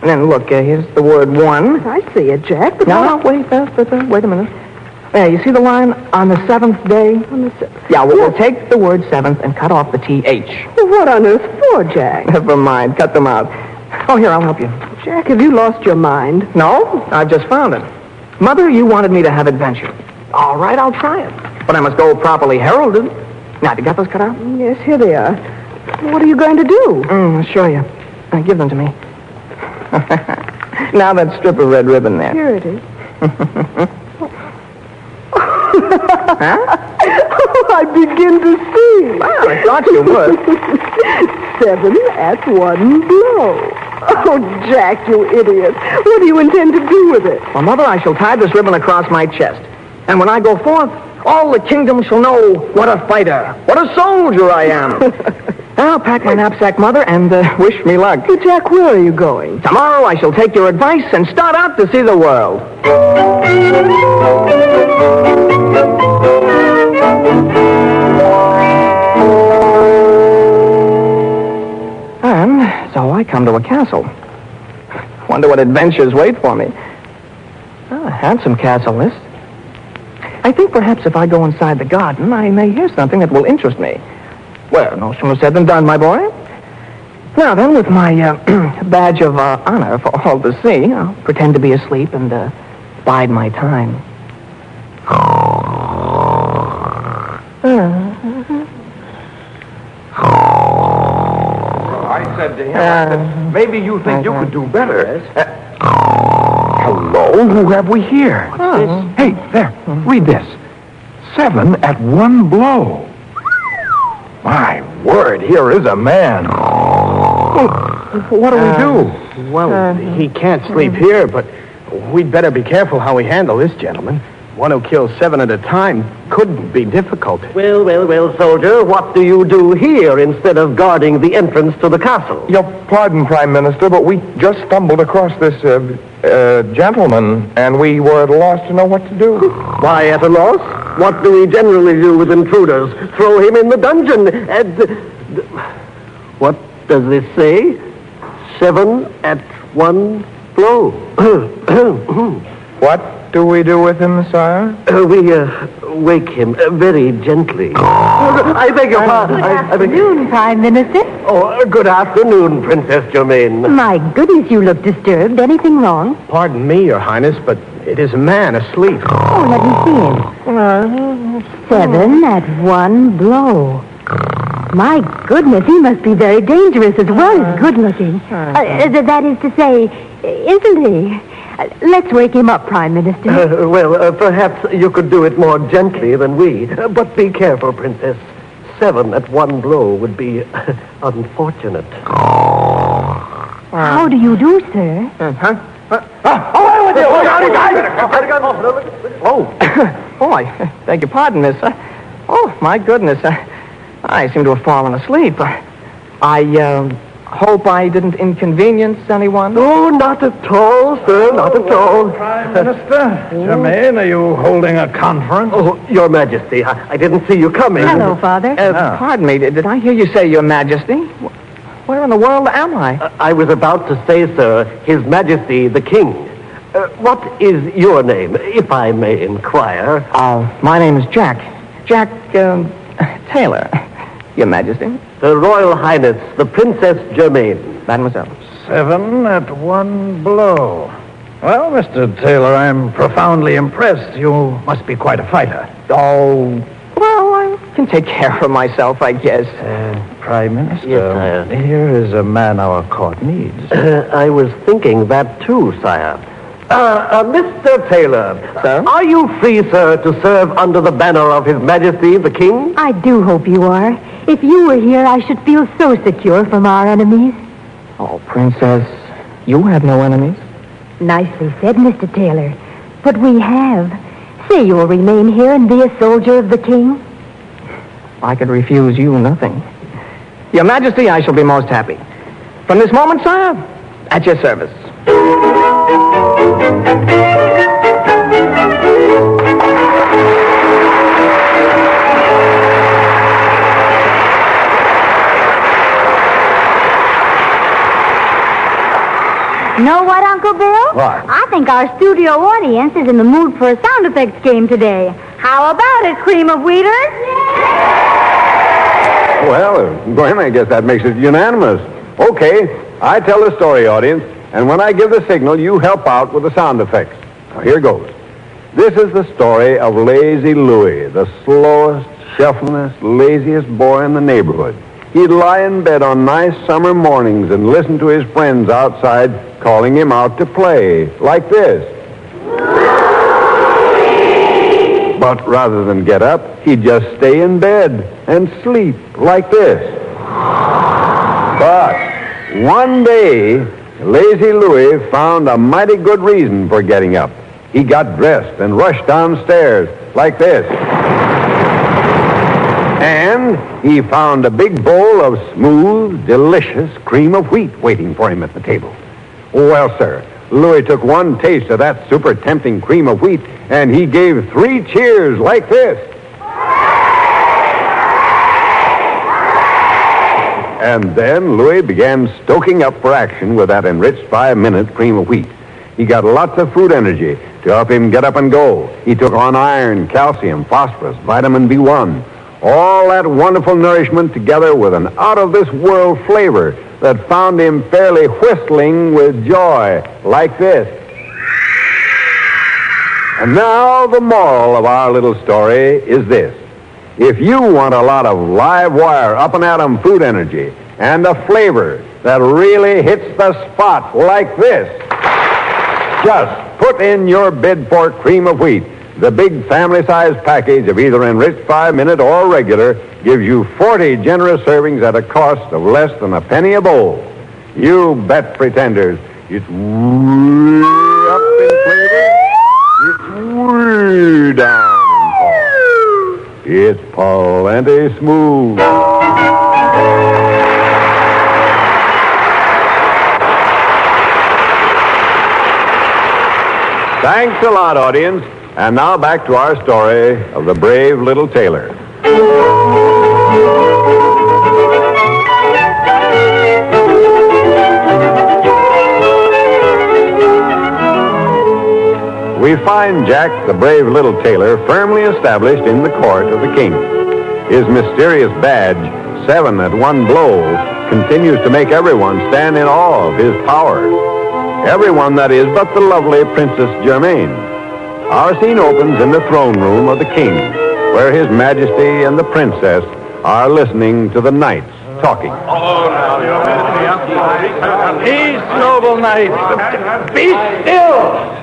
then, look, here's the word one. I see it, Jack. But No, wait a minute. There, you see the line, on the 7th day? On the 7th. Yeah, we'll take the word 7th and cut off the TH. Well, what on earth for, Jack? Never mind, cut them out. Oh, here, I'll help you. Jack, have you lost your mind? No, I've just found it. Mother, you wanted me to have adventure. All right, I'll try it. But I must go properly heralded. Now, you got those cut out? Yes, here they are. What are you going to do? I'll show you. Give them to me. Now that strip of red ribbon there. Here it is. Huh? Oh, I begin to see. Well, I thought you would. 7 at one blow. Oh, Jack, you idiot. What do you intend to do with it? Well, Mother, I shall tie this ribbon across my chest. And when I go forth, all the kingdom shall know what a fighter, what a soldier I am. I'll pack my knapsack, Mother, and wish me luck. Hey, Jack, where are you going? Tomorrow I shall take your advice and start out to see the world. And so I come to a castle. Wonder what adventures wait for me. A handsome castle, this. I think perhaps if I go inside the garden, I may hear something that will interest me. Well, no sooner said than done, my boy. Now then, with my badge of honor for all to see, I'll pretend to be asleep and bide my time. I said to him that maybe you think you could do better. Hello, who have we here? Hey, there, read this. 7 at one blow. My word, here is a man. What do we do? Well, he can't sleep here, but we'd better be careful how we handle this gentleman. One who kills 7 at a time could be difficult. Well, soldier, what do you do here instead of guarding the entrance to the castle? Your pardon, Prime Minister, but we just stumbled across this gentleman, and we were at a loss to know what to do. Why at a loss? What do we generally do with intruders? Throw him in the dungeon and... What does this say? 7 at one blow. What do we do with him, sire? We wake him very gently. I beg your pardon. Good afternoon, Prime Minister. Oh, good afternoon, Princess Germaine. My goodness, you look disturbed. Anything wrong? Pardon me, Your Highness, but it is a man asleep. Oh, let me see him. 7 at one blow. My goodness, he must be very dangerous as well as good-looking. That is to say, isn't he? Let's wake him up, Prime Minister. Perhaps you could do it more gently than we. But be careful, Princess. 7 at one blow would be unfortunate. How do you do, sir? I beg your pardon, miss. Oh, my goodness. I seem to have fallen asleep. I hope I didn't inconvenience anyone. No, not at all, sir, not at all. Prime Minister Germaine, are you holding a conference? Oh, Your Majesty, I didn't see you coming. Hello, Father. Pardon me, did I hear you say, Your Majesty? Where in the world am I? I was about to say, sir, His Majesty the King. What is your name, if I may inquire? My name is Jack. Jack, Taylor, Your Majesty. Her Royal Highness, the Princess Germaine. Mademoiselle. 7 at one blow. Well, Mr. Taylor, I'm profoundly impressed. You must be quite a fighter. Oh, well, I can take care of myself, I guess. Prime Minister, yes, sire. Here is a man our court needs. I was thinking that too, sire. Mr. Taylor, sir? Are you free, sir, to serve under the banner of His Majesty the King? I do hope you are. If you were here, I should feel so secure from our enemies. Oh, Princess, you have no enemies? Nicely said, Mr. Taylor. But we have. Say you'll remain here and be a soldier of the King. I could refuse you nothing. Your Majesty, I shall be most happy. From this moment, sire, at your service. Know what, Uncle Bill? What? I think our studio audience is in the mood for a sound effects game today. How about it, cream of wheaters? Well, Gwen, I guess that makes it unanimous. Okay, I tell the story, audience, and when I give the signal, you help out with the sound effects. Now, here goes. This is the story of Lazy Louie, the slowest, shufflingest, laziest boy in the neighborhood. He'd lie in bed on nice summer mornings and listen to his friends outside calling him out to play, like this. But rather than get up, he'd just stay in bed and sleep, like this. But one day, Lazy Louie found a mighty good reason for getting up. He got dressed and rushed downstairs, like this. And And he found a big bowl of smooth, delicious cream of wheat waiting for him at the table. Well, sir, Louis took one taste of that super tempting cream of wheat, and he gave 3 cheers like this. And then Louis began stoking up for action with that enriched 5-minute cream of wheat. He got lots of food energy to help him get up and go. He took on iron, calcium, phosphorus, vitamin B1. All that wonderful nourishment together with an out-of-this-world flavor that found him fairly whistling with joy, like this. And now the moral of our little story is this. If you want a lot of live wire, up-and-atom food energy and a flavor that really hits the spot like this, just put in your bid for cream of wheat. The big family-sized package of either enriched 5-minute or regular gives you 40 generous servings at a cost of less than a penny a bowl. You bet, pretenders. It's way up in flavor. It's way down in cost. It's plenty smooth. Thanks a lot, audience. And now back to our story of the brave little tailor. We find Jack, the brave little tailor, firmly established in the court of the king. His mysterious badge, 7 at one blow, continues to make everyone stand in awe of his power. Everyone, that is, but the lovely Princess Germaine. Our scene opens in the throne room of the king, where His Majesty and the princess are listening to the knights talking. Peace, noble knight. Be still.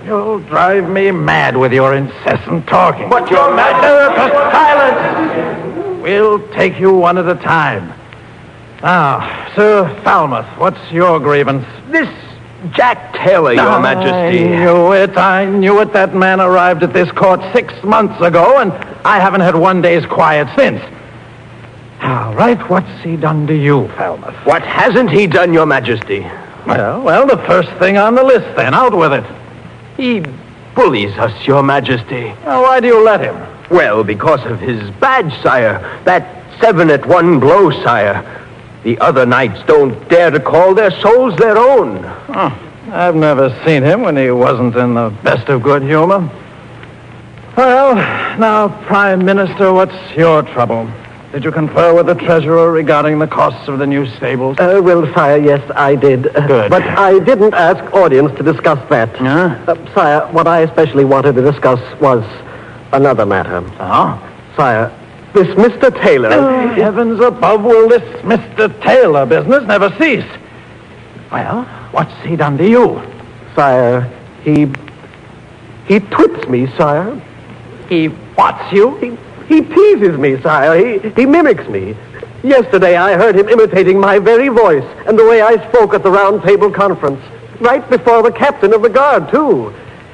You'll drive me mad with your incessant talking. But your majesty... Silence! We'll take you one at a time. Now, Sir Falmouth, what's your grievance? This Jack Taylor, your majesty. I knew it. That man arrived at this court 6 months ago, and I haven't had one day's quiet since. All right, what's he done to you, Falmouth? What hasn't he done, your majesty? Well, the first thing on the list, then. Out with it. He bullies us, your majesty. Well, why do you let him? Well, because of his badge, sire. That 7 at one blow, sire. The other knights don't dare to call their souls their own. Oh, I've never seen him when he wasn't in the best of good humor. Well, now, Prime Minister, what's your trouble? Did you confer with the treasurer regarding the costs of the new stables? Well, sire, yes, I did. Good. But I didn't ask audience to discuss that. Sire, what I especially wanted to discuss was another matter. Sire, this Mr. Taylor... Oh, heavens above, will this Mr. Taylor business never cease? Well, what's he done to you? Sire, he twits me, sire. He whats you? He teases me, sire. He mimics me. Yesterday I heard him imitating my very voice and the way I spoke at the round table conference. Right before the captain of the guard, too.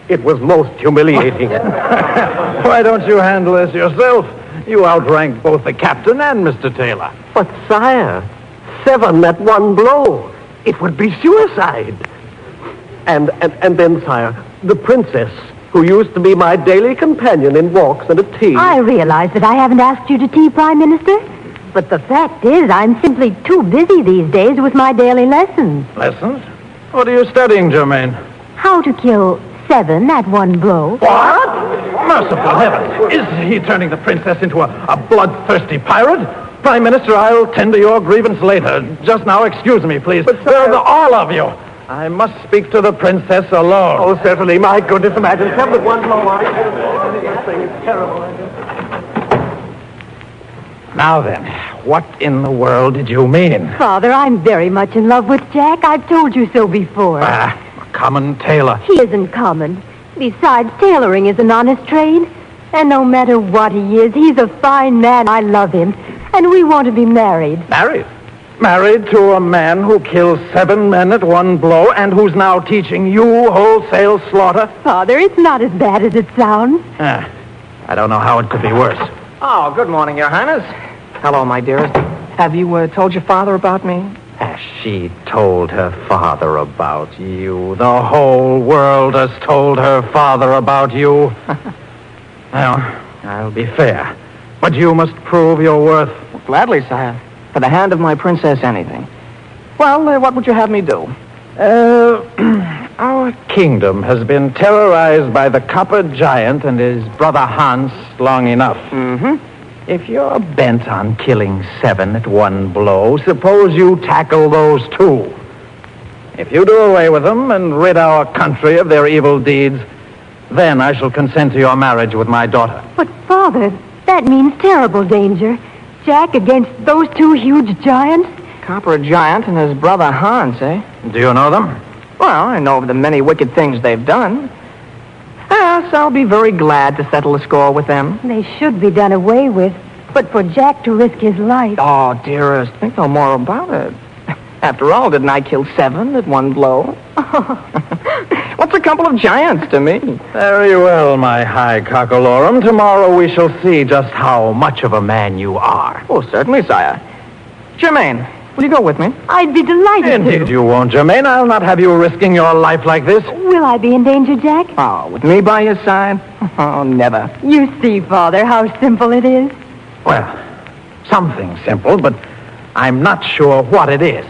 It was most humiliating. Why don't you handle this yourself? You outranked both the captain and Mr. Taylor. But, sire, 7 at one blow. It would be suicide. And then, sire, the princess, who used to be my daily companion in walks and at tea. I realize that I haven't asked you to tea, Prime Minister. But the fact is, I'm simply too busy these days with my daily lessons. Lessons? What are you studying, Germaine? How to kill 7 at one blow. What? Merciful heavens. Is he turning the princess into a bloodthirsty pirate? Prime Minister, I'll tend to your grievance later. Just now, excuse me, please. But, sir... all of you. I must speak to the princess alone. Oh, certainly. My goodness, imagine 7 at one blow. This thing is terrible. Now then, what in the world did you mean? Father, I'm very much in love with Jack. I've told you so before. A common tailor. He isn't common. Besides, tailoring is an honest trade. And no matter what he is, he's a fine man. I love him. And we want to be married. Married? Married to a man who kills 7 men at one blow and who's now teaching you wholesale slaughter? Father, it's not as bad as it sounds. I don't know how it could be worse. Oh, good morning, Your Highness. Hello, my dearest. Have you told your father about me? Has she told her father about you? The whole world has told her father about you. Well, I'll be fair. But you must prove your worth. Gladly, sire. For the hand of my princess, anything. Well, what would you have me do? Our kingdom has been terrorized by the Copper Giant and his brother Hans long enough. Mm-hmm. If you're bent on killing 7 at one blow, suppose you tackle those 2. If you do away with them and rid our country of their evil deeds, then I shall consent to your marriage with my daughter. But, Father, that means terrible danger. Jack against those 2 huge giants? Copper Giant and his brother Hans, eh? Do you know them? Well, I know of the many wicked things they've done. Yes, I'll be very glad to settle the score with them. They should be done away with. But for Jack to risk his life... Oh, dearest, think no more about it. After all, didn't I kill 7 at one blow? What's a couple of giants to me? Very well, my high cockalorum. Tomorrow we shall see just how much of a man you are. Oh, certainly, sire. Germaine, will you go with me? I'd be delighted Indeed you won't, Germaine. I'll not have you risking your life like this. Will I be in danger, Jack? Oh, with me by your side? Oh, never. You see, Father, how simple it is. Well, something simple, but I'm not sure what it is.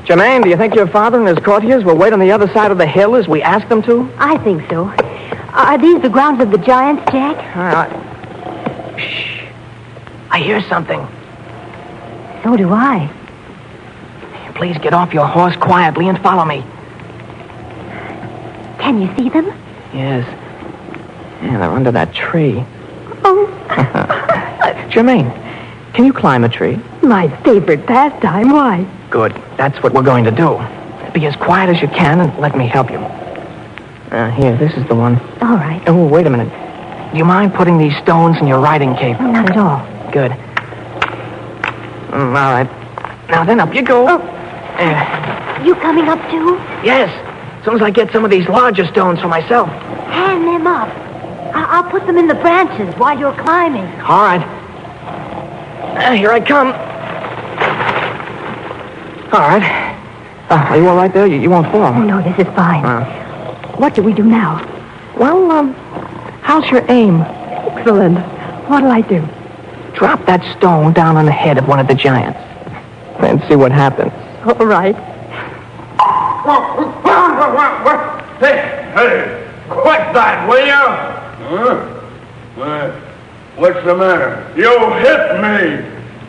Germaine, do you think your father and his courtiers will wait on the other side of the hill as we asked them to? I think so. Are these the grounds of the giants, Jack? Shh. I hear something. So do I. Please get off your horse quietly and follow me. Can you see them? Yes. Yeah, they're under that tree. Oh. Germaine, can you climb a tree? My favorite pastime. Why? Good. That's what we're going to do. Be as quiet as you can and let me help you. Here, this is the one. All right. Oh, wait a minute. Do you mind putting these stones in your riding cape? Oh, not at all. Good. All right. Now then, up you go. Oh. You coming up too? Yes. As soon as I get some of these larger stones for myself. Hand them up. I'll put them in the branches while you're climbing. All right. Here I come. All right. Are you all right there? You won't fall. Oh, no, this is fine. What do we do now? Well, how's your aim? Excellent. What'll I do? Drop that stone down on the head of one of the giants. And see what happens. All right. Hey, quit that, will you? What's the matter? You hit me.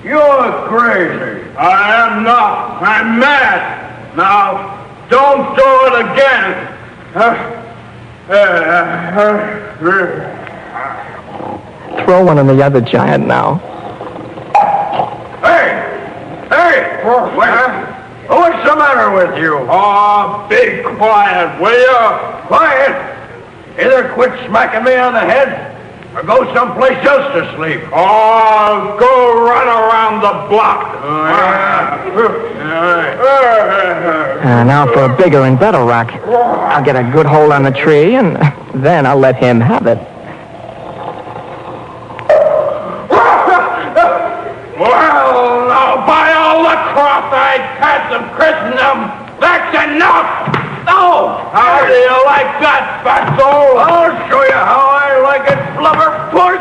You're crazy. I am not. I'm mad. Now, don't do it again. Throw one on the other giant now. Hey! What's the matter with you? Oh, be quiet, will you? Quiet! Either quit smacking me on the head or go someplace else to sleep. Oh, go run around the block. Now for a bigger and better rock. I'll get a good hold on the tree, and then I'll let him have it. Well, now, by all the cross I had them christen them, that's enough! Oh! How do you like that, fatso? I'll show you how I like it, blubber push!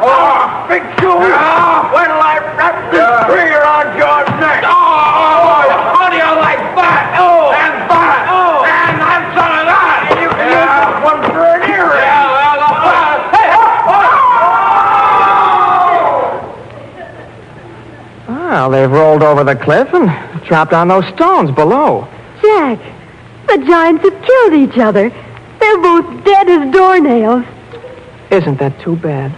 Oh! Big shoe! When I wrap this tree around your neck! Oh! How do you like that? Oh! And that! Oh! And have some of that! And you can use this one for an earring! Yeah, well, hey! Well, they've rolled over the cliff and dropped on those stones below. Jack, the giants have killed each other. They're both dead as doornails. Isn't that too bad?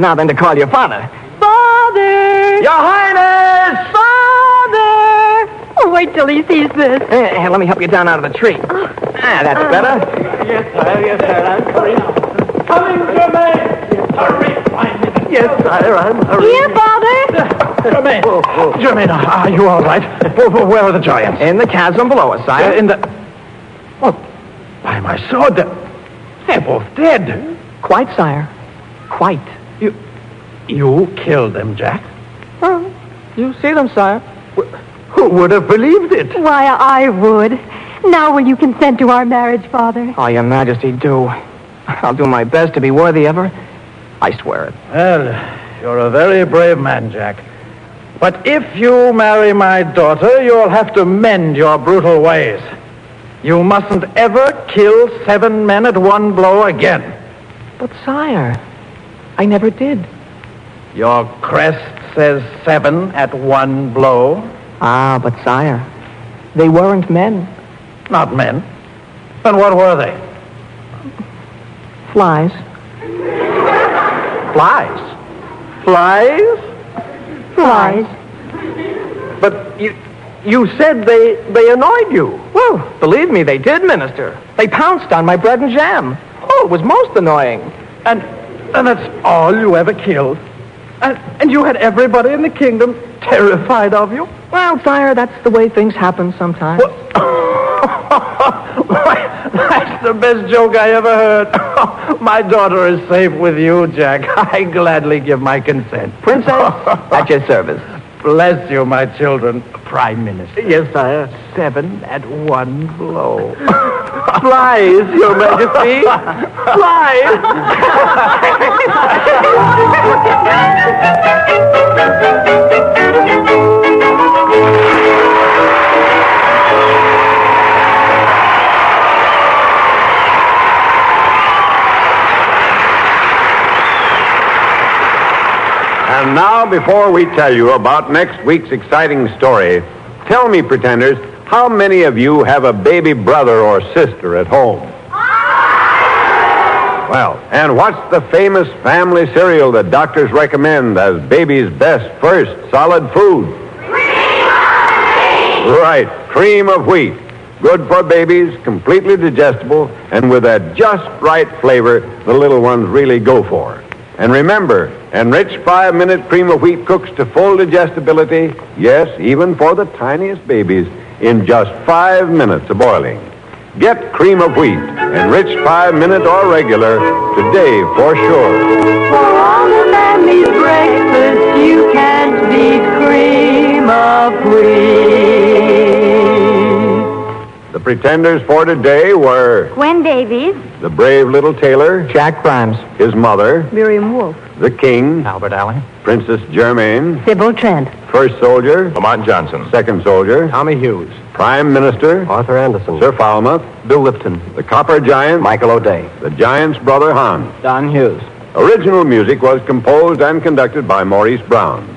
Now then to call your father. Father! Your Highness! Father! Oh, wait till he sees this. Here, let me help you down out of the tree. That's better. Yes, sir, I'm coming. Coming, Germaine! Hurry, find me. Yes, sire, I'm hurrying. Here, Father! Germain, are you all right? Where are the giants? In the chasm below us, sire. In the... Oh, by my sword, they're both dead. Quite, sire. Quite. You killed them, Jack? Well, you see them, sire. Who would have believed it? Why, I would. Now will you consent to our marriage, Father? Oh, Your Majesty, do. I'll do my best to be worthy of her. I swear it. Well, you're a very brave man, Jack. But if you marry my daughter, you'll have to mend your brutal ways. You mustn't ever kill 7 men at one blow again. But, sire, I never did. Your crest says 7 at one blow. Ah, but, sire, they weren't men. Not men. Then what were they? Flies. Flies? Flies? Flies. But you said they annoyed you. Well, believe me, they did, Minister. They pounced on my bread and jam. Oh, it was most annoying. And that's all you ever killed? And you had everybody in the kingdom terrified of you? Well, sire, that's the way things happen sometimes. That's the best joke I ever heard. My daughter is safe with you, Jack. I gladly give my consent. Princess, at your service. Bless you, my children. Prime Minister. Yes, sire. 7 at one blow. Flies, Your Majesty. Flies. And now, before we tell you about next week's exciting story, tell me, pretenders, how many of you have a baby brother or sister at home? Well, and what's the famous family cereal that doctors recommend as baby's best first solid food? Cream of wheat! Right, cream of wheat. Good for babies, completely digestible, and with that just right flavor the little ones really go for. And remember, enriched 5-minute cream of wheat cooks to full digestibility, yes, even for the tiniest babies, in just 5 minutes of boiling. Get cream of wheat, enriched 5-minute or regular, today for sure. For all the family's breakfast, you can't beat cream of wheat. The pretenders for today were Gwen Davies. the brave little tailor, Jack Grimes. his mother, Miriam Wolfe. the king, Albert Allen. Princess Germaine, Sybil Trent. first soldier, Lamont Johnson. second soldier, Tommy Hughes. prime minister, Arthur Anderson. Sir Falmouth, Bill Lipton. the copper giant, Michael O'Day. the giant's brother Hans. Don Hughes. Original music was composed and conducted by Maurice Brown.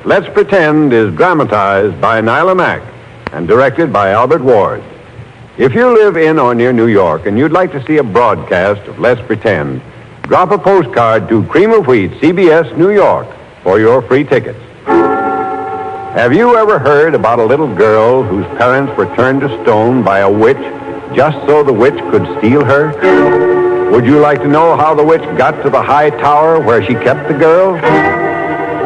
Let's Pretend is dramatized by Nyla Mack and directed by Albert Ward. If you live in or near New York and you'd like to see a broadcast of Let's Pretend, drop a postcard to Cream of Wheat, CBS, New York, for your free tickets. Have you ever heard about a little girl whose parents were turned to stone by a witch just so the witch could steal her? Would you like to know how the witch got to the high tower where she kept the girl?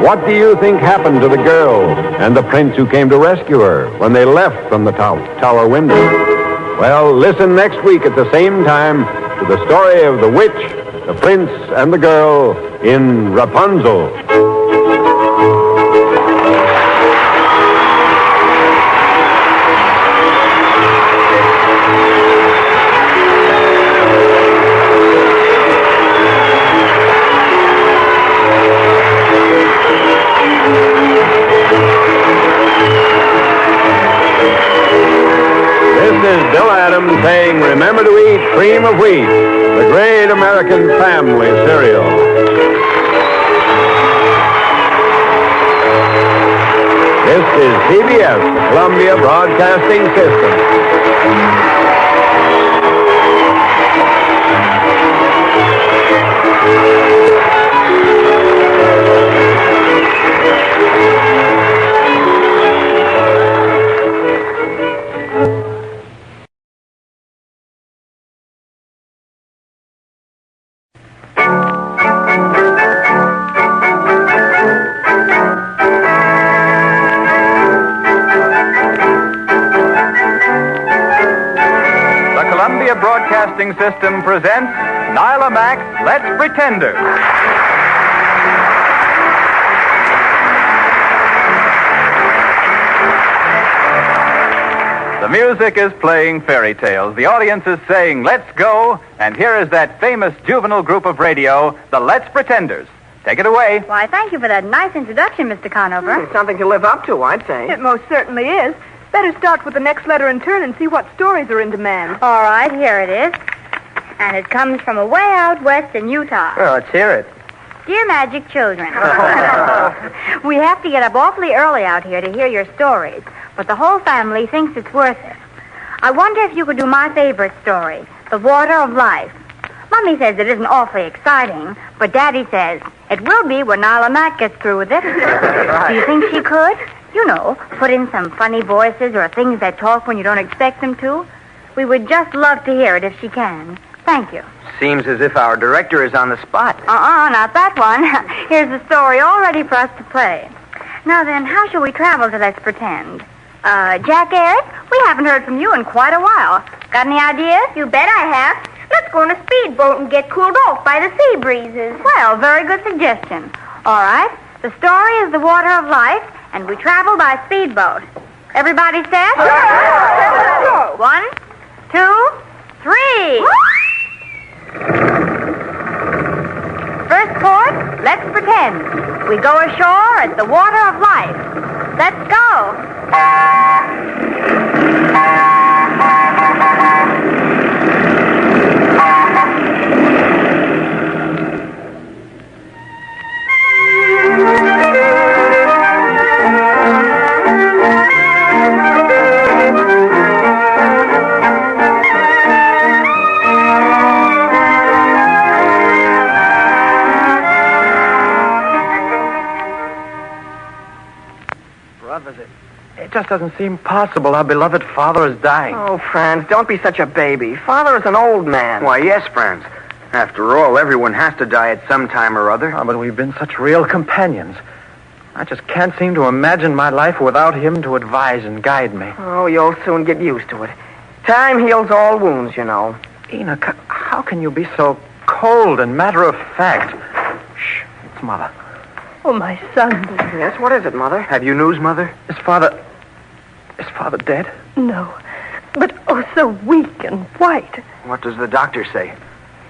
What do you think happened to the girl and the prince who came to rescue her when they left from the tower window? Well, listen next week at the same time to the story of the witch, the prince, and the girl in Rapunzel. Saying, remember to eat cream of wheat, the great American family cereal. This is CBS, the Columbia Broadcasting System. Broadcasting System presents Nyla Mac's Let's Pretenders. The music is playing fairy tales. The audience is saying, let's go. And here is that famous juvenile group of radio, the Let's Pretenders. Take it away. Why, thank you for that nice introduction, Mr. Conover. It's something to live up to, I'd say. It most certainly is. Better start with the next letter in turn and see what stories are in demand. All right, here it is. And it comes from away out west in Utah. Well, let's hear it. Dear Magic Children, we have to get up awfully early out here to hear your stories, but the whole family thinks it's worth it. I wonder if you could do my favorite story, The Water of Life. Mommy says it isn't awfully exciting, but Daddy says it will be when Nyla Mac gets through with it. Do you think she could? You know, put in some funny voices or things that talk when you don't expect them to. We would just love to hear it if she can. Thank you. Seems as if our director is on the spot. Not that one. Here's the story all ready for us to play. Now then, how shall we travel to Let's Pretend? Jack Ayres, we haven't heard from you in quite a while. Got any ideas? You bet I have. Let's go on a speedboat and get cooled off by the sea breezes. Well, very good suggestion. All right. The story is The Water of Life, and we travel by speedboat. Everybody set? Sure. 1, 2, 3. First port, Let's Pretend. We go ashore at the Water of Life. Let's go. It just doesn't seem possible. Our beloved father is dying. Oh, Franz, don't be such a baby. Father is an old man. Why, yes, Franz. After all, everyone has to die at some time or other. Oh, but we've been such real companions. I just can't seem to imagine my life without him to advise and guide me. Oh, you'll soon get used to it. Time heals all wounds, you know. Enoch, how can you be so cold and matter-of-fact? Shh, it's Mother. Oh, my son. Yes, what is it, Mother? Have you news, Mother? Is Father dead? No, but oh, so weak and white. What does the doctor say?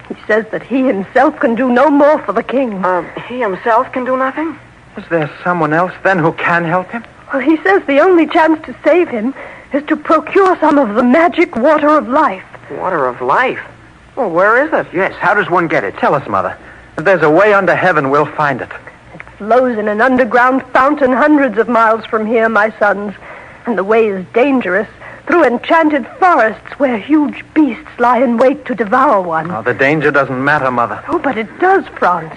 He says that he himself can do no more for the king. He himself can do nothing? Is there someone else, then, who can help him? Well, he says the only chance to save him is to procure some of the magic water of life. Water of life? Well, where is it? Yes, how does one get it? Tell us, Mother. If there's a way under heaven, we'll find it. It flows in an underground fountain hundreds of miles from here, my sons. And the way is dangerous, through enchanted forests where huge beasts lie in wait to devour one. Oh, the danger doesn't matter, Mother. Oh, but it does, Franz.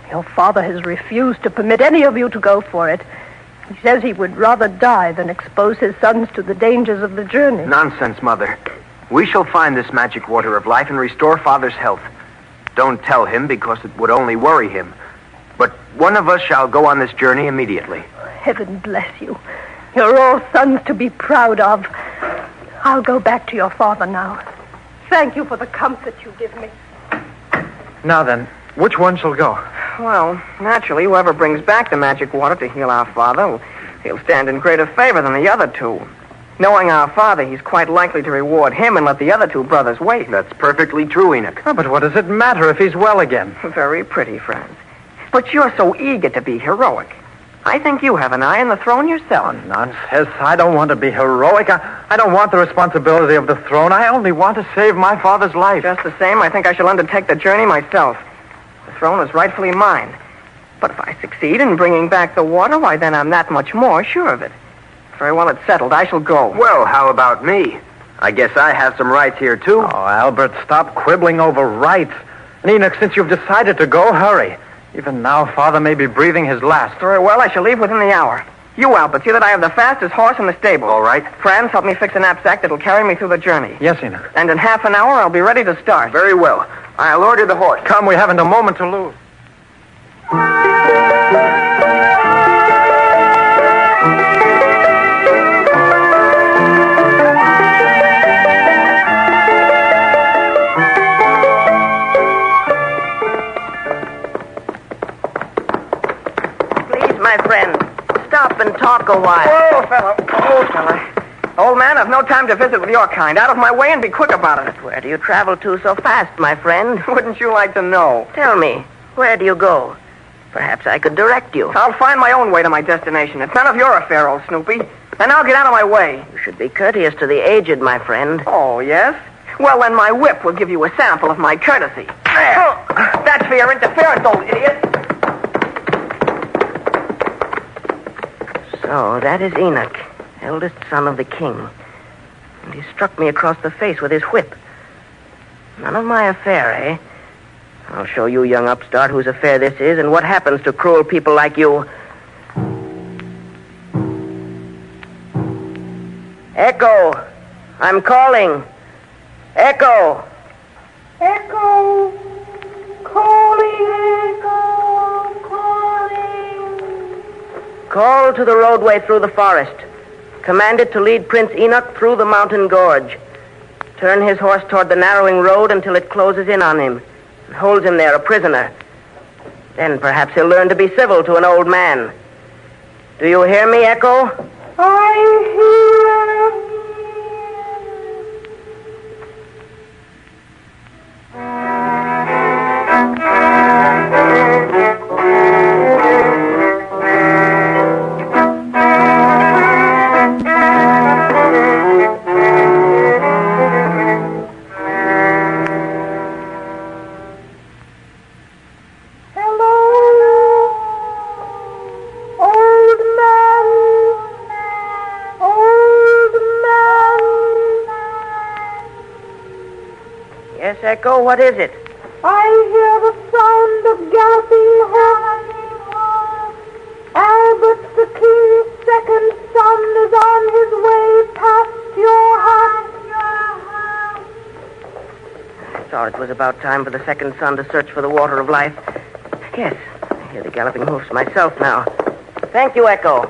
Your father has refused to permit any of you to go for it. He says he would rather die than expose his sons to the dangers of the journey. Nonsense, Mother. We shall find this magic water of life and restore Father's health. Don't tell him, because it would only worry him. But one of us shall go on this journey immediately. Heaven bless you. You're all sons to be proud of. I'll go back to your father now. Thank you for the comfort you give me. Now then, which one shall go? Well, naturally, whoever brings back the magic water to heal our father, he'll stand in greater favor than the other two. Knowing our father, he's quite likely to reward him and let the other two brothers wait. That's perfectly true, Enoch. Oh, but what does it matter if he's well again? Very pretty, Franz. But you're so eager to be heroic. I think you have an eye on the throne yourself. Oh, nonsense. I don't want to be heroic. I don't want the responsibility of the throne. I only want to save my father's life. Just the same, I think I shall undertake the journey myself. The throne is rightfully mine. But if I succeed in bringing back the water, why, then I'm that much more sure of it. Very well, it's settled. I shall go. Well, how about me? I guess I have some rights here, too. Oh, Albert, stop quibbling over rights. And Enoch, since you've decided to go, hurry. Even now, Father may be breathing his last. Very well, I shall leave within the hour. You, Albert, see that I have the fastest horse in the stable. All right. Franz, help me fix a knapsack that'll carry me through the journey. Yes, Enoch. And in half an hour, I'll be ready to start. Very well. I'll order the horse. Come, we haven't a moment to lose. go wild. Whoa, fella. Old man, I've no time to visit with your kind. Out of my way and be quick about it. Where do you travel to so fast, my friend? Wouldn't you like to know? Tell me, where do you go? Perhaps I could direct you. I'll find my own way to my destination. It's none of your affair, old Snoopy. And I'll get out of my way. You should be courteous to the aged, my friend. Oh, yes? Well, then my whip will give you a sample of my courtesy. There. That's for your interference, old idiot. So, that is Enoch, eldest son of the king. And he struck me across the face with his whip. None of my affair, eh? I'll show you, young upstart, whose affair this is and what happens to cruel people like you. Echo! I'm calling. Echo! Echo! Calling, echo, calling. Call to the roadway through the forest. Command it to lead Prince Enoch through the mountain gorge. Turn his horse toward the narrowing road until it closes in on him and holds him there a prisoner. Then perhaps he'll learn to be civil to an old man. Do you hear me, Echo? I hear. Echo, what is it? I hear the sound of galloping horses. Albert, the king's second son, is on his way past your house. I thought it was about time for the second son to search for the water of life. Yes, I hear the galloping hoofs myself now. Thank you, Echo.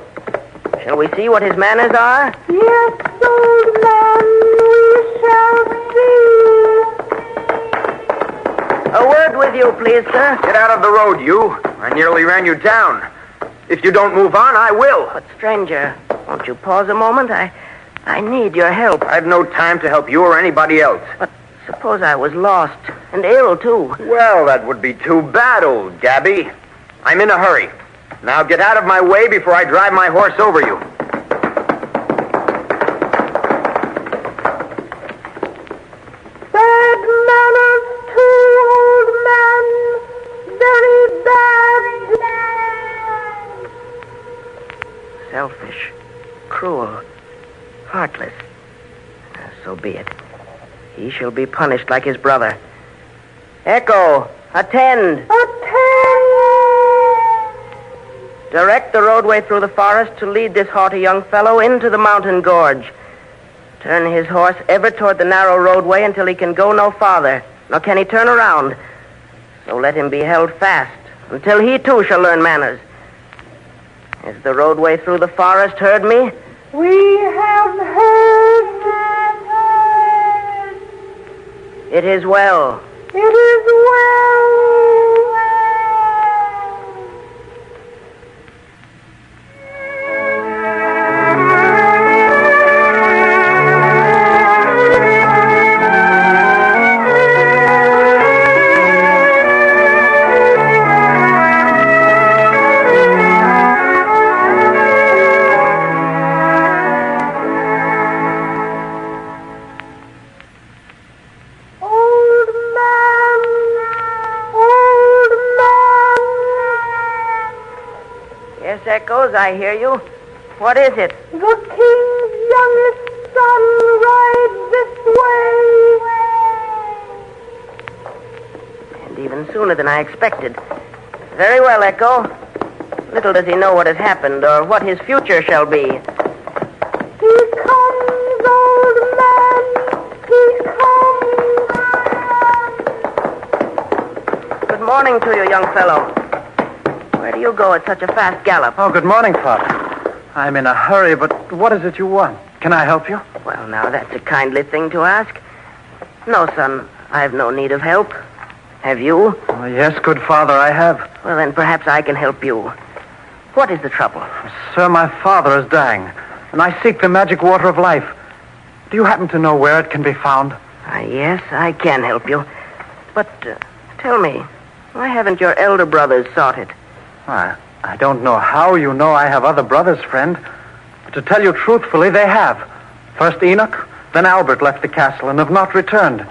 Shall we see what his manners are? Yes, old man, we shall see. A word with you, please, sir. Get out of the road, you. I nearly ran you down. If you don't move on, I will. But, stranger, won't you pause a moment? I need your help. I've no time to help you or anybody else. But suppose I was lost and ill, too. Well, that would be too bad, old Gabby. I'm in a hurry. Now get out of my way before I drive my horse over you. Bad manners, too, old man. Very bad. Selfish, cruel, heartless. So be it. He shall be punished like his brother. Echo, attend. Attend. Direct the roadway through the forest to lead this haughty young fellow into the mountain gorge. Turn his horse ever toward the narrow roadway until he can go no farther, nor can he turn around. So let him be held fast until he too shall learn manners. Is the roadway through the forest heard me? We have heard. It is well. It is well. Echoes, I hear you. What is it? The king's youngest son rides this way. And even sooner than I expected. Very well, Echo. Little does he know what has happened or what his future shall be. He comes, old man. He comes. Good morning to you, young fellow. Where do you go at such a fast gallop? Oh, good morning, Father. I'm in a hurry, but what is it you want? Can I help you? Well, now, that's a kindly thing to ask. No, son, I've no need of help. Have you? Oh, yes, good Father, I have. Well, then perhaps I can help you. What is the trouble? Sir, my father is dying, and I seek the magic water of life. Do you happen to know where it can be found? Yes, I can help you. But tell me, why haven't your elder brothers sought it? I don't know how you know I have other brothers, friend. But to tell you truthfully, they have. First Enoch, then Albert left the castle and have not returned.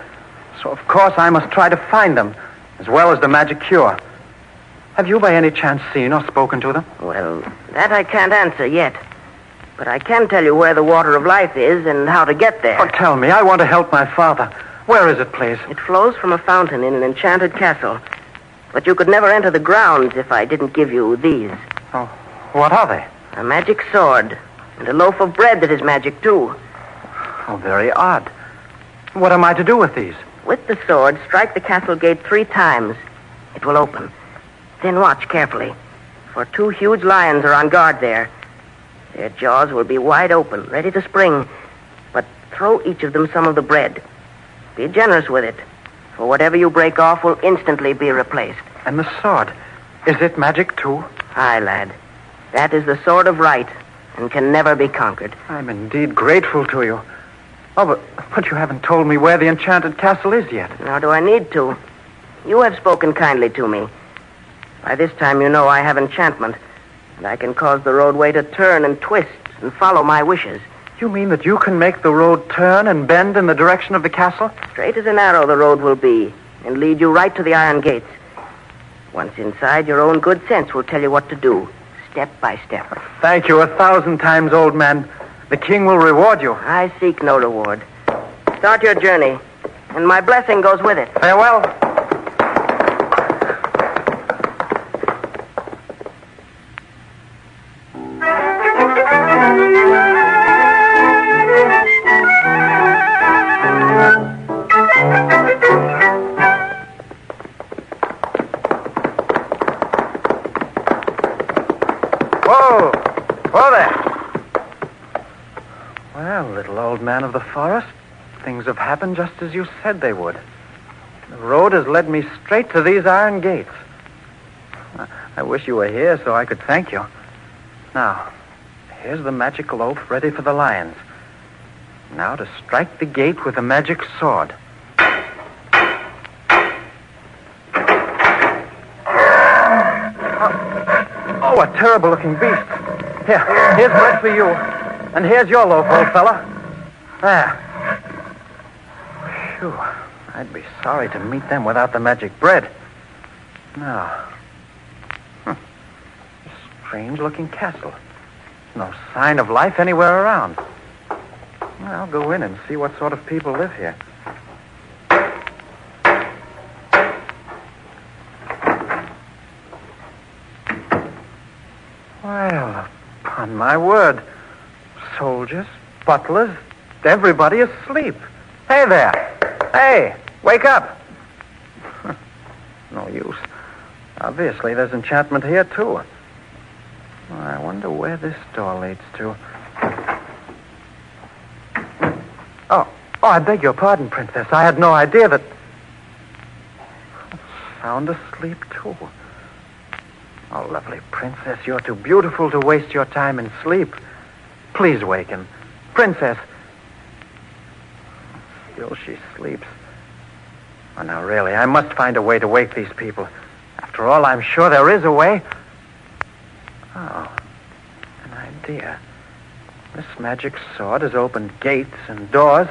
So, of course, I must try to find them, as well as the magic cure. Have you by any chance seen or spoken to them? Well, that I can't answer yet. But I can tell you where the water of life is and how to get there. Oh, tell me. I want to help my father. Where is it, please? It flows from a fountain in an enchanted castle. But you could never enter the grounds if I didn't give you these. Oh, what are they? A magic sword and a loaf of bread that is magic, too. How very odd. What am I to do with these? With the sword, strike the castle gate 3 times. It will open. Then watch carefully, for 2 huge lions are on guard there. Their jaws will be wide open, ready to spring. But throw each of them some of the bread. Be generous with it, for whatever you break off will instantly be replaced. And the sword, is it magic too? Aye, lad. That is the sword of right, and can never be conquered. I'm indeed grateful to you. Oh, but you haven't told me where the enchanted castle is yet. Nor do I need to. You have spoken kindly to me. By this time you know I have enchantment, and I can cause the roadway to turn and twist and follow my wishes. You mean that you can make the road turn and bend in the direction of the castle? Straight as an arrow the road will be, and lead you right to the iron gates. Once inside, your own good sense will tell you what to do, step by step. Thank you 1,000 times, old man. The king will reward you. I seek no reward. Start your journey, and my blessing goes with it. Farewell. Man of the forest, things have happened just as you said they would. The road has led me straight to these iron gates. I wish you were here so I could thank you. Now, here's the magic loaf ready for the lions. Now to strike the gate with the magic sword. Oh, a terrible-looking beast. Here's bread for you. And here's your loaf, old fella. There. Phew. I'd be sorry to meet them without the magic bread. Now. A strange-looking castle. No sign of life anywhere around. I'll go in and see what sort of people live here. Well, upon my word. Soldiers, butlers, everybody asleep. Hey there. Hey, wake up. No use. Obviously, there's enchantment here, too. I wonder where this door leads to. Oh, I beg your pardon, Princess. I had no idea that... Sound asleep, too. Oh, lovely Princess, you're too beautiful to waste your time in sleep. Please waken. Princess. Still she sleeps. Oh, now, really, I must find a way to wake these people. After all, I'm sure there is a way. Oh, an idea. This magic sword has opened gates and doors.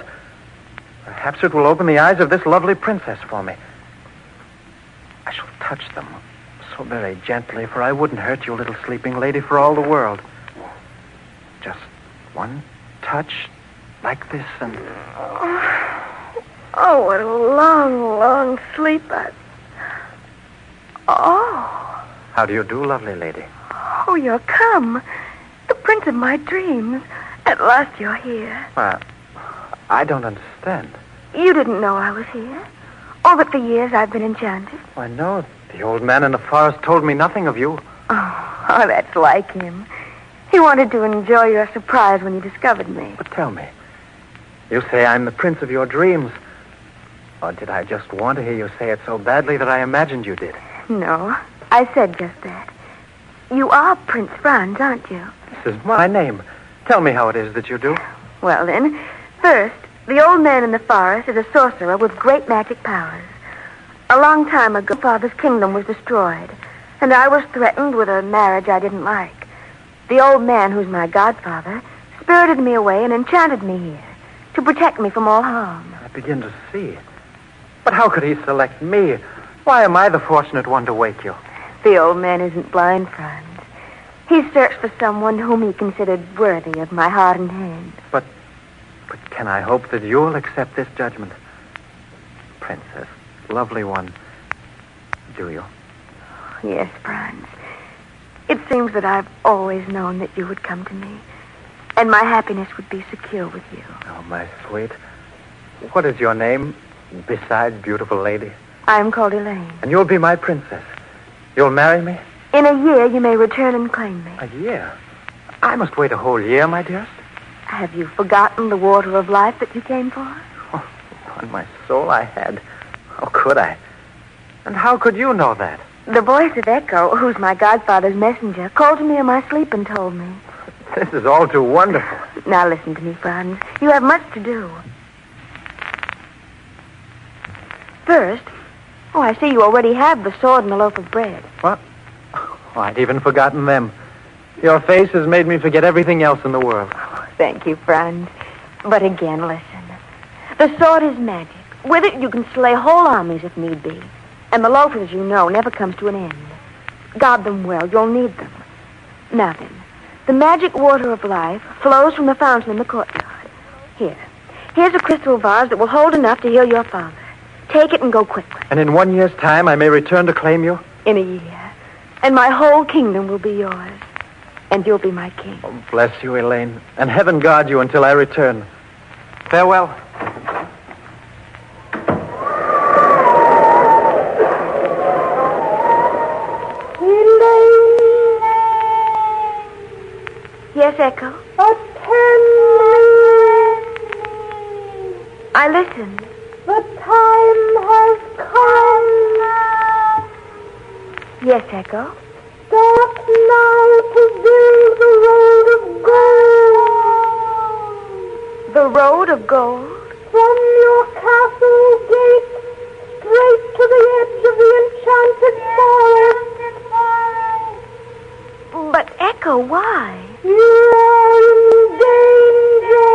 Perhaps it will open the eyes of this lovely princess for me. I shall touch them so very gently, for I wouldn't hurt you, little sleeping lady, for all the world. Just one touch like this and... Oh, what a long, long sleep Oh. How do you do, lovely lady? Oh, you're come. The prince of my dreams. At last you're here. Well, I don't understand. You didn't know I was here? All but for years I've been enchanted. Why, no. The old man in the forest told me nothing of you. Oh, that's like him. He wanted to enjoy your surprise when you discovered me. But tell me, you say I'm the prince of your dreams. Or did I just want to hear you say it so badly that I imagined you did? No, I said just that. You are Prince Franz, aren't you? This is my name. Tell me how it is that you do. Well, then, first, the old man in the forest is a sorcerer with great magic powers. A long time ago, Father's kingdom was destroyed, and I was threatened with a marriage I didn't like. The old man, who's my godfather, spirited me away and enchanted me here to protect me from all harm. I begin to see. But how could he select me? Why am I the fortunate one to wake you? The old man isn't blind, Franz. He searched for someone whom he considered worthy of my heart and hand. But can I hope that you'll accept this judgment? Princess, lovely one, do you? Yes, Franz. It seems that I've always known that you would come to me, and my happiness would be secure with you. Oh, my sweet. What is your name, besides beautiful lady? I'm called Elaine. And you'll be my princess. You'll marry me? In a year, you may return and claim me. A year? I must wait a whole year, my dearest. Have you forgotten the water of life that you came for? Oh, upon my soul, I had. How could I? And how could you know that? The voice of Echo, who's my godfather's messenger, called to me in my sleep and told me. This is all too wonderful. Now listen to me, Franz. You have much to do. First, I see you already have the sword and the loaf of bread. What? Oh, I'd even forgotten them. Your face has made me forget everything else in the world. Thank you, Franz. But again, listen. The sword is magic. With it, you can slay whole armies if need be. And the loaf, as you know, never comes to an end. Guard them well. You'll need them. Now then, the magic water of life flows from the fountain in the courtyard. Here's a crystal vase that will hold enough to heal your father. Take it and go quickly. And in 1 year's time, I may return to claim you? In a year. And my whole kingdom will be yours. And you'll be my king. Oh, bless you, Elaine. And heaven guard you until I return. Farewell. Yes, Echo? Attend me. I listen. The time has come. Yes, Echo? Start now to build the road of gold. The road of gold? From your castle gate straight to the edge of the enchanted forest. But, Echo, why? You are in danger.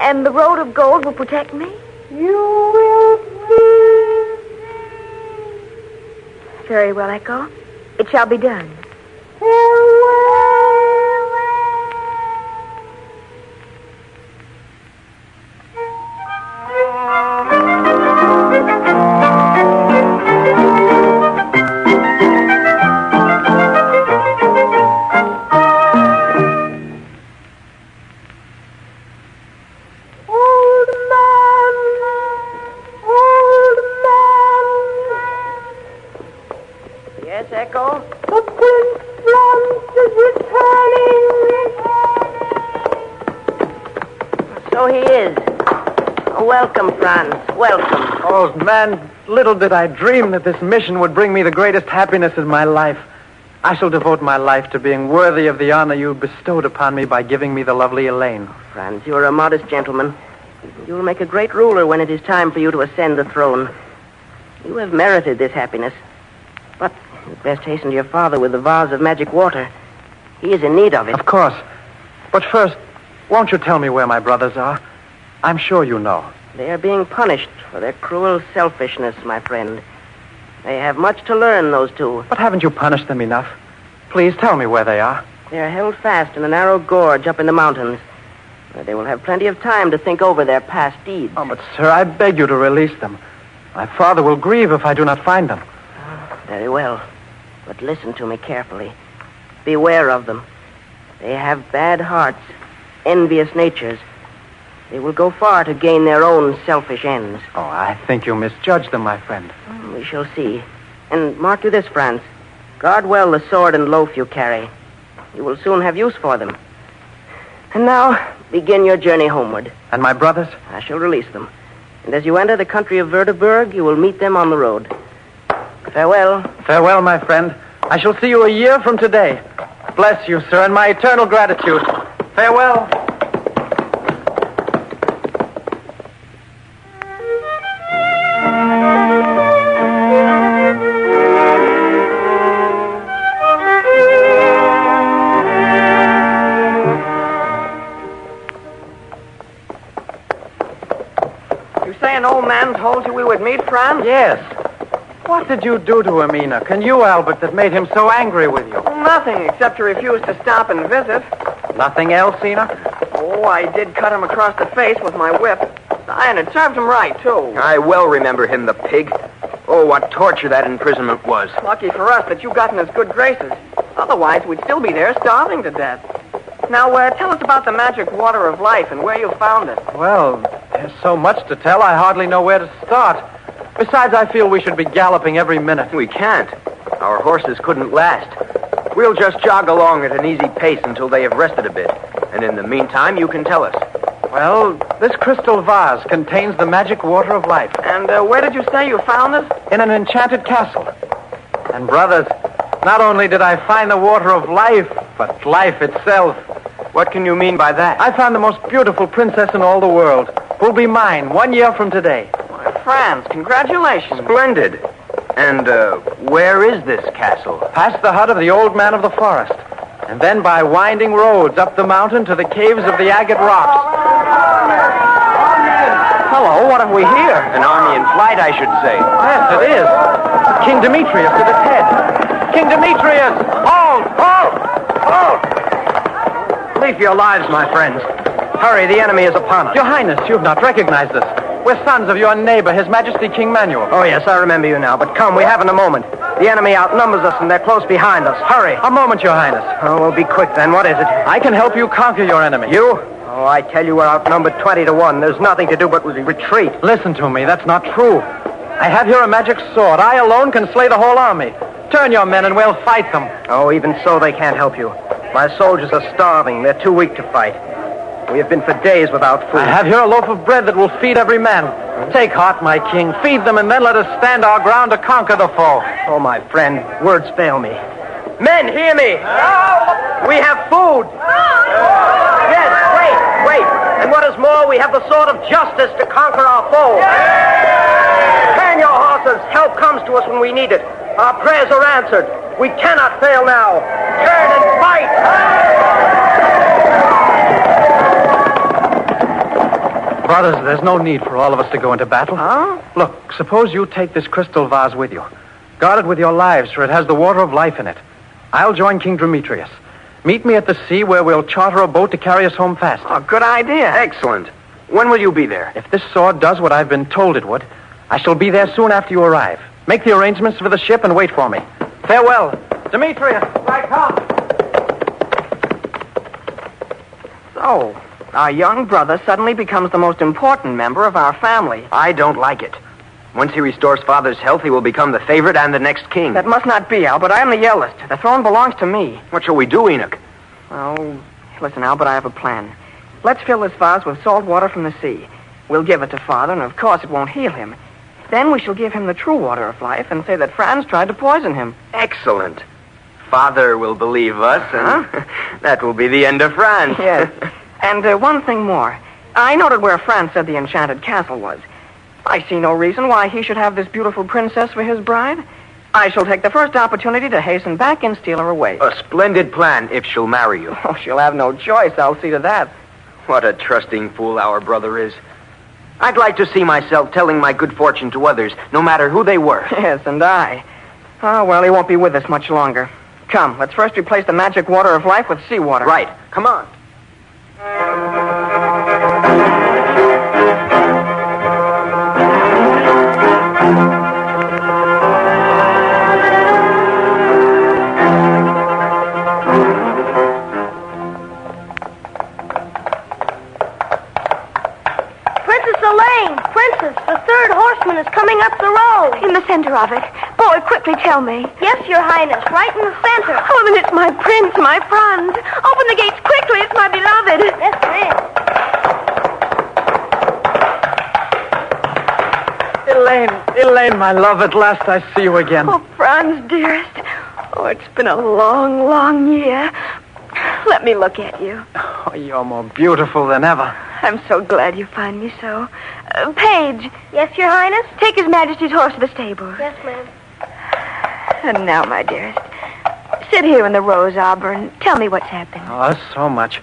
And the road of gold will protect me? You will see. Very well, Echo. It shall be done. Farewell. Welcome, Franz. Welcome. Oh, man, little did I dream that this mission would bring me the greatest happiness in my life. I shall devote my life to being worthy of the honor you bestowed upon me by giving me the lovely Elaine. Franz, you are a modest gentleman. You will make a great ruler when it is time for you to ascend the throne. You have merited this happiness. But you'd best hasten to your father with the vase of magic water. He is in need of it. Of course. But first, won't you tell me where my brothers are? I'm sure you know. They are being punished for their cruel selfishness, my friend. They have much to learn, those two. But haven't you punished them enough? Please tell me where they are. They are held fast in a narrow gorge up in the mountains, where they will have plenty of time to think over their past deeds. Oh, but, sir, I beg you to release them. My father will grieve if I do not find them. Very well. But listen to me carefully. Beware of them. They have bad hearts, envious natures. They will go far to gain their own selfish ends. Oh, I think you misjudge them, my friend. We shall see. And mark you this, Franz. Guard well the sword and loaf you carry. You will soon have use for them. And now, begin your journey homeward. And my brothers? I shall release them. And as you enter the country of Werdeburg, you will meet them on the road. Farewell. Farewell, my friend. I shall see you a year from today. Bless you, sir, and my eternal gratitude. Farewell. You say an old man told you we would meet, Franz? Yes. What did you do to him, Enoch? And you, Albert, that made him so angry with you? Nothing, except to refuse to stop and visit. Nothing else, Enoch? Oh, I did cut him across the face with my whip. And it served him right, too. I well remember him, the pig. Oh, what torture that imprisonment was. Lucky for us that you got in his good graces. Otherwise, we'd still be there starving to death. Now, tell us about the magic water of life and where you found it. Well, there's so much to tell, I hardly know where to start. Besides, I feel we should be galloping every minute. We can't. Our horses couldn't last. We'll just jog along at an easy pace until they have rested a bit. And in the meantime, you can tell us. Well, this crystal vase contains the magic water of life. And where did you say you found it? In an enchanted castle. And, brothers, not only did I find the water of life, but life itself. What can you mean by that? I found the most beautiful princess in all the world, who'll be mine 1 year from today. Franz, congratulations. Splendid. And where is this castle? Past the hut of the old man of the forest. And then by winding roads up the mountain to the caves of the agate rocks. Hello, what have we here? An army in flight, I should say. Yes, it is. King Demetrius at its head. King Demetrius! Halt! Halt! Halt! Flee for your lives, my friends. Hurry, the enemy is upon us. Your Highness, you've not recognized us. We're sons of your neighbor, His Majesty King Manuel. Oh, yes, I remember you now. But come, we haven't a moment. The enemy outnumbers us, and they're close behind us. Hurry. A moment, Your Highness. Oh, we'll be quick then. What is it? I can help you conquer your enemy. You? Oh, I tell you, we're outnumbered 20-1. There's nothing to do but retreat. Listen to me. That's not true. I have here a magic sword. I alone can slay the whole army. Turn your men, and we'll fight them. Oh, even so, they can't help you. My soldiers are starving. They're too weak to fight. We have been for days without food. I have here a loaf of bread that will feed every man. Take heart, my king. Feed them, and then let us stand our ground to conquer the foe. Oh, my friend, words fail me. Men, hear me! We have food! Yes, wait. And what is more, we have the sword of justice to conquer our foe. Turn your horses. Help comes to us when we need it. Our prayers are answered. We cannot fail now. Turn and fight! Brothers, there's no need for all of us to go into battle. Huh? Look, suppose you take this crystal vase with you. Guard it with your lives, for it has the water of life in it. I'll join King Demetrius. Meet me at the sea where we'll charter a boat to carry us home fast. Oh, good idea. Excellent. When will you be there? If this sword does what I've been told it would, I shall be there soon after you arrive. Make the arrangements for the ship and wait for me. Farewell. Demetrius, I come. So, our young brother suddenly becomes the most important member of our family. I don't like it. Once he restores Father's health, he will become the favorite and the next king. That must not be, Albert. I am the eldest. The throne belongs to me. What shall we do, Enoch? Oh, listen, Albert, I have a plan. Let's fill this vase with salt water from the sea. We'll give it to Father, and of course it won't heal him. Then we shall give him the true water of life and say that Franz tried to poison him. Excellent. Father will believe us, and that will be the end of Franz. Yes. And one thing more. I noted where Franz said the enchanted castle was. I see no reason why he should have this beautiful princess for his bride. I shall take the first opportunity to hasten back and steal her away. A splendid plan if she'll marry you. Oh, she'll have no choice. I'll see to that. What a trusting fool our brother is. I'd like to see myself telling my good fortune to others, no matter who they were. Yes, and I. Oh, well, he won't be with us much longer. Come, let's first replace the magic water of life with seawater. Right. Come on. Is coming up the road. In the center of it. Boy, quickly tell me. Yes, Your Highness, right in the center. Oh, then it's my prince, my Franz. Open the gates quickly, it's my beloved. Yes, ma'am. Elaine, my love, at last I see you again. Oh, Franz, dearest. Oh, it's been a long, long year. Let me look at you. Oh, you're more beautiful than ever. I'm so glad you find me so. Page. Yes, Your Highness? Take His Majesty's horse to the stable. Yes, ma'am. And now, my dearest, sit here in the rose arbor and tell me what's happened. Oh, so much.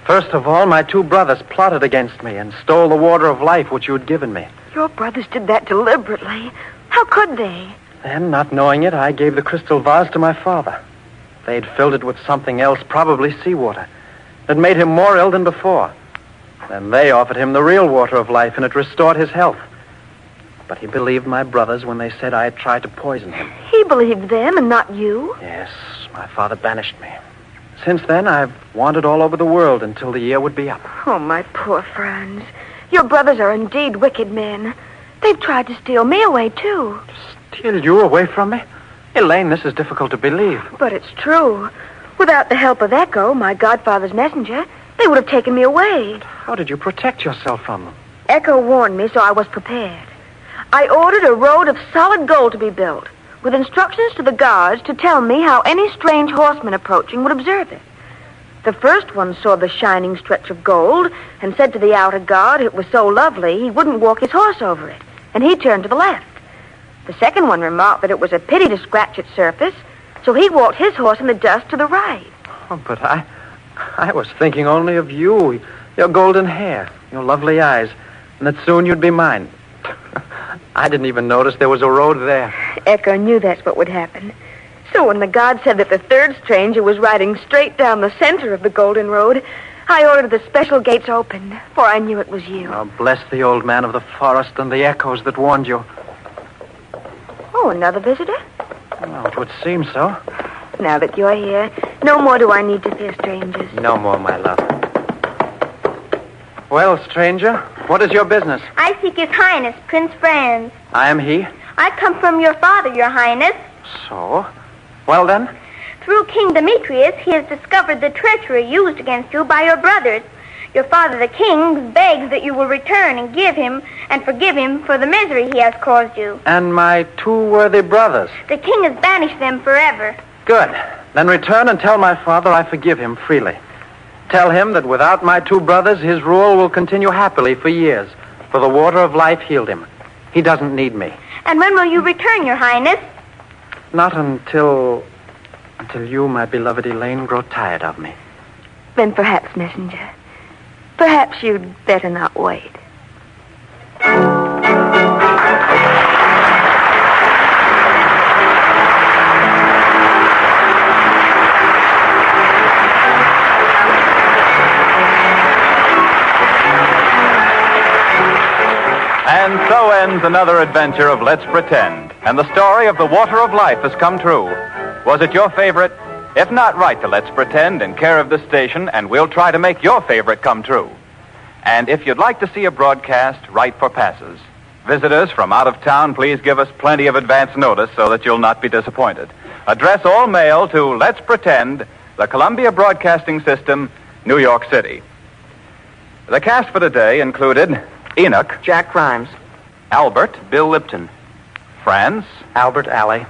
First of all, my two brothers plotted against me and stole the water of life which you had given me. Your brothers did that deliberately. How could they? Then, not knowing it, I gave the crystal vase to my father. They'd filled it with something else, probably seawater. It made him more ill than before. Then they offered him the real water of life, and it restored his health. But he believed my brothers when they said I had tried to poison him. He believed them and not you? Yes, my father banished me. Since then, I've wandered all over the world until the year would be up. Oh, my poor Franz. Your brothers are indeed wicked men. They've tried to steal me away, too. Steal you away from me? Elaine, this is difficult to believe. But it's true. Without the help of Echo, my godfather's messenger, they would have taken me away. How did you protect yourself from them? Echo warned me, so I was prepared. I ordered a road of solid gold to be built, with instructions to the guards to tell me how any strange horseman approaching would observe it. The first one saw the shining stretch of gold and said to the outer guard it was so lovely he wouldn't walk his horse over it, and he turned to the left. The second one remarked that it was a pity to scratch its surface, so he walked his horse in the dust to the right. Oh, but I was thinking only of you, your golden hair, your lovely eyes, and that soon you'd be mine. I didn't even notice there was a road there. Echo knew that's what would happen. So when the guard said that the third stranger was riding straight down the center of the golden road, I ordered the special gates opened, for I knew it was you. Oh, bless the old man of the forest and the echoes that warned you. Oh, another visitor? Well, it would seem so. Now that you're here, no more do I need to fear strangers. No more, my love. Well, stranger, what is your business? I seek His Highness, Prince Franz. I am he. I come from your father, Your Highness. So? Well, then? Through King Demetrius, he has discovered the treachery used against you by your brothers. Your father, the king, begs that you will return and give him and forgive him for the misery he has caused you. And my two worthy brothers? The king has banished them forever. Good. Then return and tell my father I forgive him freely. Tell him that without my two brothers, his rule will continue happily for years, for the water of life healed him. He doesn't need me. And when will you return, Your Highness? Not until you, my beloved Elaine, grow tired of me. Then perhaps, messenger, perhaps you'd better not wait. And so ends another adventure of Let's Pretend. And the story of the water of life has come true. Was it your favorite? If not, write to Let's Pretend in care of this station, and we'll try to make your favorite come true. And if you'd like to see a broadcast, write for passes. Visitors from out of town, please give us plenty of advance notice so that you'll not be disappointed. Address all mail to Let's Pretend, the Columbia Broadcasting System, New York City. The cast for today included Enoch, Jack Grimes, Albert, Bill Lipton, Franz, Albert Alley,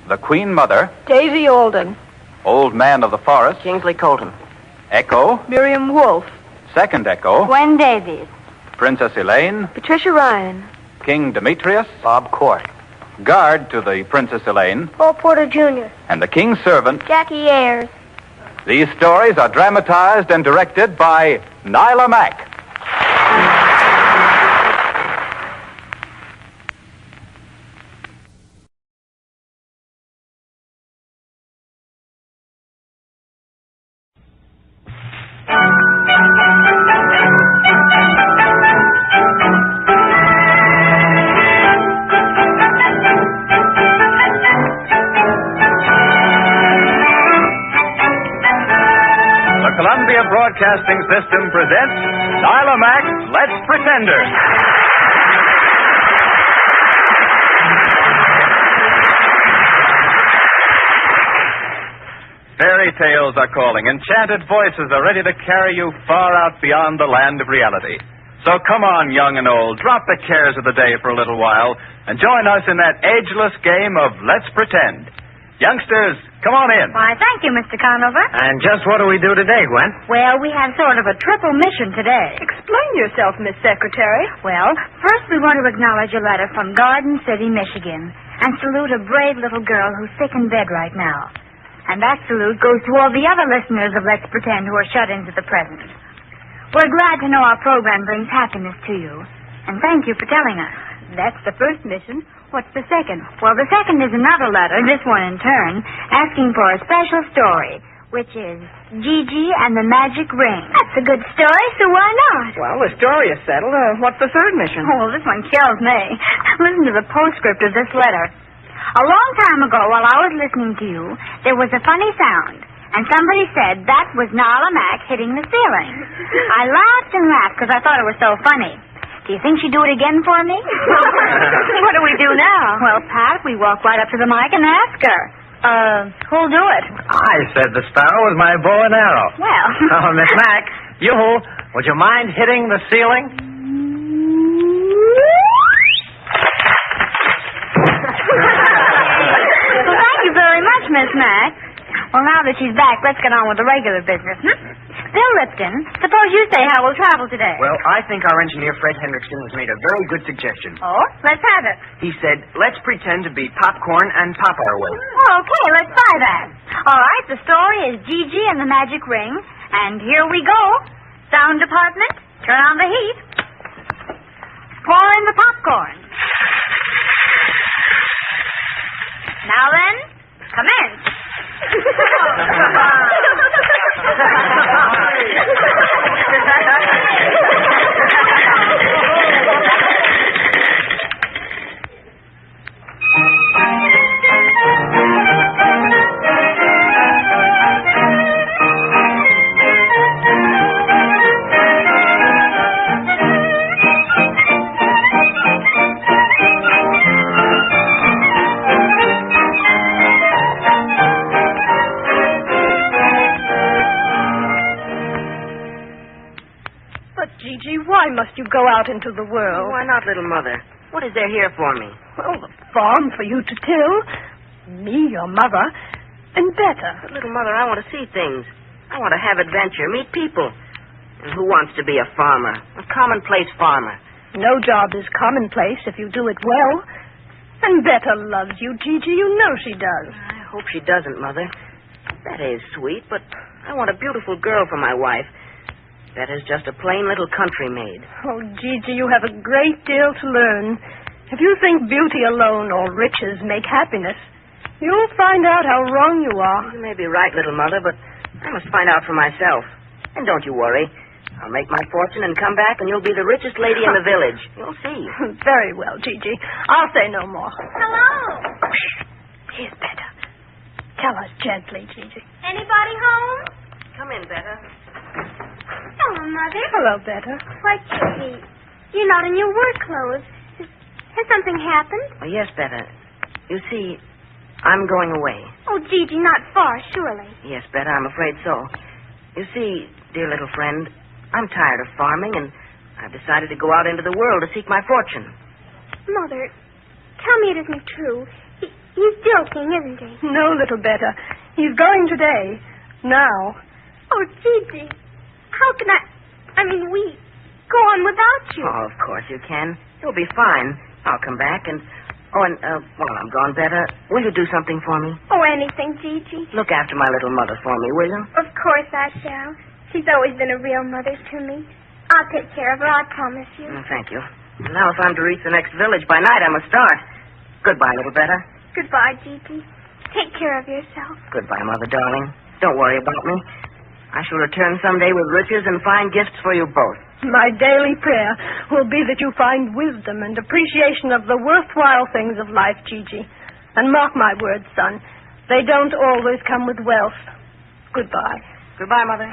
the Queen Mother, Daisy Alden, Old Man of the Forest, Kingsley Colton, Echo, Miriam Wolfe, Second Echo, Gwen Davies, Princess Elaine, Patricia Ryan, King Demetrius, Bob Court, Guard to the Princess Elaine, Paul Porter Jr., and the King's Servant, Jackie Ayers. These stories are dramatized and directed by Nyla Mack. Columbia Broadcasting System presents Nyla Mack's Let's Pretenders. Fairy tales are calling. Enchanted voices are ready to carry you far out beyond the land of reality. So come on, young and old, drop the cares of the day for a little while and join us in that ageless game of Let's Pretend. Youngsters, come on in. Why, thank you, Mr. Conover. And just what do we do today, Gwen? Well, we have sort of a triple mission today. Explain yourself, Miss Secretary. Well, first we want to acknowledge a letter from Garden City, Michigan, and salute a brave little girl who's sick in bed right now. And that salute goes to all the other listeners of Let's Pretend who are shut into the present. We're glad to know our program brings happiness to you, and thank you for telling us. That's the first mission. What's the second? Well, the second is another letter, this one in turn, asking for a special story, which is Gigi and the Magic Ring. That's a good story, so why not? Well, the story is settled. What's the third mission? Oh, well, this one kills me. Listen to the postscript of this letter. A long time ago, while I was listening to you, there was a funny sound, and somebody said that was Nala Mac hitting the ceiling. I laughed and laughed because I thought it was so funny. Do you think she'd do it again for me? What do we do now? Well, Pat, we walk right up to the mic and ask her. Who'll do it? I said the sparrow was my bow and arrow. Well. Oh, Miss Mac, would you mind hitting the ceiling? Well, thank you very much, Miss Mac. Well, now that she's back, let's get on with the regular business, huh? Bill Lipton, suppose you say how we'll travel today. Well, I think our engineer, Fred Hendrickson, has made a very good suggestion. Oh? Let's have it. He said, let's pretend to be popcorn and pop our way. Okay, let's try that. All right, the story is Gigi and the Magic Ring, and here we go. Sound department, turn on the heat. Pour in the popcorn. Now then, commence. Why must you go out into the world? Why not, little mother? What is there here for me? Well, the farm for you to till. Me, your mother, and better. But, little mother, I want to see things. I want to have adventure, meet people. And who wants to be a farmer? A commonplace farmer. No job is commonplace if you do it well. And Betta loves you, Gigi. You know she does. I hope she doesn't, Mother. That is sweet, but I want a beautiful girl for my wife. That is just a plain little country maid. Oh, Gigi, you have a great deal to learn. If you think beauty alone or riches make happiness, you'll find out how wrong you are. You may be right, little mother, but I must find out for myself. And don't you worry. I'll make my fortune and come back, and you'll be the richest lady in the village. You'll see. Very well, Gigi. I'll say no more. Hello. Here's Betta. Tell us gently, Gigi. Anybody home? Come in, Betta. Hello, Mother. Hello, Betta. Why, Gigi, you're not in your work clothes. Has something happened? Oh, yes, Betta. You see, I'm going away. Oh, Gigi, not far, surely. Yes, Betta, I'm afraid so. You see, dear little friend, I'm tired of farming, and I've decided to go out into the world to seek my fortune. Mother, tell me it isn't true. He's joking, isn't he? No, little Betta. He's going today. Now. Oh, Gigi, how can we go on without you? Oh, of course you can. You'll be fine. I'll come back and... while I'm gone, Betta, will you do something for me? Oh, anything, Gigi. Look after my little mother for me, will you? Of course I shall. She's always been a real mother to me. I'll take care of her, I promise you. Thank you. Now, if I'm to reach the next village by night, I must start. Goodbye, little Betta. Goodbye, Gigi. Take care of yourself. Goodbye, Mother, darling. Don't worry about me. I shall return someday with riches and fine gifts for you both. My daily prayer will be that you find wisdom and appreciation of the worthwhile things of life, Gigi. And mark my words, son, they don't always come with wealth. Goodbye. Goodbye, Mother.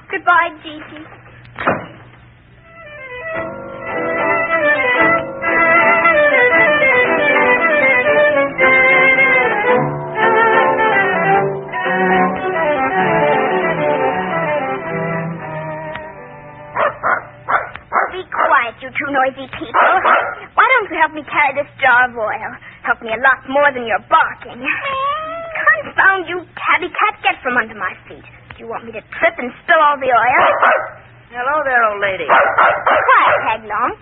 Goodbye, Gigi. You two noisy people. Why don't you help me carry this jar of oil? Help me a lot more than your barking. Confound you, tabby cat. Get from under my feet. Do you want me to trip and spill all the oil? Hello there, old lady. Quiet, Taglong.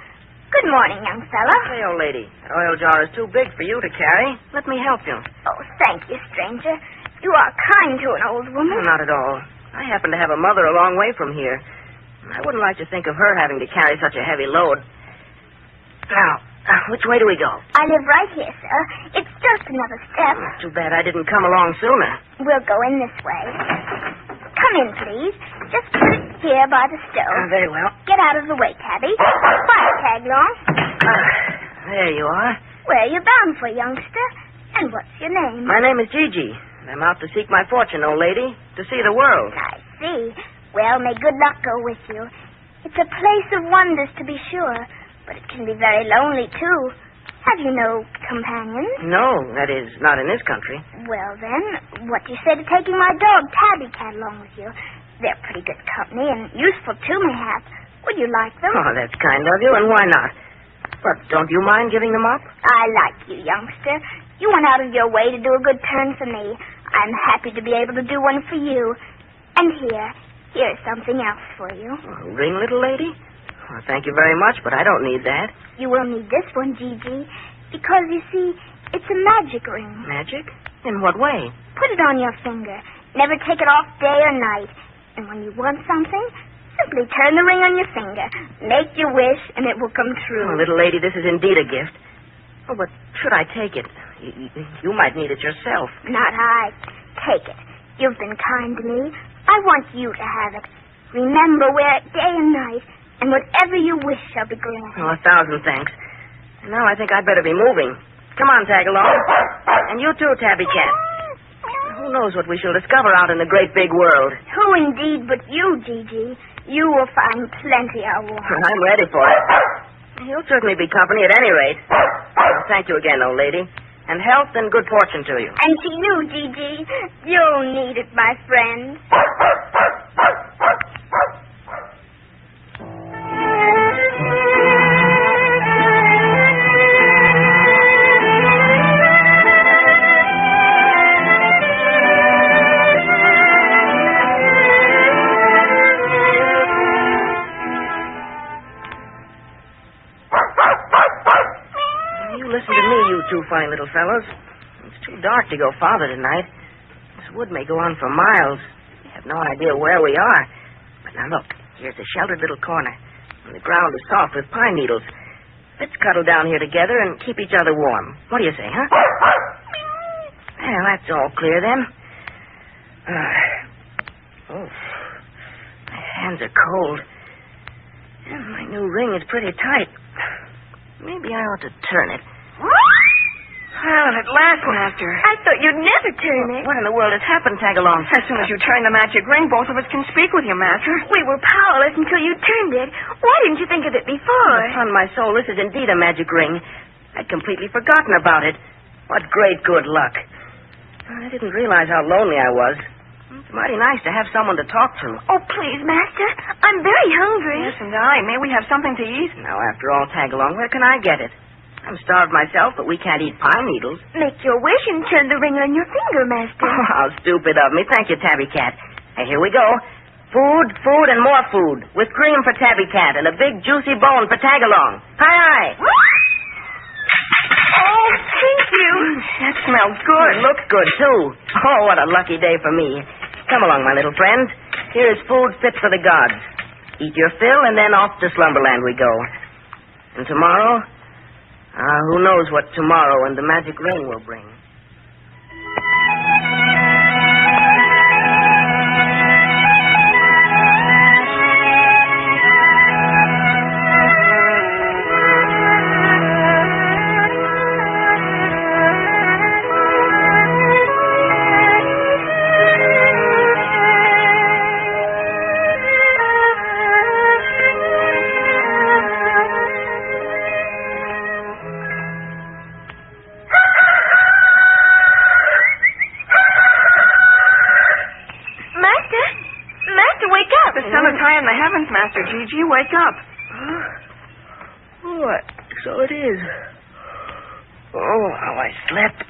Good morning, young fella. Hey, old lady. That oil jar is too big for you to carry. Let me help you. Oh, thank you, stranger. You are kind to an old woman. Oh, not at all. I happen to have a mother a long way from here. I wouldn't like to think of her having to carry such a heavy load. Now, which way do we go? I live right here, sir. It's just another step. Too bad I didn't come along sooner. We'll go in this way. Come in, please. Just put it here by the stove. Very well. Get out of the way, Tabby. Quiet, Taglong. There you are. Where are you bound for, youngster? And what's your name? My name is Gigi. I'm out to seek my fortune, old lady. To see the world. I see. Well, may good luck go with you. It's a place of wonders, to be sure. But it can be very lonely, too. Have you no companions? No, that is, not in this country. Well, then, what do you say to taking my dog, Tabby Cat, along with you? They're pretty good company and useful, too, mayhap. Would you like them? Oh, that's kind of you, and why not? But don't you mind giving them up? I like you, youngster. You went out of your way to do a good turn for me. I'm happy to be able to do one for you. And here's something else for you. A ring, little lady? Well, thank you very much, but I don't need that. You will need this one, Gigi, because, you see, it's a magic ring. Magic? In what way? Put it on your finger. Never take it off day or night. And when you want something, simply turn the ring on your finger. Make your wish, and it will come true. Oh, little lady, this is indeed a gift. Oh, but should I take it? You might need it yourself. Not I. Take it. You've been kind to me. I want you to have it. Remember, wear it day and night. And whatever you wish shall be granted. Oh, 1,000 thanks. And now I think I'd better be moving. Come on, Tagalong. And you too, Tabby Cat. Who knows what we shall discover out in the great big world? Who indeed but you, Gigi? You will find plenty, I warn. I'm ready for it. You'll certainly be company at any rate. Well, thank you again, old lady. And health and good fortune to you. And to you, Gigi. You'll need it, my friend. Two fine little fellows. It's too dark to go farther tonight. This wood may go on for miles. We have no idea where we are. But now look, here's a sheltered little corner. And the ground is soft with pine needles. Let's cuddle down here together and keep each other warm. What do you say, huh? Well, that's all clear then. My hands are cold. And my new ring is pretty tight. Maybe I ought to turn it. Well, at last, Master. I thought you'd never turn it. What in the world has happened, Tagalong? As soon as you turn the magic ring, both of us can speak with you, Master. We were powerless until you turned it. Why didn't you think of it before? Upon my soul, this is indeed a magic ring. I'd completely forgotten about it. What great good luck. I didn't realize how lonely I was. It's mighty nice to have someone to talk to. Oh, please, Master. I'm very hungry. Yes, and I. May we have something to eat? Now, after all, Tagalong, where can I get it? I'm starved myself, but we can't eat pine needles. Make your wish and turn the ring on your finger, Master. Oh, how stupid of me. Thank you, Tabby Cat. Hey, here we go. Food, food, and more food. With cream for Tabby Cat and a big juicy bone for Tagalong. Hi-hi. Oh, thank you. That smells good. Looks good, too. Oh, what a lucky day for me. Come along, my little friends. Here is food fit for the gods. Eat your fill, and then off to Slumberland we go. And tomorrow... who knows what tomorrow and the magic ring will bring. Master Gigi, wake up. What? So it is. Oh, how I slept.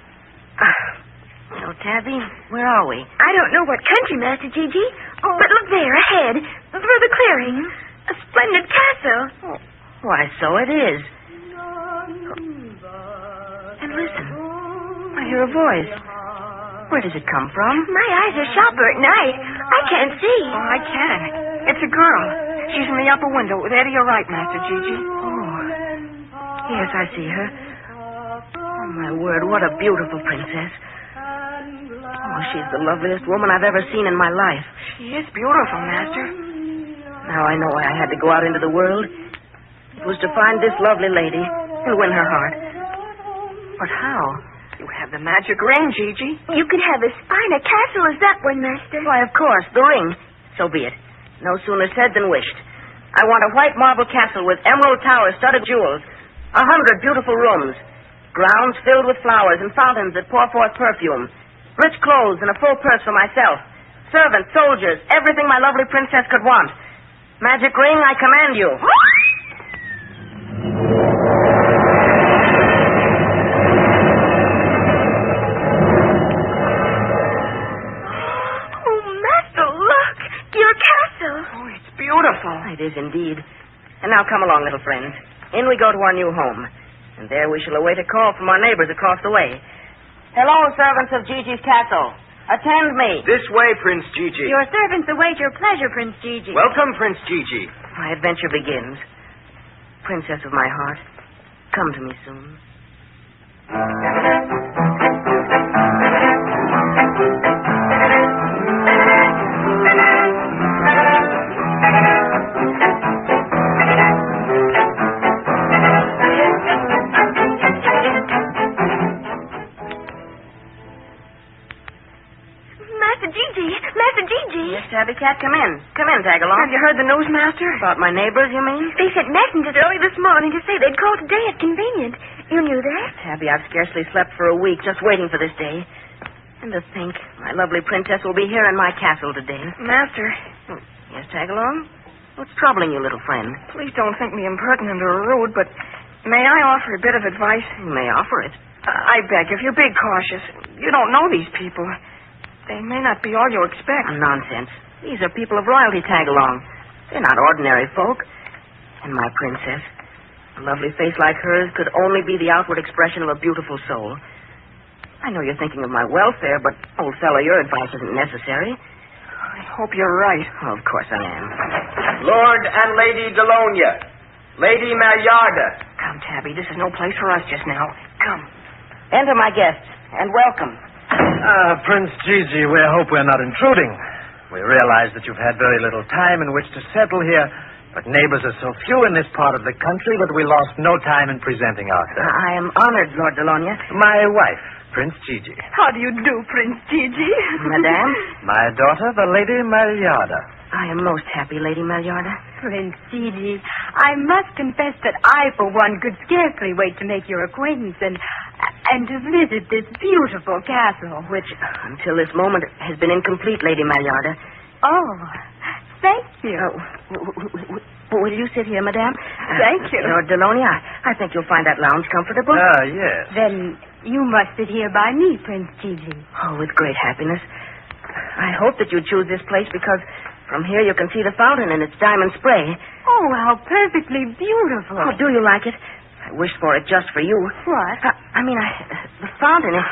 Well, Tabby, where are we? I don't know what country, Master Gigi. Oh, but look there, ahead, through the clearing. A splendid castle. Oh, why, so it is. And listen, I hear a voice. Where does it come from? My eyes are sharper at night. I can't see. Oh, I can. It's a girl. She's in the upper window. There to your right, Master Gigi. Oh, yes, I see her. Oh, my word, what a beautiful princess. Oh, she's the loveliest woman I've ever seen in my life. She is beautiful, Master. Now I know why I had to go out into the world. It was to find this lovely lady and win her heart. But how? You have the magic ring, Gigi. You can have as fine a castle as that one, Master. Why, of course, the ring. So be it. No sooner said than wished. I want a white marble castle with emerald towers studded jewels, 100 beautiful rooms, grounds filled with flowers and fountains that pour forth perfume, rich clothes and a full purse for myself, servants, soldiers, everything my lovely princess could want. Magic ring, I command you. Beautiful. It is indeed. And now come along, little friends. In we go to our new home. And there we shall await a call from our neighbors across the way. Hello, servants of Gigi's castle. Attend me. This way, Prince Gigi. Your servants await your pleasure, Prince Gigi. Welcome, Prince Gigi. My adventure begins. Princess of my heart, come to me soon. Tabby Cat, come in. Come in, Tagalong. Have you heard the news, Master? About my neighbors, you mean? They sent messengers early this morning to say they'd call today at convenient. You knew that? Tabby, I've scarcely slept for a week just waiting for this day. And to think, my lovely princess will be here in my castle today. Master. Yes, Tagalong? What's troubling you, little friend? Please don't think me impertinent or rude, but may I offer a bit of advice? You may offer it. I beg of you, be cautious. You don't know these people. They may not be all you expect. Nonsense. These are people of royalty, Tagalong. They're not ordinary folk. And my princess, a lovely face like hers could only be the outward expression of a beautiful soul. I know you're thinking of my welfare, but, old fellow, your advice isn't necessary. I hope you're right. Oh, of course I am. Lord and Lady Delonia. Lady Maillarda. Come, Tabby, this is no place for us just now. Come. Enter, my guests, and welcome. Prince Gigi, we hope we're not intruding. We realize that you've had very little time in which to settle here, but neighbors are so few in this part of the country that we lost no time in presenting ourselves. I am honored, Lord Delonia. My wife, Prince Gigi. How do you do, Prince Gigi? Madame? My daughter, the Lady Maillarda. I am most happy, Lady Maillarda. Prince Gigi, I must confess that I, for one, could scarcely wait to make your acquaintance and to visit this beautiful castle. Which, until this moment, has been incomplete, Lady Maillarda. Oh, thank you. Will you sit here, Madame? Thank you. Lord Delonia, I think you'll find that lounge comfortable. Yes. Then you must sit here by me, Prince Gigi. Oh, with great happiness. I hope that you choose this place because from here you can see the fountain and its diamond spray. Oh, how perfectly beautiful. Oh, do you like it? I wished for it just for you. What? The fountain is...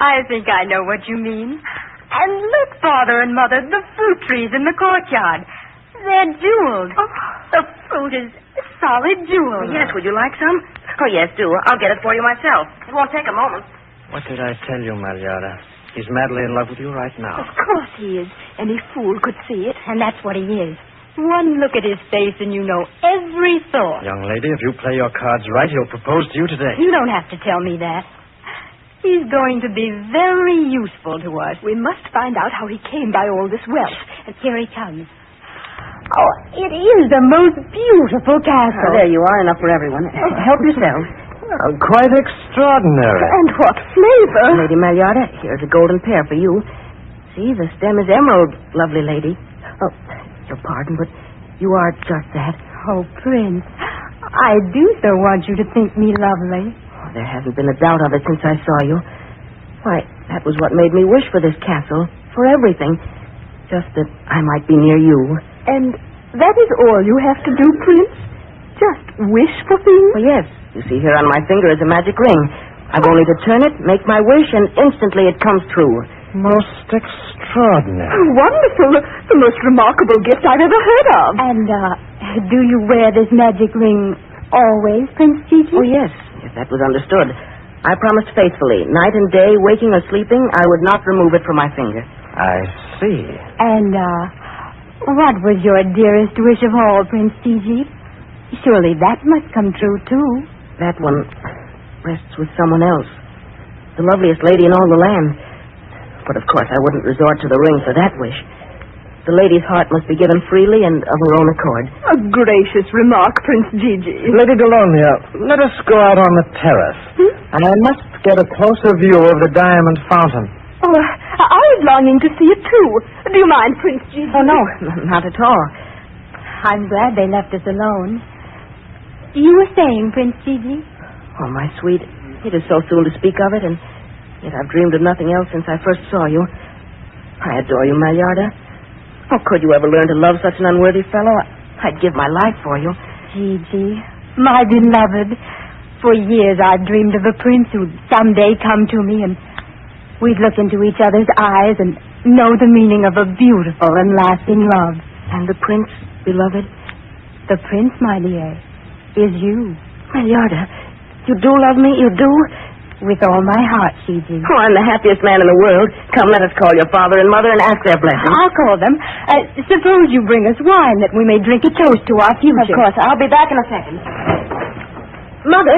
I think I know what you mean. And look, Father and Mother, the fruit trees in the courtyard. They're jeweled. Oh. The fruit is solid jewels. Oh, yes, would you like some? Oh, yes, do. I'll get it for you myself. It won't take a moment. What did I tell you, Maillarda? He's madly in love with you right now. Of course he is. Any fool could see it, and that's what he is. One look at his face and you know every thought. Young lady, if you play your cards right, he'll propose to you today. You don't have to tell me that. He's going to be very useful to us. We must find out how he came by all this wealth. And here he comes. Oh, it is the most beautiful castle. There you are, enough for everyone. Help yourself. Quite extraordinary. And what flavor? Lady Maillarda, here's a golden pear for you. See, the stem is emerald, lovely lady. Oh, your pardon, but you are just that. Oh, Prince, I do so want you to think me lovely. Oh, there hasn't been a doubt of it since I saw you. Why, that was what made me wish for this castle, for everything. Just that I might be near you. And that is all you have to do, Prince? Just wish for things? Well, yes. You see, here on my finger is a magic ring. I've only to turn it, make my wish, and instantly it comes true. Most extraordinary. Wonderful. The most remarkable gift I've ever heard of. And, do you wear this magic ring always, Prince Gigi? Oh, yes. Yes, that was understood. I promised faithfully, night and day, waking or sleeping, I would not remove it from my finger. I see. And, what was your dearest wish of all, Prince Gigi? Surely that must come true, too. That one rests with someone else. The loveliest lady in all the land. But, of course, I wouldn't resort to the ring for that wish. The lady's heart must be given freely and of her own accord. A gracious remark, Prince Gigi. Lady Delonia, let us go out on the terrace. And I must get a closer view of the diamond fountain. Oh, I was longing to see it, too. Do you mind, Prince Gigi? Oh, no, not at all. I'm glad they left us alone. You were saying, Prince Gigi? Oh, my sweet, it is so soon to speak of it, and yet I've dreamed of nothing else since I first saw you. I adore you, Malyarda. How could you ever learn to love such an unworthy fellow? I'd give my life for you. Gigi, my beloved. For years I've dreamed of a prince who'd someday come to me, and we'd look into each other's eyes and know the meaning of a beautiful and lasting love. And the prince, beloved? The prince, my dear, is you. Malyarda, you do love me, you do? With all my heart, Gigi. Oh, I'm the happiest man in the world. Come, let us call your father and mother and ask their blessing. I'll call them. Suppose you bring us wine that we may drink a toast to our future. Of course. I'll be back in a second. Mother!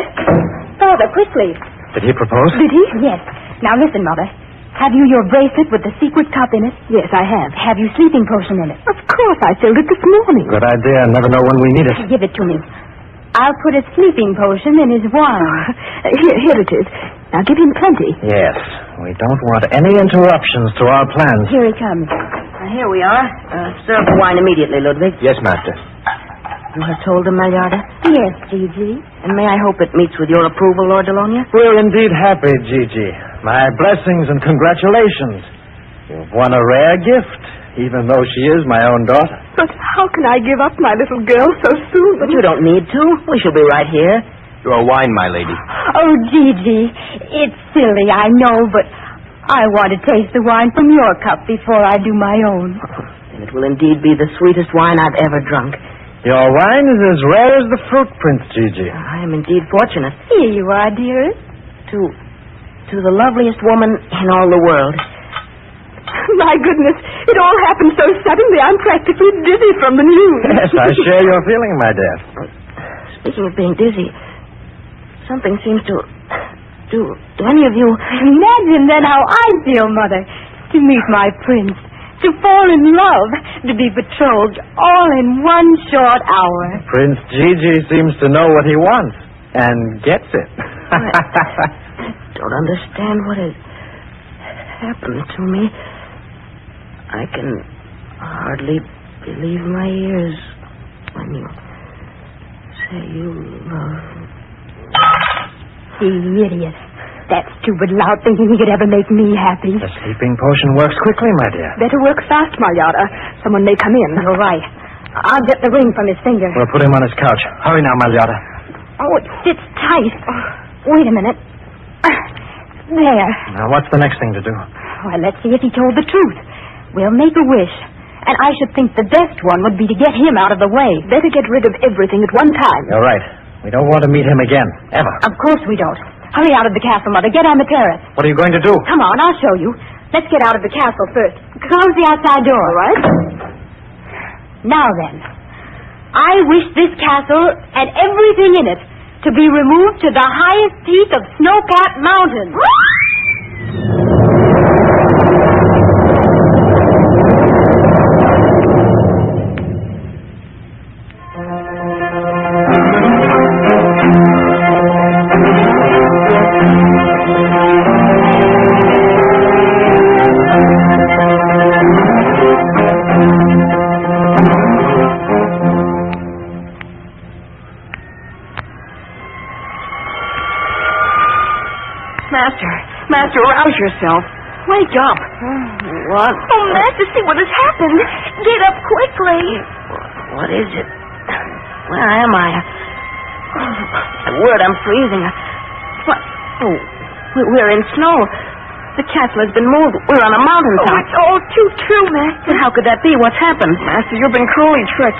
Father, quickly. Did he propose? Did he? Yes. Now listen, Mother. Have you your bracelet with the secret cup in it? Yes, I have. Have you sleeping potion in it? Of course, I filled it this morning. Good idea. Never know when we need it. Give it to me. I'll put a sleeping potion in his wine. Here it is. Now give him plenty. Yes. We don't want any interruptions to our plans. Here he comes. Here we are. Serve the wine immediately, Ludwig. Yes, Master. You have told him, Malyarda? Yes, Gigi. And may I hope it meets with your approval, Lord Delonia? We're indeed happy, Gigi. My blessings and congratulations. You've won a rare gift, even though she is my own daughter. But how can I give up my little girl so soon? But you don't need to. We shall be right here. Your wine, my lady. Oh, Gigi, it's silly, I know, but I want to taste the wine from your cup before I do my own. And it will indeed be the sweetest wine I've ever drunk. Your wine is as rare as the fruit, Prince Gigi. I am indeed fortunate. Here you are, dearest. To the loveliest woman in all the world. My goodness, it all happened so suddenly, I'm practically dizzy from the news. Yes, I share your feeling, my dear. Speaking of being dizzy, something seems to... Do any of you... Imagine then how I feel, Mother, to meet my prince, to fall in love, to be betrothed, all in one short hour. Prince Gigi seems to know what he wants, and gets it. I don't understand what has happened to me. I can hardly believe my ears when you say you love me. You idiot. That stupid lout thinking he could ever make me happy. The sleeping potion works quickly, my dear. Better work fast, Malyarda. Someone may come in. You're right. I'll get the ring from his finger. We'll put him on his couch. Hurry now, Malyarda. Oh, it sits tight. Wait a minute. There. Now, what's the next thing to do? Well, let's see if he told the truth. We'll make a wish. And I should think the best one would be to get him out of the way. Better get rid of everything at one time. You're right. We don't want to meet him again, ever. Of course we don't. Hurry out of the castle, Mother. Get on the terrace. What are you going to do? Come on, I'll show you. Let's get out of the castle first. Close the outside door. All right. Now then, I wish this castle and everything in it to be removed to the highest peak of Snow-Capped Mountain. Master, Master, rouse yourself. Wake up. What? Oh, Master, see what has happened. Get up quickly. What is it? Where am I? My word, I'm freezing. What? Oh, we're in snow. The castle has been moved. We're on a mountaintop. Oh, it's all too true, Master. How could that be? What's happened? Master, you've been cruelly tricked.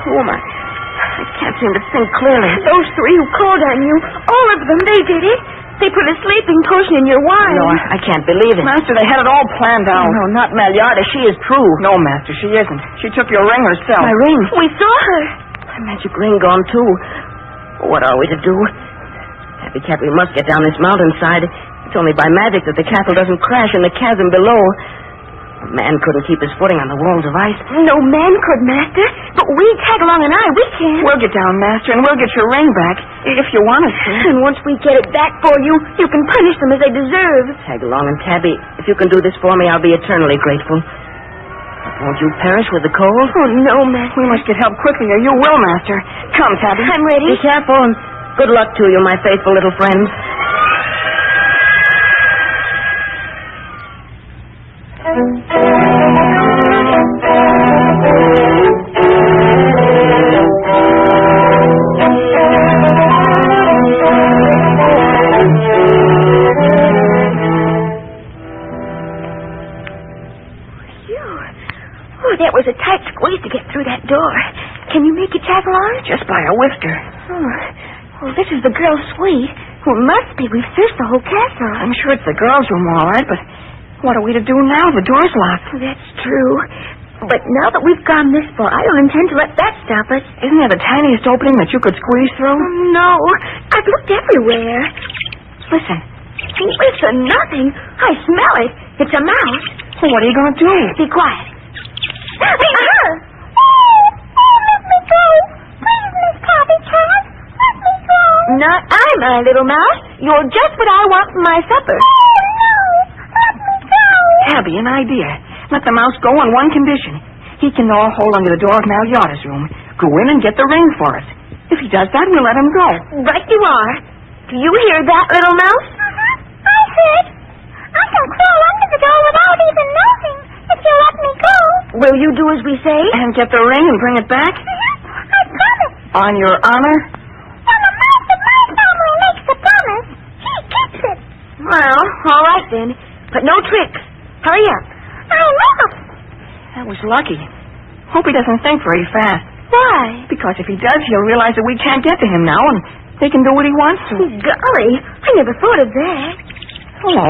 Who am I? I can't seem to think clearly. Those three who called on you, all of them, they did it. They put a sleeping potion in your wine. No, I can't believe it. Master, they had it all planned out. No, not Malyarda. She is true. No, Master, she isn't. She took your ring herself. My ring? We saw her. My magic ring gone, too. What are we to do? Happy Cat, we must get down this mountainside. It's only by magic that the castle doesn't crash in the chasm below. A man couldn't keep his footing on the walls of ice. No man could, Master. But we, Tagalong and I, we can. We'll get down, Master, and we'll get your ring back, if you want us to. And once we get it back for you, you can punish them as they deserve. Tagalong and Tabby, if you can do this for me, I'll be eternally grateful. But won't you perish with the cold? Oh, no, Master. We must get help quickly, or you will, Master. Come, Tabby. I'm ready. Be careful, and good luck to you, my faithful little friends. That was a tight squeeze to get through that door. Can you make it, Tagalong? Just by a whisker. Oh. Well, this is the girls' suite. Well, it must be. We've searched the whole castle. I'm sure it's the girls' room, all right, but what are we to do now? The door's locked. That's true. But now that we've gone this far, I don't intend to let that stop us. Isn't there the tiniest opening that you could squeeze through? Oh, no. I've looked everywhere. Listen. Listen, nothing. I smell it. It's a mouse. Well, what are you going to do? Be quiet. Let me go. Please, Miss Tabby Cat. Let me go. Not I, my little mouse. You're just what I want for my supper. Oh, no. Let me go. Tabby, an idea. Let the mouse go on one condition. He can gnaw a hole under the door of Malyarda's room, go in and get the ring for us. If he does that, we'll let him go. Right you are. Do you hear that, little mouse? I said, I can crawl under the door without even knowing if you let me go. Will you do as we say? And get the ring and bring it back? I promise. On your honor? When a mouse of my family makes a promise, he keeps it. Well, all right then. But no tricks. Hurry up. I'm off. That was lucky. Hope he doesn't think very fast. Why? Because if he does, he'll realize that we can't get to him now, and they can do what he wants to. Golly, I never thought of that. Hello.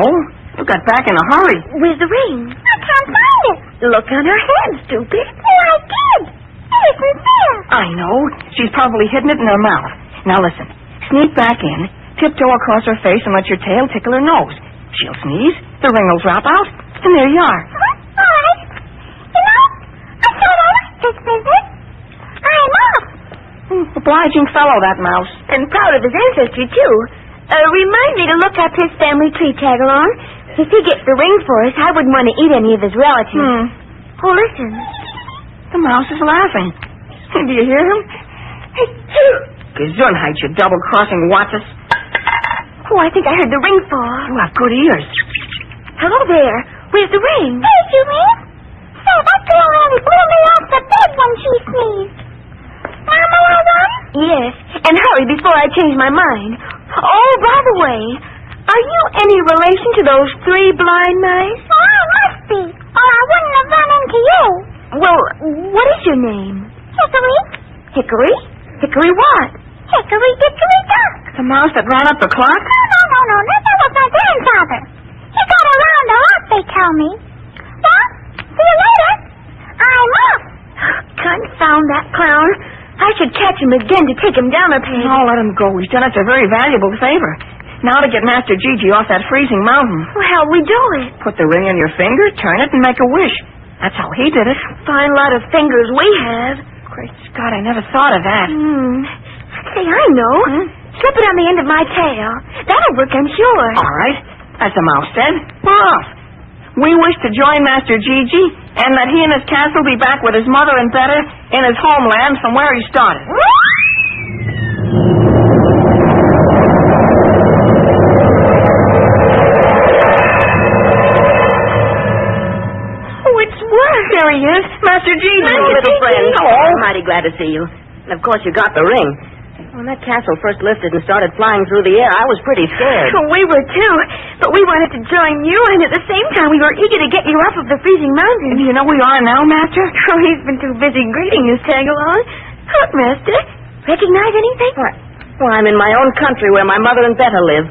You got back in a hurry. Where's the ring? I can't find it. Look on her head, stupid. Oh, I did. It isn't there. I know. She's probably hidden it in her mouth. Now listen. Sneak back in, tiptoe across her face, and let your tail tickle her nose. She'll sneeze, the ring will drop out, and there you are. All right. You know, I sort of like this business. I'm off. Obliging fellow, that mouse. And proud of his ancestry, too. Remind me to look up his family tree, Tagalong. If he gets the ring for us, I wouldn't want to eat any of his relatives. Oh, listen. The mouse is laughing. Do you hear him? Gesundheit, you double-crossing Watsus. Oh, I think I heard the ring fall. You have good ears. Hello there. Where's the ring? Did you ring? Say, that girl nearly blew me off the bed when she sneezed. Now, may I run? Yes, and hurry before I change my mind. Oh, by the way, are you any relation to those three blind mice? Oh, I must be, or I wouldn't have run into you. Well, what is your name? Hickory. Hickory? Hickory what? Hickory Dickory Dock. The mouse that ran up the clock? No. That was my grandfather. He got around a lot, they tell me. Well, see you later. I'm off. Confound that clown. I should catch him again to take him down a peg. Oh, let him go. He's done us a very valuable favor. Now to get Master Gigi off that freezing mountain. Well, how'll we do it? Put the ring in your finger, turn it, and make a wish. That's how he did it. Fine lot of fingers we have. Great Scott, I never thought of that. Say, I know. Slip it on the end of my tail. That'll work, I'm sure. All right. As the mouse said, we're off. We wish to join Master Gigi, and that he and his castle be back with his mother and better in his homeland from where he started. mighty glad to see you. And, of course, you got the ring. When that castle first lifted and started flying through the air, I was pretty scared. We were, too. But we wanted to join you, and at the same time, we were eager to get you off of the freezing mountain. Do you know where you are now, Master? Oh, he's been too busy greeting us, Tagalong. Look, Master. Recognize anything? Well, I'm in my own country where my mother and Betta live.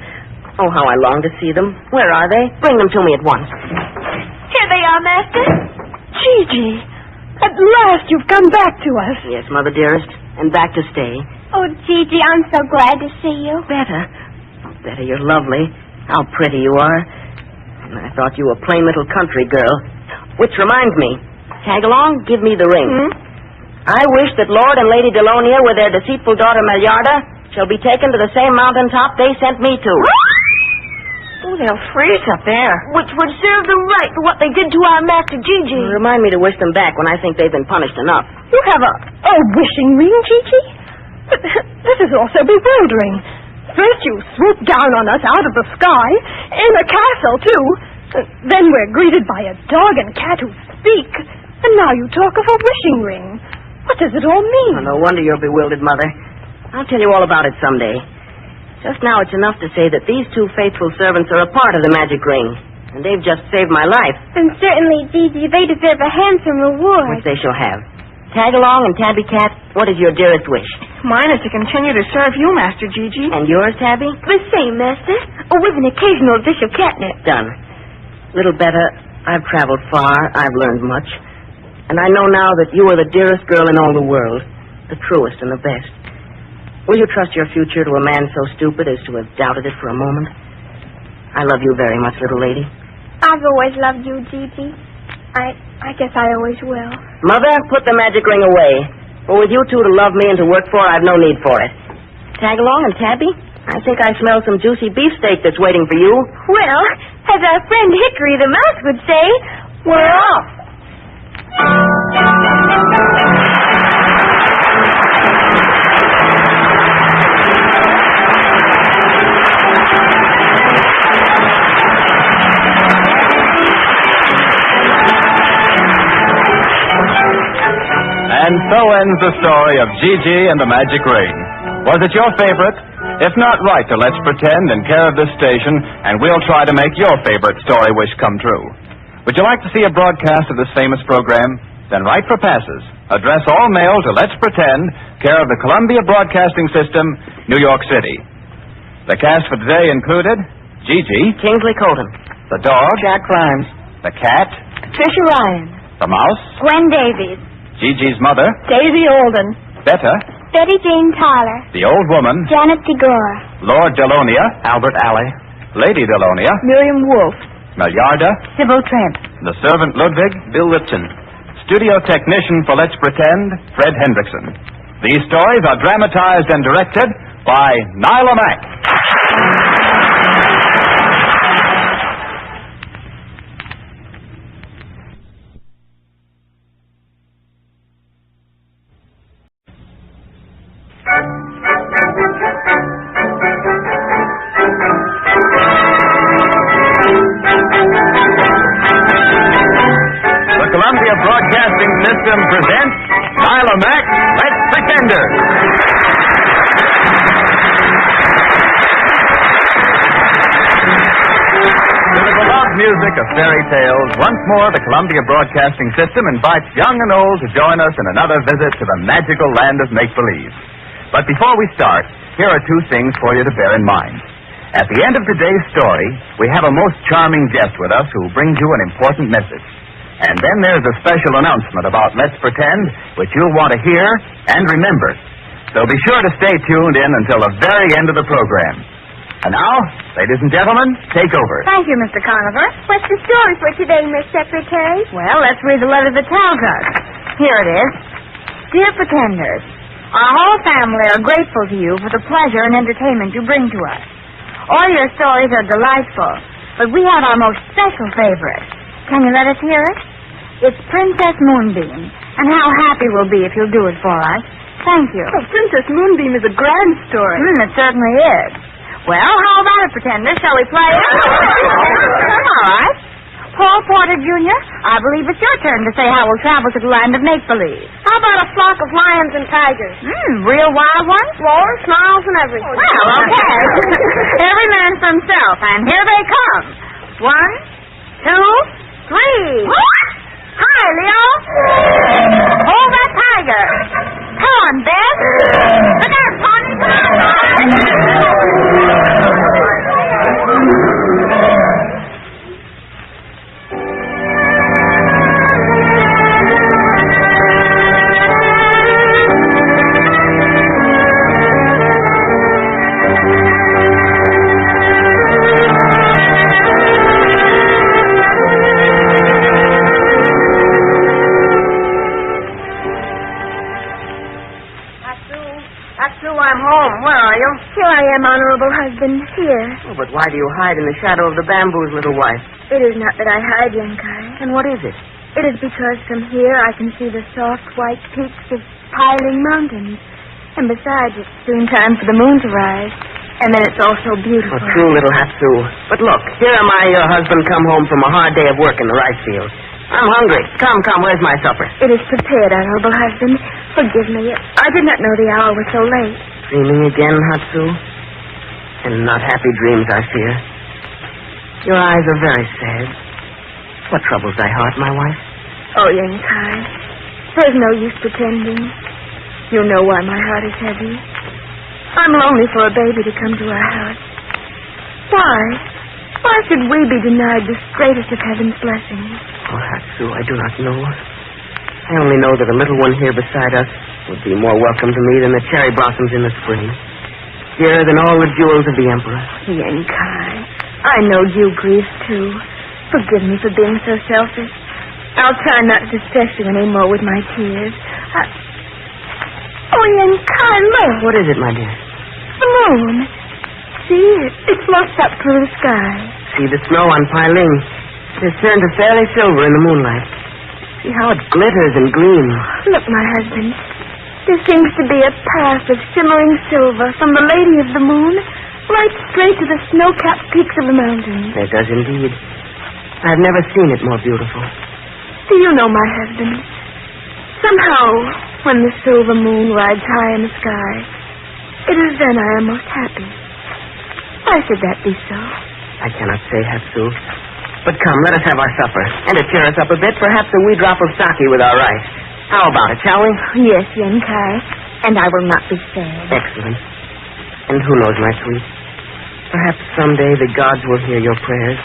Oh, how I long to see them. Where are they? Bring them to me at once. Here they are, Master. Gigi, at last you've come back to us. Yes, Mother dearest, and back to stay. Oh, Gigi, I'm so glad to see you. Betta. Oh, Betta, you're lovely. How pretty you are. And I thought you were a plain little country girl. Which reminds me, Tagalong, give me the ring. I wish that Lord and Lady Delonia with their deceitful daughter Meliarda shall be taken to the same mountaintop they sent me to. Oh, they'll freeze up there. Which would serve them right for what they did to our Master Gigi. Remind me to wish them back when I think they've been punished enough. You have a wishing ring, Gigi? But this is also bewildering. First you swoop down on us out of the sky, in a castle, too. Then we're greeted by a dog and cat who speak. And now you talk of a wishing ring. What does it all mean? Oh, no wonder you're bewildered, Mother. I'll tell you all about it someday. Just now it's enough to say that these two faithful servants are a part of the magic ring. And they've just saved my life. And certainly, Gigi, they deserve a handsome reward. Which they shall have. Tagalong and Tabby Cat, what is your dearest wish? Mine is to continue to serve you, Master Gigi. And yours, Tabby? The same, Master. With an occasional dish of catnip. Done. Little Betta, I've traveled far. I've learned much. And I know now that you are the dearest girl in all the world. The truest and the best. Will you trust your future to a man so stupid as to have doubted it for a moment? I love you very much, little lady. I've always loved you, Gigi. I guess I always will. Mother, put the magic ring away. For with you two to love me and to work for, I've no need for it. Tagalong and Tabby, I think I smell some juicy beefsteak that's waiting for you. Well, as our friend Hickory the Mouse would say, we're off. And so ends the story of Gigi and the Magic Ring. Was it your favorite? If not, write to Let's Pretend in care of this station, and we'll try to make your favorite story wish come true. Would you like to see a broadcast of this famous program? Then write for passes. Address all mail to Let's Pretend, care of the Columbia Broadcasting System, New York City. The cast for today included Gigi, Kingsley Colton, the dog, Jack Grimes, the cat, Tricia Ryan, the mouse, Gwen Davies, Gigi's mother, Daisy Alden, Betta, Betty Jane Tyler, the old woman, Janet Segura, Lord Delonia, Albert Alley, Lady Delonia, Miriam Wolfe, Meliarda, Sybil Trent, the servant Ludwig, Bill Lipton, studio technician for Let's Pretend, Fred Hendrickson. These stories are dramatized and directed by Nyla Mack. Columbia Broadcasting System presents Nyla Mack, Let's Pretender. To the beloved music of fairy tales, once more the Columbia Broadcasting System invites young and old to join us in another visit to the magical land of make-believe. But before we start, here are two things for you to bear in mind. At the end of today's story, we have a most charming guest with us who brings you an important message. And then there's a special announcement about Let's Pretend, which you'll want to hear and remember. So be sure to stay tuned in until the very end of the program. And now, ladies and gentlemen, take over. Thank you, Mr. Conover. What's the story for today, Miss Secretary? Well, let's read the letter that tells us. Here it is. Dear Pretenders, our whole family are grateful to you for the pleasure and entertainment you bring to us. All your stories are delightful, but we have our most special favorite. Can you let us hear it? It's Princess Moonbeam, and how happy we'll be if you'll do it for us. Thank you. Oh, Princess Moonbeam is a grand story. It certainly is. Well, how about it, Pretenders? Shall we play it? All right. Paul Porter, Jr., I believe it's your turn to say how we'll travel to the land of make-believe. How about a flock of lions and tigers? Real wild ones? Roars, snarls, and everything. Well, okay. Every man for himself, and here they come. 1, 2, 3. Hi, Leo. Hold that tiger. Come on, Beth. Look out, Pony. Here I am, honorable husband, here. Oh, but why do you hide in the shadow of the bamboos, little wife? It is not that I hide, Yankai. Then what is it? It is because from here I can see the soft white peaks of piling mountains. And besides, it's soon time for the moon to rise. And then it's also beautiful. Oh, true, little Hatsu. But look, here am I, your husband, come home from a hard day of work in the rice field. I'm hungry. Come, where's my supper? It is prepared, honorable husband. Forgive me. I did not know the hour was so late. Dreaming again, Hatsu? And not happy dreams, I fear. Your eyes are very sad. What troubles thy heart, my wife? Oh, Yankai, there's no use pretending. You know why my heart is heavy. I'm lonely for a baby to come to our house. Why? Why should we be denied this greatest of heaven's blessings? Oh, Hatsu, I do not know. I only know that a little one here beside us would be more welcome to me than the cherry blossoms in the spring. Dearer than all the jewels of the emperor. Yankai, I know you grieve too. Forgive me for being so selfish. I'll try not to distress you any more with my tears. Oh, Yankai, look. What is it, my dear? The moon. See, it floats up through the sky. See the snow on Pailing. It has turned to fairly silver in the moonlight. See how it glitters and gleams. Look, my husband. There seems to be a path of shimmering silver from the Lady of the Moon right straight to the snow-capped peaks of the mountains. There does indeed. I've never seen it more beautiful. Do you know, my husband, somehow when the silver moon rides high in the sky, it is then I am most happy. Why should that be so? I cannot say, Hatsu. But come, let us have our supper. And to cheer us up a bit, perhaps a wee drop of sake with our rice. How about it, shall we? Yes, Yankai. And I will not be sad. Excellent. And who knows, my sweet? Perhaps someday the gods will hear your prayers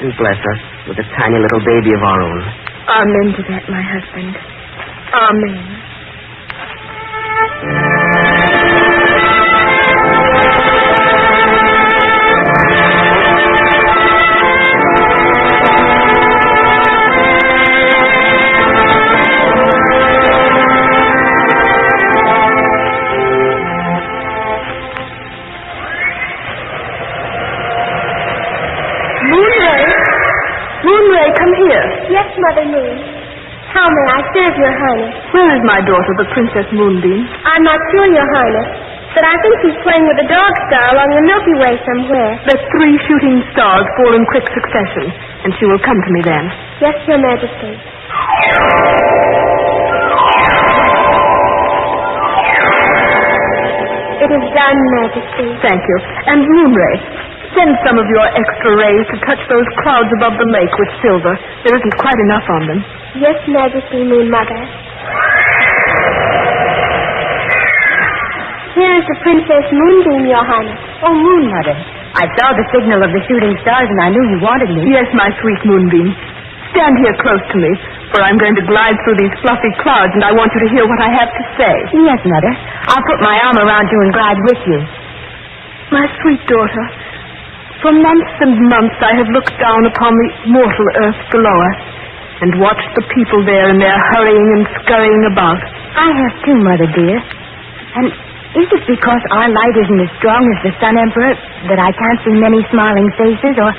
and bless us with a tiny little baby of our own. Amen to that, my husband. Amen. Yes, Mother Moon. How may I serve your highness? Where is my daughter, the Princess Moonbeam? I'm not sure, your highness, but I think she's playing with a dog star along the Milky Way somewhere. There's 3 shooting stars fall in quick succession, and she will come to me then. Yes, Your Majesty. It is done, Majesty. Thank you. And Moonray, send some of your extra rays to touch those clouds above the lake with silver. There isn't quite enough on them. Yes, Majesty, Moon Mother. Here is the Princess Moonbeam, Your Highness. Oh, Moon Mother. I saw the signal of the shooting stars, and I knew you wanted me. Yes, my sweet Moonbeam. Stand here close to me, for I'm going to glide through these fluffy clouds, and I want you to hear what I have to say. Yes, Mother. I'll put my arm around you and glide with you. My sweet daughter, for months and months I have looked down upon the mortal earth below us and watched the people there in their hurrying and scurrying about. I have too, Mother dear. And is it because our light isn't as strong as the Sun Emperor that I can't see many smiling faces, or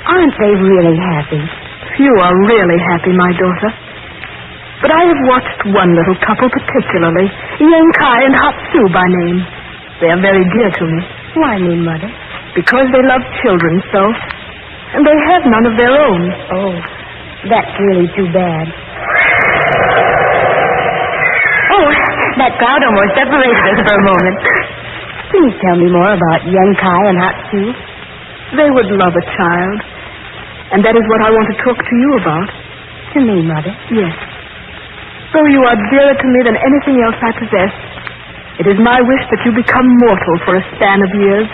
aren't they really happy? You are really happy, my daughter. But I have watched one little couple particularly, Yankai and Hatsu by name. They are very dear to me. Why, Moon Mother? Because they love children so. and they have none of their own. Oh, that's really too bad. Oh, that cloud almost separated us for a moment. Please tell me more about young Kai and Hatsu. They would love a child, and that is what I want to talk to you about. To me, Mother? Yes. Though you are dearer to me than anything else I possess, it is my wish that you become mortal for a span of years,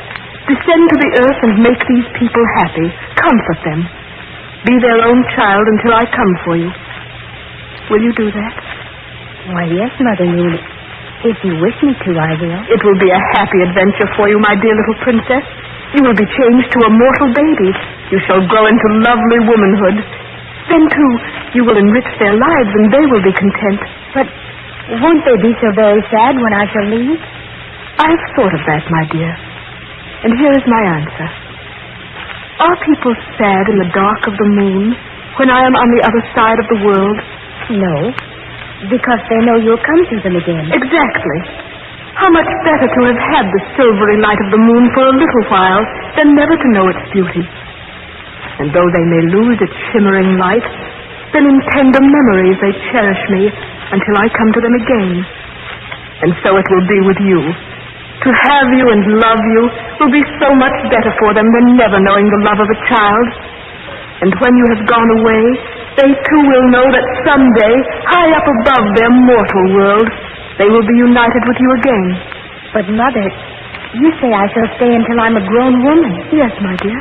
descend to the earth and make these people happy, comfort them, be their own child until I come for you. Will you do that? Why, yes, Mother Moon. If you wish me to, I will. It will be a happy adventure for you, my dear little princess. You will be changed to a mortal baby. You shall grow into lovely womanhood. Then, too, you will enrich their lives, and they will be content. But won't they be so very sad when I shall leave? I have thought of that, my dear. And here is my answer. Are people sad in the dark of the moon when I am on the other side of the world? No, because they know you'll come to them again. Exactly. How much better to have had the silvery light of the moon for a little while than never to know its beauty. And though they may lose its shimmering light, then in tender memories they cherish me until I come to them again. And so it will be with you. To have you and love you will be so much better for them than never knowing the love of a child. And when you have gone away, they too will know that someday, high up above their mortal world, they will be united with you again. But, Mother, you say I shall stay until I'm a grown woman. Yes, my dear.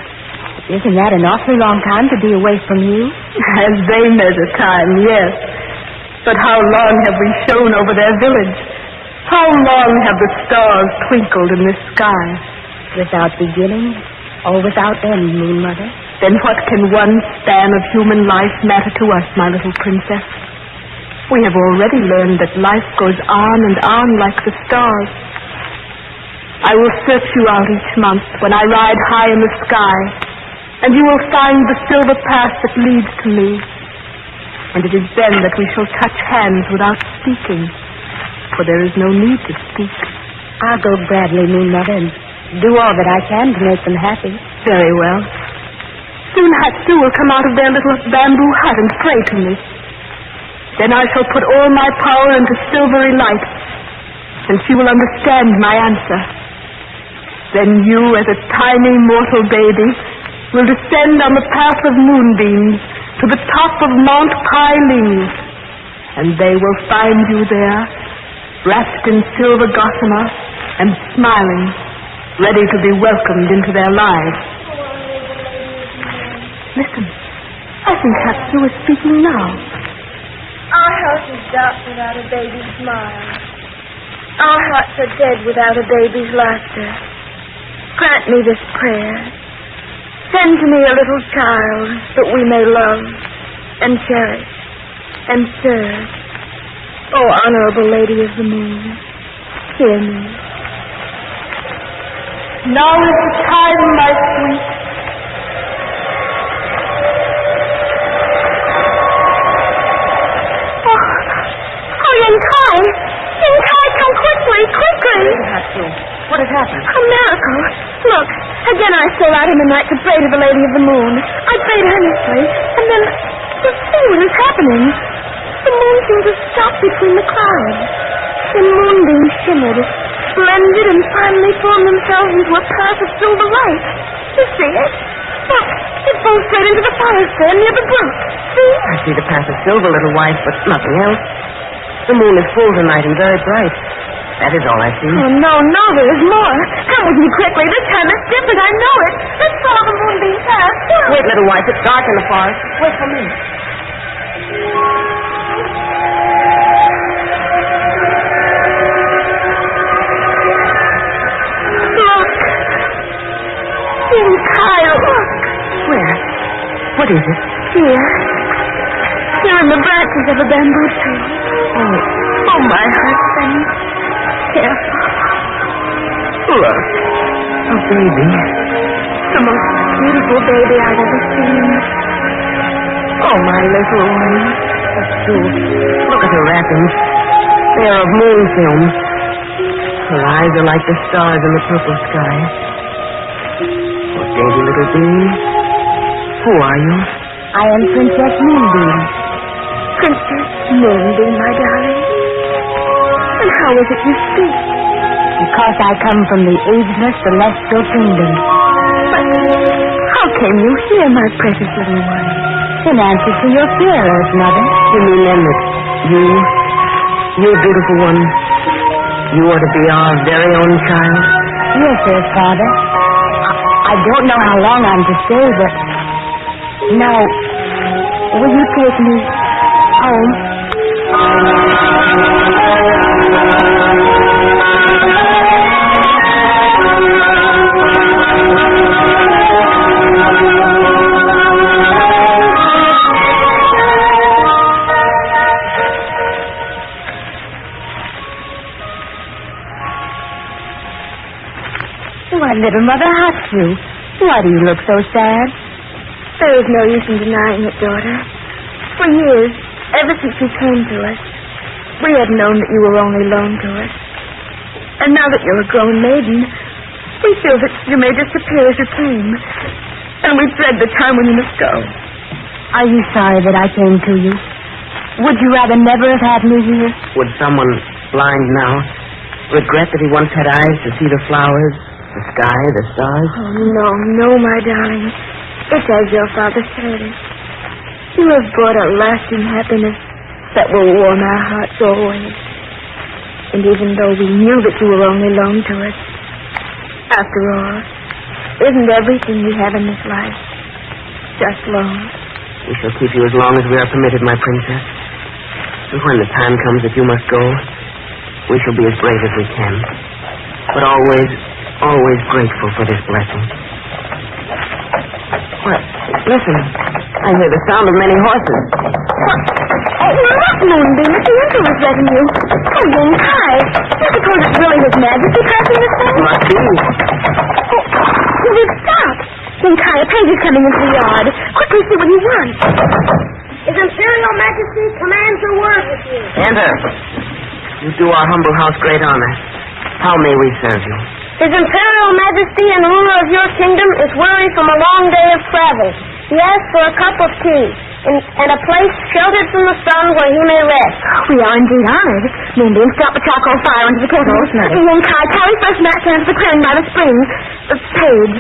Isn't that an awfully long time to be away from you? As they measure time, yes. But how long have we shone over their village? How long have the stars twinkled in this sky? Without beginning or without end, Moon Mother? Then what can one span of human life matter to us, my little princess? We have already learned that life goes on and on like the stars. I will search you out each month when I ride high in the sky, and you will find the silver path that leads to me. And it is then that we shall touch hands without speaking, for there is no need to speak. I'll go gladly, Moon Mother, and do all that I can to make them happy. Very well. Soon Hatsu will come out of their little bamboo hut and pray to me. Then I shall put all my power into silvery light, and she will understand my answer. Then you, as a tiny mortal baby, will descend on the path of moonbeams to the top of Mount Pai Ling, and they will find you there, wrapped in silver gossamer and smiling, ready to be welcomed into their lives. Listen, I think Hatsu is speaking now. Our house is dark without a baby's smile. Our hearts are dead without a baby's laughter. Grant me this prayer. Send to me a little child that we may love and cherish and serve. Oh, honorable Lady of the Moon, hear me. Now is the time, my sweet. Young Kai! Young Kai, come quickly, quickly! What has happened? A miracle. Look, again I stole out in the night to pray to the Lady of the Moon. I prayed earnestly, and then, just see what is happening. The moon seemed to stop between the clouds. The moonbeams shimmered, blended, and finally formed themselves into a path of silver light. You see it? Look, it falls straight into the forest there near the brook. See? I see the path of silver, little wife, but nothing else. The moon is full tonight and very bright. That is all I see. Oh, no, there is more. Come with me quickly. This time it's different. I know it. Let's follow the moonbeam path. Wait, little wife. It's dark in the forest. Wait for me. Look. In Kyle, look. Where? What is it? Here in the branches of a bamboo tree. Oh, my husband. Careful. Look. A baby. The most beautiful baby I've ever seen. Oh, my little one. Look at her wrappings. They are of moon film. Her eyes are like the stars in the purple sky. Oh, dainty little baby. Who are you? I am Princess Moonbeam. Princess Moonbeam, my darling. And how is it you speak? Because I come from the ageless celestial kingdom. But how came you here, my precious little one? In answer to your prayers, Mother. You mean then that you beautiful one, you are to be our very own child? Yes, sir, Father. I don't know how long I'm to stay, but now, will you take me home? Why, little Mother Hotsu, why do you look so sad? There is no use in denying it, daughter. For years, ever since you came to us, we have known that you were only loan to us. And now that you're a grown maiden, we feel that you may disappear as you came. And we dread the time when you must go. Are you sorry that I came to you? Would you rather never have had me here? Would someone blind now regret that he once had eyes to see the flowers, the sky, the stars? Oh, no, my darling. It's as your father said. You have brought a lasting happiness that will warm our hearts always. And even though we knew that you were only loan to us, after all, isn't everything we have in this life just loan? We shall keep you as long as we are permitted, my princess. And when the time comes that you must go, we shall be as brave as we can. But always grateful for this blessing. What? Listen. I hear the sound of many horses. What? Oh, look, Moonbeam. It's the Emperor's retinue. Oh, Yin Kai. Do you suppose it's really His Majesty passing this way? Must be. Oh, we've stopped. Yin Kai, a page is coming into the yard. Quickly see what he wants. His Imperial Majesty commands a word with you. Enter. You do our humble house great honor. How may we serve you? His Imperial Majesty and ruler of your kingdom is weary from a long day of travel. He asks for a cup of tea and a place sheltered from the sun where he may rest. We are indeed honored. Moonbeam, stop the charcoal fire under the kettle. Yin Kai, carry fresh mats down to the clearing by the spring. Page,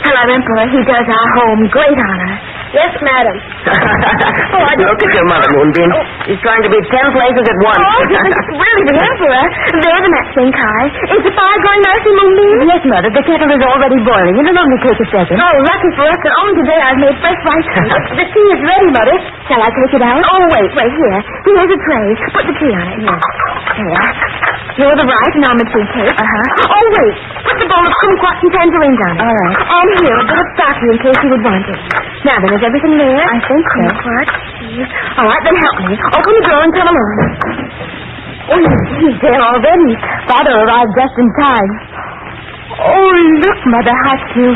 tell our Emperor he does our home great honor. Yes, madam. Look at your mother, Moonbeam. She's trying to be 10 places at once. Oh, it's really the Emperor. There, the mats, Yin Kai. Is the fire going nicely, Moonbeam? Yes, Mother. The kettle is already boiling. It'll only take a second. Oh, lucky for us that only today I've made fresh rice cake. The tea is ready, Mother. Shall I take it out? Oh, wait, here. Here's a tray. Put the tea on it. Here. You're the right and almond tea cake. Oh, wait. Put the bowl of kumquats and tangerines on it. All right. And here, a bit of starchy in case you would want it. Now then, is everything there? I think so. Kumquats. All right, then help me. Open the door and come along. Oh, he's there already. Father arrived just in time. Oh, look, Mother Hotsu.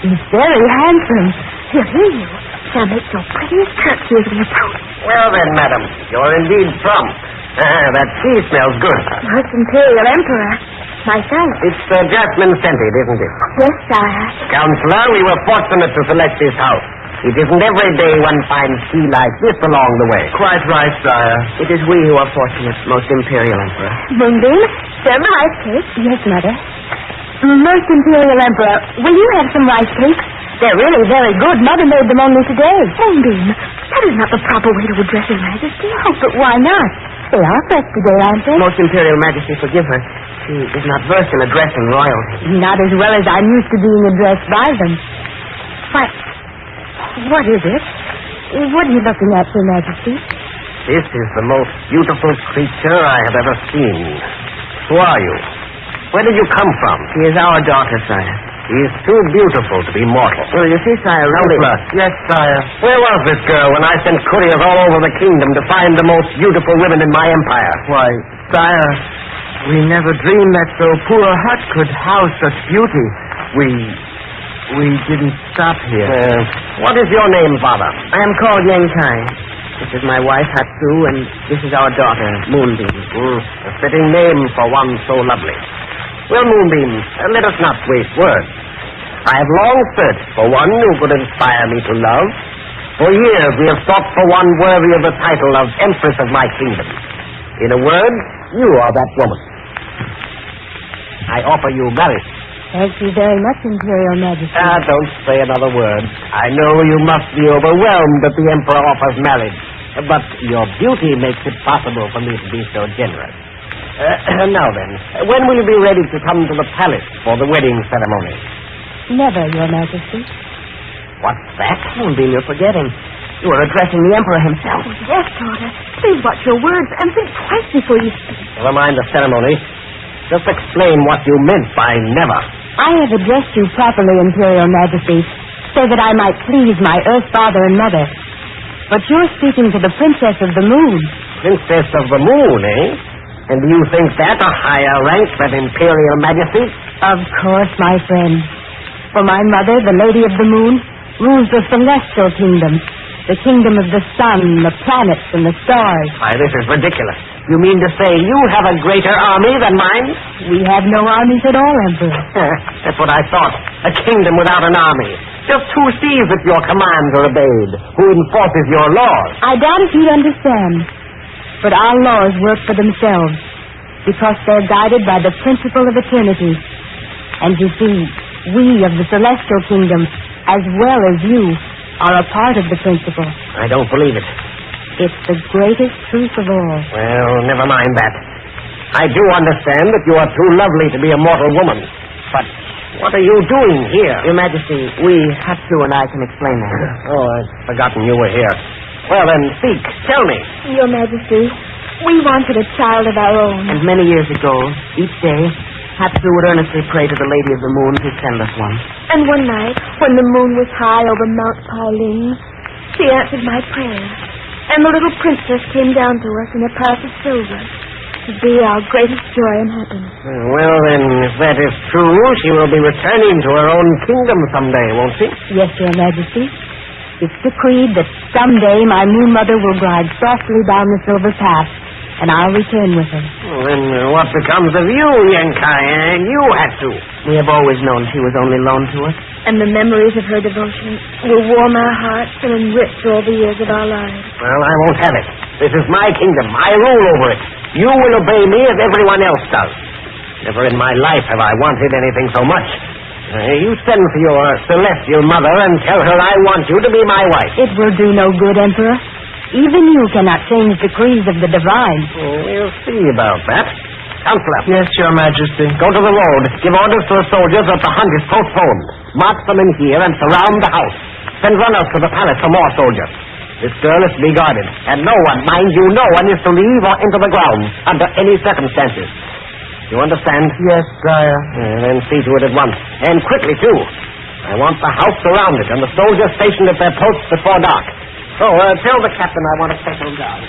He's very handsome. He'll hear you. Shall make your prettiest curtsy as we approach. Well then, madam, you're indeed prompt. That tea smells good. Most Imperial Emperor. My thanks. It's jasmine scented, isn't it? Yes, sire. Counselor, we were fortunate to select this house. It isn't every day one finds tea like this along the way. Quite right, sire. It is we who are fortunate, most Imperial Emperor. Moonbeam, serve the rice cake. Yes, Mother. Most Imperial Emperor, will you have some rice cakes? They're really very good. Mother made them only today. Moonbeam, that is not the proper way to address Your Majesty. Oh, but why not? They are fresh today, aren't they? Most Imperial Majesty, forgive her. She is not versed in addressing royalty. Not as well as I'm used to being addressed by them. What is it? What are you looking at, Your Majesty? This is the most beautiful creature I have ever seen. Who are you? Where did you come from? She is our daughter, sire. She is too beautiful to be mortal. Well, you see, sire, really... Yes, sire. Where was this girl when I sent couriers all over the kingdom to find the most beautiful women in my empire? Why, sire, we never dreamed that so poor a hut could house such beauty. We didn't stop here. What is your name, father? I am called Yin Kai. This is my wife, Hatsu, and this is our daughter, Moonbeam. A fitting name for one so lovely. Well, Moonbeam, let us not waste words. I have long searched for one who could inspire me to love For years we have sought for one worthy of the title of Empress of my kingdom. In a word, you are that woman. I offer you marriage. Thank you very much, Imperial Majesty. Don't say another word. I know you must be overwhelmed that the Emperor offers marriage. But your beauty makes it possible for me to be so generous. Now then, when will you be ready to come to the palace for the wedding ceremony? Never, Your Majesty. What's that? Moonbeam, you're forgetting. You are addressing the Emperor himself. Yes, daughter. Please watch your words and think twice before you speak. Never mind the ceremony. Just explain what you meant by never. I have addressed you properly, Imperial Majesty, so that I might please my Earth Father and Mother. But you're speaking to the Princess of the Moon. Princess of the Moon, eh? And do you think that a higher rank than Imperial Majesty? Of course, my friend. For my mother, the Lady of the Moon, rules the celestial kingdom, the kingdom of the sun, the planets, and the stars. Why, this is ridiculous. You mean to say you have a greater army than mine? We have no armies at all, Emperor. That's what I thought. A kingdom without an army. Just who sees that your commands are obeyed? Who enforces your laws? I doubt if you'd understand. But our laws work for themselves, because they're guided by the principle of eternity. And you see, we of the celestial kingdom, as well as you, are a part of the principle. I don't believe it. It's the greatest truth of all. Well, never mind that. I do understand that you are too lovely to be a mortal woman. But what are you doing here? Your Majesty, Hatsu and I can explain that. Oh, I'd forgotten you were here. Well, then, speak. Tell me. Your Majesty, we wanted a child of our own. And many years ago, each day, Hatsu would earnestly pray to the Lady of the Moon to send us one. And one night, when the moon was high over Mount Pylene, she answered my prayer. And the little princess came down to us in a path of silver to be our greatest joy and happiness. Well, then, if that is true, she will be returning to her own kingdom someday, won't she? Yes, Your Majesty. It's decreed that someday my moon mother will glide softly down the silver path, and I'll return with her. Well, then, what becomes of you, Yenkai, and you, Hatsu? We have always known she was only loan to us. And the memories of her devotion will warm our hearts and enrich all the years of our lives. Well, I won't have it. This is my kingdom. I rule over it. You will obey me as everyone else does. Never in my life have I wanted anything so much. You send for your celestial mother and tell her I want you to be my wife. It will do no good, Emperor. Even you cannot change decrees of the divine. We'll see about that. Counselor. Yes, Your Majesty. Go to the road. Give orders to the soldiers that the hunt is postponed. March them in here and surround the house. Send runners to the palace for more soldiers. This girl is to be guarded. And no one, mind you, no one is to leave or enter the grounds under any circumstances. You understand? Yes, sire. Then see to it at once. And quickly, too. I want the house surrounded and the soldiers stationed at their posts before dark. So, tell the captain I want a special guard.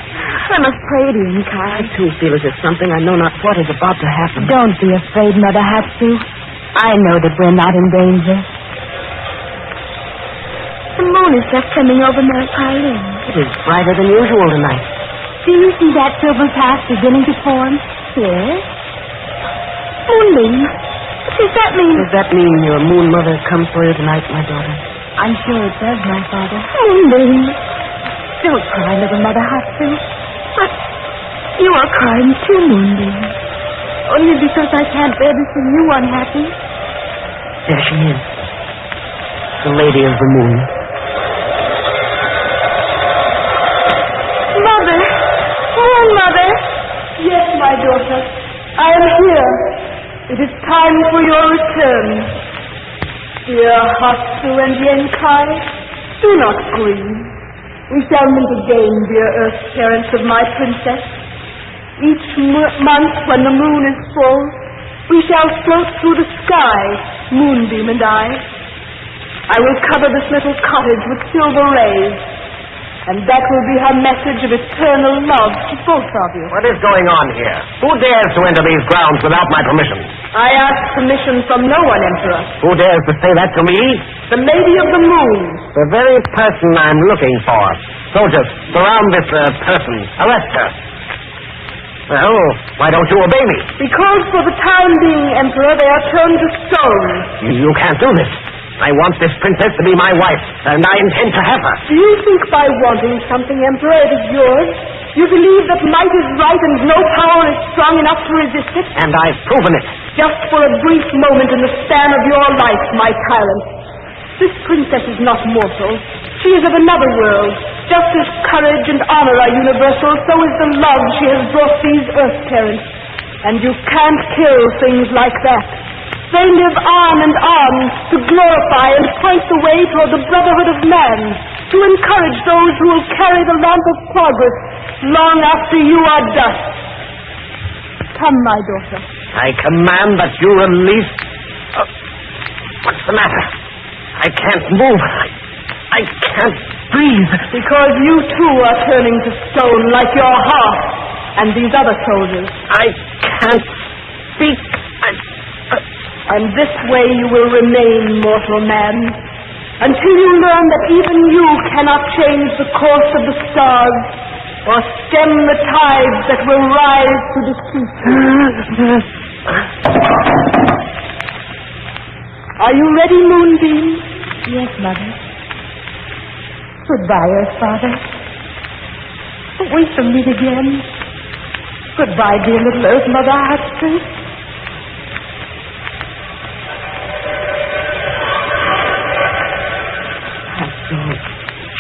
I'm afraid, Yenkai. I, too, feel as if something I know not what is about to happen. Don't be afraid, Mother Hatsu. I know that we're not in danger. The moon is just coming over Mount Pylene. It is brighter than usual tonight. Do you see that silver path beginning to form? Yes. Moonbeam. What does that mean? Does that mean your moon mother comes for you tonight, my daughter? I'm sure it does, my father. Moonbeam. Don't cry, little Mother Hatsu. But you are crying too, Moonbeam. Only because I can't bear to see you unhappy. There she is. The Lady of the Moon. Mother! Moon Mother! Yes, my daughter. I am here. It is time for your return. Dear Hatsu and Yenkai, do not grieve. We shall meet again, dear Earth parents of my princess. Each month when the moon is full, we shall float through the sky, Moonbeam and I. I will cover this little cottage with silver rays, and that will be her message of eternal love to both of you. What is going on here? Who dares to enter these grounds without my permission? I ask permission from no one, Emperor. Who dares to say that to me? The Lady of the Moon. The very person I'm looking for. Soldiers, surround this person. Arrest her. Well, why don't you obey me? Because for the time being, Emperor, they are turned to stone. You can't do this. I want this princess to be my wife, and I intend to have her. Do you think by wanting something, Emperor, it is yours? You believe that might is right and no power is strong enough to resist it? And I've proven it. Just for a brief moment in the span of your life, my tyrant. This princess is not mortal. She is of another world. Just as courage and honor are universal, so is the love she has brought these earth parents. And you can't kill things like that. They live on and on to glorify and point the way toward the brotherhood of man, to encourage those who will carry the lamp of progress long after you are dust. Come, my daughter. I command that you release... what's the matter? I can't move. I can't breathe. Because you too are turning to stone like your heart and these other soldiers. I can't speak. And this way you will remain, mortal man, until you learn that even you cannot change the course of the stars or stem the tides that will rise to defeat you. Are you ready, Moonbeam? Yes, Mother. Goodbye, Earth Father. We shall meet again. Goodbye, dear little Earth Mother Heartstrings.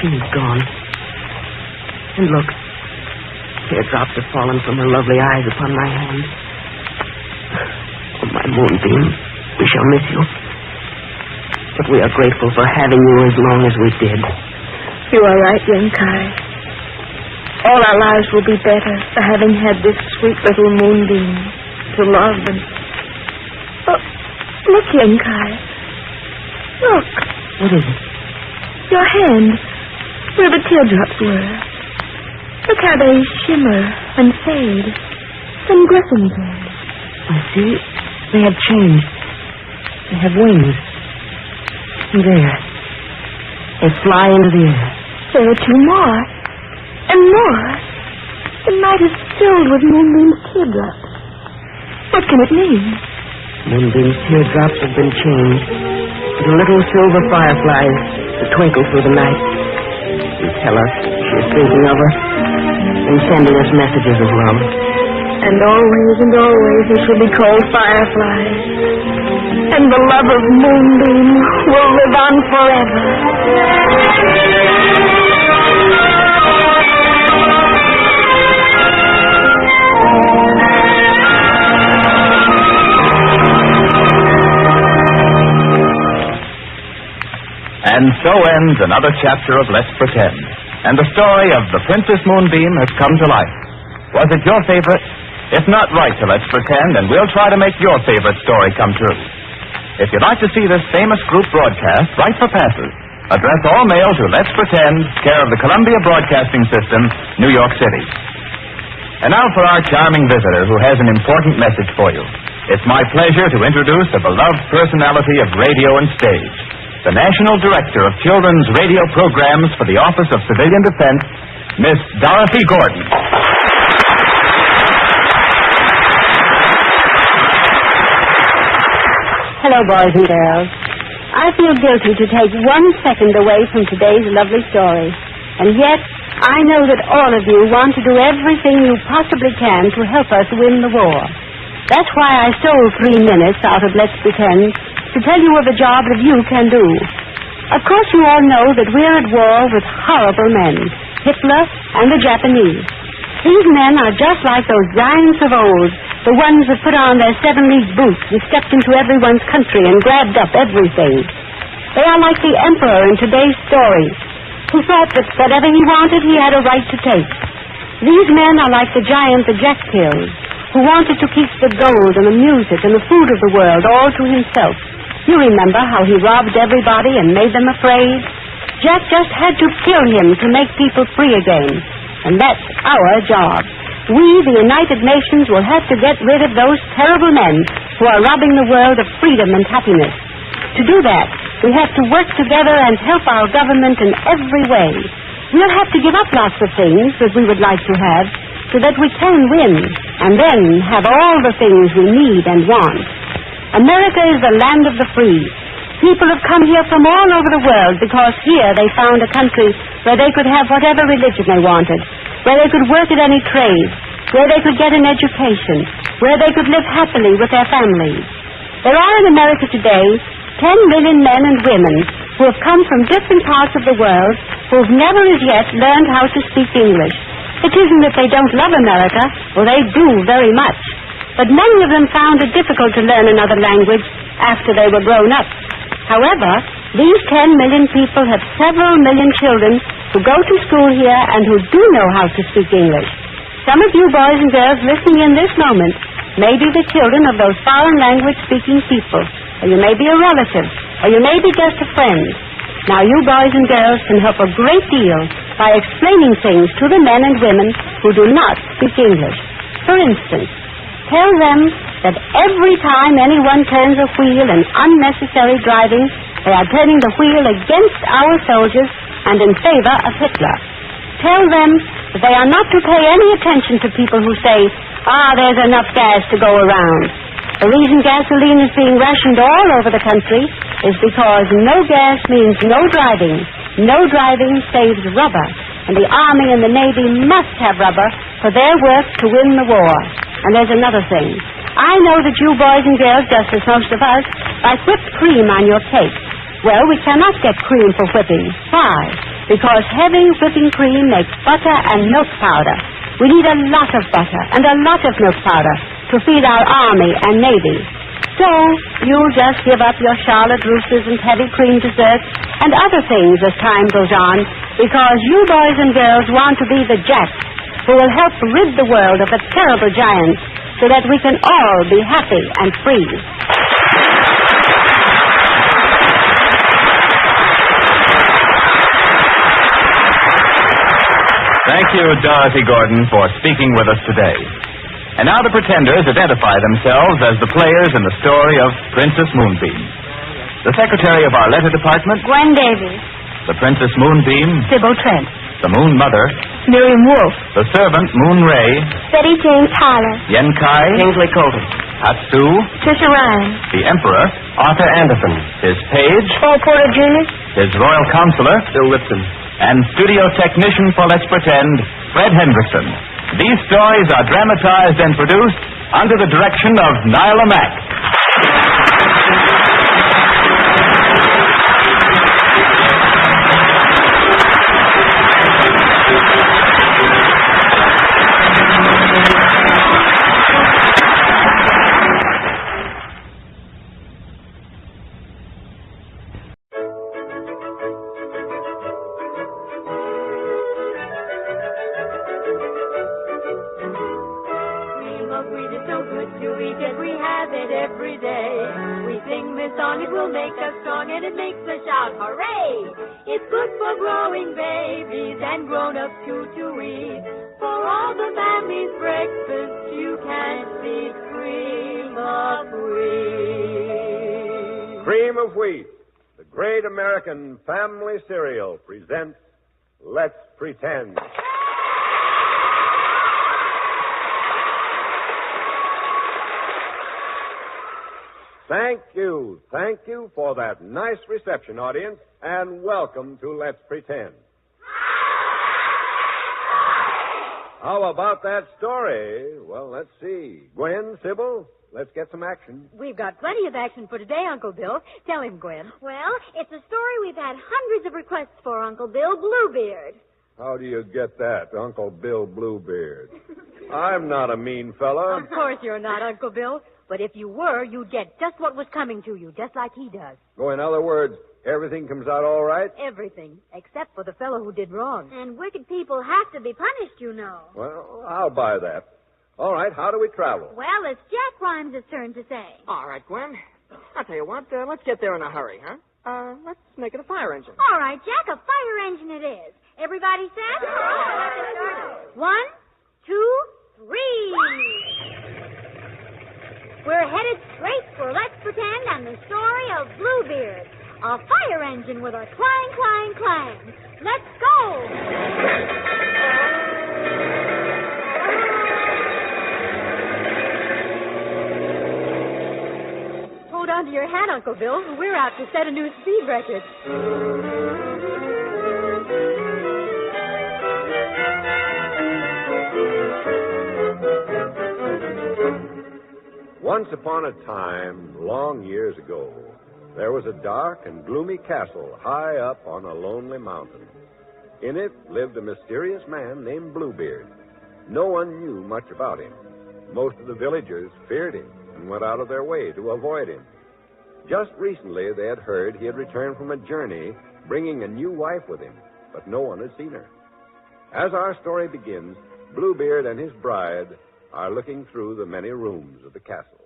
She's gone. And look, teardrops have fallen from her lovely eyes upon my hand. Oh, my Moonbeam, we shall miss you. But we are grateful for having you as long as we did. You are right, young Kai. All our lives will be better for having had this sweet little Moonbeam to love and... Oh, look, young Kai. Look. What is it? Your hand, where the teardrops were. Look how they shimmer and fade and glisten there. I see. They have changed. They have wings. And there. They fly into the air. There are two more. And more. The night is filled with Moonbeam's teardrops. What can it mean? Moonbeam's teardrops have been changed into little silver fireflies that twinkle through the night and tell us she is thinking of us and sending us messages of love. And always they shall be called fireflies. And the love of Moonbeam will live on forever. And so ends another chapter of Let's Pretend. And the story of the Princess Moonbeam has come to life. Was it your favorite? If not, write to Let's Pretend, and we'll try to make your favorite story come true. If you'd like to see this famous group broadcast, write for passes. Address all mail to Let's Pretend, care of the Columbia Broadcasting System, New York City. And now for our charming visitor who has an important message for you. It's my pleasure to introduce a beloved personality of radio and stage, the National Director of Children's Radio Programs for the Office of Civilian Defense, Miss Dorothy Gordon. Hello, boys and girls. I feel guilty to take 1 second away from today's lovely story. And yet, I know that all of you want to do everything you possibly can to help us win the war. That's why I stole 3 minutes out of Let's Pretend to tell you of a job that you can do. Of course, you all know that we're at war with horrible men, Hitler and the Japanese. These men are just like those giants of old, the ones that put on their 7-league boots and stepped into everyone's country and grabbed up everything. They are like the emperor in today's story, who thought that whatever he wanted, he had a right to take. These men are like the giant that Jack killed, who wanted to keep the gold and the music and the food of the world all to himself. You remember how he robbed everybody and made them afraid? Jack just had to kill him to make people free again. And that's our job. We, the United Nations, will have to get rid of those terrible men who are robbing the world of freedom and happiness. To do that, we have to work together and help our government in every way. We'll have to give up lots of things that we would like to have so that we can win and then have all the things we need and want. America is the land of the free. People have come here from all over the world because here they found a country where they could have whatever religion they wanted, where they could work at any trade, where they could get an education, where they could live happily with their families. There are in America today 10 million men and women who have come from different parts of the world who have never as yet learned how to speak English. It isn't that they don't love America, for they do very much. But many of them found it difficult to learn another language after they were grown up. However, these 10 million people have several million children who go to school here and who do know how to speak English. Some of you boys and girls listening in this moment may be the children of those foreign language-speaking people, or you may be a relative, or you may be just a friend. Now, you boys and girls can help a great deal by explaining things to the men and women who do not speak English. For instance, tell them that every time anyone turns a wheel in unnecessary driving, they are turning the wheel against our soldiers and in favor of Hitler. Tell them that they are not to pay any attention to people who say, there's enough gas to go around. The reason gasoline is being rationed all over the country is because no gas means no driving. No driving saves rubber. And the Army and the Navy must have rubber for their work to win the war. And there's another thing. I know that you boys and girls, just as most of us, like whipped cream on your cake. Well, we cannot get cream for whipping. Why? Because heavy whipping cream makes butter and milk powder. We need a lot of butter and a lot of milk powder to feed our Army and Navy. So, you'll just give up your Charlotte Roosters and heavy cream desserts and other things as time goes on, because you boys and girls want to be the Jacks who will help rid the world of the terrible giants so that we can all be happy and free. Thank you, Dorothy Gordon, for speaking with us today. And now the pretenders identify themselves as the players in the story of Princess Moonbeam. The secretary of our letter department, Gwen Davies. The Princess Moonbeam, Sybil Trent. The Moon Mother, Miriam Wolfe. The servant, Moon Ray, Betty James Tyler. Yen Kai, Kingsley Colton. Hatsu, Trisha Ryan. The Emperor, Arthur Anderson. His page, Paul Porter Jr. His royal counselor, Bill Lipton. and studio technician for Let's Pretend, Fred Hendrickson. These stories are dramatized and produced under the direction of Nyla Mack. It's good for growing babies and grown-ups too to eat. For all the family's breakfast, you can feed cream of wheat. Cream of Wheat, the great American family cereal, presents Let's Pretend. Thank you for that nice reception, audience, and welcome to Let's Pretend. How about that story? Well, let's see. Gwen, Sybil, let's get some action. We've got plenty of action for today, Uncle Bill. Tell him, Gwen. Well, it's a story we've had hundreds of requests for, Uncle Bill, Bluebeard. How do you get that, Uncle Bill Bluebeard? I'm not a mean fella. Of course you're not, Uncle Bill. But if you were, you'd get just what was coming to you, just like he does. So in other words, everything comes out all right? Everything, except for the fellow who did wrong. And wicked people have to be punished, you know. Well, I'll buy that. All right, how do we travel? Well, it's Jack Grimes' turn to say. All right, Gwen. I'll tell you what, let's get there in a hurry, huh? Let's make it a fire engine. All right, Jack, a fire engine it is. Everybody set? 1, 2, 3. We're headed straight for Let's Pretend and the story of Bluebeard, a fire engine with a clang, clang, clang. Let's go! Hold on, on to your hat, Uncle Bill. We're out to set a new speed record. Once upon a time, long years ago, there was a dark and gloomy castle high up on a lonely mountain. In it lived a mysterious man named Bluebeard. No one knew much about him. Most of the villagers feared him and went out of their way to avoid him. Just recently, they had heard he had returned from a journey, bringing a new wife with him, but no one had seen her. As our story begins, Bluebeard and his bride are looking through the many rooms of the castle.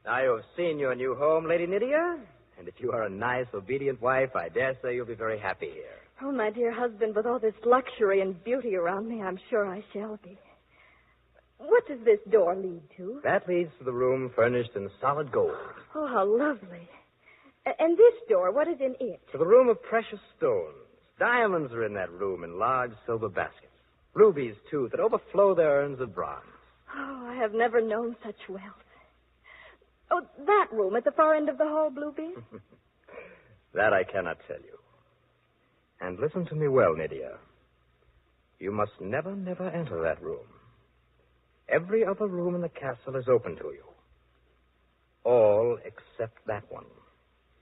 Now you have seen your new home, Lady Nydia, and if you are a nice, obedient wife, I dare say you'll be very happy here. Oh, my dear husband, with all this luxury and beauty around me, I'm sure I shall be. What does this door lead to? That leads to the room furnished in solid gold. Oh, how lovely. And this door, what is in it? To the room of precious stones. Diamonds are in that room in large silver baskets. Rubies, too, that overflow their urns of bronze. Oh, I have never known such wealth. Oh, that room at the far end of the hall, Bluebeard? That I cannot tell you. And listen to me well, Nydia. You must never enter that room. Every other room in the castle is open to you. All except that one.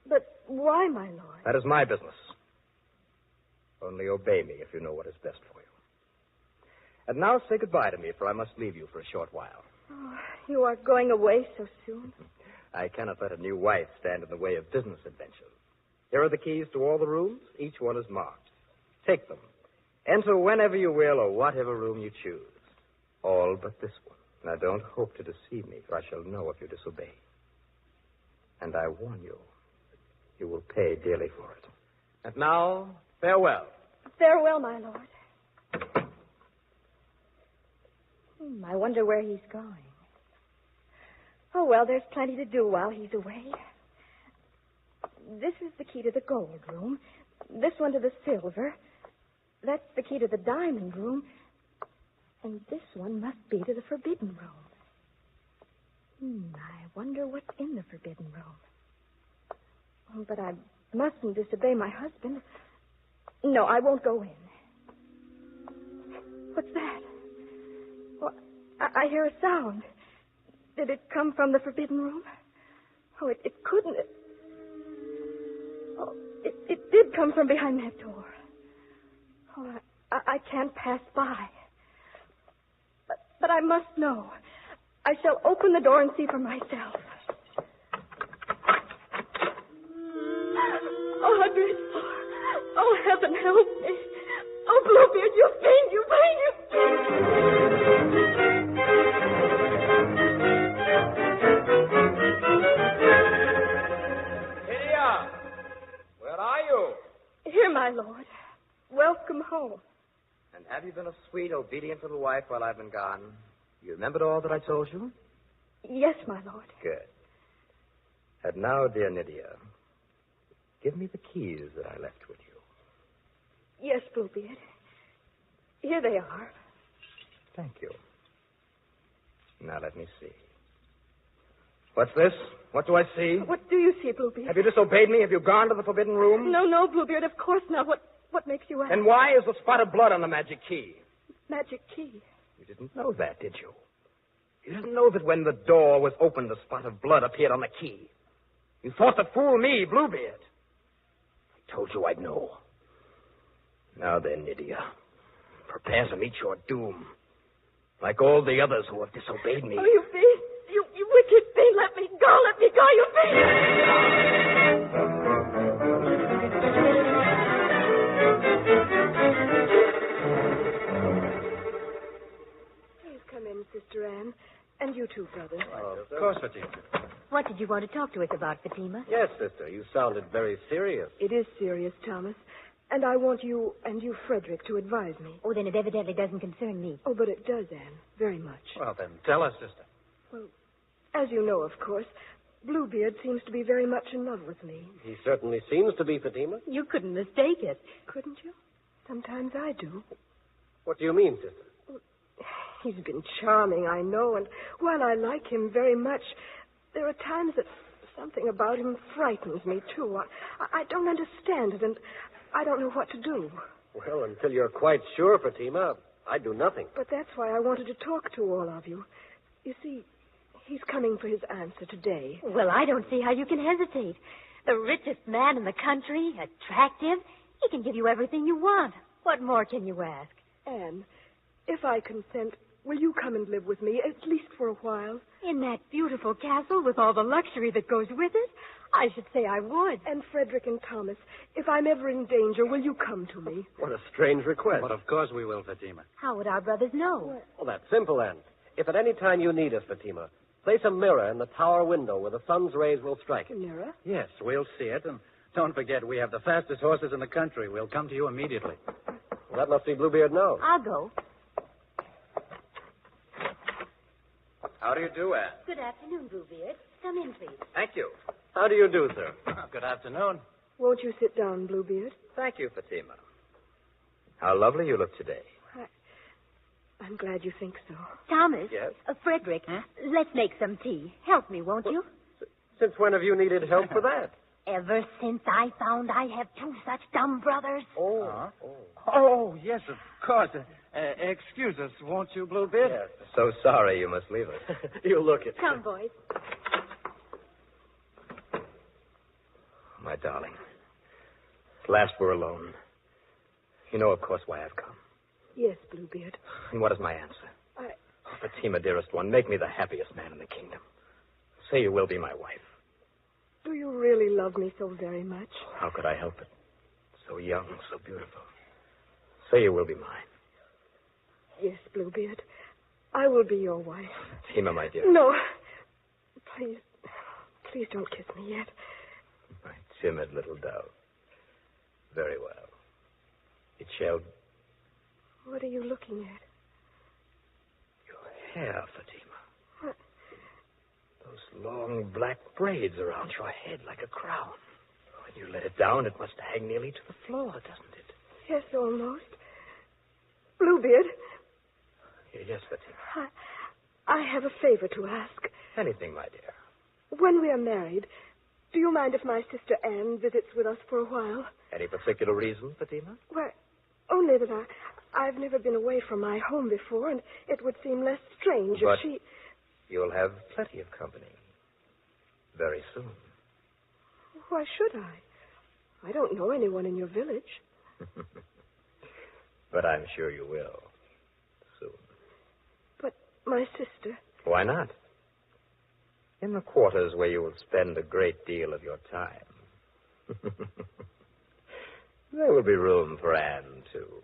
But why, my lord? That is my business. Only obey me if you know what is best for you. And now say goodbye to me, for I must leave you for a short while. Oh, you are going away so soon? I cannot let a new wife stand in the way of business adventures. Here are the keys to all the rooms. Each one is marked. Take them. Enter whenever you will or whatever room you choose. All but this one. Now, don't hope to deceive me, for I shall know if you disobey. And I warn you, you will pay dearly for it. And now, farewell. Farewell, my lord. I wonder where he's going. Oh, well, there's plenty to do while he's away. This is the key to the gold room. This one to the silver. That's the key to the diamond room. And this one must be to the forbidden room. I wonder what's in the forbidden room. Oh, but I mustn't disobey my husband. No, I won't go in. What's that? Oh, I hear a sound. Did it come from the forbidden room? Oh, it couldn't. Oh, it did come from behind that door. Oh, I can't pass by. But I must know. I shall open the door and see for myself. Oh, Audrey. Oh, heaven help me. Oh, Bluebeard, you faint, you faint, you Lydia! Where are you? Here, my lord. Welcome home. And have you been a sweet, obedient little wife while I've been gone? You remembered all that I told you? Yes, my lord. Good. And now, dear Nydia, give me the keys that I left with you. Yes, Bluebeard. Here they are. Thank you. Now, let me see. What's this? What do I see? What do you see, Bluebeard? Have you disobeyed me? Have you gone to the forbidden room? No, Bluebeard, of course not. What makes you ask? And why is the spot of blood on the magic key? Magic key? You didn't know that, did you? You didn't know that when the door was opened, a spot of blood appeared on the key. You thought to fool me, Bluebeard. I told you I'd know. Now then, Nydia, prepare to meet your doom. Like all the others who have disobeyed me. Oh, you fiend! You wicked fiend! Let me go! Let me go, you fiend! Please come in, Sister Anne. And you too, brother. Of course, Fatima. What did you want to talk to us about, Fatima? Yes, sister. You sounded very serious. It is serious, Thomas. And I want you and you, Frederick, to advise me. Oh, then it evidently doesn't concern me. Oh, but it does, Anne. Very much. Well, then, tell us, sister. Well, as you know, of course, Bluebeard seems to be very much in love with me. He certainly seems to be, Fatima. You couldn't mistake it. Couldn't you? Sometimes I do. What do you mean, sister? He's been charming, I know, and while I like him very much, there are times that Something about him frightens me, too. I don't understand it, and I don't know what to do. Well, until you're quite sure, Fatima, I'd do nothing. But that's why I wanted to talk to all of you. You see, he's coming for his answer today. Well, I don't see how you can hesitate. The richest man in the country, attractive. He can give you everything you want. What more can you ask? Anne, if I consent, will you come and live with me, at least for a while? In that beautiful castle with all the luxury that goes with it? I should say I would. And Frederick and Thomas, if I'm ever in danger, will you come to me? What a strange request. But of course we will, Fatima. How would our brothers know? Well, that's simple, Anne. If at any time you need us, Fatima, place a mirror in the tower window where the sun's rays will strike it. A mirror? Yes, we'll see it. And don't forget, we have the fastest horses in the country. We'll come to you immediately. Well, that must be Bluebeard now. I'll go. How do you do, Anne? Good afternoon, Bluebeard. Come in, please. Thank you. How do you do, sir? Good afternoon. Won't you sit down, Bluebeard? Thank you, Fatima. How lovely you look today. I'm glad you think so. Thomas. Yes? Frederick, let's make some tea. Help me, won't you? Since when have you needed help for that? Ever since I found I have two such dumb brothers. Oh, yes, of course. Excuse us, won't you, Bluebeard? Yes. So sorry you must leave us. You look it. Come, boys. My darling. At last we're alone. You know, of course, why I've come. Yes, Bluebeard. And what is my answer? Oh, Fatima, dearest one, make me the happiest man in the kingdom. Say you will be my wife. Do you really love me so very much? How could I help it? So young, so beautiful. Say you will be mine. Yes, Bluebeard. I will be your wife. Fatima, my dear. No. Please don't kiss me yet. My timid little dove. Very well. It shall... What are you looking at? Your hair, Fatima. What? Those long black braids around your head like a crown. When you let it down, it must hang nearly to the floor, doesn't it? Yes, almost. Bluebeard. Yes, Fatima. I have a favor to ask. Anything, my dear. When we are married, do you mind if my sister Anne visits with us for a while? Any particular reason, Fatima? Well, only that I've never been away from my home before, and it would seem less strange But if she... You'll have plenty of company. Very soon. Why should I? I don't know anyone in your village. But I'm sure you will. Soon. But my sister... Why not? In the quarters where you will spend a great deal of your time. There will be room for Anne, too.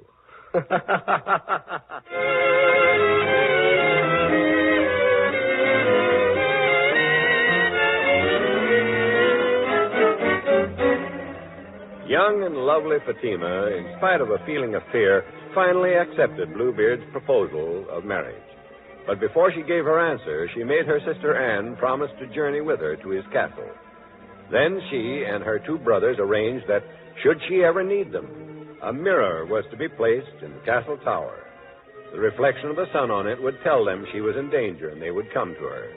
Young and lovely Fatima, in spite of a feeling of fear, finally accepted Bluebeard's proposal of marriage. But before she gave her answer, she made her sister Anne promise to journey with her to his castle. Then she and her two brothers arranged that, should she ever need them, a mirror was to be placed in the castle tower. The reflection of the sun on it would tell them she was in danger, and they would come to her.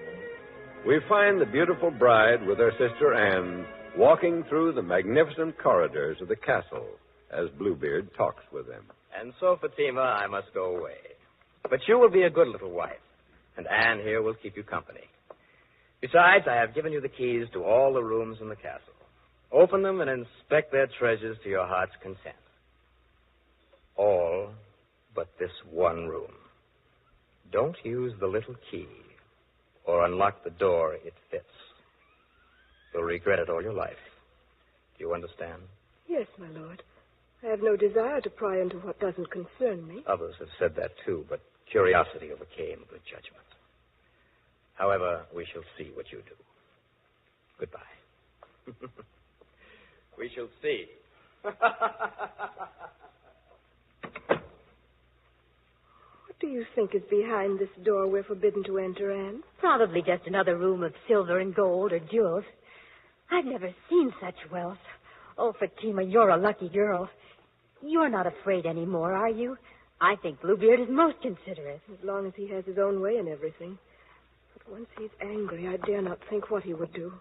We find the beautiful bride with her sister Anne walking through the magnificent corridors of the castle as Bluebeard talks with them. And so, Fatima, I must go away. But you will be a good little wife, and Anne here will keep you company. Besides, I have given you the keys to all the rooms in the castle. Open them and inspect their treasures to your heart's content. All but this one room. Don't use the little key or unlock the door it fits. You'll regret it all your life. Do you understand? Yes, my lord. I have no desire to pry into what doesn't concern me. Others have said that too, but curiosity overcame good judgment. However, we shall see what you do. Goodbye. We shall see. What do you think is behind this door we're forbidden to enter, Anne? Probably just another room of silver and gold or jewels. I've never seen such wealth. Oh, Fatima, you're a lucky girl. You're not afraid anymore, are you? I think Bluebeard is most considerate. As long as he has his own way in everything. But once he's angry, I dare not think what he would do.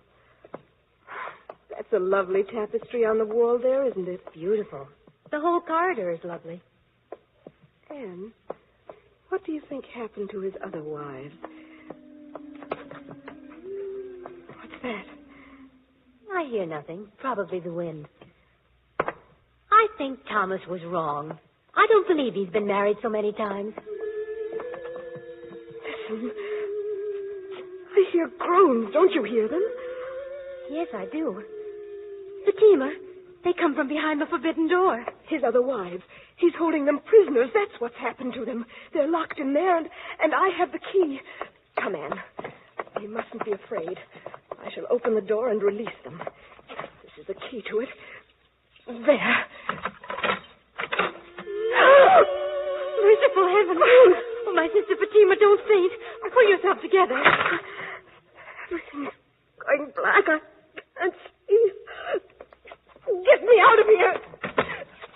a lovely tapestry on the wall there, isn't it? Beautiful. The whole corridor is lovely. Anne, what do you think happened to his other wives? What's that? I hear nothing. Probably the wind. I think Thomas was wrong. I don't believe he's been married so many times. Listen. I hear groans. Don't you hear them? Yes, I do. Fatima, they come from behind the forbidden door. His other wives. He's holding them prisoners. That's what's happened to them. They're locked in there, and I have the key. Come, Anne. You mustn't be afraid. I shall open the door and release them. This is the key to it. There. Merciful heaven. Oh, my sister Fatima, don't faint. Pull yourself together. Everything's going black. I can't see. Get me out of here.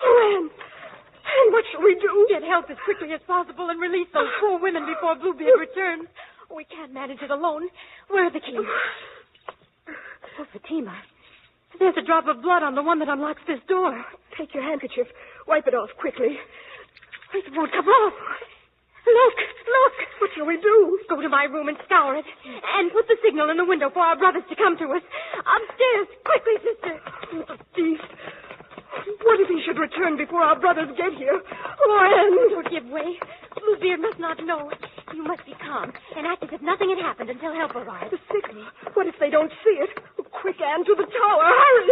Oh, Anne. Anne, what shall we do? Get help as quickly as possible and release those poor women before Bluebeard returns. We can't manage it alone. Where are the keys? Oh, Fatima. There's a drop of blood on the one that unlocks this door. Take your handkerchief. Wipe it off quickly. It won't come off. Look. What shall we do? Go to my room and scour it. And put the signal in the window for our brothers to come to us. Upstairs. Quickly, sister. Oh, thief. What if he should return before our brothers get here? Oh, Anne. Don't give way. Bluebeard must not know. You must be calm and act as if nothing had happened until help arrives. The signal. What if they don't see it? Oh, quick, Anne, to the tower. Hurry.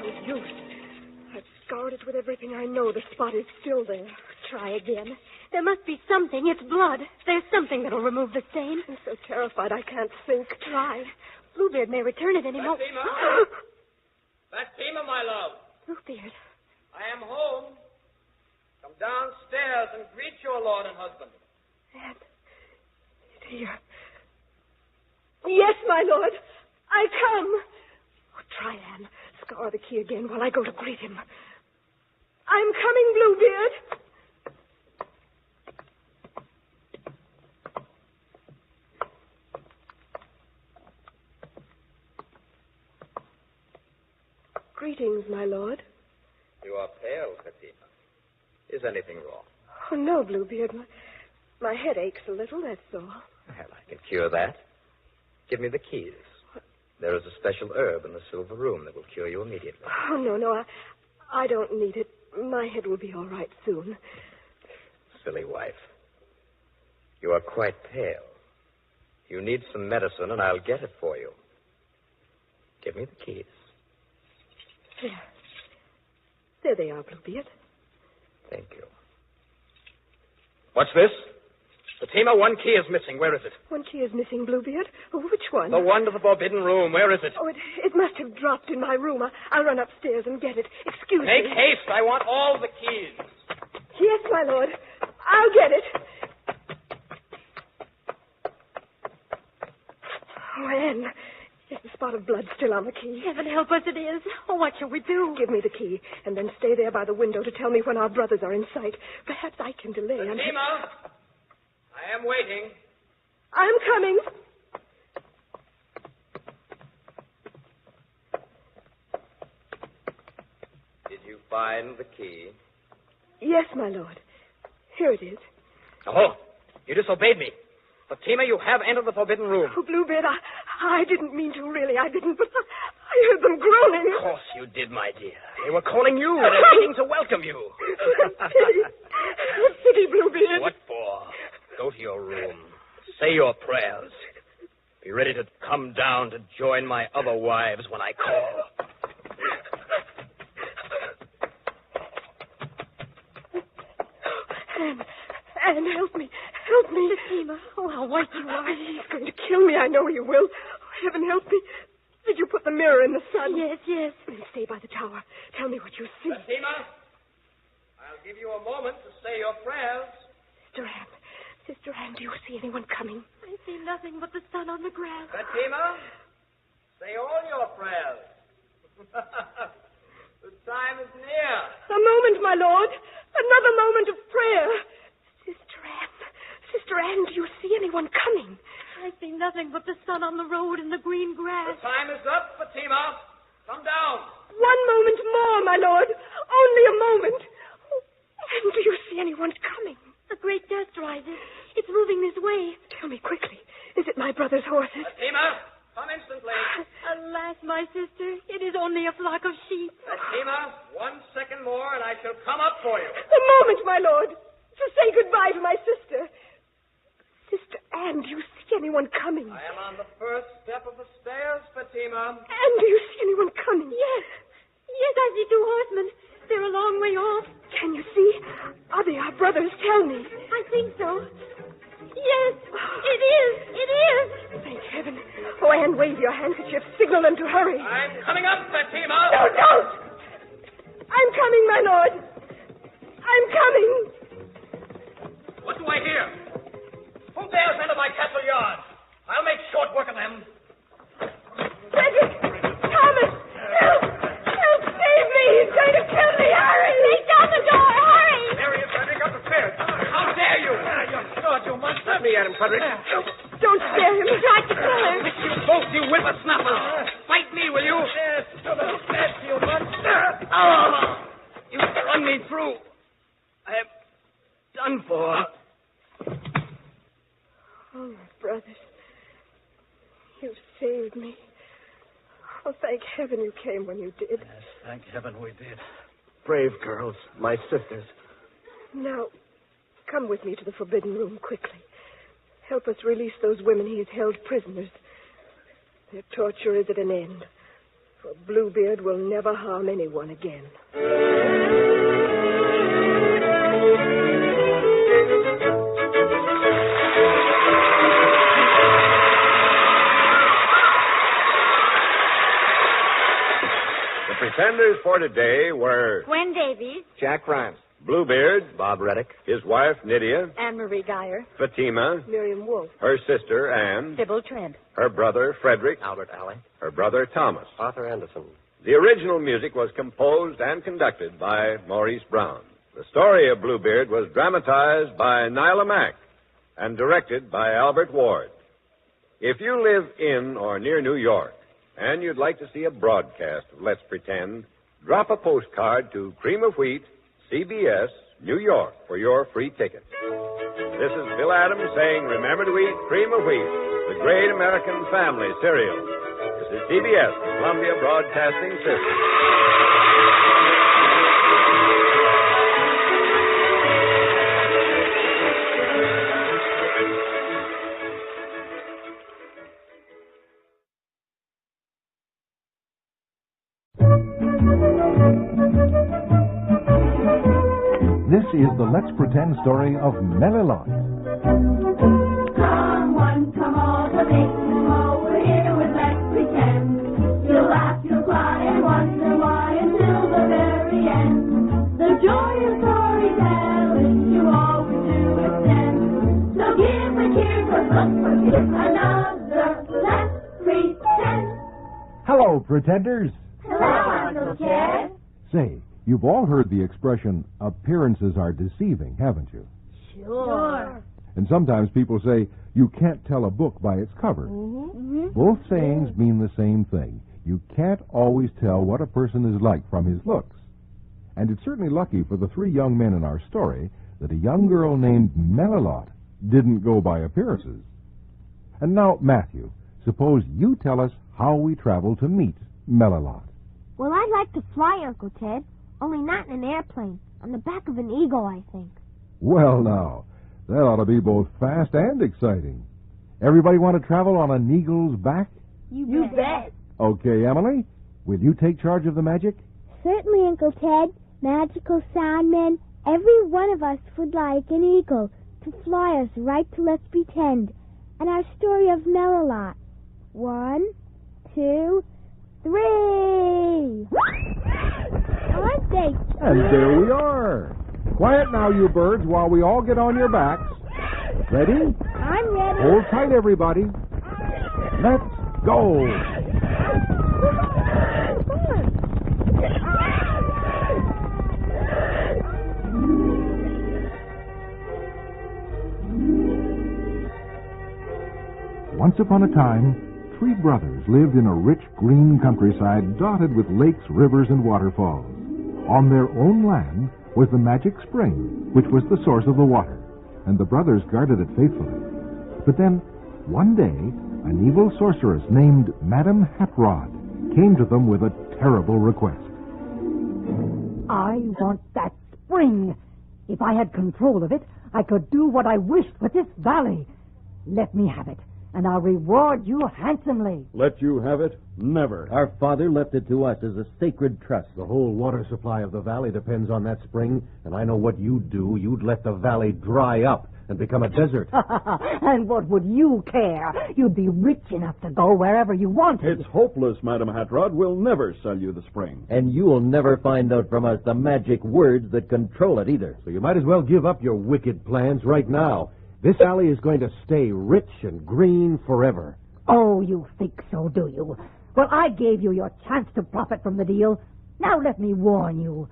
No use. I've scoured it with everything I know. The spot is still there. Try again. There must be something. It's blood. There's something that'll remove the stain. I'm so terrified I can't think. Try. Bluebeard may return at any moment. Fatima, my love. Bluebeard. I am home. Come downstairs and greet your lord and husband. Anne, dear. Yes, my lord. I come. Oh, try, Anne. Scour the key again while I go to greet him. I'm coming, Bluebeard. Greetings, my lord. You are pale, Fatima. Is anything wrong? Oh, no, Bluebeard. My head aches a little, that's all. Well, I can cure that. Give me the keys. There is a special herb in the silver room that will cure you immediately. Oh, no, I don't need it. My head will be all right soon. Silly wife. You are quite pale. You need some medicine, and I'll get it for you. Give me the keys. There they are, Bluebeard. Thank you. What's this? Fatima, one key is missing. Where is it? One key is missing, Bluebeard. Oh, which one? The one to the forbidden room. Where is it? Oh, it must have dropped in my room. I'll run upstairs and get it. Excuse Make me. haste. I want all the keys. Yes, my lord. I'll get it. Oh, Anne. Is the spot of blood still on the key? Heaven help us, it is. Oh, what shall we do? Give me the key, and then stay there by the window to tell me when our brothers are in sight. Perhaps I can delay. Fatima, I am waiting. I'm coming. Did you find the key? Yes, my lord. Here it is. Oh, you disobeyed me. Fatima, you have entered the forbidden room. Oh, Bluebeard, I didn't mean to, really. I didn't, but I heard them groaning. Of course you did, my dear. They were calling you. They're waiting to welcome you. Pity, Bluebeard. What for? Go to your room. Say your prayers. Be ready to come down to join my other wives when I call. Anne, help me. Help me. Fatima. Oh, how white you are. He's going to kill me. I know he will. Oh, heaven help me. Did you put the mirror in the sun? Yes. Then stay by the tower. Tell me what you see. Fatima, I'll give you a moment to say your prayers. Sister Anne, do you see anyone coming? I see nothing but the sun on the grass. Fatima, say all your prayers. The time is near. A moment, my lord. Another moment of prayer. Sister Anne, do you see anyone coming? I see nothing but the sun on the road and the green grass. The time is up, Fatima. Come down. One moment more, my lord. Only a moment. And do you see anyone coming? A great dust rises. It's moving this way. Tell me quickly. Is it my brother's horses? Fatima, come instantly. Alas, my sister, it is only a flock of sheep. Fatima, 1 second more and I shall come up for you. A moment, my lord, to say goodbye to my sister. Sister Anne, do you see anyone coming? I am on the first step of the stairs, Fatima. Anne, do you see anyone coming? Yes, I see 2 horsemen. They're a long way off. Can you see? Are they our brothers? Tell me. I think so. Yes, it is. Thank heaven. Oh, Anne, wave your handkerchief. Signal them to hurry. I'm coming up, Fatima. No, don't! I'm coming, my lord. I'm coming. What do I hear? Who dares enter my castle yard? I'll make short work of them. Frederick! Thomas! Help! Help! Save me! He's going to kill me! Hurry! Take down the door! Hurry! There he is, Frederick, up the stairs. How dare you? You thought you must let me at him, Frederick. Don't scare him. He tried to kill her. You both, you whippersnappers. Fight me, will you? Yes, to the death, you monster. Oh! You run me through. I am done for. Oh, brothers, you saved me. Oh, thank heaven you came when you did. Yes, thank heaven we did. Brave girls, my sisters. Now, come with me to the forbidden room quickly. Help us release those women he has held prisoners. Their torture is at an end, for Bluebeard will never harm anyone again. Pretenders for today were Gwen Davies, Jack Rhymes, Bluebeard, Bob Reddick, his wife Nydia, Anne-Marie Geyer, Fatima, Miriam Wolfe, her sister Anne, Sybil Trent, her brother Frederick, Albert Alley, her brother Thomas. Arthur Anderson. The original music was composed and conducted by Maurice Brown. The story of Bluebeard was dramatized by Nyla Mack and directed by Albert Ward. If you live in or near New York, and you'd like to see a broadcast of Let's Pretend, drop a postcard to Cream of Wheat, CBS, New York, for your free ticket. This is Bill Adams saying, remember to eat Cream of Wheat, the great American family cereal. This is CBS, the Columbia Broadcasting System. This is the Let's Pretend story of Melilot. Come one, come all, the big and small, we're here with Let's Pretend. You'll laugh, you'll cry, and wonder why until the very end. The joy of storytelling you always do extend. So give a cheer, 'cause look for another Let's Pretend. Hello, pretenders. Hello, Uncle Ted. Say, you've all heard the expression, appearances are deceiving, haven't you? Sure. And sometimes people say, you can't tell a book by its cover. Mm-hmm. Both sayings mean the same thing. You can't always tell what a person is like from his looks. And it's certainly lucky for the 3 young men in our story that a young girl named Melilot didn't go by appearances. And now, Matthew, suppose you tell us how we traveled to meet Melilot. Well, I'd like to fly, Uncle Ted, only not in an airplane. On the back of an eagle, I think. Well, now, that ought to be both fast and exciting. Everybody want to travel on an eagle's back? You bet. Okay, Emily, will you take charge of the magic? Certainly, Uncle Ted. Magical sound men, every one of us would like an eagle to fly us right to Let's Pretend and our story of Melilot. 1, 2, 3. Aren't they cute? And there we are. Quiet now, you birds, while we all get on your backs. Ready? I'm ready. Hold tight, everybody. Let's go. Once upon a time, 3 brothers lived in a rich green countryside dotted with lakes, rivers, and waterfalls. On their own land was the magic spring, which was the source of the water, and the brothers guarded it faithfully. But then, one day, an evil sorceress named Madame Hatrod came to them with a terrible request. I want that spring. If I had control of it, I could do what I wished with this valley. Let me have it, and I'll reward you handsomely. Let you have it? Never. Our father left it to us as a sacred trust. The whole water supply of the valley depends on that spring, and I know what you'd do. You'd let the valley dry up and become a desert. And what would you care? You'd be rich enough to go wherever you wanted. It's hopeless, Madam Hatrod. We'll never sell you the spring. And you'll never find out from us the magic words that control it either. So you might as well give up your wicked plans right now. This valley is going to stay rich and green forever. Oh, you think so, do you? Well, I gave you your chance to profit from the deal. Now let me warn you.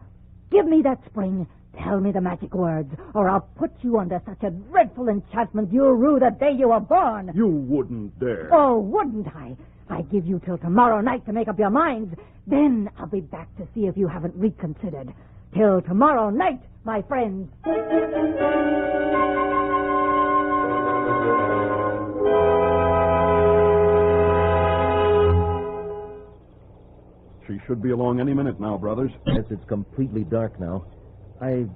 Give me that spring. Tell me the magic words, or I'll put you under such a dreadful enchantment you'll rue the day you were born. You wouldn't dare. Oh, wouldn't I? I give you till tomorrow night to make up your minds. Then I'll be back to see if you haven't reconsidered. Till tomorrow night, my friends. She should be along any minute now, brothers. Yes, it's completely dark now. I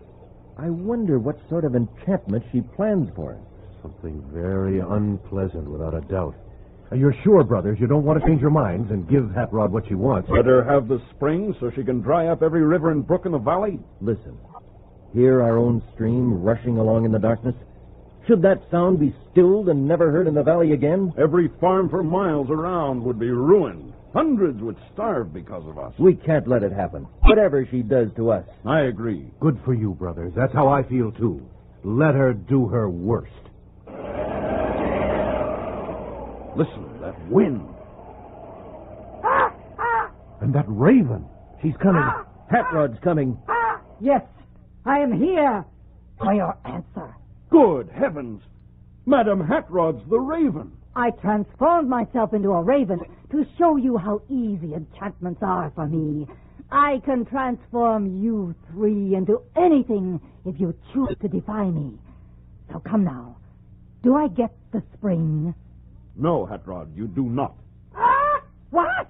wonder what sort of enchantment she plans for us. Something very unpleasant, without a doubt. You're sure, brothers, you don't want to change your minds and give Hatrod what she wants? Let her have the spring so she can dry up every river and brook in the valley? Listen. Hear our own stream rushing along in the darkness? Should that sound be stilled and never heard in the valley again? Every farm for miles around would be ruined. Hundreds would starve because of us. We can't let it happen, whatever she does to us. I agree. Good for you, brothers. That's how I feel, too. Let her do her worst. Listen, that wind. And that raven. She's coming. Hatrod's coming. Yes, I am here for your answer. Good heavens! Madam Hatrod's the raven. I transformed myself into a raven to show you how easy enchantments are for me. I can transform you 3 into anything if you choose to defy me. So come now. Do I get the spring? No, Hatrod, you do not. What?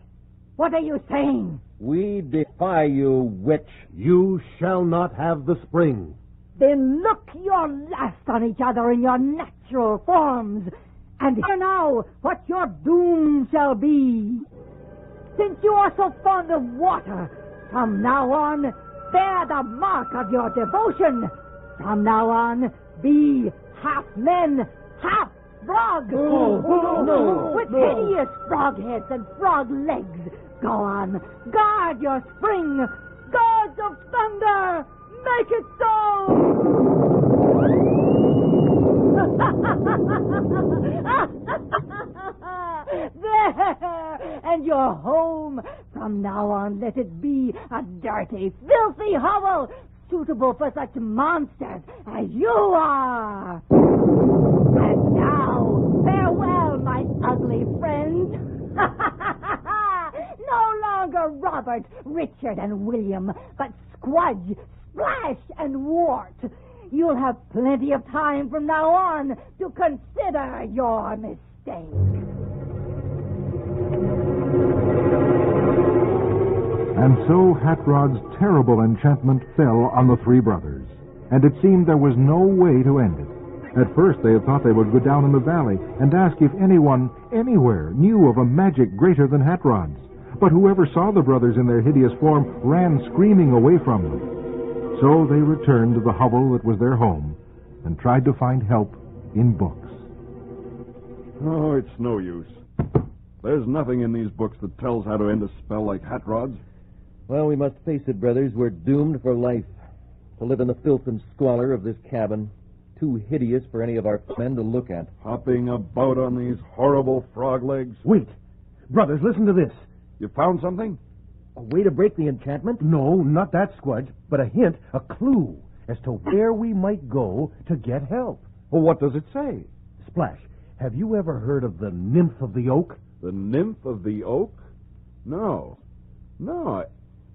What are you saying? We defy you, witch. You shall not have the spring. Then look your last on each other in your natural forms. And hear now what your doom shall be. Since you are so fond of water, from now on, bear the mark of your devotion. From now on, be half men, half frog. No. With hideous frog heads and frog legs. Go on, guard your spring. Gods of thunder, make it so. There! And your home. From now on, let it be a dirty, filthy hovel suitable for such monsters as you are. And now, farewell, my ugly friends. No longer Robert, Richard, and William, but Squdge, Splash, and Wart. You'll have plenty of time from now on to consider your mistake. And so Hatrod's terrible enchantment fell on the 3 brothers, and it seemed there was no way to end it. At first they had thought they would go down in the valley and ask if anyone, anywhere, knew of a magic greater than Hatrod's. But whoever saw the brothers in their hideous form ran screaming away from them. So they returned to the hovel that was their home and tried to find help in books. Oh, it's no use. There's nothing in these books that tells how to end a spell like Hatrod's. Well, we must face it, brothers. We're doomed for life. To live in the filth and squalor of this cabin. Too hideous for any of our men to look at. Hopping about on these horrible frog legs. Wait. Brothers, listen to this. You found something? A way to break the enchantment? No, not that, Squdge, but a hint, a clue, as to where we might go to get help. Well, what does it say? Splash, have you ever heard of the nymph of the oak? The nymph of the oak? No.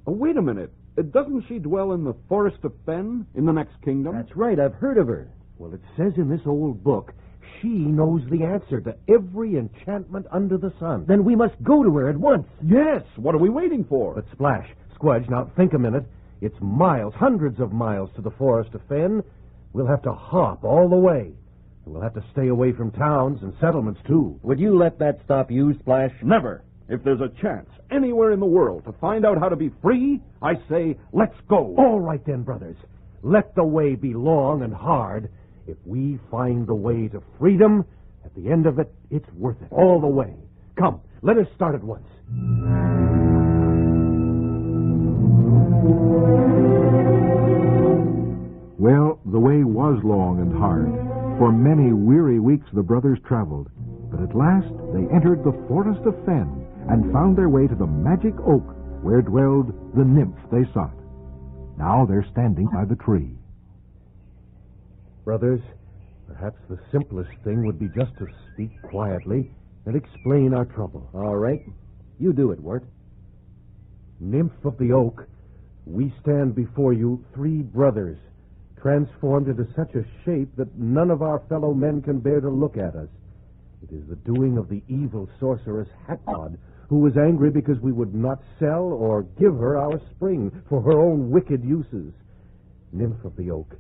Wait a minute. Doesn't she dwell in the forest of Fen, in the next kingdom? That's right, I've heard of her. Well, it says in this old book, she knows the answer to every enchantment under the sun. Then we must go to her at once. Yes, what are we waiting for? But Splash, Squdge, now think a minute. It's miles, hundreds of miles to the forest of Fen. We'll have to hop all the way. And we'll have to stay away from towns and settlements, too. Would you let that stop you, Splash? Never. If there's a chance anywhere in the world to find out how to be free, I say, let's go. All right then, brothers. Let the way be long and hard. If we find the way to freedom, at the end of it, it's worth it. All the way. Come, let us start at once. Well, the way was long and hard. For many weary weeks the brothers traveled, but at last they entered the forest of Fen and found their way to the magic oak where dwelled the nymph they sought. Now they're standing by the tree. Brothers, perhaps the simplest thing would be just to speak quietly and explain our trouble. All right. You do it, Wirt. Nymph of the oak, we stand before you, 3 brothers, transformed into such a shape that none of our fellow men can bear to look at us. It is the doing of the evil sorceress Hatpod, who was angry because we would not sell or give her our spring for her own wicked uses. Nymph of the oak,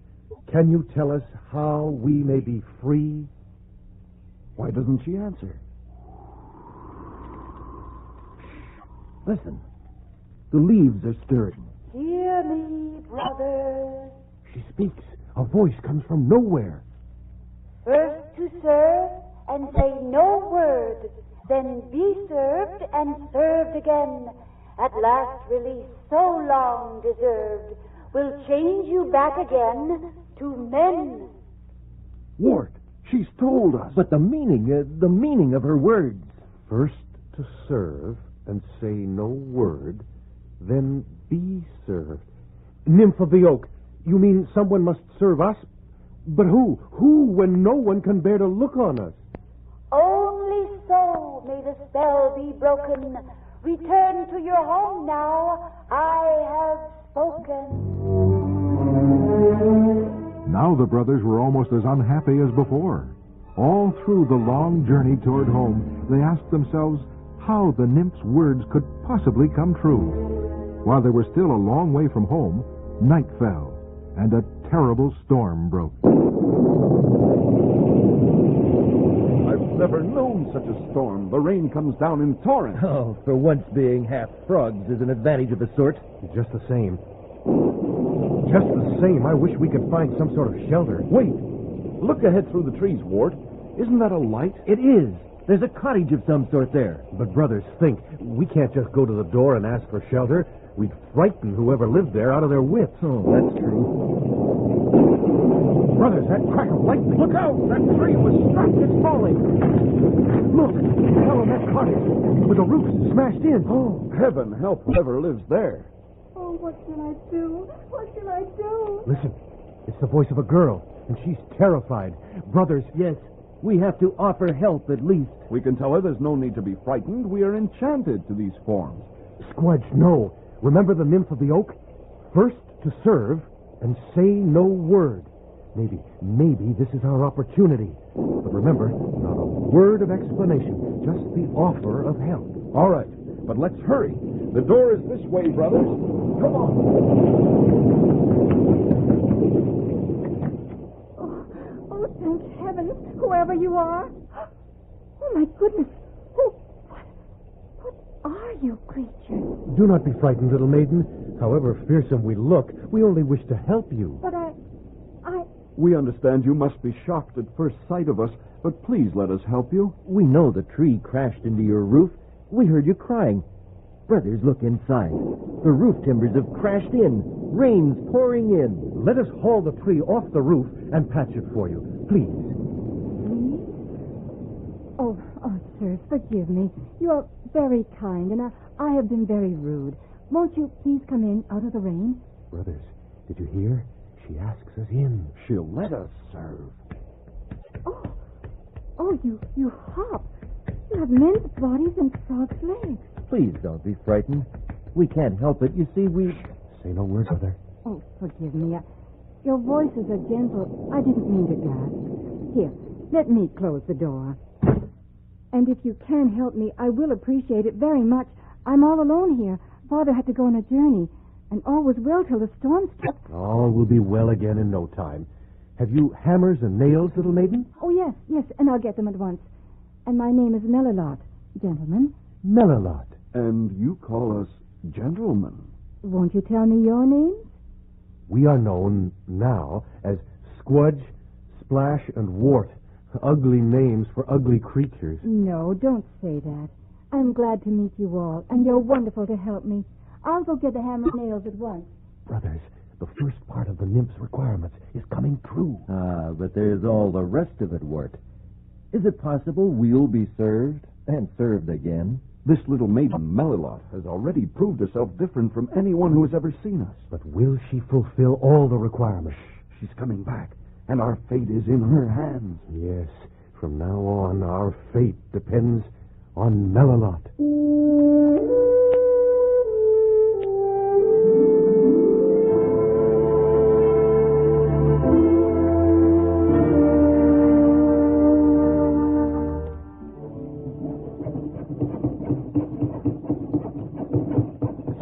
can you tell us how we may be free? Why doesn't she answer? Listen. The leaves are stirring. Hear me, brothers. She speaks. A voice comes from nowhere. First to serve and say no word, then be served and served again. At last release so long deserved will change you back again to men. Wart, she's told us. But the meaning of her words. First to serve and say no word, then be served. Nymph of the oak, you mean someone must serve us? But who? Who, when no one can bear to look on us? Only so may the spell be broken. Return to your home now. I have spoken. Now the brothers were almost as unhappy as before. All through the long journey toward home, they asked themselves how the nymph's words could possibly come true. While they were still a long way from home, night fell, and a terrible storm broke. I've never known such a storm. The rain comes down in torrents. Oh, for once being half frogs is an advantage of the sort. Just the same. I wish we could find some sort of shelter. Wait. Look ahead through the trees, Ward. Isn't that a light? It is. There's a cottage of some sort there. But brothers, think. We can't just go to the door and ask for shelter. We'd frighten whoever lived there out of their wits. Oh, that's true. Brothers, that crack of lightning. Look out! That tree was struck. It's falling. Look, it fell on that cottage with the roof smashed in. Oh, heaven help whoever lives there. Oh, what shall I do? What shall I do? Listen, it's the voice of a girl, and she's terrified. Brothers, yes, we have to offer help at least. We can tell her there's no need to be frightened. We are enchanted to these forms. Squdge, no. Remember the nymph of the oak? First to serve and say no word. Maybe this is our opportunity. But remember, not a word of explanation, just the offer of help. All right, but let's hurry. The door is this way, brothers. Come on. Oh, thank heavens, whoever you are. Oh, my goodness. What are you creatures? Do not be frightened, little maiden. However fearsome we look, we only wish to help you. But We understand you must be shocked at first sight of us, but please let us help you. We know the tree crashed into your roof. We heard you crying. Brothers, look inside. The roof timbers have crashed in. Rain's pouring in. Let us haul the tree off the roof and patch it for you. Please. Me? Oh, sir, forgive me. You're very kind, and I have been very rude. Won't you please come in out of the rain? Brothers, did you hear? She asks us in. She'll let us serve. Oh, Oh, you hop. You have men's bodies and frogs' legs. Please don't be frightened. We can't help it. You see, we... Say no word, Mother. Oh, forgive me. Your voices are gentle. I didn't mean to gasp. Here, let me close the door. And if you can help me, I will appreciate it very much. I'm all alone here. Father had to go on a journey, and all was well till the storm struck. All will be well again in no time. Have you hammers and nails, little maiden? Oh, yes, and I'll get them at once. And my name is Melilot, gentlemen. Melilot. And you call us gentlemen. Won't you tell me your names? We are known now as Squdge, Splash, and Wart. Ugly names for ugly creatures. No, don't say that. I'm glad to meet you all, and you're wonderful to help me. I'll go get the hammer and nails at once. Brothers, the first part of the nymph's requirements is coming true. Ah, but there's all the rest of it, Wart. Is it possible we'll be served and served again? This little maiden, Melilot, has already proved herself different from anyone who has ever seen us. But will she fulfill all the requirements? She's coming back, and our fate is in her hands. Yes, from now on, our fate depends on Melilot.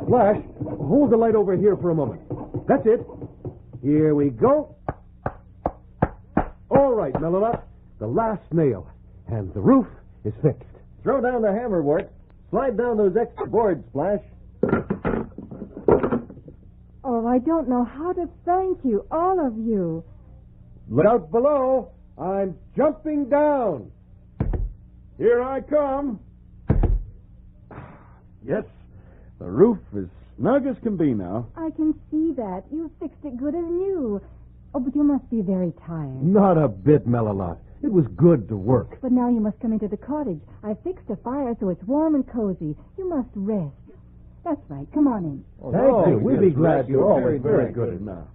Splash, hold the light over here for a moment. That's it. Here we go. All right, Melilot. The last nail. And the roof is fixed. Throw down the hammer, Wart. Slide down those extra boards, Splash. Oh, I don't know how to thank you, all of you. Look out below. I'm jumping down. Here I come. Yes, the roof is snug as can be now. I can see that. You fixed it good as new. Oh, but you must be very tired. Not a bit, Melilot. It was good to work. But now you must come into the cottage. I fixed a fire so it's warm and cozy. You must rest. That's right. Come on in. Thank you. We'll be glad You're to. always very good now.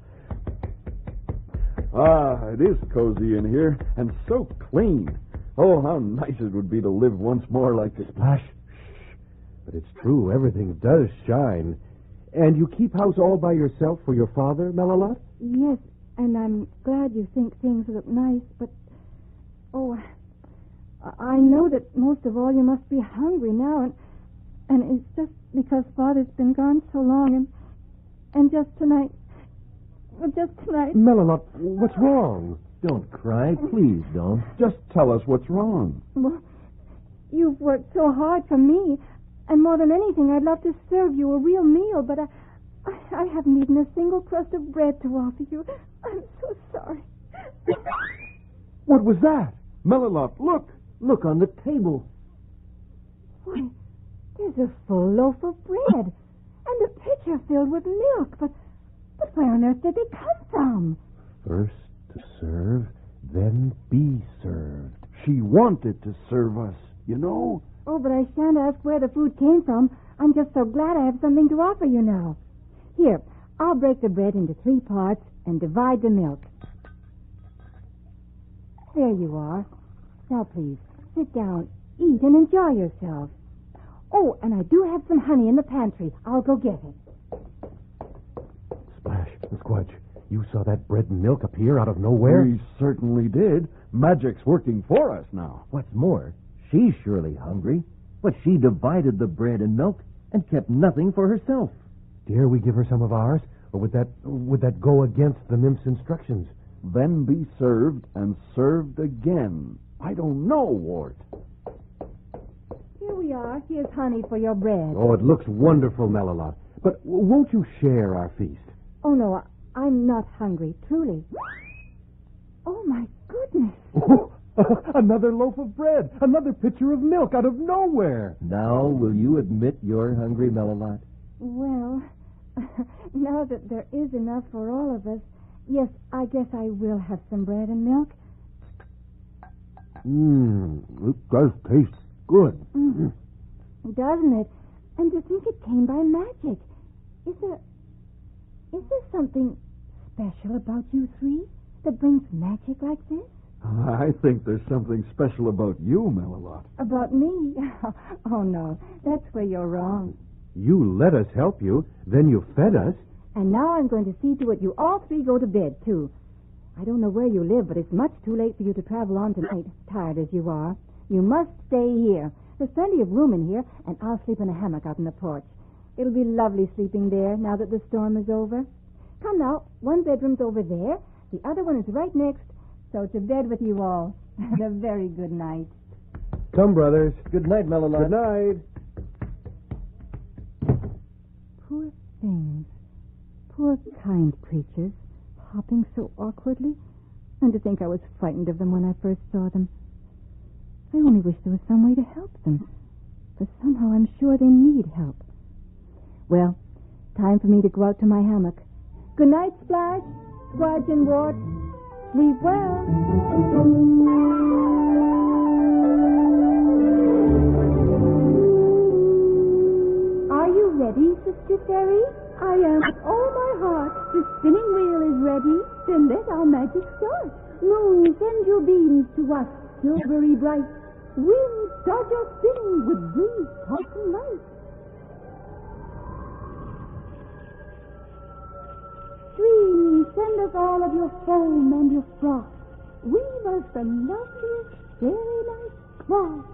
Ah, it is cozy in here, and so clean. Oh, how nice it would be to live once more like this. Splash. Shh. But it's true. Everything does shine. And you keep house all by yourself for your father, Melilot? Yes, and I'm glad you think things look nice, but... Oh, I know that most of all you must be hungry now, and it's just because Father's been gone so long, and just tonight... Well, just tonight... Melilot, what's wrong? Don't cry. Please don't. Just tell us what's wrong. Well, you've worked so hard for me, and more than anything, I'd love to serve you a real meal, but I haven't eaten a single crust of bread to offer you. I'm so sorry. What was that? Melilot, look. Look on the table. Why, there's a full loaf of bread and a pitcher filled with milk. But where on earth did they come from? First to serve, then be served. She wanted to serve us, you know. Oh, but I shan't ask where the food came from. I'm just so glad I have something to offer you now. Here, I'll break the bread into 3 parts and divide the milk. There you are. Now, please, sit down, eat, and enjoy yourself. Oh, and I do have some honey in the pantry. I'll go get it. Splash, Squdge, you saw that bread and milk appear out of nowhere? We certainly did. Magic's working for us now. What's more, she's surely hungry, but she divided the bread and milk and kept nothing for herself. Dare we give her some of ours, or would that go against the nymph's instructions? Then be served and served again. I don't know, Wart. Here we are. Here's honey for your bread. Oh, it looks wonderful, Melilot. But won't you share our feast? Oh, no, I'm not hungry, truly. Oh, my goodness. Another loaf of bread, another pitcher of milk out of nowhere. Now, will you admit you're hungry, Melilot? Well, now that there is enough for all of us, yes, I guess I will have some bread and milk. It does taste good. Doesn't it? And to think it came by magic. Is there something special about you 3 that brings magic like this? I think there's something special about you, Melilot. About me? Oh, no. That's where you're wrong. You let us help you, then you fed us. And now I'm going to see to it you all three go to bed, too. I don't know where you live, but it's much too late for you to travel on tonight, tired as you are. You must stay here. There's plenty of room in here, and I'll sleep in a hammock out on the porch. It'll be lovely sleeping there now that the storm is over. Come now, one bedroom's over there. The other one is right next. So to bed with you all. And a very good night. Come, brothers. Good night, Melilot. Good night. Poor things. Poor kind creatures, hopping so awkwardly. And to think I was frightened of them when I first saw them. I only wish there was some way to help them. For somehow I'm sure they need help. Well, time for me to go out to my hammock. Good night, Splash, Squadge, and Wart. Sleep well. Are you ready, Sister Fairy? I am with all my heart. The spinning wheel is ready. Then let our magic start. Moon, send your beams to us, silvery bright. Wind, start your spinning with breeze, hot and light. Stream, send us all of your foam and your froth. Weave us the loveliest fairy light cloth.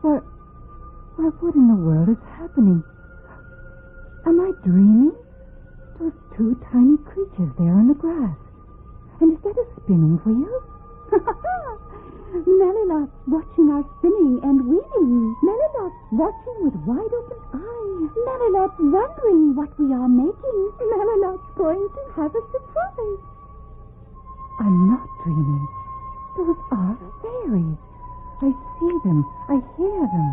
What in the world is happening? Am I dreaming? Those two tiny creatures there on the grass. And is that a spinning wheel? Melilot watching our spinning and weaving. Melilot watching with wide open eyes. Melilot wondering what we are making. Melilot's going to have a surprise. I'm not dreaming. Those are fairies. I see them. I hear them.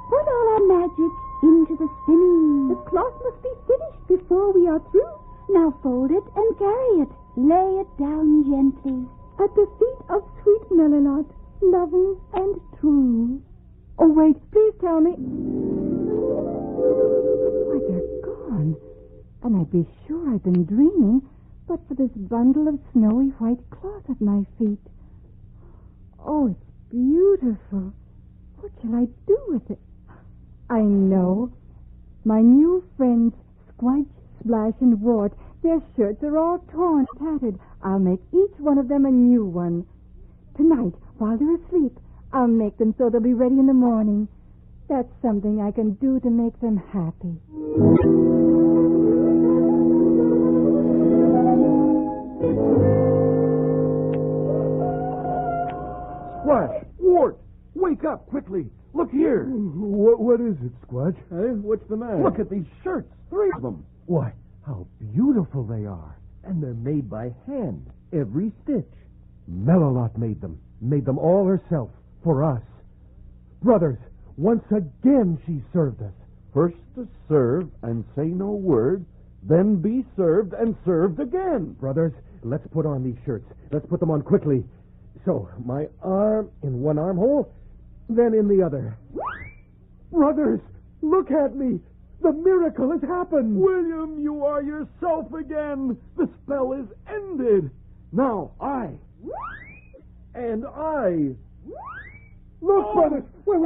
Put all our magic into the spinning. The cloth must be finished before we are through. Now fold it and carry it. Lay it down gently at the feet of sweet Melilot, loving and true. Oh, wait, please tell me. Why, they're gone. And I'd be sure I'd been dreaming, but for this bundle of snowy white cloth at my feet. Oh, it's beautiful. What shall I do with it? I know. My new friends, Squidge, Splash, and Wart, their shirts are all torn, tattered. I'll make each one of them a new one. Tonight, while they're asleep, I'll make them so they'll be ready in the morning. That's something I can do to make them happy. Squash! Wart! Wake up, quickly! Look here! What is it, Squadge? What's the matter? Look at these shirts! 3 of them! Why, how beautiful they are. And they're made by hand, every stitch. Melilot made them all herself, for us. Brothers, once again she served us. First to serve and say no word, then be served and served again. Brothers, let's put on these shirts. Let's put them on quickly. So, my arm in one armhole, then in the other. Brothers, look at me. The miracle has happened. William, you are yourself again. The spell is ended. Now, I. And I. Look, brothers. Wait.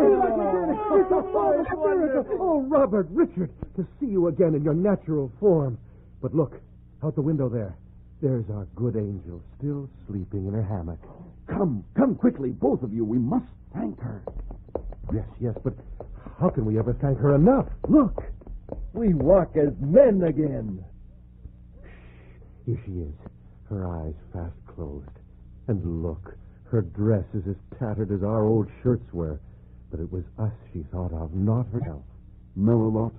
It's a false miracle. Oh, Robert, Richard, to see you again in your natural form. But look, out the window there. There's our good angel, still sleeping in her hammock. Come quickly, both of you. We must thank her. Yes, but how can we ever thank her enough? Look, we walk as men again. Here she is, her eyes fast closed. And look, her dress is as tattered as our old shirts were. But it was us she thought of, not herself. Melilot,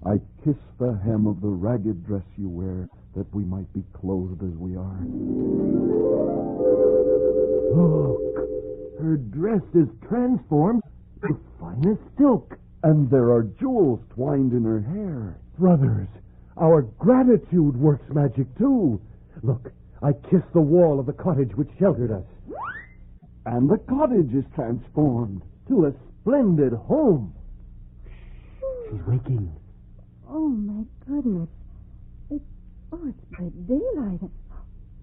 I kiss the hem of the ragged dress you wear, that we might be clothed as we are. Look, her dress is transformed to finest silk. And there are jewels twined in her hair. Brothers, our gratitude works magic too. Look, I kiss the wall of the cottage which sheltered us. And the cottage is transformed to a splendid home. She's waking. Oh, my goodness. It's bright daylight.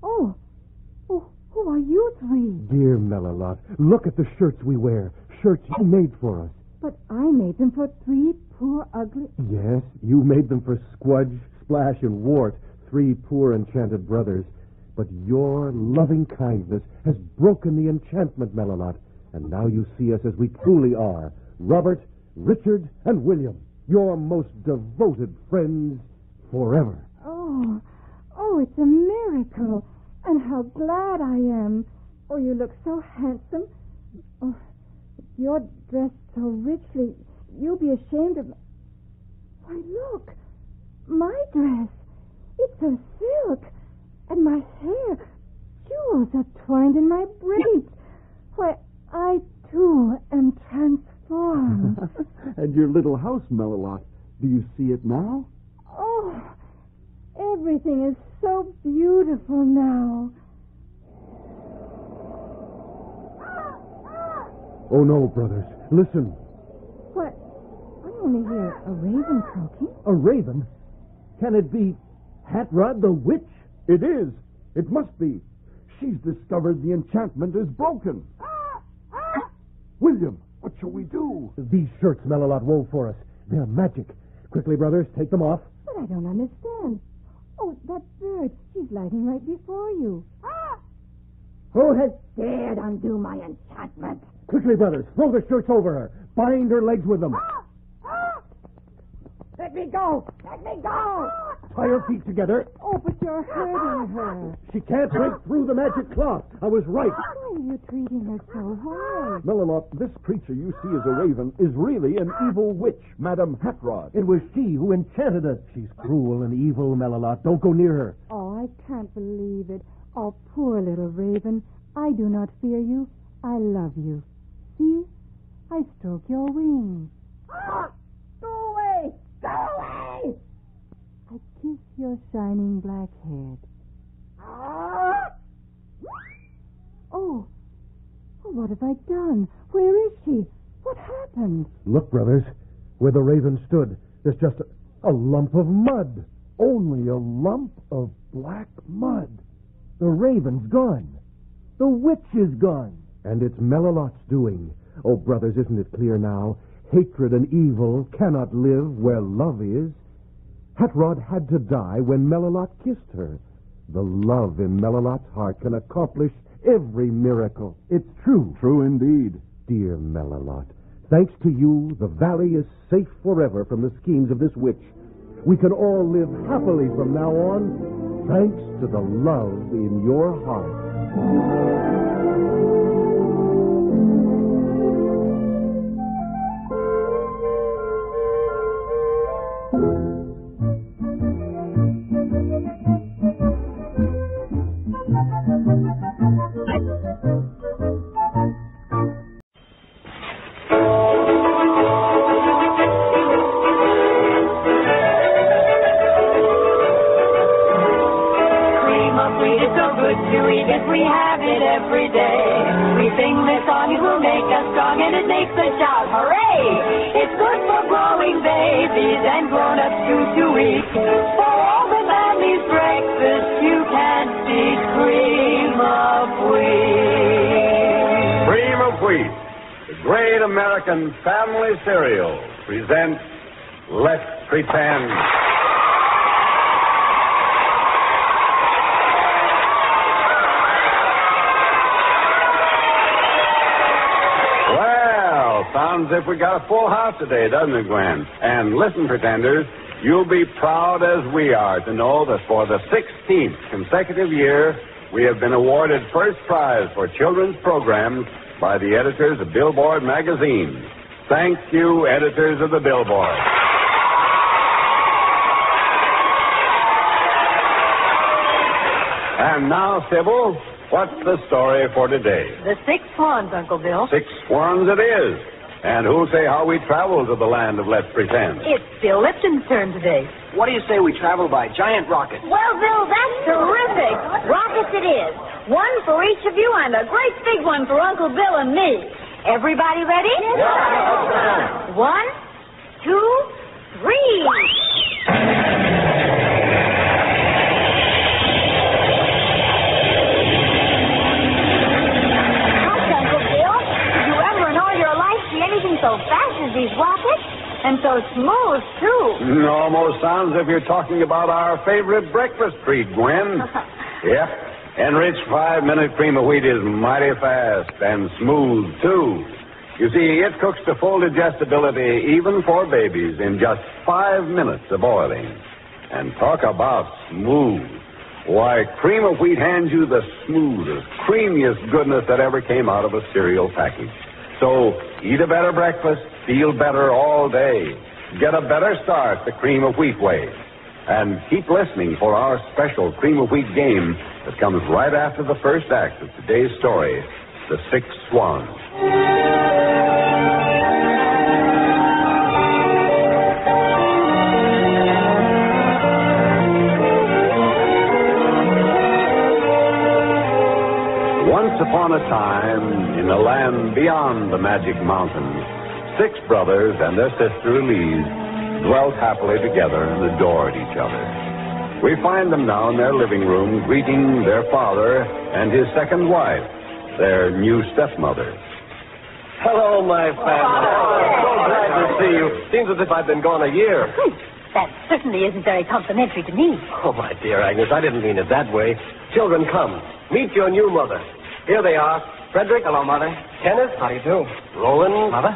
Oh, who are you three? Dear Melilot, look at the shirts we wear. Shirts you made for us. But I made them for three poor, ugly... Yes, you made them for Squdge, Splash, and Wart, three poor enchanted brothers. But your loving kindness has broken the enchantment, Melilot. And now you see us as we truly are. Robert, Richard, and William. Your most devoted friends forever. Oh, it's a miracle. And how glad I am. Oh, you look so handsome. Oh, you're dressed so richly. You'll be ashamed of... Why, look. My dress. It's a silk. And my hair. Jewels are twined in my braids. Why, I, too, am transformed. And your little house, Melilot. Do you see it now? Oh, everything is so beautiful now. Oh, no, brothers. Listen. What? I only hear a raven croaking. A raven? Can it be Hatrod the witch? It is. It must be. She's discovered the enchantment is broken. William, what shall we do? These shirts Melilot wove for us. They're magic. Quickly, brothers, take them off. But I don't understand. Oh, that bird. She's lighting right before you. Who has dared undo my enchantment? Quickly, brothers, throw the shirts over her. Bind her legs with them. Let me go! Let me go! Tie her feet together. Oh, but you're hurting her. She can't break through the magic cloth. I was right. Why are you treating her so hard? Melilot, this creature you see as a raven is really an evil witch, Madame Hatrod. It was she who enchanted us. She's cruel and evil, Melilot. Don't go near her. Oh, I can't believe it. Oh, poor little raven. I do not fear you. I love you. See? I stroke your wings. Go away! Go away! I kiss your shining black head. Oh, what have I done? Where is she? What happened? Look, brothers, where the raven stood, there's just a lump of mud. Only a lump of black mud. The raven's gone. The witch is gone. And it's Melilot's doing. Oh, brothers, isn't it clear now? Hatred and evil cannot live where love is. Hatrod had to die when Melilot kissed her. The love in Melilot's heart can accomplish every miracle. It's true. True indeed. Dear Melilot, thanks to you, the valley is safe forever from the schemes of this witch. We can all live happily from now on, thanks to the love in your heart. American Family Cereal presents Let's Pretend. Well, sounds as if we got a full house today, doesn't it, Gwen? And listen, pretenders, you'll be proud as we are to know that for the 16th consecutive year, we have been awarded first prize for children's programs by the editors of Billboard magazine. Thank you, editors of the Billboard. And now, Sybil, what's the story for today? The 6 swans, Uncle Bill. 6 swans it is. And who'll say how we travel to the land of Let's Pretend? It's Bill Lipton's turn today. What do you say we travel by giant rockets? Well, Bill, that's terrific. Rockets it is. One for each of you and a great big one for Uncle Bill and me. Everybody ready? Yes. 1, 2, 3. so smooth, too. Almost sounds as if you're talking about our favorite breakfast treat, Gwen. Yep. Enriched 5-minute cream of wheat is mighty fast and smooth, too. You see, it cooks to full digestibility even for babies in just 5 minutes of boiling. And talk about smooth. Why, cream of wheat hands you the smoothest, creamiest goodness that ever came out of a cereal package. So, eat a better breakfast, feel better all day. Get a better start the cream of wheat way. And keep listening for our special cream of wheat game that comes right after the first act of today's story, The Six Swans. Once upon a time, in a land beyond the magic mountains, 6 brothers and their sister Elise dwelt happily together and adored each other. We find them now in their living room greeting their father and his second wife, their new stepmother. Hello, my family. So glad to see you. Seems as if I've been gone a year. That certainly isn't very complimentary to me. Oh, my dear Agnes, I didn't mean it that way. Children, come. Meet your new mother. Here they are. Frederick. Hello, Mother. Kenneth. How do you do? Roland. Mother.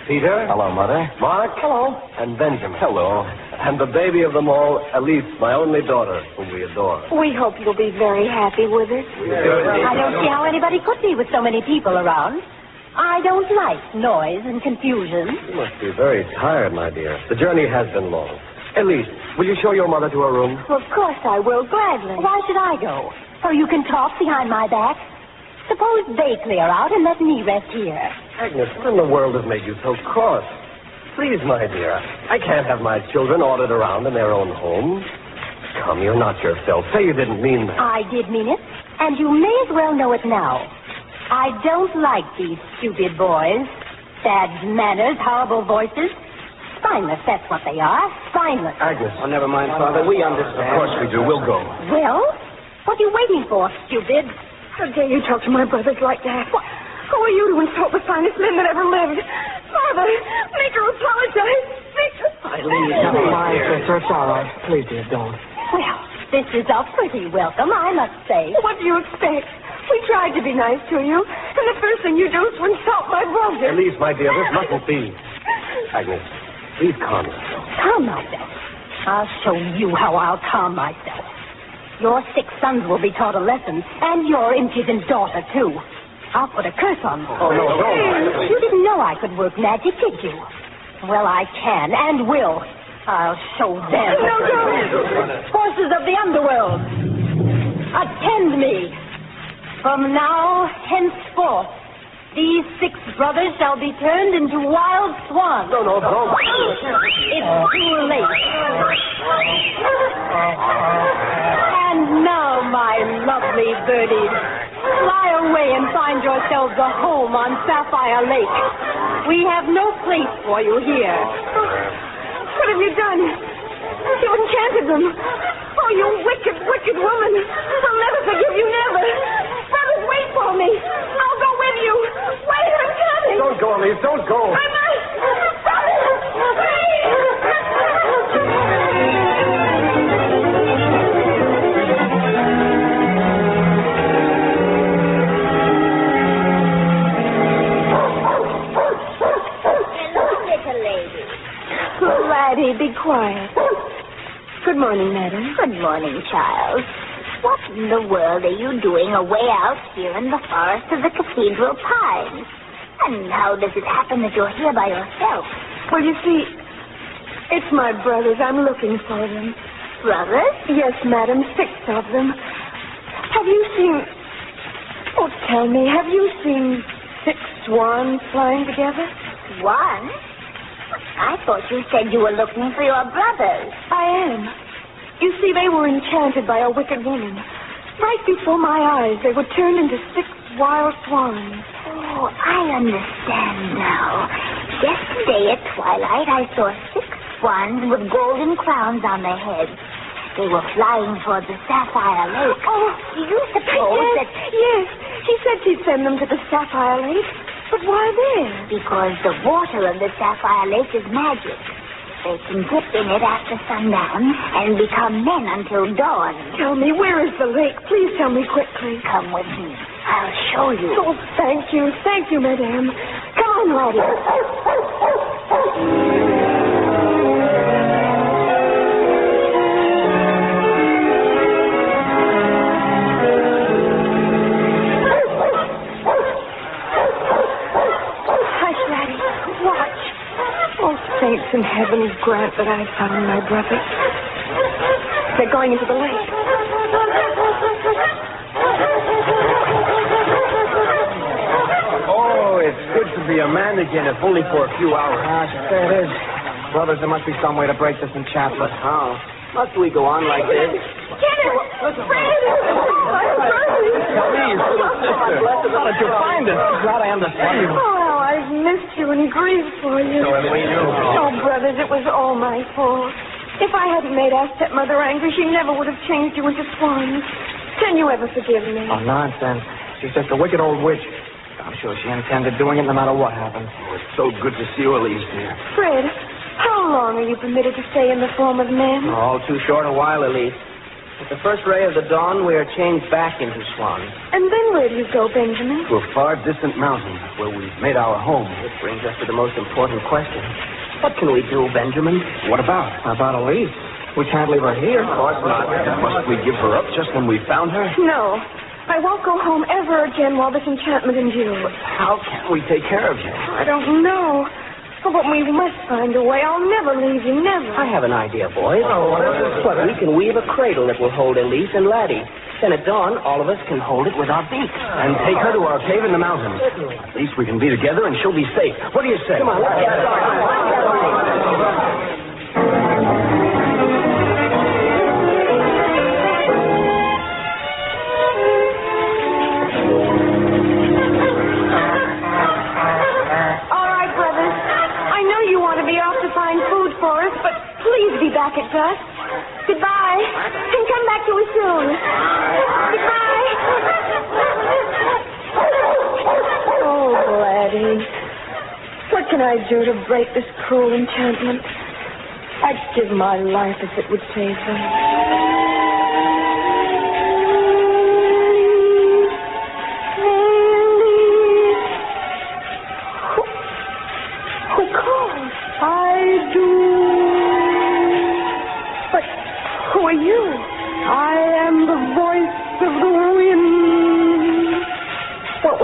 Peter. Hello, Mother. Mark. Hello. And Benjamin. Hello. And the baby of them all, Elise, my only daughter, whom we adore. We hope you'll be very happy with us. I don't see how anybody could be with so many people around. I don't like noise and confusion. You must be very tired, my dear. The journey has been long. Elise, will you show your mother to her room? Of course I will, gladly. Why should I go? So you can talk behind my back? Suppose they clear out and let me rest here. Agnes, what in the world has made you so cross? Please, my dear, I can't have my children ordered around in their own homes. Come, you're not yourself. Say you didn't mean that. I did mean it, and you may as well know it now. I don't like these stupid boys. Bad manners, horrible voices. Spineless, that's what they are. Spineless. Agnes. Oh, never mind, Father. We understand. Of course we do. We'll go. Well, what are you waiting for, stupid? How dare you talk to my brothers like that? What? Who are you to insult the finest men that ever lived? Father, make her apologize. Make her... Eileen, never mind, sister. It's all right. Please, dear, don't. Well, this is a pretty welcome, I must say. What do you expect? We tried to be nice to you, and the first thing you do is to insult my brother. Elise, my dear, this mustn't be. Agnes, please calm yourself. Calm myself? I'll show you how I'll calm myself. Your 6 sons will be taught a lesson, and your impudent daughter, too. I'll put a curse on them. Oh, no, don't. You didn't know I could work magic, did you? Well, I can and will. I'll show them. No. Forces of the underworld, attend me. From now, henceforth, these 6 brothers shall be turned into wild swans. No, don't. It's too late. And now, my lovely birdies, fly away and find yourselves a home on Sapphire Lake. We have no place for you here. What have you done? You enchanted them. Oh, you wicked, wicked woman. I'll never forgive you, never. Brothers, wait for me. I'll go with you. Wait, I'm coming. Don't go, Elise. Don't go. I must. Brothers, wait. Laddie, be quiet. Good morning, madam. Good morning, child. What in the world are you doing away out here in the forest of the cathedral pines? And how does it happen that you're here by yourself? Well, you see, it's my brothers. I'm looking for them. Brothers? Yes, madam, 6 of them. Have you seen... Oh, tell me, have you seen 6 swans flying together? Swans? I thought you said you were looking for your brothers. I am. You see, they were enchanted by a wicked woman. Right before my eyes, they were turned into 6 wild swans. Oh, I understand now. Yesterday at twilight, I saw 6 swans with golden crowns on their heads. They were flying toward the Sapphire Lake. Oh, do you suppose yes, that... Yes, she said she'd send them to the Sapphire Lake. But why there? Because the water of the Sapphire Lake is magic. They can dip in it after sundown and become men until dawn. Tell me, where is the lake? Please tell me quickly. Come with me. I'll show you. Oh, thank you. Thank you, madame. Come on, Lottie. Saints in heaven grant that I found my brother. They're going into the lake. Oh, it's good to be a man again, if only for a few hours. There it is. Brothers, there must be some way to break this enchantment. How? Must we go on like this? Kenneth! Fred! Please, little sister. How did you find us? Glad I understand you. Oh, I've missed you and grieved for you. So have we, too. Oh, brothers, it was all my fault. If I hadn't made our stepmother angry, she never would have changed you into swans. Can you ever forgive me? Oh, nonsense. She's just a wicked old witch. I'm sure she intended doing it no matter what happened. Oh, it's so good to see you, Elise, dear. Fred, how long are you permitted to stay in the form of men? Oh, all too short a while, Elise. At the first ray of the dawn, we are changed back into swans. And then where do you go, Benjamin? To a far distant mountain where we've made our home. This brings us to the most important question. What can we do, Benjamin? What about? About Elise. We can't leave her here. Of course not. Must we give her up just when we found her? No. I won't go home ever again while this enchantment endures. But how can we take care of you? I don't know. Oh, but we must find a way. I'll never leave you, never. I have an idea, boys. But we can weave a cradle that will hold Elise and Laddie. Then at dawn, all of us can hold it with our beaks. And take her to our cave in the mountains. At least we can be together and she'll be safe. What do you say? Come on, let's get started. Please be back at dusk. Goodbye. And come back to us soon. Goodbye. Oh, Gladys. What can I do to break this cruel enchantment? I'd give my life if it would save her.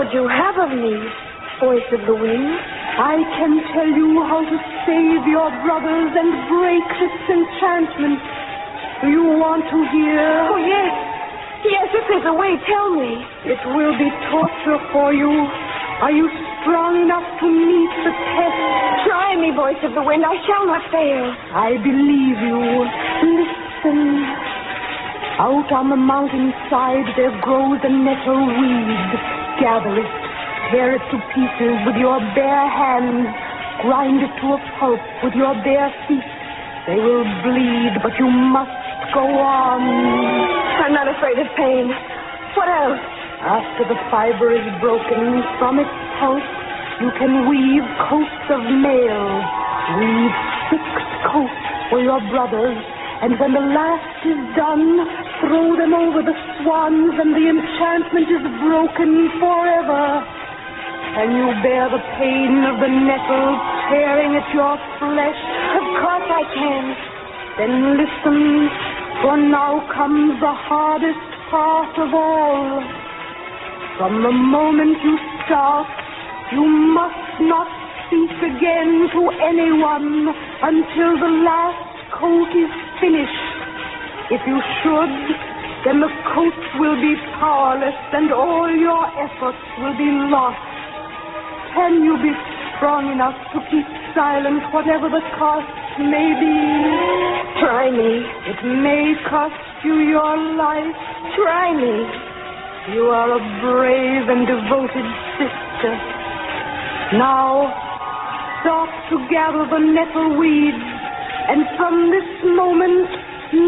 You have of me, voice of the wind. I can tell you how to save your brothers and break this enchantment. Do you want to hear? Oh, yes. Yes, if there's a way, tell me. It will be torture for you. Are you strong enough to meet the test? Try me, voice of the wind. I shall not fail. I believe you. Listen. Out on the mountainside there grows a nettle weed. Gather it, tear it to pieces with your bare hands, grind it to a pulp with your bare feet. They will bleed, but you must go on. I'm not afraid of pain. What else? After the fiber is broken from its pulp, you can weave coats of mail. Weave 6 coats for your brothers. And when the last is done, throw them over the swans and the enchantment is broken forever. Can you bear the pain of the nettle tearing at your flesh? Of course I can. Then listen, for now comes the hardest part of all. From the moment you start, you must not speak again to anyone until the last coat is finished. If you should, then the coats will be powerless and all your efforts will be lost. Can you be strong enough to keep silent whatever the cost may be? Try me. It may cost you your life. Try me. You are a brave and devoted sister. Now, start to gather the nettle weeds. And from this moment,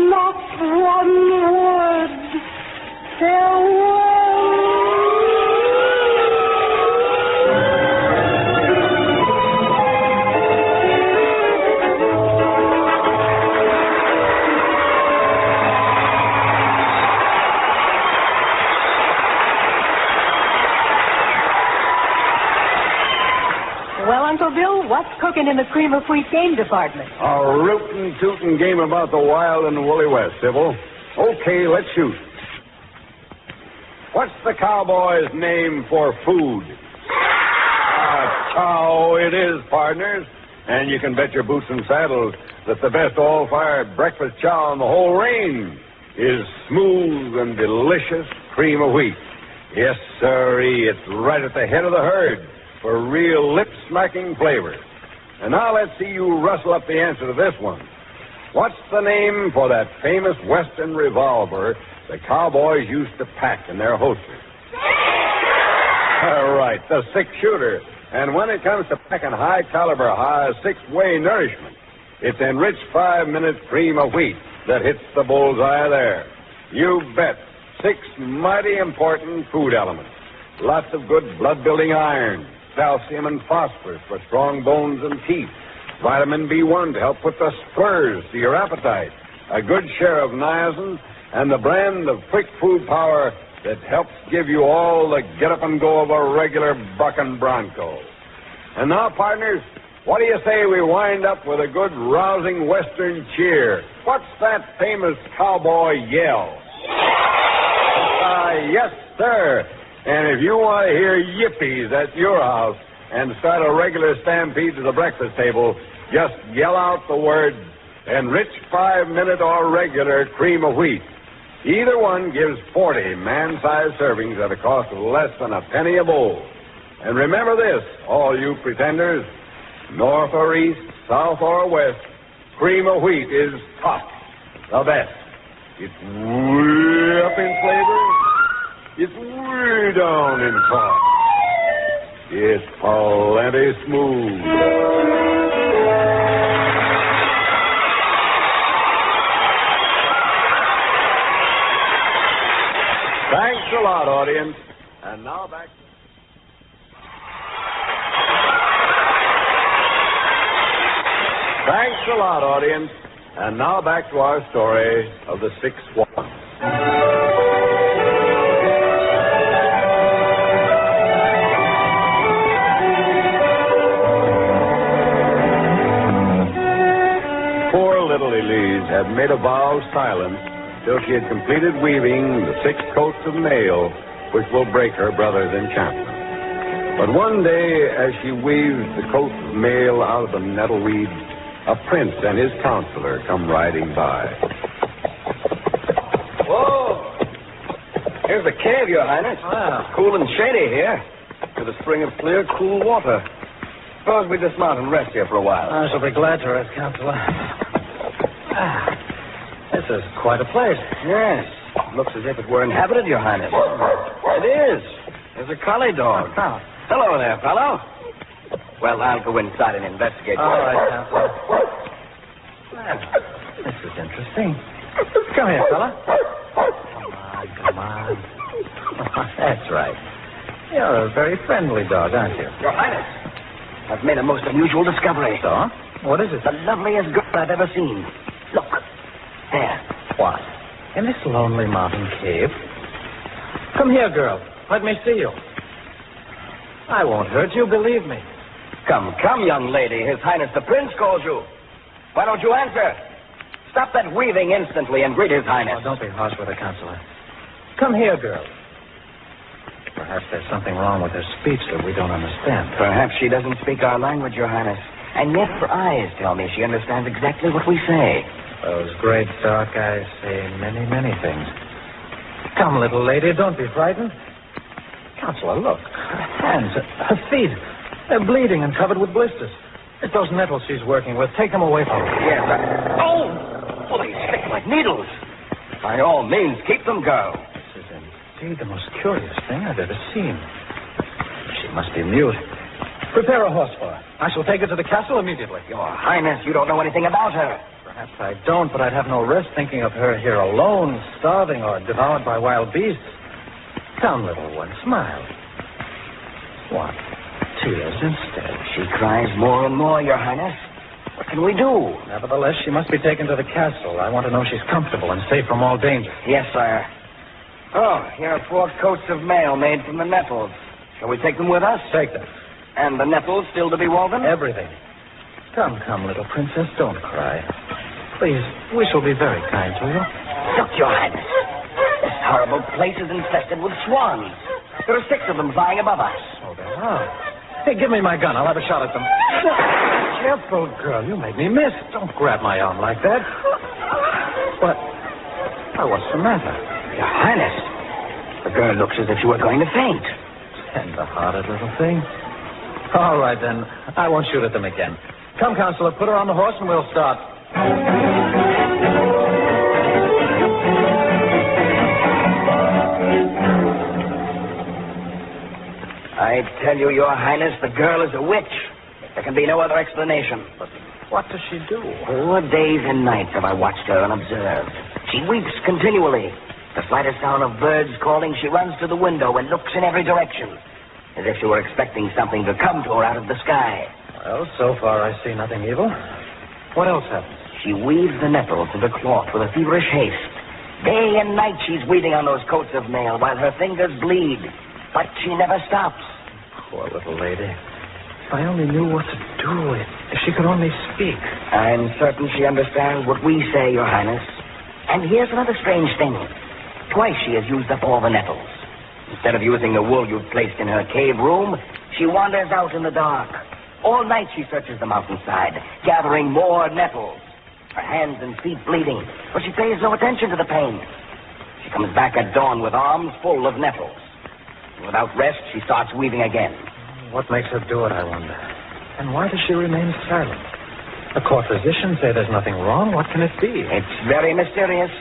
not one word. Farewell. Well, Bill, what's cooking in the cream of wheat game department? A rootin' tootin' game about the wild and woolly West, Sybil. Okay, let's shoot. What's the cowboy's name for food? Chow it is, partners. And you can bet your boots and saddles that the best all-fired breakfast chow on the whole range is smooth and delicious cream of wheat. Yes, sirree, it's right at the head of the herd for real lip-smacking flavor. And now let's see you rustle up the answer to this one. What's the name for that famous Western revolver the cowboys used to pack in their holsters? All right, the six-shooter. And when it comes to packing high-caliber, high-six-way nourishment, it's enriched 5-minute cream of wheat that hits the bullseye there. You bet. 6 mighty important food elements. Lots of good blood-building iron, calcium and phosphorus for strong bones and teeth, vitamin B1 to help put the spurs to your appetite, a good share of niacin, and the brand of quick food power that helps give you all the get-up-and-go of a regular bucking bronco. And now, partners, what do you say we wind up with a good, rousing Western cheer? What's that famous cowboy yell? Yes, sir. And if you want to hear yippies at your house and start a regular stampede to the breakfast table, just yell out the word enriched 5-minute or regular cream of wheat. Either one gives 40 man-sized servings at a cost of less than a penny a bowl. And remember this, all you pretenders, north or east, south or west, cream of wheat is top, the best. It's way up in flavor. It's way down in cost. It's plenty smooth. Thanks a lot, audience. And now back to... Thanks a lot, audience. And now back to our story of the 6 swans. Poor little Elise had made a vow of silence till she had completed weaving the 6 coats of mail which will break her brother's enchantment. But one day, as she weaves the coat of mail out of the nettle weeds, a prince and his counselor come riding by. Whoa! Here's the cave, Your Highness. Wow. Cool and shady here, with a spring of clear, cool water. Suppose we dismount and rest here for a while. I shall be glad to rest, Counselor. This is quite a place. Yes. Looks as if it were inhabited, Your Highness. It is. There's a collie dog. Hello there, fellow. Well, I'll go inside and investigate. All right, Counselor. Well, this is interesting. Come here, fella. Come on. That's right. You're a very friendly dog, aren't you? Your Highness, I've made a most unusual discovery. So? What is it? The loveliest girl I've ever seen. Look. There. What? In this lonely mountain cave? Come here, girl. Let me see you. I won't hurt you, believe me. Come, young lady. His Highness the Prince calls you. Why don't you answer? Stop that weaving instantly and greet His Highness. Oh, don't be harsh with her, Counselor. Come here, girl. Perhaps there's something wrong with her speech that we don't understand. Perhaps she doesn't speak our language, Your Highness. And yet her eyes tell me she understands exactly what we say. Those great dark eyes say many, many things. Come, little lady, don't be frightened. Counselor, look. Her hands, her feet, they're bleeding and covered with blisters. It's those nettles she's working with. Take them away from her. Yes, Oh, they stick like needles. By all means, keep them, girl. This is indeed the most curious thing I've ever seen. She must be mute. Prepare a horse for her. I shall take her to the castle immediately. Your Highness, you don't know anything about her. Perhaps I don't, but I'd have no rest thinking of her here alone, starving or devoured by wild beasts. Come, little one, smile. What? Tears instead. She cries more and more, Your Highness. What can we do? Nevertheless, she must be taken to the castle. I want to know she's comfortable and safe from all danger. Yes, sire. Oh, here are 4 coats of mail made from the nettles. Shall we take them with us? Take them. And the nettles still to be woven? Everything. Come, little princess, don't cry. Please, we shall be very kind to you. Look, Your Highness. This horrible place is infested with swans. There are 6 of them flying above us. Oh, there are. Hey, give me my gun. I'll have a shot at them. Careful, girl. You made me miss. Don't grab my arm like that. What? What's the matter? Your Highness, the girl looks as if she were going to faint. Tender-hearted little thing. All right, then. I won't shoot at them again. Come, Counselor, put her on the horse and we'll start. I tell you, Your Highness, the girl is a witch. There can be no other explanation. But what does she do? 4 days and nights have I watched her and observed. She weeps continually. The slightest sound of birds calling, she runs to the window and looks in every direction, as if she were expecting something to come to her out of the sky. Well, so far I see nothing evil. What else happens? She weaves the nettles into cloth with a feverish haste. Day and night she's weaving on those coats of mail while her fingers bleed. But she never stops. Poor little lady. If I only knew what to do, if she could only speak. I'm certain she understands what we say, Your Highness. And here's another strange thing. Twice she has used up all the nettles. Instead of using the wool you've placed in her cave room, she wanders out in the dark. All night she searches the mountainside, gathering more nettles. Her hands and feet bleeding, but she pays no attention to the pain. She comes back at dawn with arms full of nettles. And without rest, she starts weaving again. What makes her do it, I wonder? And why does she remain silent? The court physicians say there's nothing wrong. What can it be? It's very mysterious.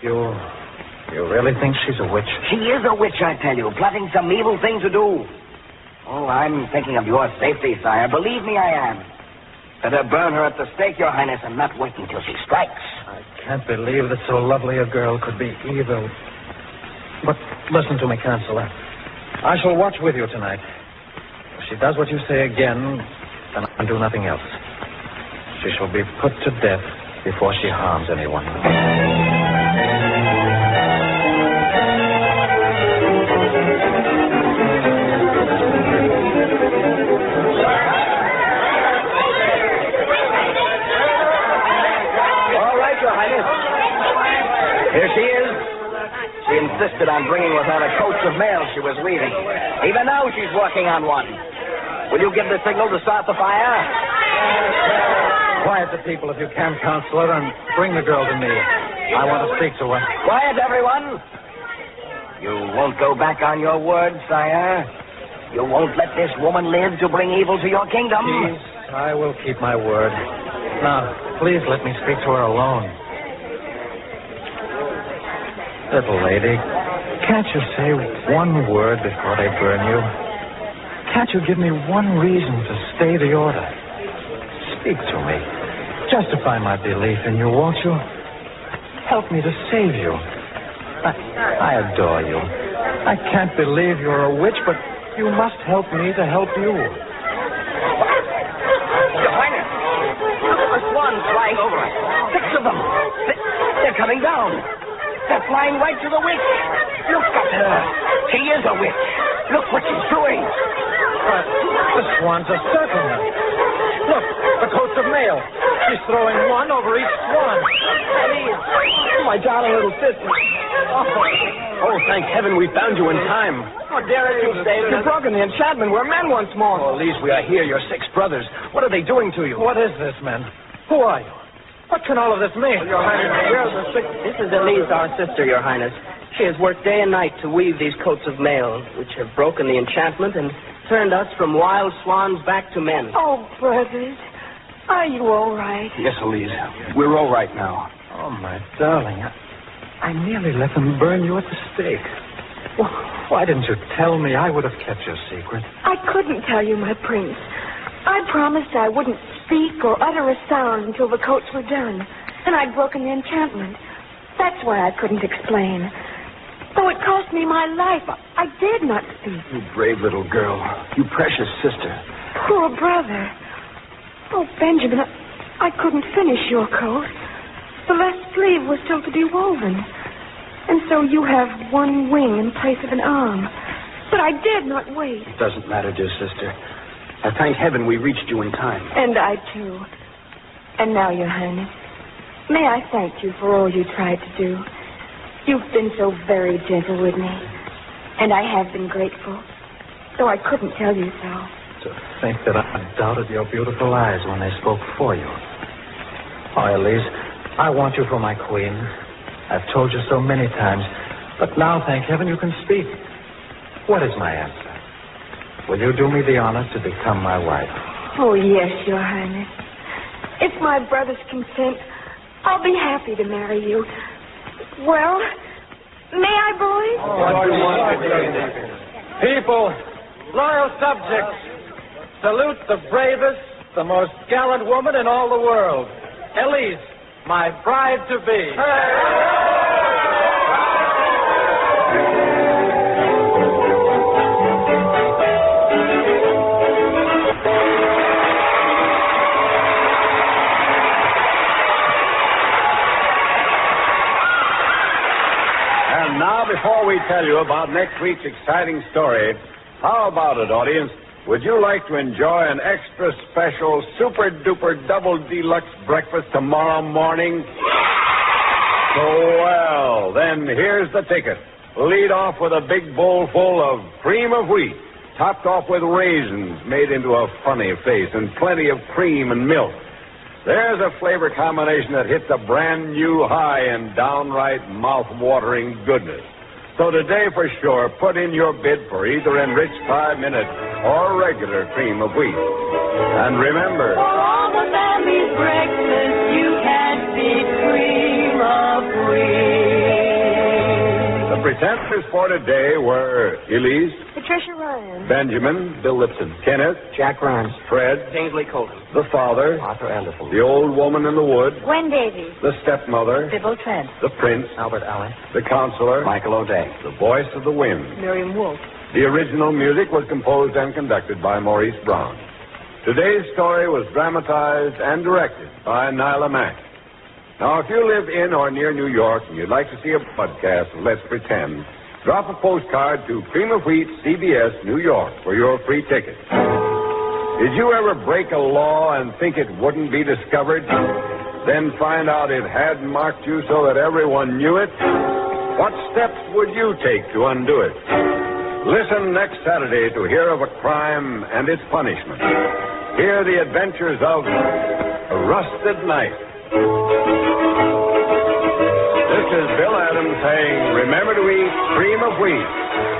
You really think she's a witch? She is a witch, I tell you, plotting some evil thing to do. Oh, I'm thinking of your safety, sire. Believe me, I am. Better burn her at the stake, Your Highness, and not wait until she strikes. I can't believe that so lovely a girl could be evil. But listen to me, Counselor. I shall watch with you tonight. If she does what you say again, then I can do nothing else. She shall be put to death before she harms anyone. Here she is. She insisted on bringing with her the coats of mail she was weaving. Even now she's working on one. Will you give the signal to start the fire? Quiet the people if you can, Counselor, and bring the girl to me. I want to speak to her. Quiet, everyone. You won't go back on your word, sire. You won't let this woman live to bring evil to your kingdom. Please, I will keep my word. Now, please let me speak to her alone. Little lady, can't you say one word before they burn you? Can't you give me one reason to stay the order? Speak to me. Justify my belief in you, won't you? Help me to save you. I adore you. I can't believe you're a witch, but you must help me to help you. Your Highness, look at the swans flying over us. 6 of them. They're coming down. They're flying right to the witch. Look at her. She is a witch. Look what she's doing. The swans are circling her. Look, the coats of mail. She's throwing one over each swan. Eddie, my darling little sister. Oh, thank heaven we found you in time. Oh, Derek, you saved us. You've broken the enchantment. We're men once more. Oh, Elise, we are here, your 6 brothers. What are they doing to you? What is this, men? Who are you? What can all of this mean? Your Highness, This is Elise, our sister, Your Highness. She has worked day and night to weave these coats of mail, which have broken the enchantment and turned us from wild swans back to men. Oh, brothers, are you all right? Yes, Elise. We're all right now. Oh, my darling. I nearly let them burn you at the stake. Well, why didn't you tell me? I would have kept your secret. I couldn't tell you, my prince. I promised I wouldn't speak or utter a sound until the coats were done, and I'd broken the enchantment. That's why I couldn't explain. Though it cost me my life, I dared not speak. You brave little girl. You precious sister. Poor brother. Oh, Benjamin, I couldn't finish your coat. The left sleeve was still to be woven. And so you have one wing in place of an arm. But I dared not wait. It doesn't matter, dear sister. Thank heaven we reached you in time. And I, too. And now, Your Highness, may I thank you for all you tried to do. You've been so very gentle with me. And I have been grateful, though I couldn't tell you so. To think that I doubted your beautiful eyes when they spoke for you. Oh, Elise, I want you for my queen. I've told you so many times, but now, thank heaven, you can speak. What is my answer? Will you do me the honor to become my wife? Oh, yes, Your Highness. If my brothers consent, I'll be happy to marry you. Well, may I, boys? People, loyal subjects, salute the bravest, the most gallant woman in all the world. Elise, my bride-to-be. And now, before we tell you about next week's exciting story, how about it, audience? Would you like to enjoy an extra special, super-duper, double deluxe breakfast tomorrow morning? Well, then here's the ticket. Lead off with a big bowl full of cream of wheat, topped off with raisins made into a funny face, and plenty of cream and milk. There's a flavor combination that hits a brand new high in downright mouth-watering goodness. So today, for sure, put in your bid for either enriched 5-minute or regular cream of wheat. And remember, for all the family's breakfast, you can't beat cream of wheat. the presenters for today were Elise, Patricia Ryan, Benjamin, Bill Lipton, Kenneth, Jack Grimes, Fred, Kingsley Colton, the father, Arthur Anderson, the old woman in the wood, Gwen Davies, the stepmother, Sybil Trent, the prince, Albert Allen, the counselor, Michael O'Day, the voice of the wind. Miriam Wolfe. The original music was composed and conducted by Maurice Brown. Today's story was dramatized and directed by Nyla Mack. Now, if you live in or near New York and you'd like to see a podcast of Let's Pretend, drop a postcard to Cream of Wheat, CBS, New York, for your free ticket. Did you ever break a law and think it wouldn't be discovered? Then find out it had marked you so that everyone knew it? What steps would you take to undo it? Listen next Saturday to hear of a crime and its punishment. Hear the adventures of a rusted knife. This is Bill Adams saying, remember to eat Cream of Wheat,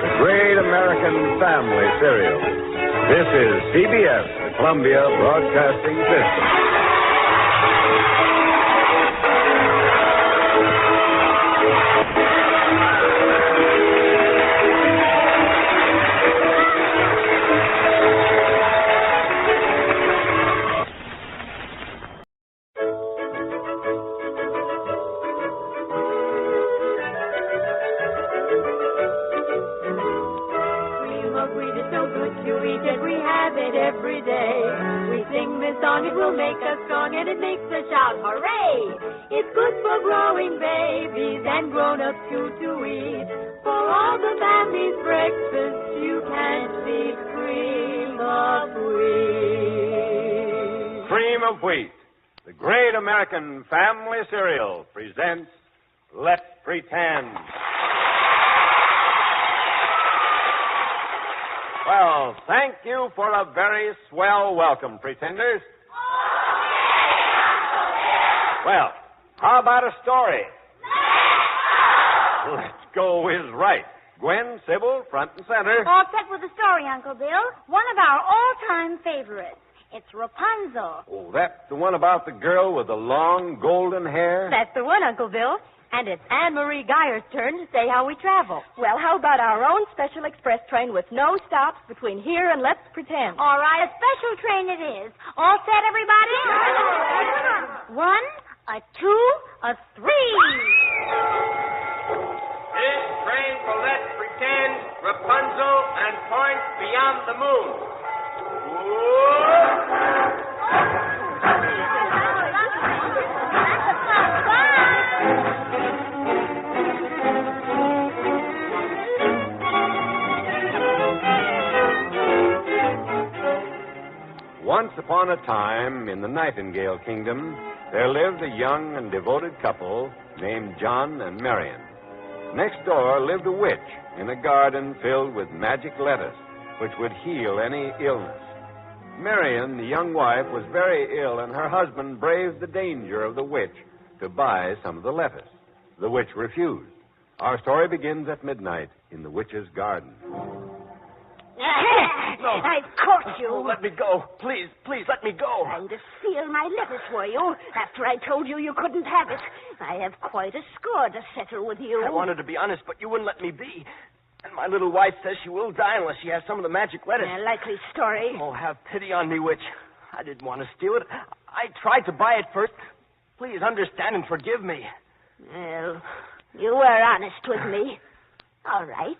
the great American family cereal. This is CBS, the Columbia Broadcasting System. It will make us strong and it makes us shout, hooray! It's good for growing babies and grown-ups too to eat. For all the family's breakfast, you can't beat Cream of Wheat. Cream of Wheat, the great American family cereal, presents Let's Pretend. Well, thank you for a very swell welcome, pretenders. Well, how about a story? Let's go is right. Gwen, Sybil, front and center. All set with the story, Uncle Bill. One of our all-time favorites. It's Rapunzel. Oh, that's the one about the girl with the long golden hair? That's the one, Uncle Bill. And it's Anne-Marie Geyer's turn to say how we travel. Well, how about our own special express train with no stops between here and Let's Pretend? All right, a special train it is. All set, everybody? 1, a 2, a 3. This train for Let's Pretend, Rapunzel, and points beyond the moon. Once upon a time, in the Nightingale Kingdom, there lived a young and devoted couple named John and Marion. Next door lived a witch in a garden filled with magic lettuce, which would heal any illness. Marion, the young wife, was very ill, and her husband braved the danger of the witch to buy some of the lettuce. The witch refused. Our story begins at midnight in the witch's garden. No. I've caught you. Oh, let me go. Please, let me go. Trying to steal my lettuce, were you? After I told you you couldn't have it. I have quite a score to settle with you. I wanted to be honest, but you wouldn't let me be. And my little wife says she will die unless she has some of the magic lettuce. A likely story. Oh, have pity on me, witch. I didn't want to steal it. I tried to buy it first. Please understand and forgive me. Well, you were honest with me. All right.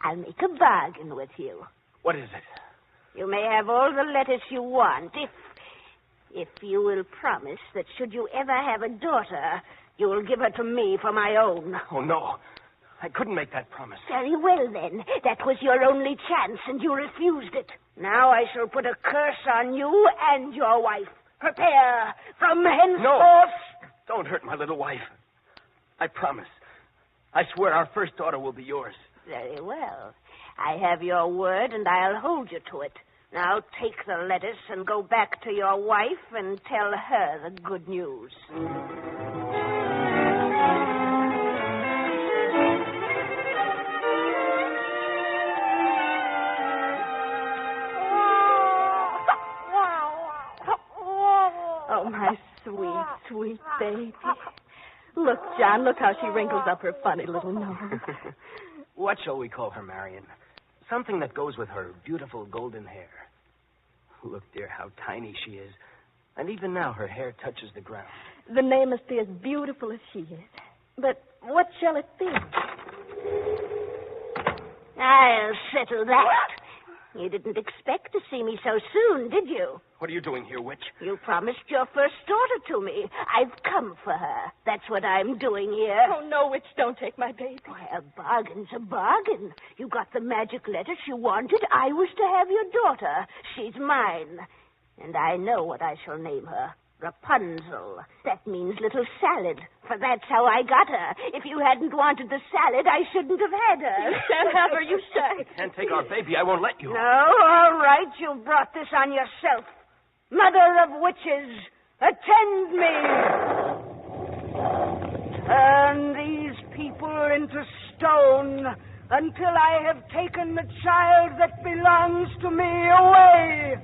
I'll make a bargain with you. What is it? You may have all the lettuce you want if you will promise that should you ever have a daughter, you will give her to me for my own. Oh, no. I couldn't make that promise. Very well, then. That was your only chance, and you refused it. Now I shall put a curse on you and your wife. Prepare from henceforth. No. Don't hurt my little wife. I promise. I swear our first daughter will be yours. Very well. I have your word, and I'll hold you to it. Now take the lettuce and go back to your wife and tell her the good news. Oh, my sweet, sweet baby. Look, John, look how she wrinkles up her funny little nose. What shall we call her, Marion? Something that goes with her beautiful golden hair. Look, dear, how tiny she is. And even now her hair touches the ground. The name must be as beautiful as she is. But what shall it be? I'll settle that. You didn't expect to see me so soon, did you? What are you doing here, witch? You promised your first daughter to me. I've come for her. That's what I'm doing here. Oh, no, witch, don't take my baby. Well, a bargain's a bargain. You got the magic lettuce you wanted. I was to have your daughter. She's mine. And I know what I shall name her. Rapunzel. That means little salad, for that's how I got her. If you hadn't wanted the salad, I shouldn't have had her. You can't have her, you say. Can't take our baby. I won't let you. No, all right. You brought this on yourself. Mother of witches, attend me. Turn these people into stone until I have taken the child that belongs to me away.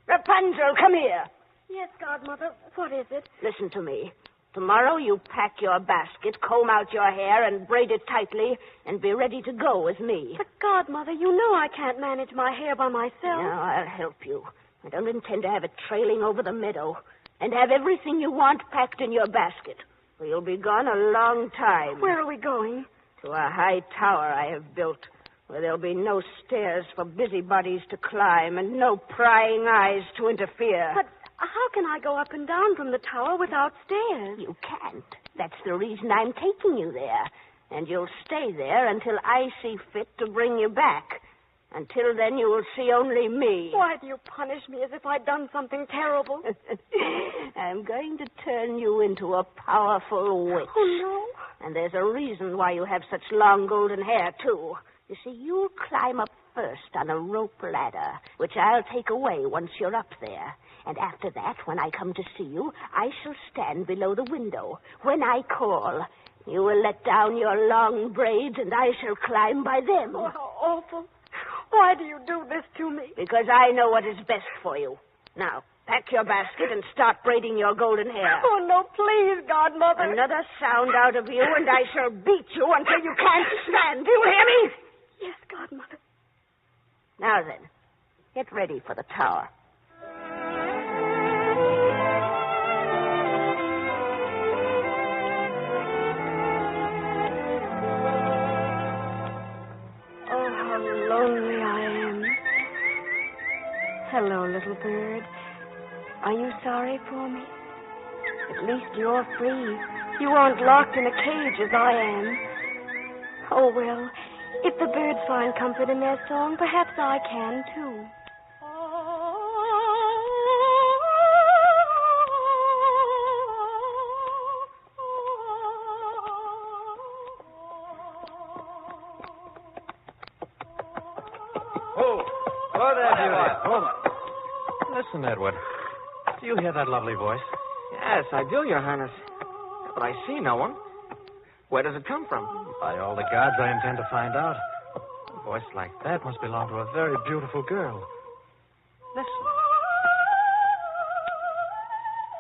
Rapunzel, come here. Yes, Godmother. What is it? Listen to me. Tomorrow you pack your basket, comb out your hair, and braid it tightly, and be ready to go with me. But, Godmother, you know I can't manage my hair by myself. No, I'll help you. I don't intend to have it trailing over the meadow, and have everything you want packed in your basket. For you'll be gone a long time. Where are we going? To a high tower I have built, where there'll be no stairs for busybodies to climb and no prying eyes to interfere. But how can I go up and down from the tower without stairs? You can't. That's the reason I'm taking you there. And you'll stay there until I see fit to bring you back. Until then, you will see only me. Why do you punish me as if I'd done something terrible? I'm going to turn you into a powerful witch. Oh, no. And there's a reason why you have such long golden hair, too. You see, you'll climb up first on a rope ladder, which I'll take away once you're up there. And after that, when I come to see you, I shall stand below the window. When I call, you will let down your long braids, and I shall climb by them. Oh, how awful. Why do you do this to me? Because I know what is best for you. Now, pack your basket and start braiding your golden hair. Oh, no, please, Godmother. Another sound out of you, and I shall beat you until you can't stand. Do you hear me? Yes, Godmother. Now then, get ready for the tower. Oh, how lonely I am. Hello, little bird. Are you sorry for me? At least you're free. You aren't locked in a cage as I am. Oh, well, if the birds find comfort in their song, perhaps I can, too. Oh, there, Julia. Hold on. Listen, Edward. Do you hear that lovely voice? Yes, I do, Your Highness. But I see no one. Where does it come from? By all the gods, I intend to find out. A voice like that must belong to a very beautiful girl. Listen.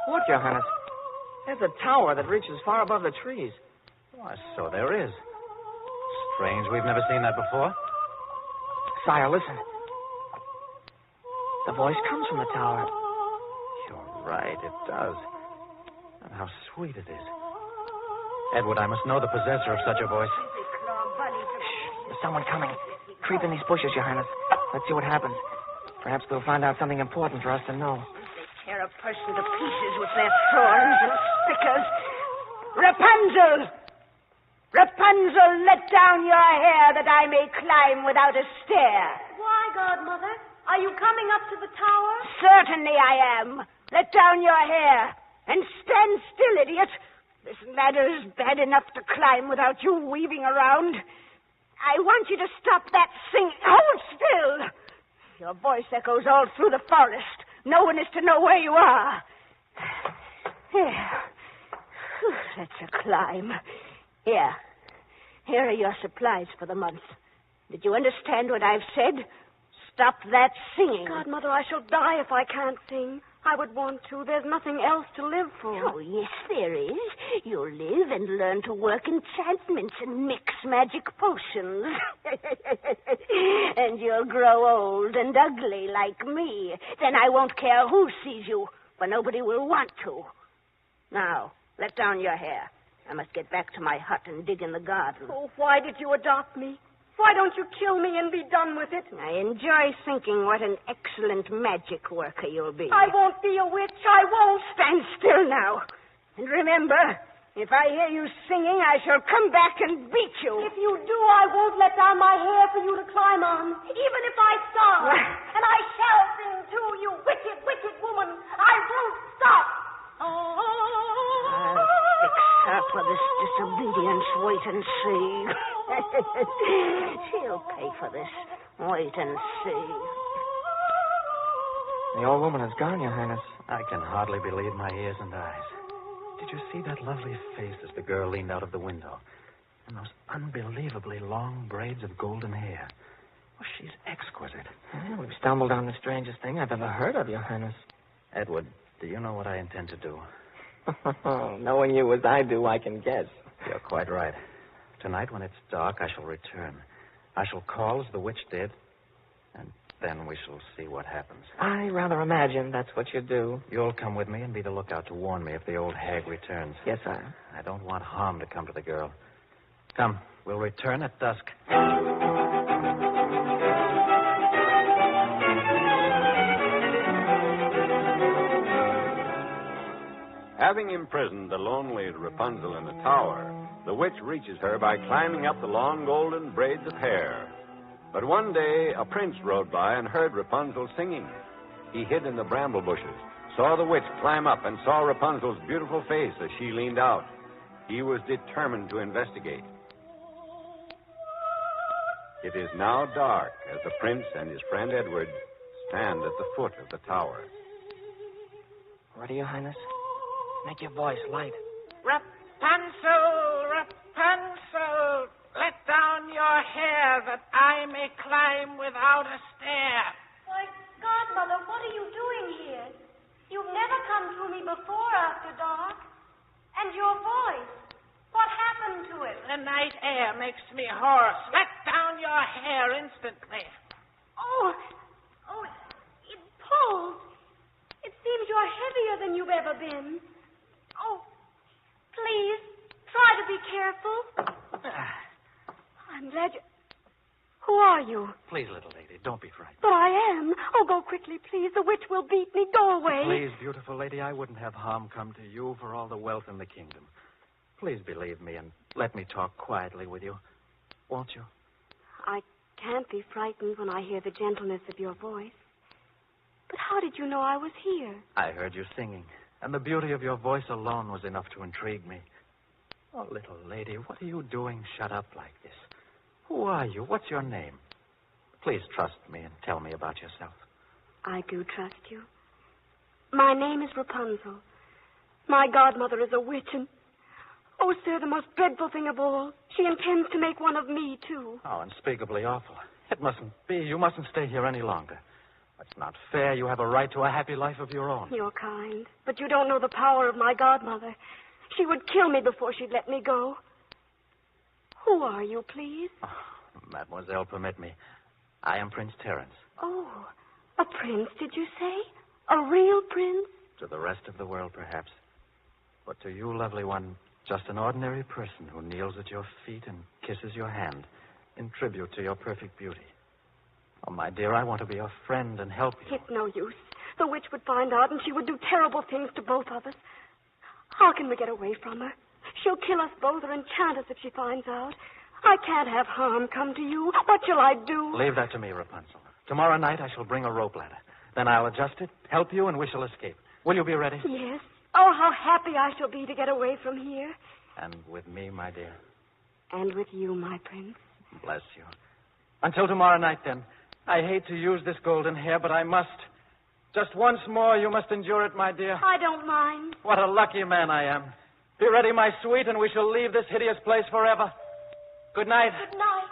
Look, Your Highness. There's a tower that reaches far above the trees. Why, so there is. Strange, we've never seen that before. Sire, listen. The voice comes from the tower. You're right, it does. And how sweet it is. Edward, I must know the possessor of such a voice. Shh, there's someone coming. Creep in these bushes, Your Highness. Let's see what happens. Perhaps they'll find out something important for us to know. They tear a person to pieces with their thorns and stickers. Rapunzel! Rapunzel, let down your hair that I may climb without a stair. Why, Godmother? Are you coming up to the tower? Certainly I am. Let down your hair. And stand still, idiot. This ladder is bad enough to climb without you weaving around. I want you to stop that singing. Hold still. Your voice echoes all through the forest. No one is to know where you are. Here. Let's climb. Here are your supplies for the month. Did you understand what I've said? Stop that singing. Godmother, I shall die if I can't sing. I would want to. There's nothing else to live for. Oh, yes, there is. You'll live and learn to work enchantments and mix magic potions. And you'll grow old and ugly like me. Then I won't care who sees you, for nobody will want to. Now, let down your hair. I must get back to my hut and dig in the garden. Oh, why did you adopt me? Why don't you kill me and be done with it? I enjoy thinking what an excellent magic worker you'll be. I won't be a witch. I won't. Stand still now. And remember, if I hear you singing, I shall come back and beat you. If you do, I won't let down my hair for you to climb on. Even if I starve. And I shall sing too, you wicked, wicked woman. I won't stop. Except for this disobedience, wait and see. She'll pay for this. Wait and see. The old woman is gone, Your Highness. I can hardly believe my ears and eyes. Did you see that lovely face as the girl leaned out of the window? And those unbelievably long braids of golden hair. Oh, she's exquisite. Yeah, we've stumbled on the strangest thing I've ever heard of, Your Highness. Edward, do you know what I intend to do? Knowing you as I do, I can guess. You're quite right. Tonight, when it's dark, I shall return. I shall call as the witch did, and then we shall see what happens. I rather imagine that's what you do. You'll come with me and be the lookout to warn me if the old hag returns. Yes, sir. I don't want harm to come to the girl. Come, we'll return at dusk. Having imprisoned the lonely Rapunzel in the tower, the witch reaches her by climbing up the long golden braids of hair. But one day, a prince rode by and heard Rapunzel singing. He hid in the bramble bushes, saw the witch climb up, and saw Rapunzel's beautiful face as she leaned out. He was determined to investigate. It is now dark as the prince and his friend Edward stand at the foot of the tower. Ready, Your Highness? Make your voice light. Rapunzel, Rapunzel, let down your hair that I may climb without a stair. Why, Godmother, what are you doing here? You've never come to me before after dark. And your voice, what happened to it? The night air makes me hoarse. Let down your hair instantly. Oh, it pulls. It seems you're heavier than you've ever been. Oh, please, try to be careful. I'm glad you... Who are you? Please, little lady, Don't be frightened. But I am. Oh, go quickly, please. The witch will beat me. Go away. Please, beautiful lady, I wouldn't have harm come to you for all the wealth in the kingdom. Please believe me and let me talk quietly with you. Won't you? I can't be frightened when I hear the gentleness of your voice. But how did you know I was here? I heard you singing, and the beauty of your voice alone was enough to intrigue me. Oh, little lady, what are you doing shut up like this? Who are you? What's your name? Please trust me and tell me about yourself. I do trust you. My name is Rapunzel. My godmother is a witch, and... oh, sir, the most dreadful thing of all. She intends to make one of me, too. Oh, unspeakably awful. It mustn't be. You mustn't stay here any longer. It's not fair. You have a right to a happy life of your own. You're kind, but you don't know the power of my godmother. She would kill me before she'd let me go. Who are you, please? Oh, mademoiselle, permit me. I am Prince Terence. Oh, a prince, did you say? A real prince? To the rest of the world, perhaps. But to you, lovely one, just an ordinary person who kneels at your feet and kisses your hand in tribute to your perfect beauty. Oh, my dear, I want to be your friend and help you. It's no use. The witch would find out, and she would do terrible things to both of us. How can we get away from her? She'll kill us both or enchant us if she finds out. I can't have harm come to you. What shall I do? Leave that to me, Rapunzel. Tomorrow night I shall bring a rope ladder. Then I'll adjust it, help you, and we shall escape. Will you be ready? Yes. Oh, how happy I shall be to get away from here. And with me, my dear. And with you, my prince. Bless you. Until tomorrow night, then. I hate to use this golden hair, but I must. Just once more, you must endure it, my dear. I don't mind. What a lucky man I am. Be ready, my sweet, and we shall leave this hideous place forever. Good night. Good night.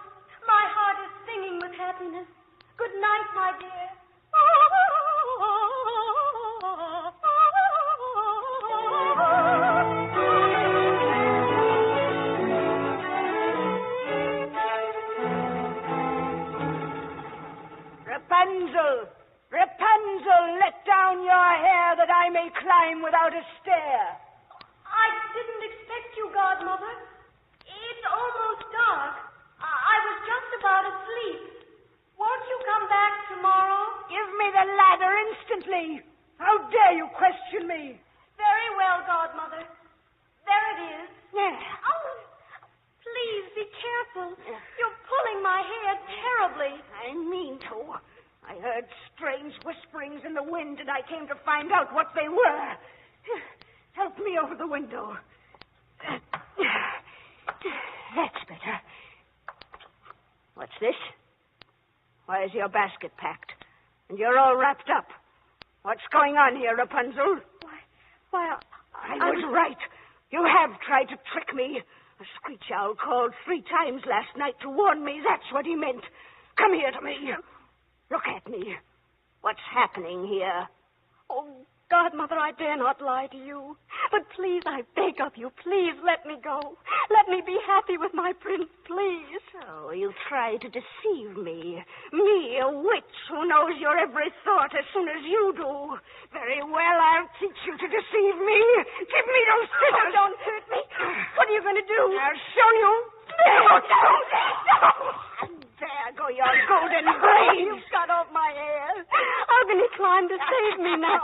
My heart is singing with happiness. Good night, my dear. Rapunzel! Rapunzel, let down your hair that I may climb without a stair. I didn't expect you, Godmother. It's almost dark. I was just about asleep. Won't you come back tomorrow? Give me the ladder instantly. How dare you question me? Very well, Godmother. There it is. Yeah. Oh, please be careful. You're pulling my hair terribly. I mean to. I heard strange whisperings in the wind, and I came to find out what they were. Help me over the window. That's better. What's this? Why is your basket packed? And you're all wrapped up. What's going on here, Rapunzel? Why, I was right. You have tried to trick me. A screech owl called 3 times last night to warn me. That's what he meant. Come here to me. Look at me. What's happening here? Oh, Godmother, I dare not lie to you. But please, I beg of you, please let me go. Let me be happy with my prince, please. Oh, you try to deceive me. Me, a witch who knows your every thought as soon as you do. Very well, I'll teach you to deceive me. Give me those scissors. Oh, don't hurt me. What are you going to do? I'll show you. There go your golden braids. You've cut off my hair. How can he climb to save me now?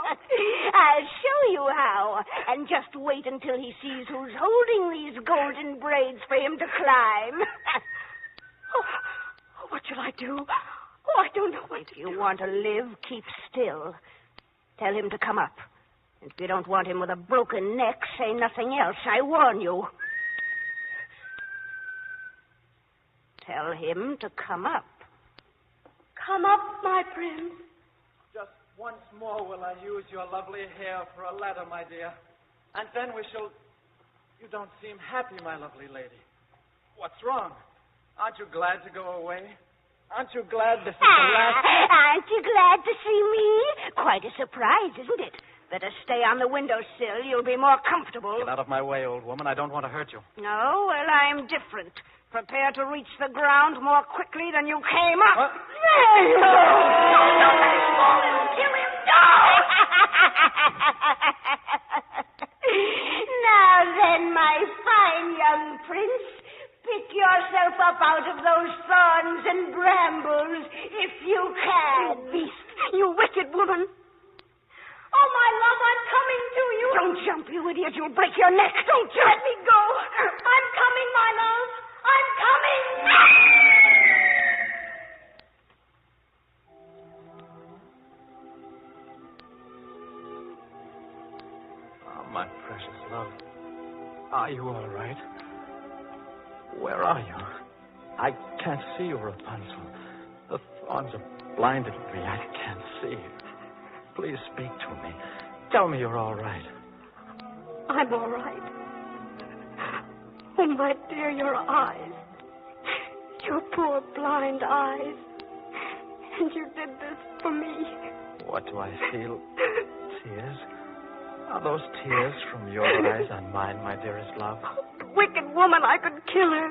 I'll show you how. And just wait until he sees who's holding these golden braids for him to climb. What shall I do? Oh, I don't know what to do. If you want to live, keep still. Tell him to come up. And if you don't want him with a broken neck, say nothing else. I warn you. Tell him to come up. Come up, my prince. Just once more will I use your lovely hair for a ladder, my dear. And then we shall... You don't seem happy, my lovely lady. What's wrong? Aren't you glad to go away? Aren't you glad this is the last... Aren't you glad to see me? Quite a surprise, isn't it? Better stay on the windowsill. You'll be more comfortable. Get out of my way, old woman. I don't want to hurt you. No? Well, I'm different. Prepare to reach the ground more quickly than you came up. What? Don't let him fall. It'll kill him. No! Now then, my fine young prince, pick yourself up out of those thorns and brambles if you woman. Oh, my love, I'm coming to you. Don't jump, you idiot. You'll break your neck. Don't jump. Let me go. I'm coming, my love. I'm coming. Oh, my precious love. Are you all right? Where are you? I can't see you, Rapunzel. The thorns have blinded me. I can't see. Please speak to me. Tell me you're all right. I'm all right. Oh, my dear, your eyes. Your poor blind eyes. And you did this for me. What do I feel? Tears? Are those tears from your eyes on mine, my dearest love? Wicked woman, I could kill her.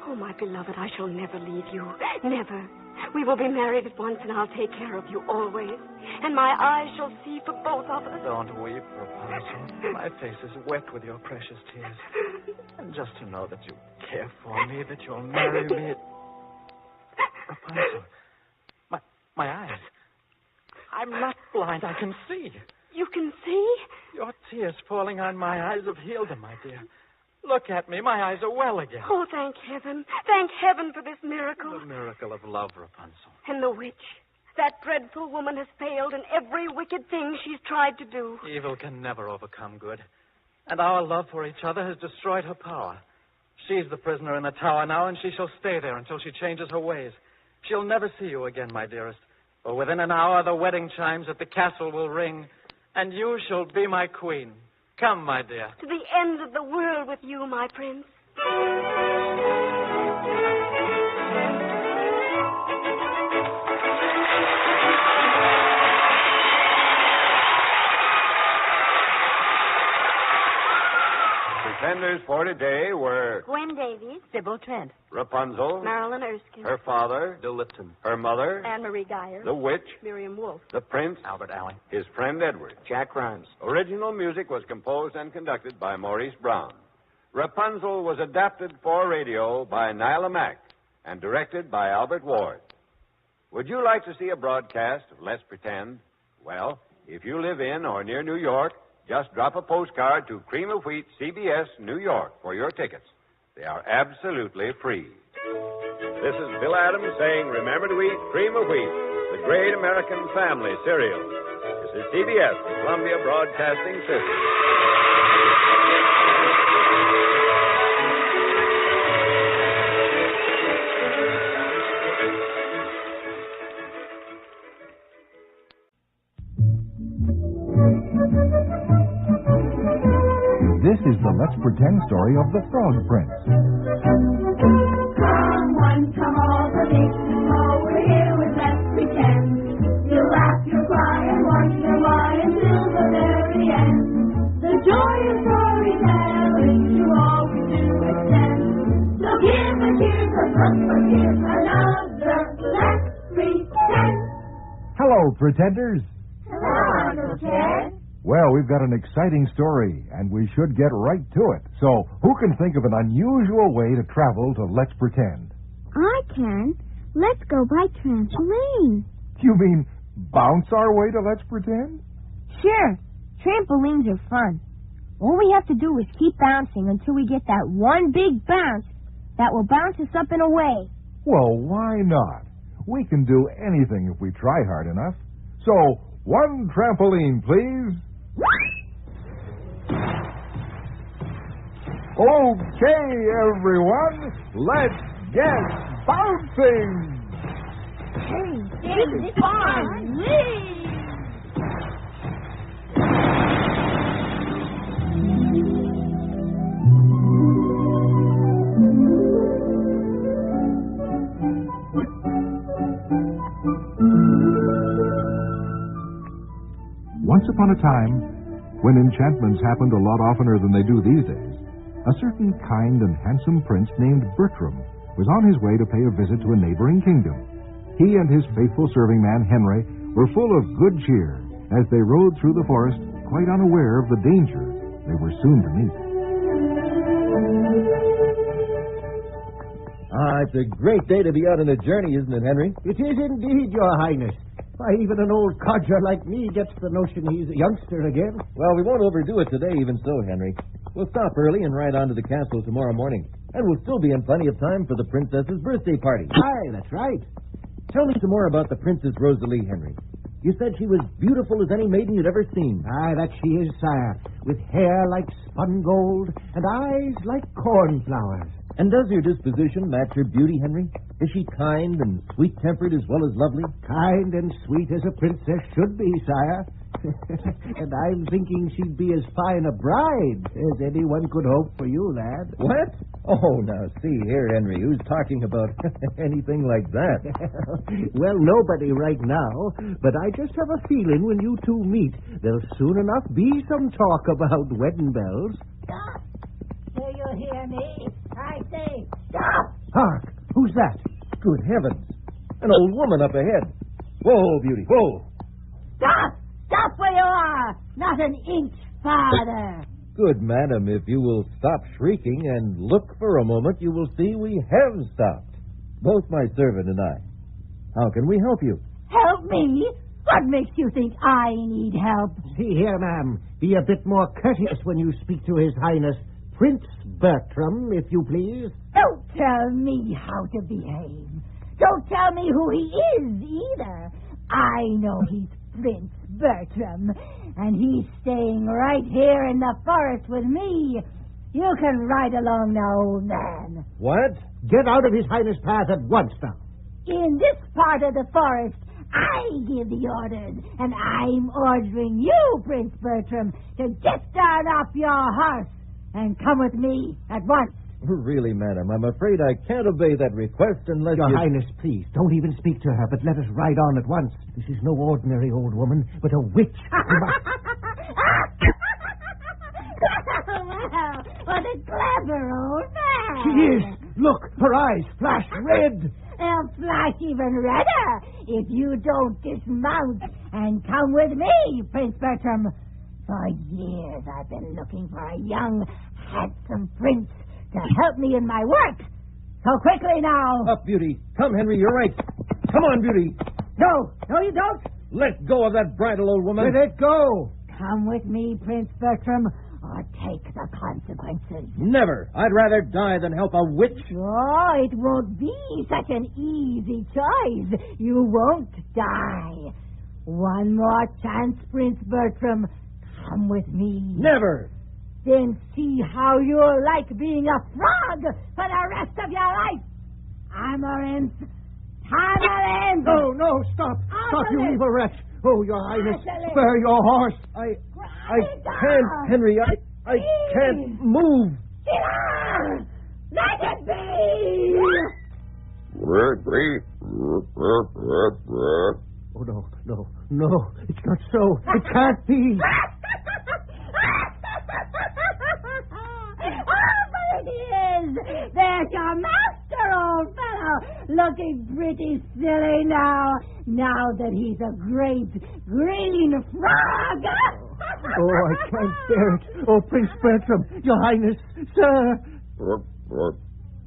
Oh, my beloved, I shall never leave you. Never. We will be married at once, and I'll take care of you always. And my eyes shall see for both of us. Don't weep, Rapunzel. My face is wet with your precious tears. And just to know that you care for me, that you'll marry me. Rapunzel, my eyes. I'm not blind. I can see. You can see? Your tears falling on my eyes have healed them, my dear. Look at me. My eyes are well again. Oh, thank heaven. Thank heaven for this miracle. The miracle of love, Rapunzel. And the witch. That dreadful woman has failed in every wicked thing she's tried to do. Evil can never overcome good. And our love for each other has destroyed her power. She's the prisoner in the tower now, and she shall stay there until she changes her ways. She'll never see you again, my dearest. For within an hour, the wedding chimes at the castle will ring, and you shall be my queen. Come, my dear. To the ends of the world with you, my prince. Pretenders for today were Gwen Davies. Sybil Trent. Rapunzel, Marilyn Erskine. her father, Bill Lipton, her mother, Anne-Marie Geyer. the witch, Miriam Wolfe. the prince, Albert Allen, his friend Edward. Jack Grimes. Original music was composed and conducted by Maurice Brown. Rapunzel was adapted for radio by Nyla Mack and directed by Albert Ward. Would you like to see a broadcast of Let's Pretend? Well, if you live in or near New York, just drop a postcard to Cream of Wheat, CBS, New York, for your tickets. They are absolutely free. This is Bill Adams saying, remember to eat Cream of Wheat, the great American family cereal. This is CBS, the Columbia Broadcasting System. This is the Let's Pretend story of the Frog Prince. Come one, come all, the big over here with Let's Pretend. You laugh, you cry, and wonder why until the very end. The joy of storytelling you always do extend. So give a cheer, 'cause look for here another Let's Pretend. Hello, Pretenders. Hello, Uncle Ted. Well, we've got an exciting story, and we should get right to it. So, who can think of an unusual way to travel to Let's Pretend? I can. Let's go by trampoline. You mean bounce our way to Let's Pretend? Sure. Trampolines are fun. All we have to do is keep bouncing until we get that one big bounce that will bounce us up and away. Well, why not? We can do anything if we try hard enough. So, one trampoline, please. Okay, everyone, let's get bouncing. Hey, this is fun. Once upon a time, when enchantments happened a lot oftener than they do these days, a certain kind and handsome prince named Bertram was on his way to pay a visit to a neighboring kingdom. He and his faithful serving man, Henry, were full of good cheer as they rode through the forest, quite unaware of the danger they were soon to meet. It's a great day to be out on a journey, isn't it, Henry? It is indeed, Your Highness. Why, even an old codger like me gets the notion he's a youngster again. Well, we won't overdo it today, even so, Henry. We'll stop early and ride on to the castle tomorrow morning. And we'll still be in plenty of time for the princess's birthday party. Aye, that's right. Tell me some more about the Princess Rosalie, Henry. You said she was beautiful as any maiden you'd ever seen. Aye, that she is, sire. With hair like spun gold and eyes like cornflowers. And does her disposition match her beauty, Henry? Is she kind and sweet-tempered as well as lovely? Kind and sweet as a princess should be, sire. And I'm thinking she'd be as fine a bride as anyone could hope for you, lad. What? Oh, now, see here, Henry. Who's talking about anything like that? Well, nobody right now, but I just have a feeling when you two meet, there'll soon enough be some talk about wedding bells. Stop! Do you hear me? I say, stop! Hark! Who's that? Good heavens. An old woman up ahead. Whoa, Beauty, whoa. Stop! Stop where you are! Not an inch farther. Good madam, if you will stop shrieking and look for a moment, you will see we have stopped. Both my servant and I. How can we help you? Help me? What makes you think I need help? See here, ma'am. Be a bit more courteous when you speak to His Highness Prince Bertram, if you please. Don't tell me how to behave. Don't tell me who he is, either. I know he's Prince Bertram, and he's staying right here in the forest with me. You can ride along now, old man. What? Get out of His Highness' path at once now. In this part of the forest, I give the orders, and I'm ordering you, Prince Bertram, to get down off your horse and come with me at once. Really, madam, I'm afraid I can't obey that request unless Your Highness, please, don't even speak to her, but let us ride on at once. This is no ordinary old woman, but a witch. Well, what a clever old man. She is. Look, her eyes flash red. They'll flash even redder if you don't dismount and come with me, Prince Bertram. For years I've been looking for a young, handsome prince to help me in my work. So quickly now. Up, Beauty. Come, Henry, you're right. Come on, Beauty. No, you don't. Let go of that bridle, old woman. Let it go. Come with me, Prince Bertram, or take the consequences. Never. I'd rather die than help a witch. Oh, it won't be such an easy choice. You won't die. One more chance, Prince Bertram. Come with me. Never. Then see how you'll like being a frog for the rest of your life. Amaranth. Amaranth. No, stop. Stop, you evil wretch. Oh, Your Highness, spare your horse. I can't, Henry. I can't move. Let it be. Oh, no. It's not so. It can't be. But it is. There's your master, old fellow, looking pretty silly now that he's a great green frog. Oh, I can't bear it. Oh, Prince Bertram, Your Highness, sir.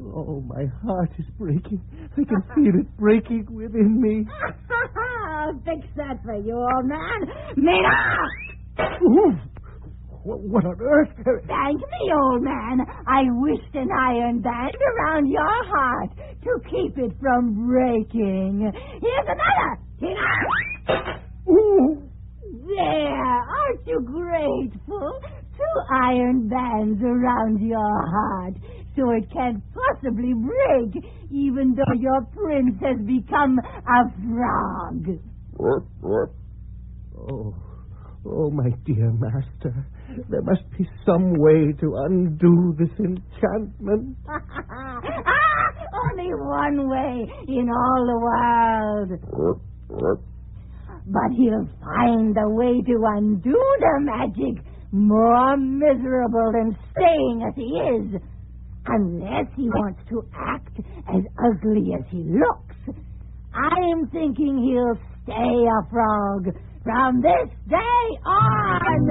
Oh, my heart is breaking. I can feel it breaking within me. I'll fix that for you, old man. Mina! Ooh. What on earth? Thank me, old man. I wished an iron band around your heart to keep it from breaking. Here's another. Ooh. There. Aren't you grateful? 2 iron bands around your heart, so it can't possibly break, even though your prince has become a frog. Oh, my dear master. There must be some way to undo this enchantment. Only one way in all the world. But he'll find a way to undo the magic more miserable than staying as he is. Unless he wants to act as ugly as he looks. I'm thinking he'll stay a frog from this day on.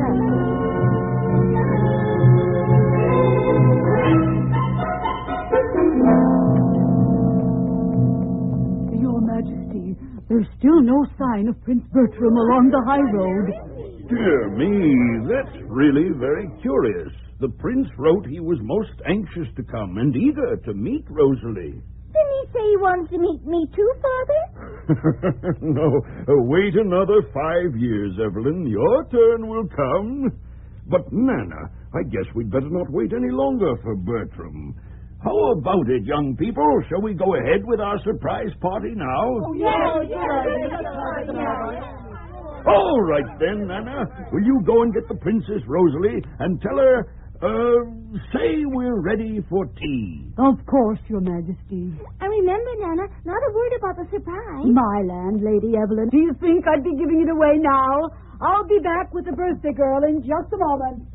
Your Majesty. Majesty, there's still no sign of Prince Bertram along the high road. Dear me, that's really very curious. The prince wrote he was most anxious to come and eager to meet Rosalie. Didn't he say he wanted to meet me too, Father? No, wait another 5 years, Evelyn. Your turn will come. But, Nana, I guess we'd better not wait any longer for Bertram. How about it, young people? Shall we go ahead with our surprise party now? Oh, yes. All right, then, Nana. Will you go and get the Princess Rosalie and tell her, say we're ready for tea. Of course, Your Majesty. And remember, Nana, not a word about the surprise. My land, Lady Evelyn. Do you think I'd be giving it away now? I'll be back with the birthday girl in just a moment.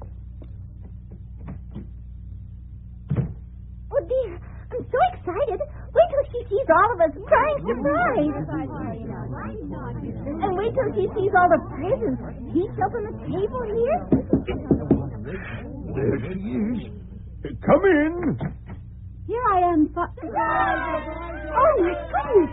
Oh, dear, I'm so excited. Wait till she sees all of us crying surprise. And wait till she sees all the presents heaped up on the table here. There she is. Come in. Here I am, Oh, my goodness.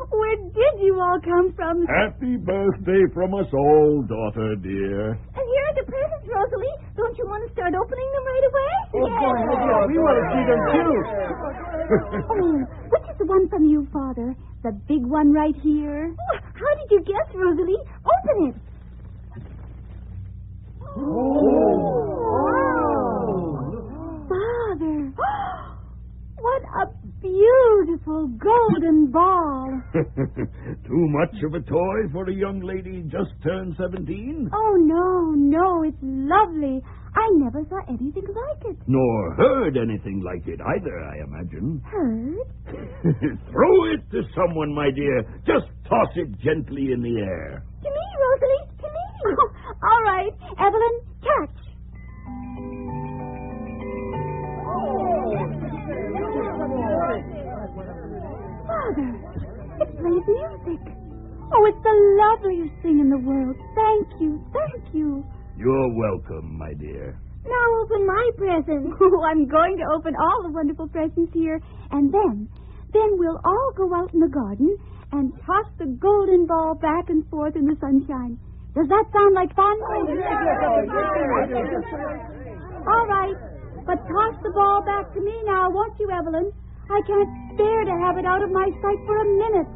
Where did you all come from? Happy birthday from us all, daughter dear. And here are the presents, Rosalie. Don't you want to start opening them right away? Oh, yeah. We want to see them, too. Which is the one from you, Father? The big one right here? Oh, how did you guess, Rosalie? Open it. Father, what a beautiful golden ball. Too much of a toy for a young lady just turned 17? Oh, no, it's lovely. I never saw anything like it. Nor heard anything like it either, I imagine. Heard? Throw it to someone, my dear. Just toss it gently in the air. To me, Rosalie, to me. All right, Evelyn, catch. Father, it plays music. Oh, it's the loveliest thing in the world. Thank you. You're welcome, my dear. Now open my present. Oh, I'm going to open all the wonderful presents here. And then we'll all go out in the garden and toss the golden ball back and forth in the sunshine. Does that sound like fun? All right, but toss the ball back to me now, won't you, Evelyn? I can't bear to have it out of my sight for a minute.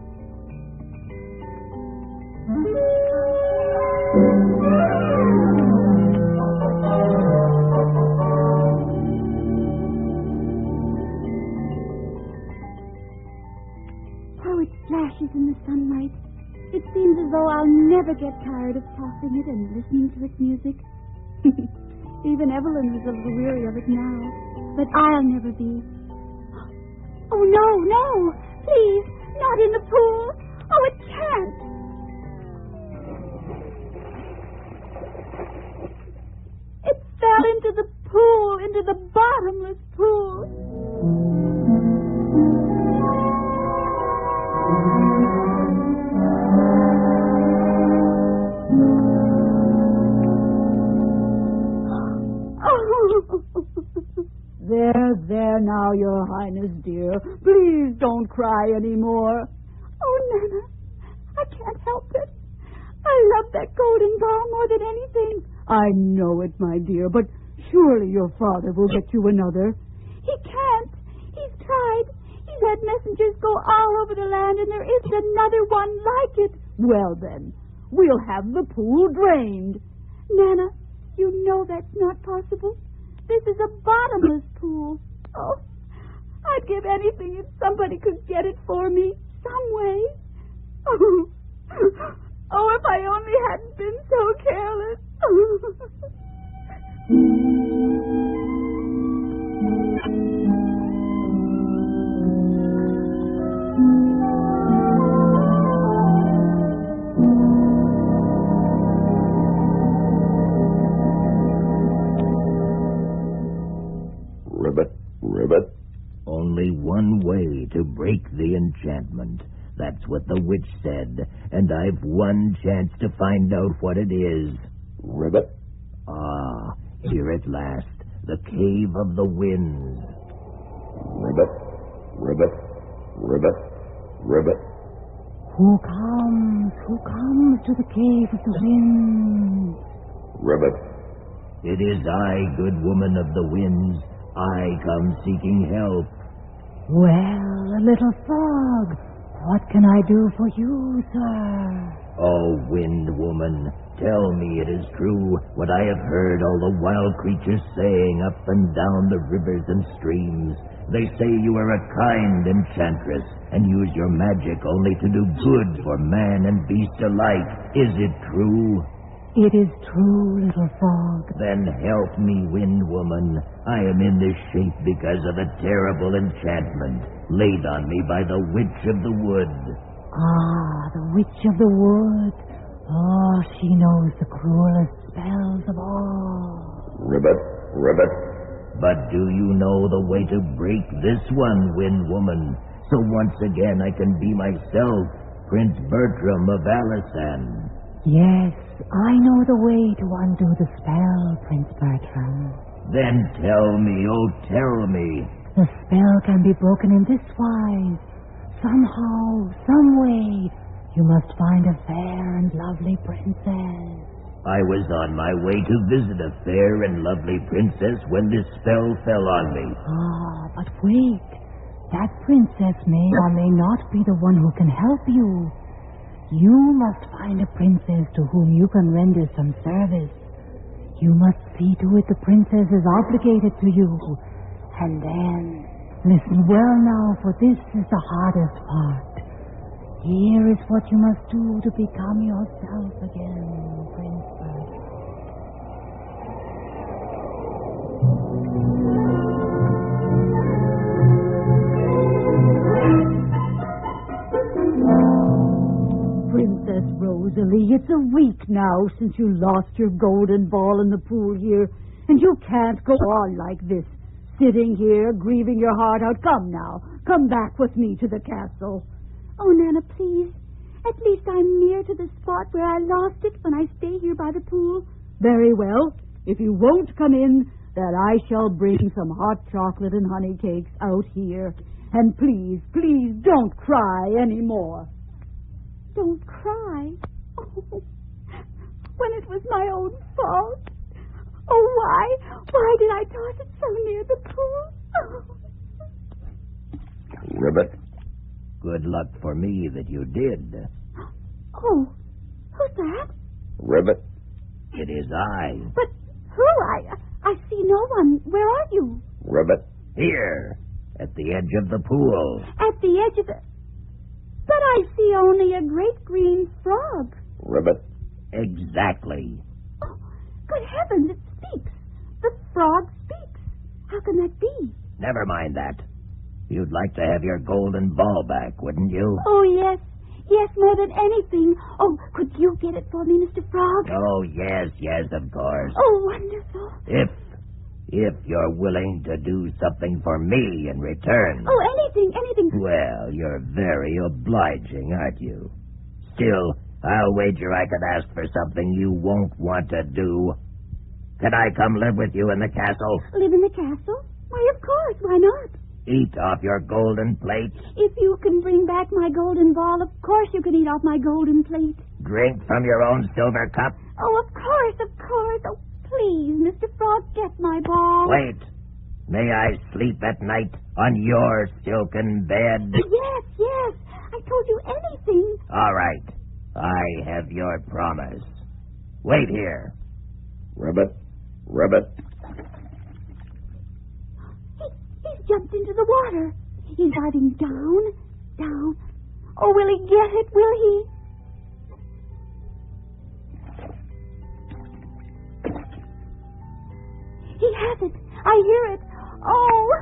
Oh, it flashes in the sunlight. It seems as though I'll never get tired of tossing it and listening to its music. Even Evelyn is a little weary of it now. But I'll never be. Oh, no. Please, not in the pool. Oh, it can't. It fell into the pool, into the bottomless pool. There now, Your Highness, dear. Please don't cry anymore. Oh, Nana, I can't help it. I love that golden ball more than anything. I know it, my dear, but surely your father will get you another. He can't. He's tried. He's had messengers go all over the land, and there isn't another one like it. Well, then, we'll have the pool drained. Nana, you know that's not possible. This is a bottomless pool. Oh, I'd give anything if somebody could get it for me, some way. Oh, if I only hadn't been so careless. Ribbit. Only one way to break the enchantment. That's what the witch said, and I've one chance to find out what it is. Ribbit. Here at last, the Cave of the Winds. Ribbit. Ribbit, ribbit, ribbit. Who comes to the cave of the winds? Ribbit. It is I, good woman of the winds. I come seeking help. Well, little frog, what can I do for you, sir? Oh, wind woman, tell me it is true what I have heard all the wild creatures saying up and down the rivers and streams. They say you are a kind enchantress and use your magic only to do good for man and beast alike. Is it true? It is true, little frog. Then help me, wind woman. I am in this shape because of a terrible enchantment laid on me by the witch of the wood. Ah, the witch of the wood. Oh, she knows the cruelest spells of all. Ribbit, ribbit. But do you know the way to break this one, wind woman? So once again I can be myself, Prince Bertram of Alisan. Yes, I know the way to undo the spell, Prince Bertram. Then tell me, oh tell me. The spell can be broken in this wise. Somehow, some way, you must find a fair and lovely princess. I was on my way to visit a fair and lovely princess when this spell fell on me. Ah, but wait. That princess may or may not be the one who can help you. You must find a princess to whom you can render some service. You must see to it the princess is obligated to you. And then, listen well now, for this is the hardest part. Here is what you must do to become yourself again, Prince Bertram. Princess Rosalie, it's a week now since you lost your golden ball in the pool here, and you can't go on like this, sitting here grieving your heart out. Come now, come back with me to the castle. Oh, Nana, please. At least I'm near to the spot where I lost it when I stay here by the pool. Very well. If you won't come in, then I shall bring some hot chocolate and honey cakes out here. And please, please don't cry any more. Don't cry. Oh, when it was my own fault. Oh, why did I toss it so near the pool? Ribbit. Good luck for me that you did. Oh, who's that? Ribbit. It is I. But who? I see no one. Where are you? Ribbit. Here, at the edge of the pool. At the edge of the... But I see only a great green frog. Ribbit. Exactly. Oh, good heavens, it speaks. The frog speaks. How can that be? Never mind that. You'd like to have your golden ball back, wouldn't you? Oh, yes. Yes, more than anything. Oh, could you get it for me, Mr. Frog? Oh, yes, of course. Oh, wonderful. If you're willing to do something for me in return. Oh, anything. Well, you're very obliging, aren't you? Still, I'll wager I could ask for something you won't want to do. Can I come live with you in the castle? Live in the castle? Why, of course. Why not? Eat off your golden plate. If you can bring back my golden ball, of course you can eat off my golden plate. Drink from your own silver cup. Oh, of course. Oh, please, Mr. Frog, get my ball. Wait. May I sleep at night on your silken bed? Yes. I told you anything. All right. I have your promise. Wait here. Ribbit. He's jumped into the water. He's diving down. Oh, will he get it? Will he? He has it. I hear it. Oh.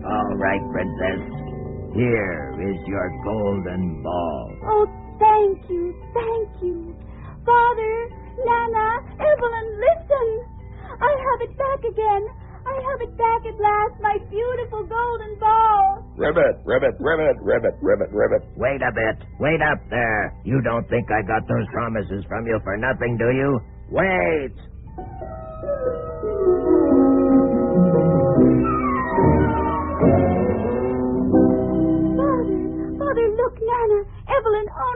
All right, princess. Here is your golden ball. Oh, thank you. Father, Nana, Evelyn, listen. I have it back again. I have it back at last, my beautiful golden ball. Ribbit. Wait a bit. Wait up there. You don't think I got those promises from you for nothing, do you? Wait!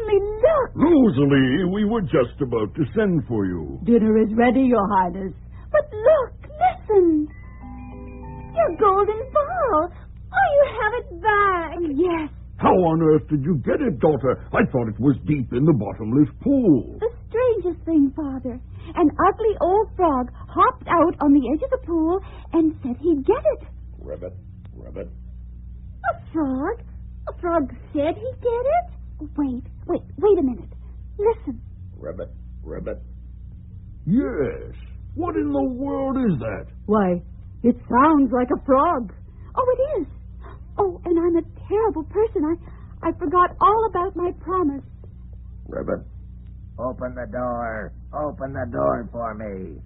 only look. Rosalie, we were just about to send for you. Dinner is ready, Your Highness. But look, listen. Your golden ball. Oh, you have it back. Yes. How on earth did you get it, daughter? I thought it was deep in the bottomless pool. The strangest thing, Father. An ugly old frog hopped out on the edge of the pool and said he'd get it. Ribbit. A frog? A frog said he'd get it? Wait a minute. Listen. Ribbit. Yes. What in the world is that? Why, it sounds like a frog. Oh, it is. Oh, and I'm a terrible person. I forgot all about my promise. Ribbit, open the door. Open the door for me.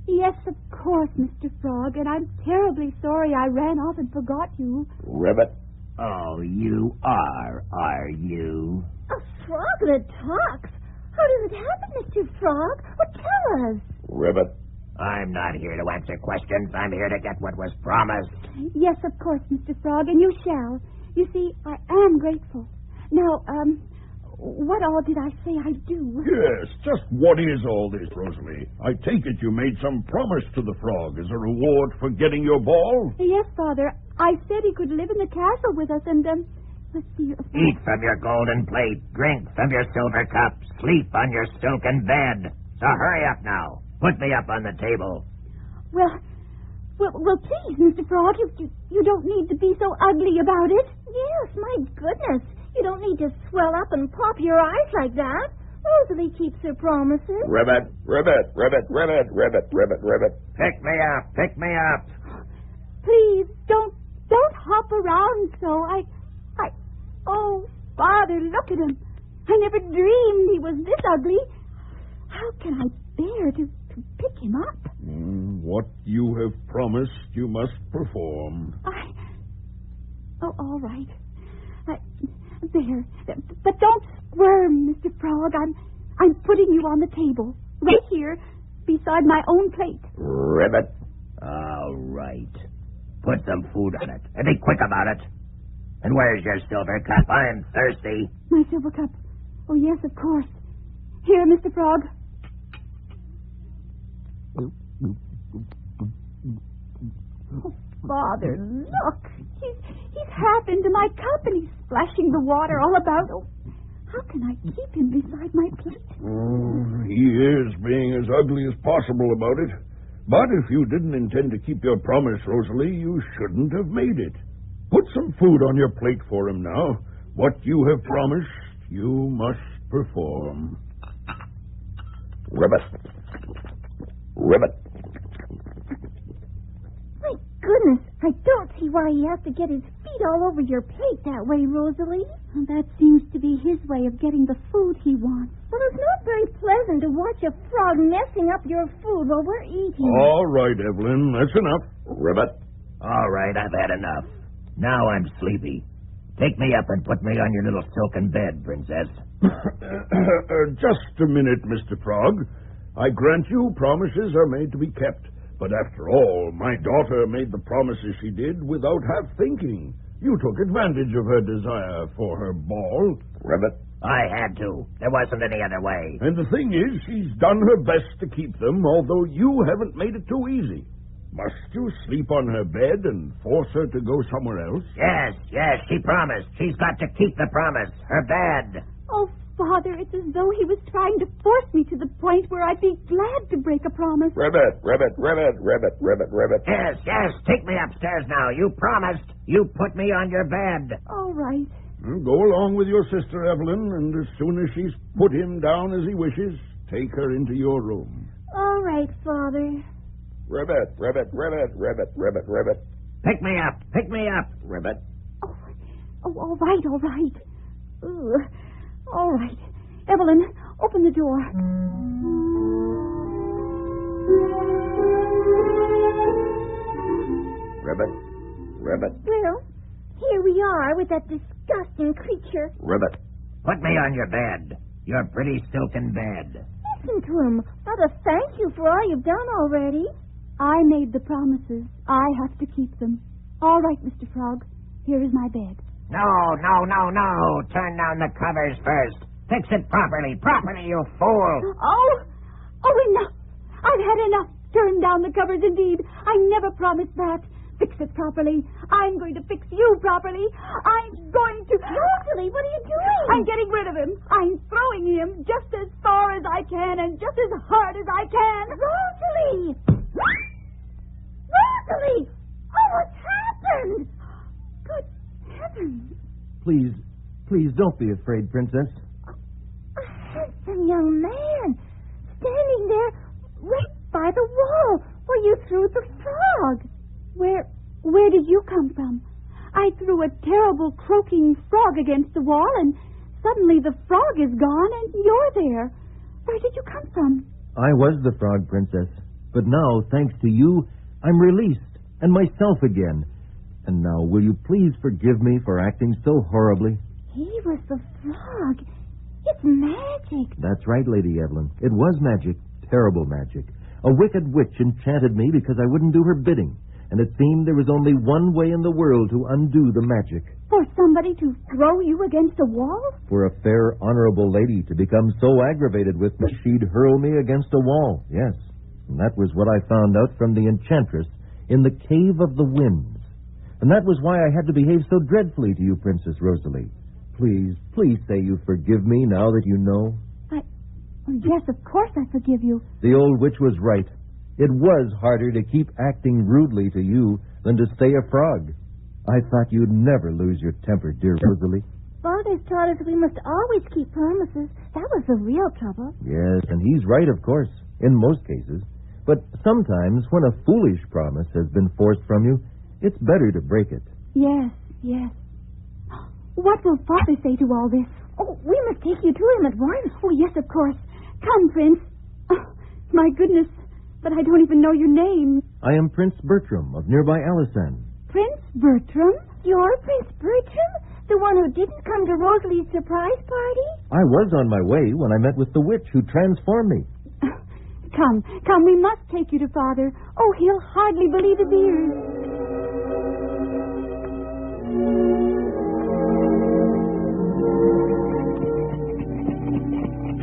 Yes, of course, Mr. Frog, and I'm terribly sorry I ran off and forgot you. Ribbit. Oh, you are you? A frog that talks? How does it happen, Mr. Frog? Well, tell us. Ribbit. I'm not here to answer questions. I'm here to get what was promised. Yes, of course, Mr. Frog, and you shall. You see, I am grateful. Now, what all did I say I'd do? Yes, just what is all this, Rosalie? I take it you made some promise to the frog as a reward for getting your ball? Yes, Father. I said he could live in the castle with us, and, let's see. Eat from your golden plate, drink from your silver cup, sleep on your silken bed. So hurry up now. Put me up on the table. Well, please, Mr. Frog, you don't need to be so ugly about it. Yes, my goodness. You don't need to swell up and pop your eyes like that. Rosalie keeps her promises. Ribbit. Pick me up. Please, don't hop around so. Oh, Father, look at him. I never dreamed he was this ugly. How can I bear to pick him up? What you have promised, you must perform. Oh, all right. There. But don't squirm, Mr. Frog. I'm putting you on the table. Right here, beside my own plate. Ribbit. All right. Put some food on it. And be quick about it. And where's your silver cup? I'm thirsty. My silver cup. Oh, yes, of course. Here, Mr. Frog. Oh, Father, look. He's half into my cup and he's splashing the water all about. Oh, how can I keep him beside my plate? He is being as ugly as possible about it. But if you didn't intend to keep your promise, Rosalie, you shouldn't have made it. Put some food on your plate for him now. What you have promised, you must perform. Ribbit. My goodness, I don't see why he has to get his feet all over your plate that way, Rosalie. That seems to be his way of getting the food he wants. Well, it's not very pleasant to watch a frog messing up your food while we're eating. All right, Evelyn, that's enough. Ribbit. All right, I've had enough. Now I'm sleepy. Take me up and put me on your little silken bed, Princess. Just a minute, Mr. Frog. I grant you promises are made to be kept. But after all, my daughter made the promises she did without half thinking. You took advantage of her desire for her ball. Ribbit. I had to. There wasn't any other way. And the thing is, she's done her best to keep them, although you haven't made it too easy. Must you sleep on her bed and force her to go somewhere else? Yes, she promised. She's got to keep the promise. Her bed. Oh, Father, it's as though he was trying to force me to the point where I'd be glad to break a promise. Ribbit. Yes, take me upstairs now. You promised. You put me on your bed. All right. Go along with your sister, Evelyn, and as soon as she's put him down as he wishes, take her into your room. All right, Father. Ribbit. Pick me up. Ribbit. Oh, all right. Ugh. All right. Evelyn, open the door. Ribbit. Well, here we are with that disgusting creature. Ribbit. Put me on your bed. Your pretty silken bed. Listen to him. Not a thank you for all you've done already. I made the promises. I have to keep them. All right, Mr. Frog. Here is my bed. No. Turn down the covers first. Fix it properly, you fool. Oh, enough. I've had enough. Turn down the covers, indeed. I never promised that. Fix it properly. I'm going to fix you properly. I'm going to... Rosalie, what are you doing? I'm getting rid of him. I'm throwing him just as far as I can and just as hard as I can. Rosalie! Rosalie! Oh, what's happened? Good heavens. Please don't be afraid, Princess. A handsome young man standing there right by the wall where you threw the frog. Where did you come from? I threw a terrible croaking frog against the wall, and suddenly the frog is gone, and you're there. Where did you come from? I was the frog, Princess. But now, thanks to you, I'm released, and myself again. And now, will you please forgive me for acting so horribly? He was the frog. It's magic. That's right, Lady Evelyn. It was magic. Terrible magic. A wicked witch enchanted me because I wouldn't do her bidding. And it seemed there was only one way in the world to undo the magic. For somebody to throw you against a wall? For a fair, honorable lady to become so aggravated with me, she'd hurl me against a wall. Yes, and that was what I found out from the enchantress in the Cave of the Winds. And that was why I had to behave so dreadfully to you, Princess Rosalie. Please say you forgive me now that you know. Yes, of course I forgive you. The old witch was right. It was harder to keep acting rudely to you than to stay a frog. I thought you'd never lose your temper, dear Rosalie. Father's taught us we must always keep promises. That was the real trouble. Yes, and he's right, of course, in most cases. But sometimes, when a foolish promise has been forced from you, it's better to break it. Yes. What will Father say to all this? Oh, we must take you to him at once. Oh, yes, of course. Come, Prince. Oh, my goodness, but I don't even know your name. I am Prince Bertram of nearby Atchison. Prince Bertram? You're Prince Bertram? The one who didn't come to Rosalie's surprise party? I was on my way when I met with the witch who transformed me. Come, we must take you to Father. Oh, he'll hardly believe his ears.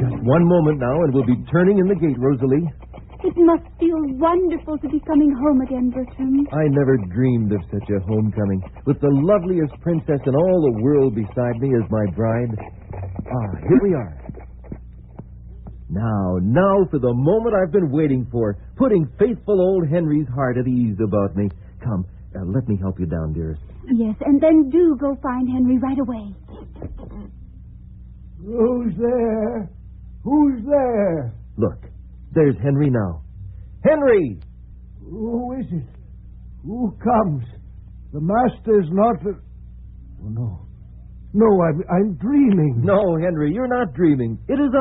Just one moment now, and we'll be turning in the gate, Rosalie. It must feel wonderful to be coming home again, Bertram. I never dreamed of such a homecoming, with the loveliest princess in all the world beside me as my bride. Here we are. Now for the moment I've been waiting for, putting faithful old Henry's heart at ease about me. Come, let me help you down, dearest. Yes, and then do go find Henry right away. Who's there? Who's there? Look, there's Henry now. Henry! Who is it? Who comes? The master's not... Oh, no. No, I'm dreaming. No, Henry, you're not dreaming. It is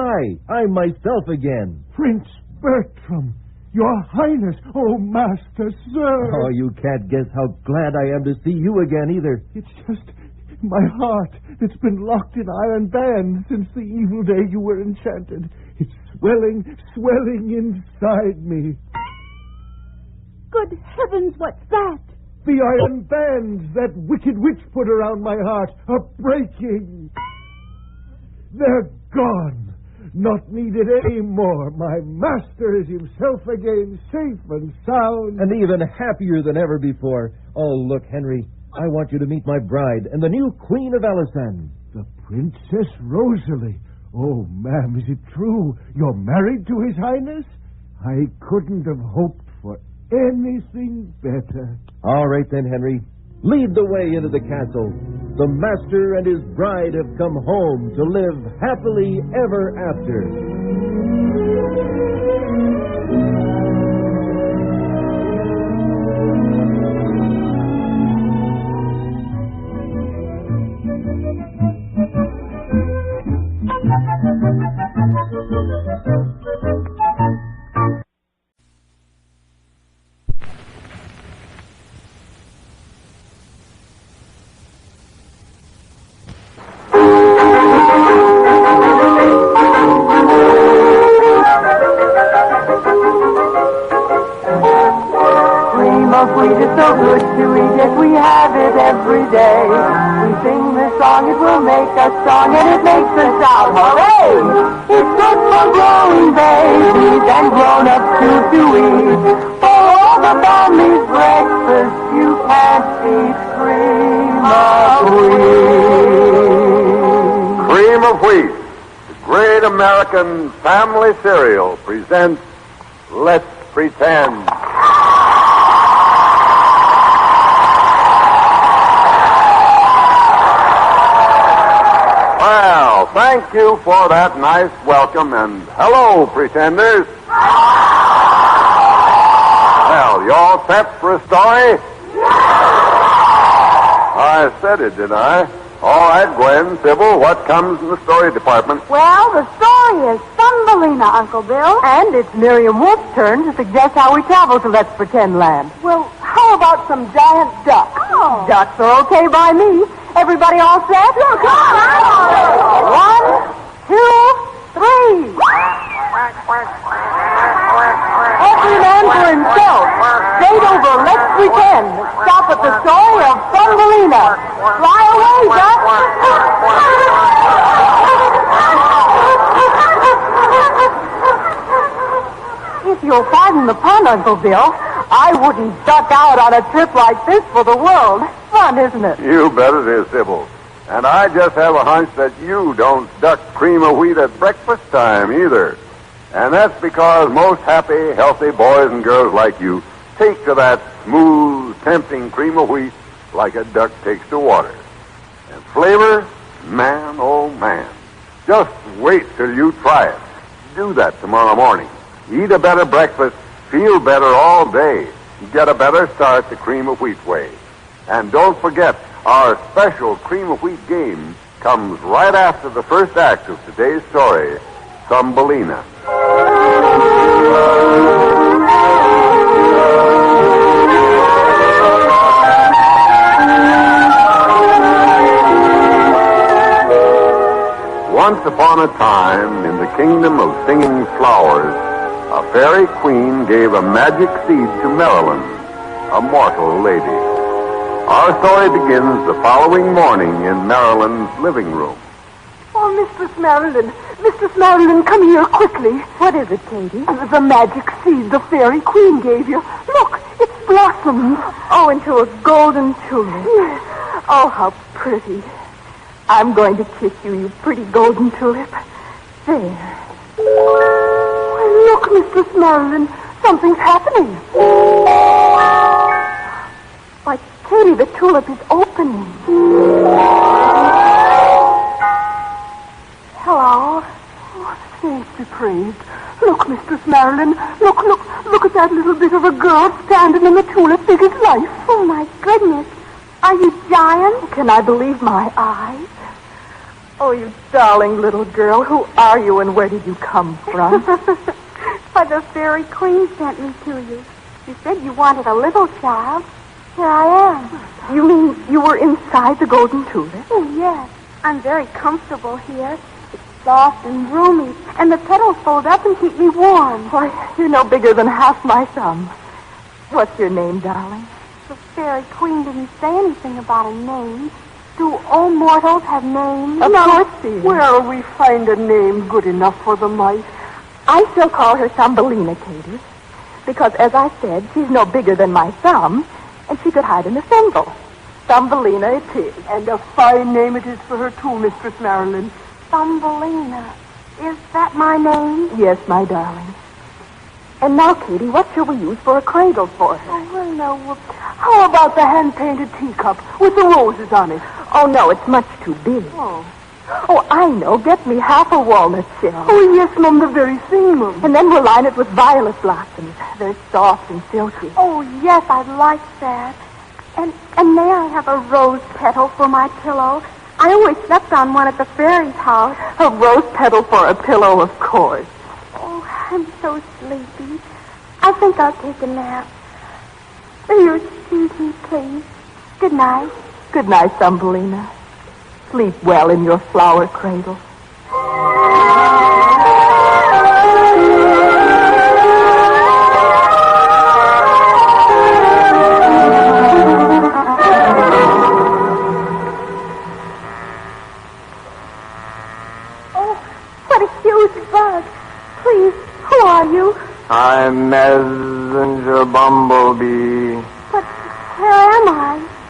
I'm myself again. Prince Bertram, Your Highness, oh, Master, sir. Oh, you can't guess how glad I am to see you again, either. It's just my heart. It's been locked in iron bands since the evil day you were enchanted. It's swelling inside me. Good heavens, what's that? The iron bands that wicked witch put around my heart are breaking. They're gone. Not needed anymore. My master is himself again, safe and sound. And even happier than ever before. Oh, look, Henry, I want you to meet my bride and the new Queen of Atchison. The Princess Rosalie. Oh, ma'am, is it true? You're married to His Highness? I couldn't have hoped for anything better. All right then, Henry. Lead the way into the castle. The master and his bride have come home to live happily ever Sweet is so good to eat it, we have it every day. We sing this song, it will make us strong, and it makes us shout, hooray! It's good for growing babies and grown-ups to eat. For all the family's breakfast, you can't beat cream of wheat. Cream of Wheat, the great American family cereal, presents Let's Pretend. Well, thank you for that nice welcome, and hello, pretenders. Well, you all set for a story? I said it, didn't I? All right, Gwen, Sybil, what comes in the story department? Well, the story is Thumbelina, Uncle Bill. And it's Miriam Wolf's turn to suggest how we travel to Let's Pretend Land. Well, how about some giant ducks? Oh. Ducks are okay by me. Everybody all set? Yeah, come on. 1, 2, 3. Every man for himself. Straight over, let's pretend. Stop at the story of Thumbelina. Fly away, Duck. If you'll pardon the pun, Uncle Bill, I wouldn't duck out on a trip like this for the world. Fun, isn't it? You bet it is, Sybil. And I just have a hunch that you don't duck cream of wheat at breakfast time either. And that's because most happy, healthy boys and girls like you take to that smooth, tempting cream of wheat like a duck takes to water. And flavor, man, oh man. Just wait till you try it. Do that tomorrow morning. Eat a better breakfast, feel better all day. Get a better start the cream of wheat way. And don't forget, our special cream of wheat game comes right after the first act of today's story, Thumbelina. Once upon a time, in the kingdom of singing flowers, a fairy queen gave a magic seed to Marilyn, a mortal lady. Our story begins the following morning in Marilyn's living room. Oh, Mistress Marilyn. Mistress Marilyn, come here quickly. What is it, Katie? The magic seed the fairy queen gave you. Look, it's blossomed. Oh, into a golden tulip. Yes. Oh, how pretty. I'm going to kiss you, you pretty golden tulip. There. Look, Mistress Marilyn, something's happening. Why, Katie, the tulip is opening. Hello. Oh, saints be praised. Look, Mistress Marilyn. Look at that little bit of a girl standing in the tulip big as life. Oh, my goodness. Are you giant? Can I believe my eyes? Oh, you darling little girl. Who are you and where did you come from? Why, the fairy queen sent me to you. You said you wanted a little child. Here I am. You mean you were inside the golden tulip? Oh, yes. I'm very comfortable here. It's soft and roomy, and the petals fold up and keep me warm. Why, you're no bigger than half my thumb. What's your name, darling? The fairy queen didn't say anything about a name. Do all mortals have names? Of course, dear. Where'll we find a name good enough for the mice? I shall call her Thumbelina, Katie, because, as I said, she's no bigger than my thumb, and she could hide in a thimble. Thumbelina it is. And a fine name it is for her, too, Mistress Marilyn. Thumbelina. Is that my name? Yes, my darling. And now, Katie, what shall we use for a cradle for her? Oh, well, no. How about the hand-painted teacup with the roses on it? Oh, no, it's much too big. Oh, I know. Get me half a walnut shell. Oh, yes, Mum, the very thing, Mum. And then we'll line it with violet blossoms. They're soft and silky. Oh, yes, I'd like that. And may I have a rose petal for my pillow? I always slept on one at the fairy's house. A rose petal for a pillow, of course. Oh, I'm so sleepy. I think I'll take a nap. Will you excuse me, please? Good night. Good night, Thumbelina. Sleep well in your flower cradle.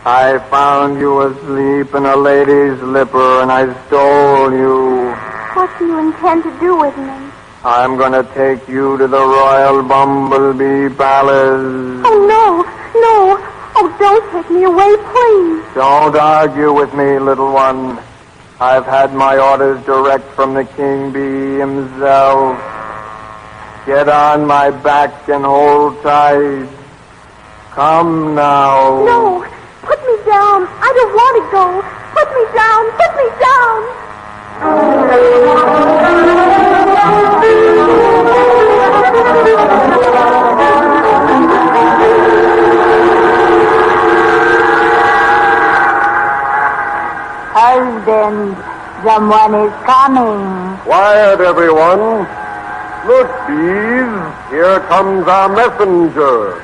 I found you asleep in a lady's slipper, and I stole you. What do you intend to do with me? I'm going to take you to the Royal Bumblebee Palace. Oh, no. Oh, don't take me away, please. Don't argue with me, little one. I've had my orders direct from the King Bee himself. Get on my back and hold tight. Come now. No, put me down. I don't want to go. Put me down. Husband, someone is coming. Quiet, everyone. Look, bees, here comes our messenger.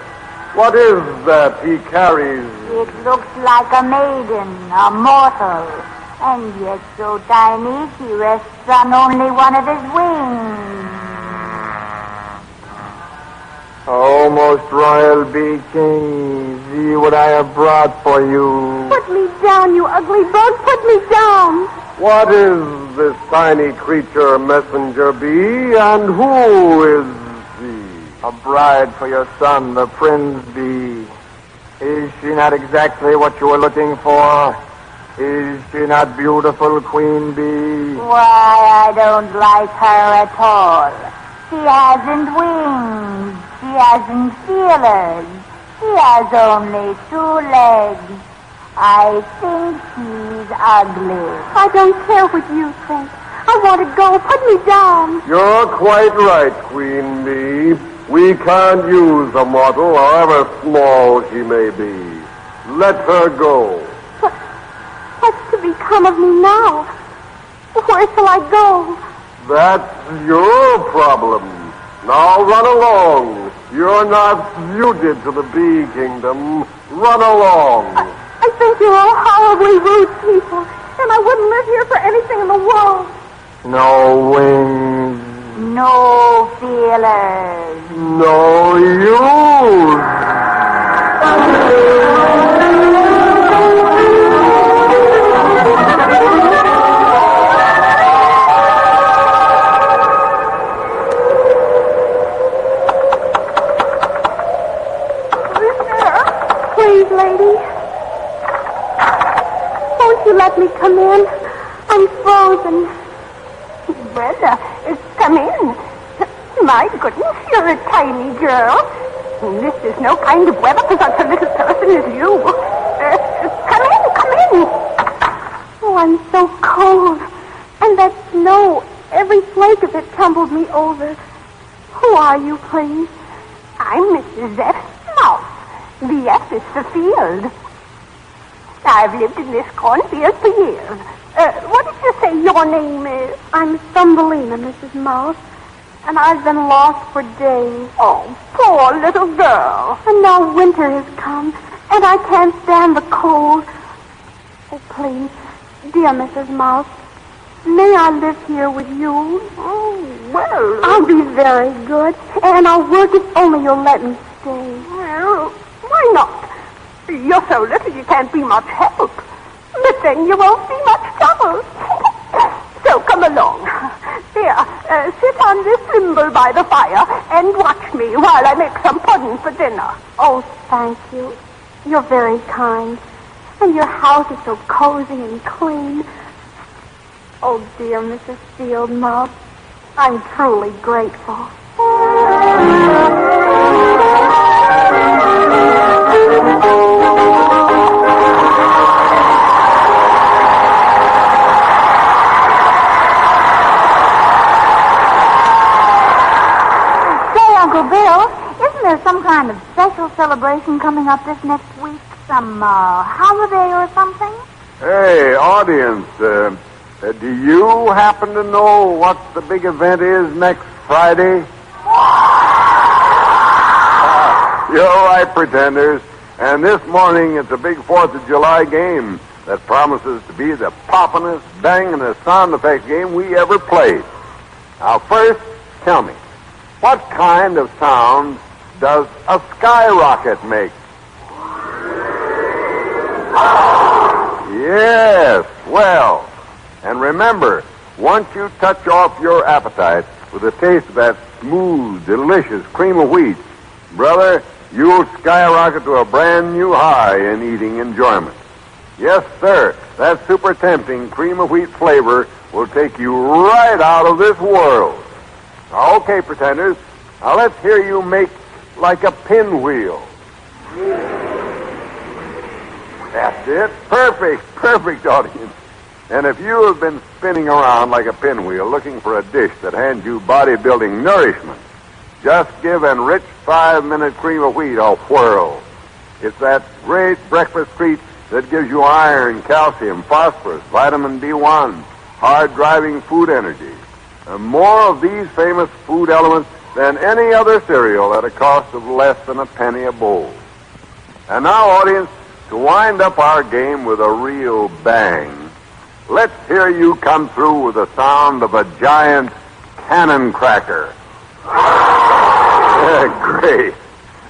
What is that he carries? It looks like a maiden, a mortal, and yet so tiny she rests on only one of his wings. Oh, most royal bee king, see what I have brought for you. Put me down, you ugly bug. Put me down. What is this tiny creature, messenger bee, and who is she? A bride for your son, the prince bee. Is she not exactly what you were looking for? Is she not beautiful, queen bee? Why, I don't like her at all. She hasn't wings. She hasn't feelers. She has only 2 legs. I think she's ugly. I don't care what you think. I want to go. Put me down. You're quite right, queen bee. We can't use a mortal, however small she may be. Let her go. What's to become of me now? Where shall I go? That's your problem. Now run along. You're not suited to the bee kingdom. Run along. I think you're all horribly rude people, and I wouldn't live here for anything in the world. No wings. No feelers. No use. Please, lady. Won't you let me come in? I'm frozen. Well, come in. My goodness, you're a tiny girl. This is no kind of weather for such a little person as you. Come in. Oh, I'm so cold. And that snow, every flake of it tumbled me over. Who are you, please? I'm Mrs. F. Mouse. The F is for field. I've lived in this cornfield for years. What did you say your name is? I'm Thumbelina, Mrs. Mouse, and I've been lost for days. Oh, poor little girl. And now winter has come, and I can't stand the cold. Oh, please, dear Mrs. Mouse, may I live here with you? Oh, well... I'll be very good, and I'll work if only you'll let me stay. Well, why not? You're so little you can't be much help. But then you won't be much trouble. So come along. Here, sit on this thimble by the fire and watch me while I make some pudding for dinner. Oh, thank you. You're very kind. And your house is so cozy and clean. Oh, dear Mrs. Field Mouse, I'm truly grateful. Uncle Bill, isn't there some kind of special celebration coming up this next week? Some holiday or something? Hey, audience, do you happen to know what the big event is next Friday? You're right, pretenders. And this morning, it's a big 4th of July game that promises to be the poppin'est, bangingest sound effects game we ever played. Now, first, tell me, what kind of sound does a skyrocket make? well. And remember, once you touch off your appetite with a taste of that smooth, delicious cream of wheat, brother, you'll skyrocket to a brand new high in eating enjoyment. Yes, sir, that super tempting cream of wheat flavor will take you right out of this world. Now, okay, pretenders, now let's hear you make like a pinwheel. That's it. Perfect, audience. And if you have been spinning around like a pinwheel looking for a dish that hands you bodybuilding nourishment, just give enriched 5-minute cream of wheat a whirl. It's that great breakfast treat that gives you iron, calcium, phosphorus, vitamin B1, hard-driving food energy, and more of these famous food elements than any other cereal at a cost of less than a penny a bowl. And now, audience, to wind up our game with a real bang, let's hear you come through with the sound of a giant cannon cracker. Great.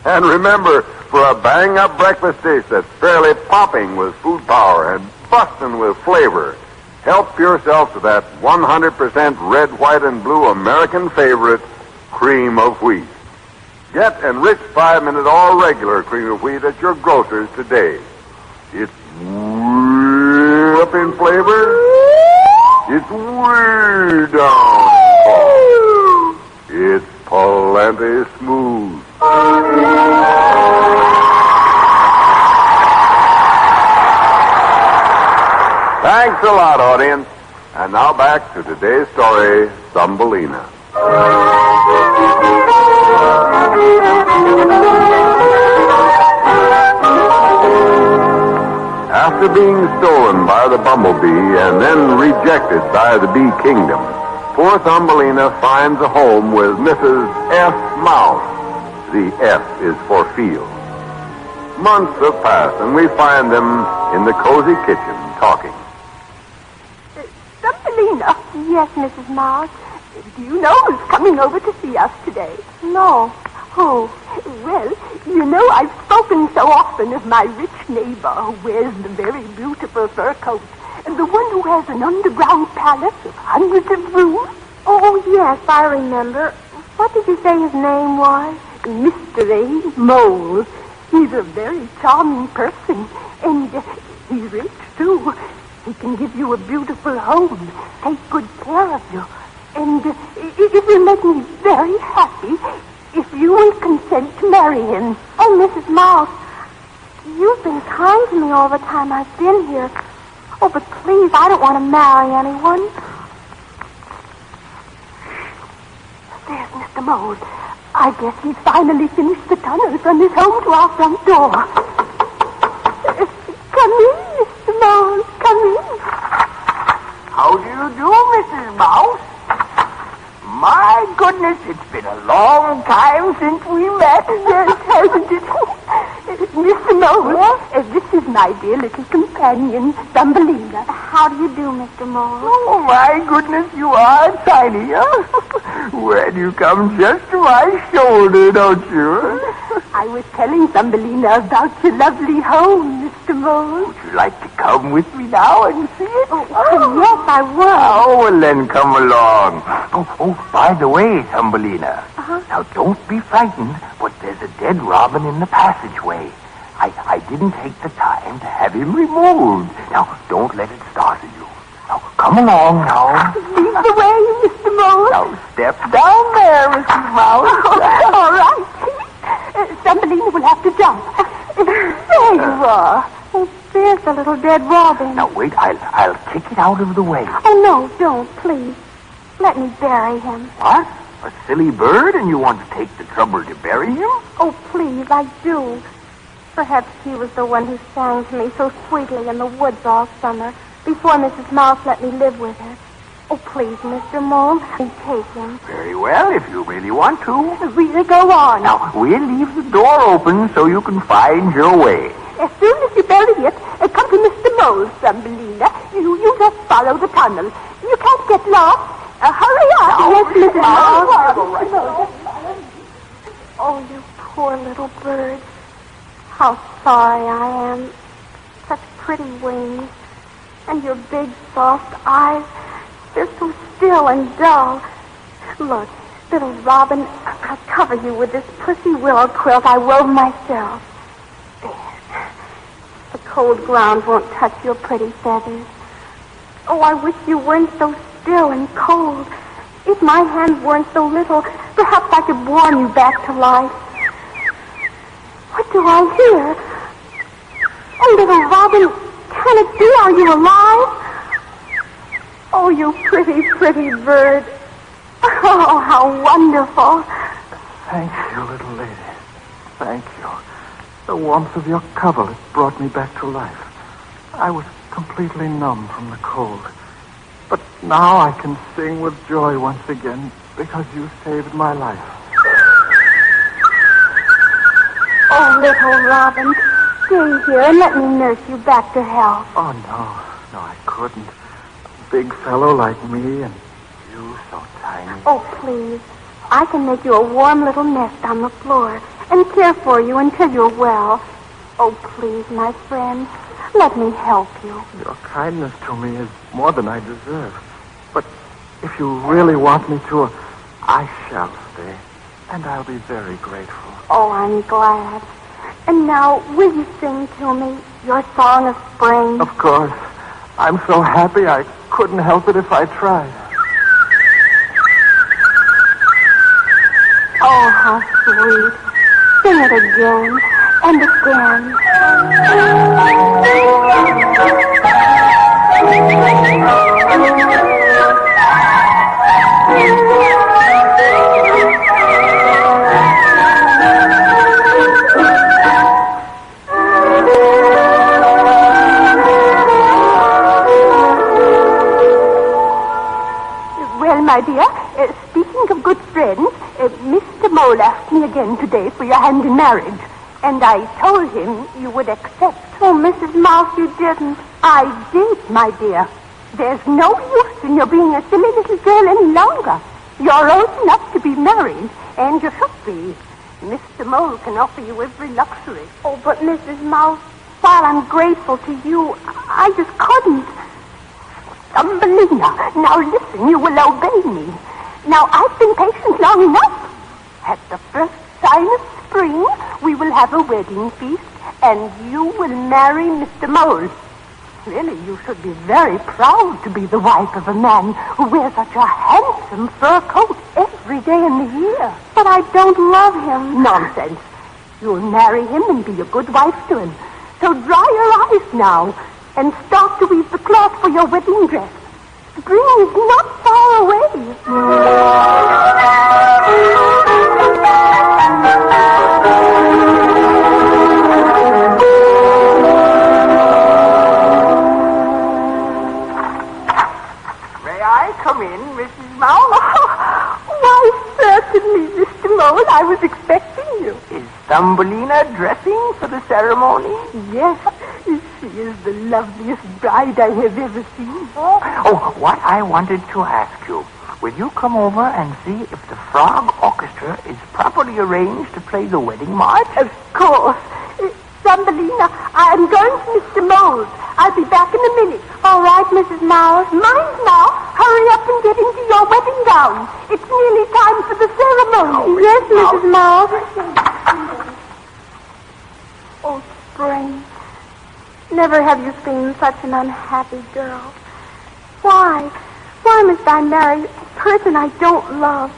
And remember, for a bang-up breakfast dish that's fairly popping with food power and busting with flavor, help yourself to that 100% red, white, and blue American favorite, cream of wheat. Get enriched 5-minute all regular cream of wheat at your grocer's today. It's way up in flavor. It's way down. It's plenty smooth. Thanks a lot, audience. And now back to today's story, Thumbelina. After being stolen by the bumblebee and then rejected by the bee kingdom, poor Thumbelina finds a home with Mrs. F. Mouse. The F is for field. Months have passed, and we find them in the cozy kitchen talking. Thumbelina. Yes, Mrs. Mouse. Do you know who's coming over to see us today? No. Who? Well, you know I've spoken so often of my rich neighbor who wears the very beautiful fur coat, and the one who has an underground palace of hundreds of rooms. Oh, yes, I remember. What did you say his name was? Mr. A. Mole. He's a very charming person, and he's rich, too. He can give you a beautiful home, take good care of you, and it will make me very happy if you will consent to marry him. Oh, Mrs. Mouse, you've been kind to me all the time I've been here. Oh, but please, I don't want to marry anyone. There's Mr. Mole. I guess he's finally finished the tunnel from his home to our front door. Come in, Mr. Mole. Come in. How do you do, Mrs. Mouse? My goodness, it's been a long time since we met. Yes, hasn't it? Mr. Mole, this is my dear little companion, Thumbelina. How do you do, Mr. Mole? Oh, my goodness, you are tiny, huh? Well, you come just to my shoulder, don't you? I was telling Thumbelina about your lovely home, Mr. Mole. Would you like to come with me now and see it? Oh, yes, I would. Oh, well, then come along. Oh, by the way, Thumbelina. Now, don't be frightened, but there's a dead robin in the passageway. I didn't take the time to have him removed. Now, don't let it startle you. Now, come along now. Lead the way, Mr. Mole. Now, step down there, Mrs. Mouse. All right. Thumbelina will have to jump. There you are. Oh, there's the little dead robin. Now, wait, I'll kick it out of the way. Oh, no, don't, please. Let me bury him. What? A silly bird, and you want to take the trouble to bury him? Oh, please, I do. Perhaps he was the one who sang to me so sweetly in the woods all summer, before Mrs. Mouse let me live with her. Oh, please, Mr. Mole, take him. Very well, if you really want to. We'll go on. Now, we'll leave the door open so you can find your way. As soon as you bury it, come to Mr. Mole, Thumbelina. You just follow the tunnel. You can't get lost. Hurry up. Yes, Mrs. Mouse. Oh, you poor little birds. How sorry I am. Such pretty wings. And your big, soft eyes, they're so still and dull. Look, little Robin, I'll cover you with this pussy willow quilt I wove myself. There. The cold ground won't touch your pretty feathers. Oh, I wish you weren't so still and cold. If my hands weren't so little, perhaps I could warm you back to life. What do I hear? Oh, little Robin, can it be? Are you alive? Oh, you pretty, pretty bird. Oh, how wonderful. Thank you, little lady. Thank you. The warmth of your coverlet brought me back to life. I was completely numb from the cold. But now I can sing with joy once again because you saved my life. Oh, little Robin, stay here and let me nurse you back to health. Oh, no. No, I couldn't. A big fellow like me and you so tiny. Oh, please. I can make you a warm little nest on the floor and care for you until you're well. Oh, please, my friend, let me help you. Your kindness to me is more than I deserve. But if you really want me to, I shall stay. And I'll be very grateful. Oh, I'm glad. And now, will you sing to me your song of spring? Of course. I'm so happy I couldn't help it if I tried. Oh, how sweet. Sing it again and again. Well, my dear, speaking of good friends, Mr. Mole asked me again today for your hand in marriage, and I told him you would accept. Oh, Mrs. Mouse, you didn't. I did, my dear. There's no use in your being a silly little girl any longer. You're old enough to be married, and you should be. Mr. Mole can offer you every luxury. Oh, but Mrs. Mouse, while I'm grateful to you, I just couldn't. Thumbelina, now listen, you will obey me. Now, I've been patient long enough. At the first sign of spring, we will have a wedding feast, and you will marry Mr. Mole. Really, you should be very proud to be the wife of a man who wears such a handsome fur coat every day in the year. But I don't love him. Nonsense. You'll marry him and be a good wife to him. So dry your eyes now and start to weave the cloth for your wedding dress. Spring is not far away. May I come in, Mrs. Mole? Why, certainly, Mr. Mole. I was expecting you. Is Thumbelina dressing for the ceremony? Yes. She is the loveliest bride I have ever seen. Oh, what I wanted to ask you. Will you come over and see if the Frog Orchestra is properly arranged to play the wedding march? Of course. Thumbelina, I'm going to Mr. Mole's. I'll be back in a minute. All right, Mrs. Mouse. Mind now. Hurry up and get into your wedding gown. It's nearly time for the ceremony. Yes, Mrs. Mouse. Oh, Spring. Never have you seen such an unhappy girl. Why? Why must I marry a person I don't love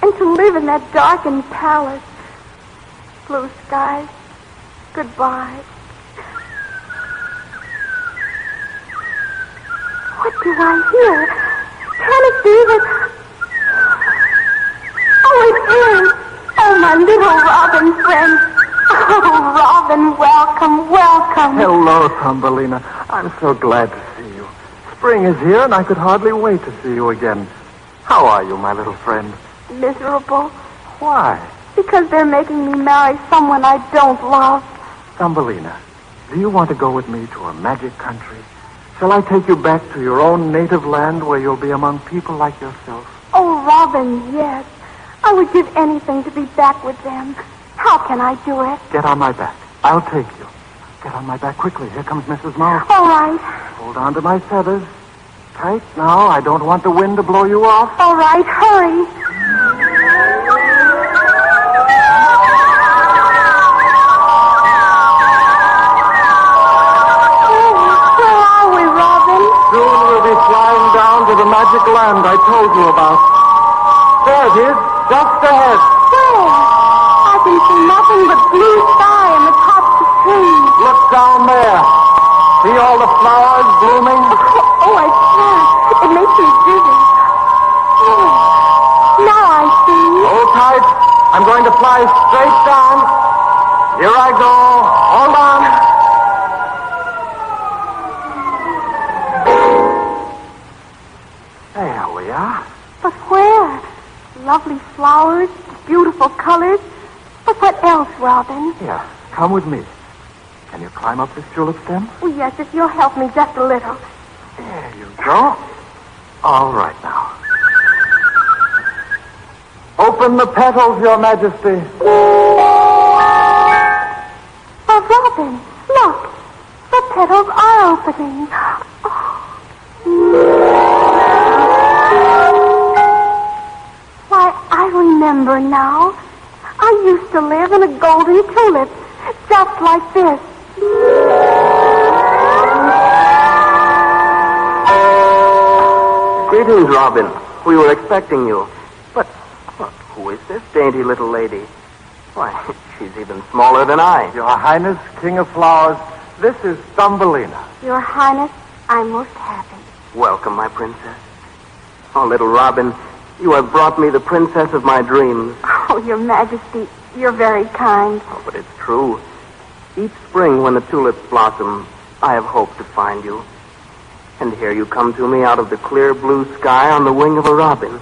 and to live in that darkened palace? Blue skies, goodbye. What do I hear? Can it be that... Oh, it is. Oh, my little Robin friend. Oh, Robin, welcome, welcome. Hello, Thumbelina. I'm so glad to see you. Spring is here, and I could hardly wait to see you again. How are you, my little friend? Miserable. Why? Because they're making me marry someone I don't love. Thumbelina, do you want to go with me to a magic country? Shall I take you back to your own native land where you'll be among people like yourself? Oh, Robin, yes. I would give anything to be back with them. How can I do it? Get on my back. I'll take you. Get on my back quickly. Here comes Mrs. Mouse. All right. Hold on to my feathers. Tight now. I don't want the wind to blow you off. All right, hurry. Where are we, Robin? Soon we'll be flying down to the magic land I told you about. There it is, just ahead. Where? I can see nothing but blue sky and the tops of trees. Look down there. See all the flowers blooming? Oh, I can't. It makes me dizzy. Oh, now I see. Hold tight. I'm going to fly straight down. Here I go. Hold on. There we are. But where? Lovely flowers, beautiful colors. But what else, Robin? Here, come with me. Can you climb up this tulip stem? Oh, yes, if you'll help me just a little. There you go. All right now. Open the petals, Your Majesty. Oh, Robin, look. The petals are opening. Why, I remember now. I used to live in a golden tulip, just like this. Greetings, Robin. We were expecting you. But who is this dainty little lady? Why, she's even smaller than I. Your Highness, King of Flowers, this is Thumbelina. Your Highness, I'm most happy. Welcome, my princess. Oh, little Robin, you have brought me the princess of my dreams. Oh, Your Majesty, you're very kind. Oh, but it's true. Each spring when the tulips blossom, I have hoped to find you. And here you come to me out of the clear blue sky on the wing of a robin.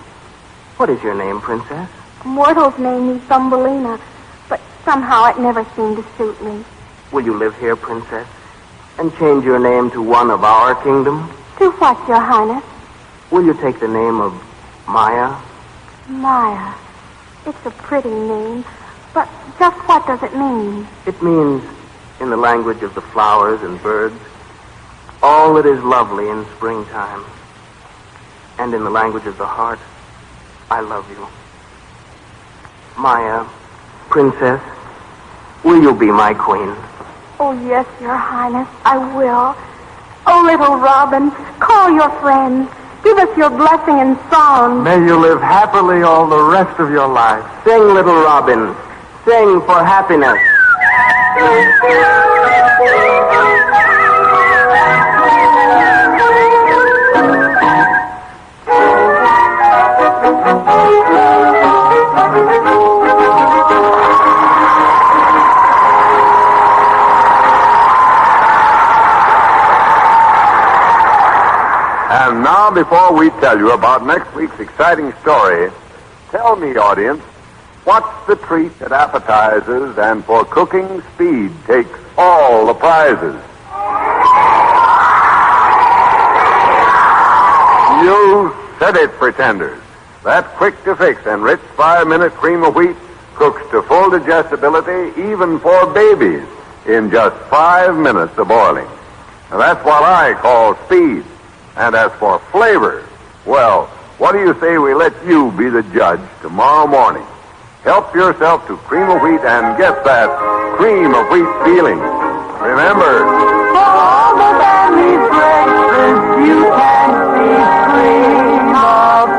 What is your name, princess? Mortals name me Thumbelina, but somehow it never seemed to suit me. Will you live here, princess, and change your name to one of our kingdom? To what, Your Highness? Will you take the name of Maya? Maya. It's a pretty name, but just what does it mean? It means, in the language of the flowers and birds, all that is lovely in springtime. And in the language of the heart, I love you. Maya, princess, will you be my queen? Oh, yes, Your Highness, I will. Oh, little Robin, call your friends. Give us your blessing and song. May you live happily all the rest of your life. Sing, little Robin. Sing for happiness. And now, before we tell you about next week's exciting story, tell me, audience, what's the treat that appetizes and for cooking speed takes all the prizes? You said it, pretenders. That quick-to-fix enriched 5-minute cream of wheat cooks to full digestibility even for babies in just 5 minutes of boiling. Now, that's what I call speed. And as for flavor, well, what do you say we let you be the judge tomorrow morning? Help yourself to cream of wheat and get that cream of wheat feeling. Remember, For all the family breakfast, you can see cream of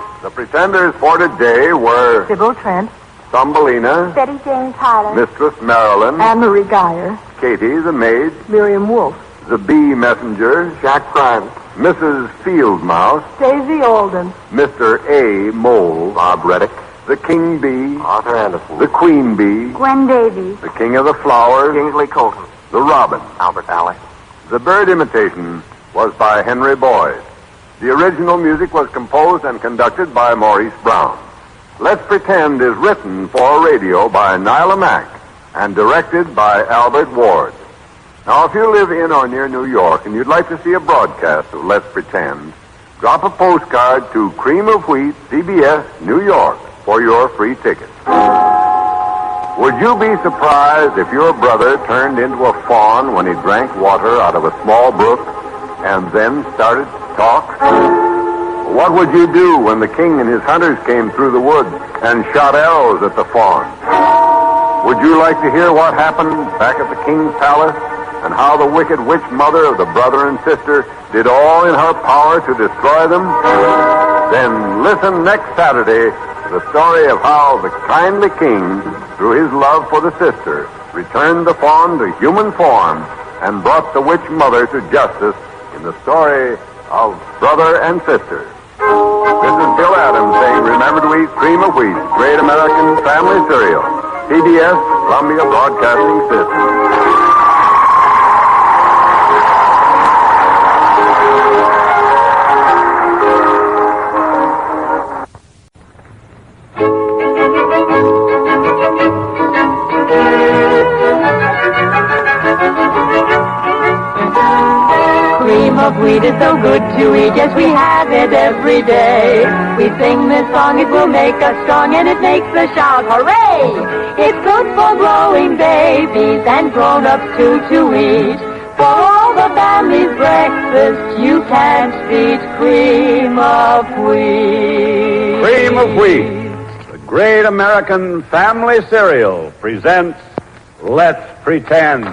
wheat. the pretenders for today were Sybil Trent, Thumbelina, Betty Jane Tyler. Mistress Marilyn, Anne-Marie Geyer, Katie the maid, Miriam Wolfe, the bee messenger, Jack Grant, Mrs. Field Mouse, Daisy Alden, Mr. A. Mole, Bob Reddick, the king bee, Arthur Anderson, the queen bee, Gwen Davies. the king of the flowers, Kingsley Colton, the robin. Albert Alley. The bird imitation was by Henry Boyd. The original music was composed and conducted by Maurice Brown. Let's Pretend is written for radio by Nyla Mack and directed by Albert Ward. Now, if you live in or near New York and you'd like to see a broadcast of Let's Pretend, drop a postcard to Cream of Wheat, CBS, New York, for your free ticket. Would you be surprised if your brother turned into a fawn when he drank water out of a small brook and then started to talk? What would you do when the king and his hunters came through the woods and shot arrows at the fawn? Would you like to hear what happened back at the king's palace and how the wicked witch mother of the brother and sister did all in her power to destroy them? Then listen next Saturday to the story of how the kindly king, through his love for the sister, returned the fawn to human form and brought the witch mother to justice in the story of Brother and Sister. This is Bill Adams saying, remember to eat cream of wheat, great American family cereal. CBS, Columbia Broadcasting System. Wheat is so good to eat, yes, we have it every day. We sing this song, it will make us strong, and it makes us shout, hooray! It's good for growing babies and grown-ups too to eat. For all the family's breakfast, you can't beat cream of wheat. Cream of Wheat, the great American family cereal, presents Let's Pretend.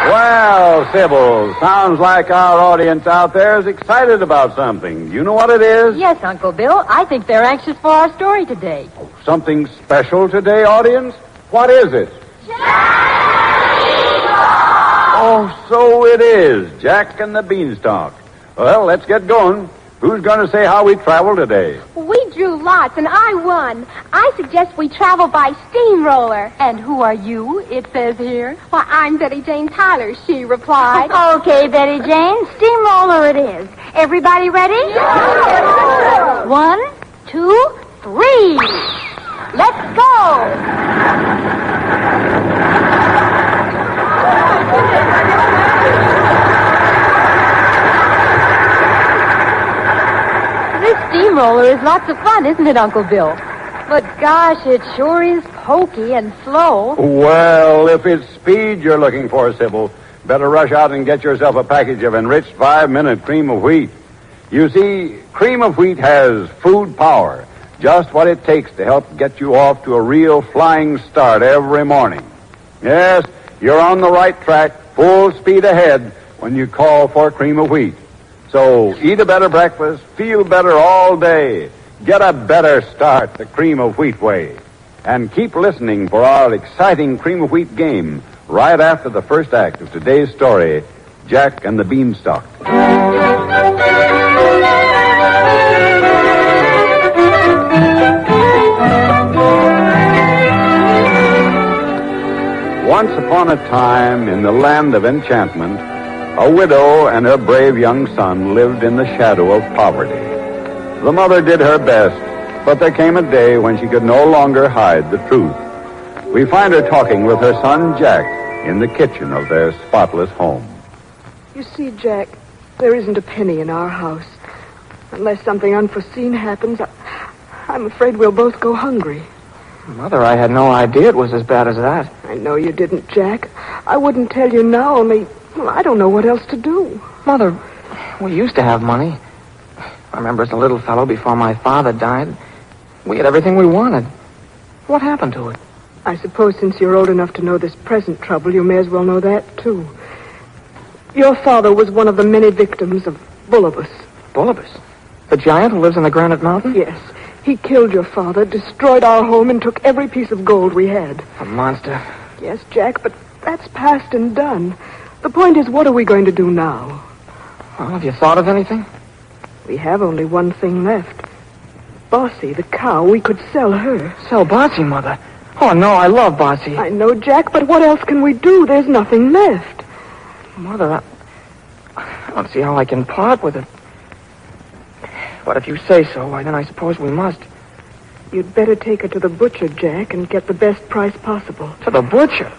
Well, Sybil, sounds like our audience out there is excited about something. You know what it is? Yes, Uncle Bill. I think they're anxious for our story today. Something special today, audience? What is it? Oh, so it is. Jack and the Beanstalk. Well, let's get going. Who's going to say how we traveled today? We drew lots, and I won. I suggest we travel by steamroller. And who are you, it says here? Why, I'm Betty Jane Tyler, she replied. Okay, Betty Jane, steamroller it is. Everybody ready? Yes. 1, 2, 3. Let's go. This steamroller is lots of fun, isn't it, Uncle Bill? But gosh, it sure is pokey and slow. Well, if it's speed you're looking for, Sybil, better rush out and get yourself a package of enriched 5-minute cream of wheat. You see, cream of wheat has food power, just what it takes to help get you off to a real flying start every morning. Yes, you're on the right track, full speed ahead when you call for cream of wheat. So eat a better breakfast, feel better all day, get a better start the cream of wheat way. And keep listening for our exciting cream of wheat game right after the first act of today's story, Jack and the Beanstalk. Once upon a time in the land of enchantment, a widow and her brave young son lived in the shadow of poverty. The mother did her best, but there came a day when she could no longer hide the truth. We find her talking with her son, Jack, in the kitchen of their spotless home. You see, Jack, there isn't a penny in our house. Unless something unforeseen happens, I'm afraid we'll both go hungry. Mother, I had no idea it was as bad as that. I know you didn't, Jack. I wouldn't tell you now, only... Well, I don't know what else to do. Mother, we used to have money. I remember as a little fellow before my father died, we had everything we wanted. What happened to it? I suppose since you're old enough to know this present trouble, you may as well know that, too. Your father was one of the many victims of Bullibus. Bullibus? The giant who lives in the Granite Mountain? Yes. He killed your father, destroyed our home, and took every piece of gold we had. A monster. Yes, Jack, but that's past and done. The point is, what are we going to do now? Well, have you thought of anything? We have only one thing left. Bossy, the cow, we could sell her. Sell Bossy, Mother? Oh, no, I love Bossy. I know, Jack, but what else can we do? There's nothing left. Mother, I don't see how I can part with it. But if you say so, why, then I suppose we must. You'd better take her to the butcher, Jack, and get the best price possible. To the butcher?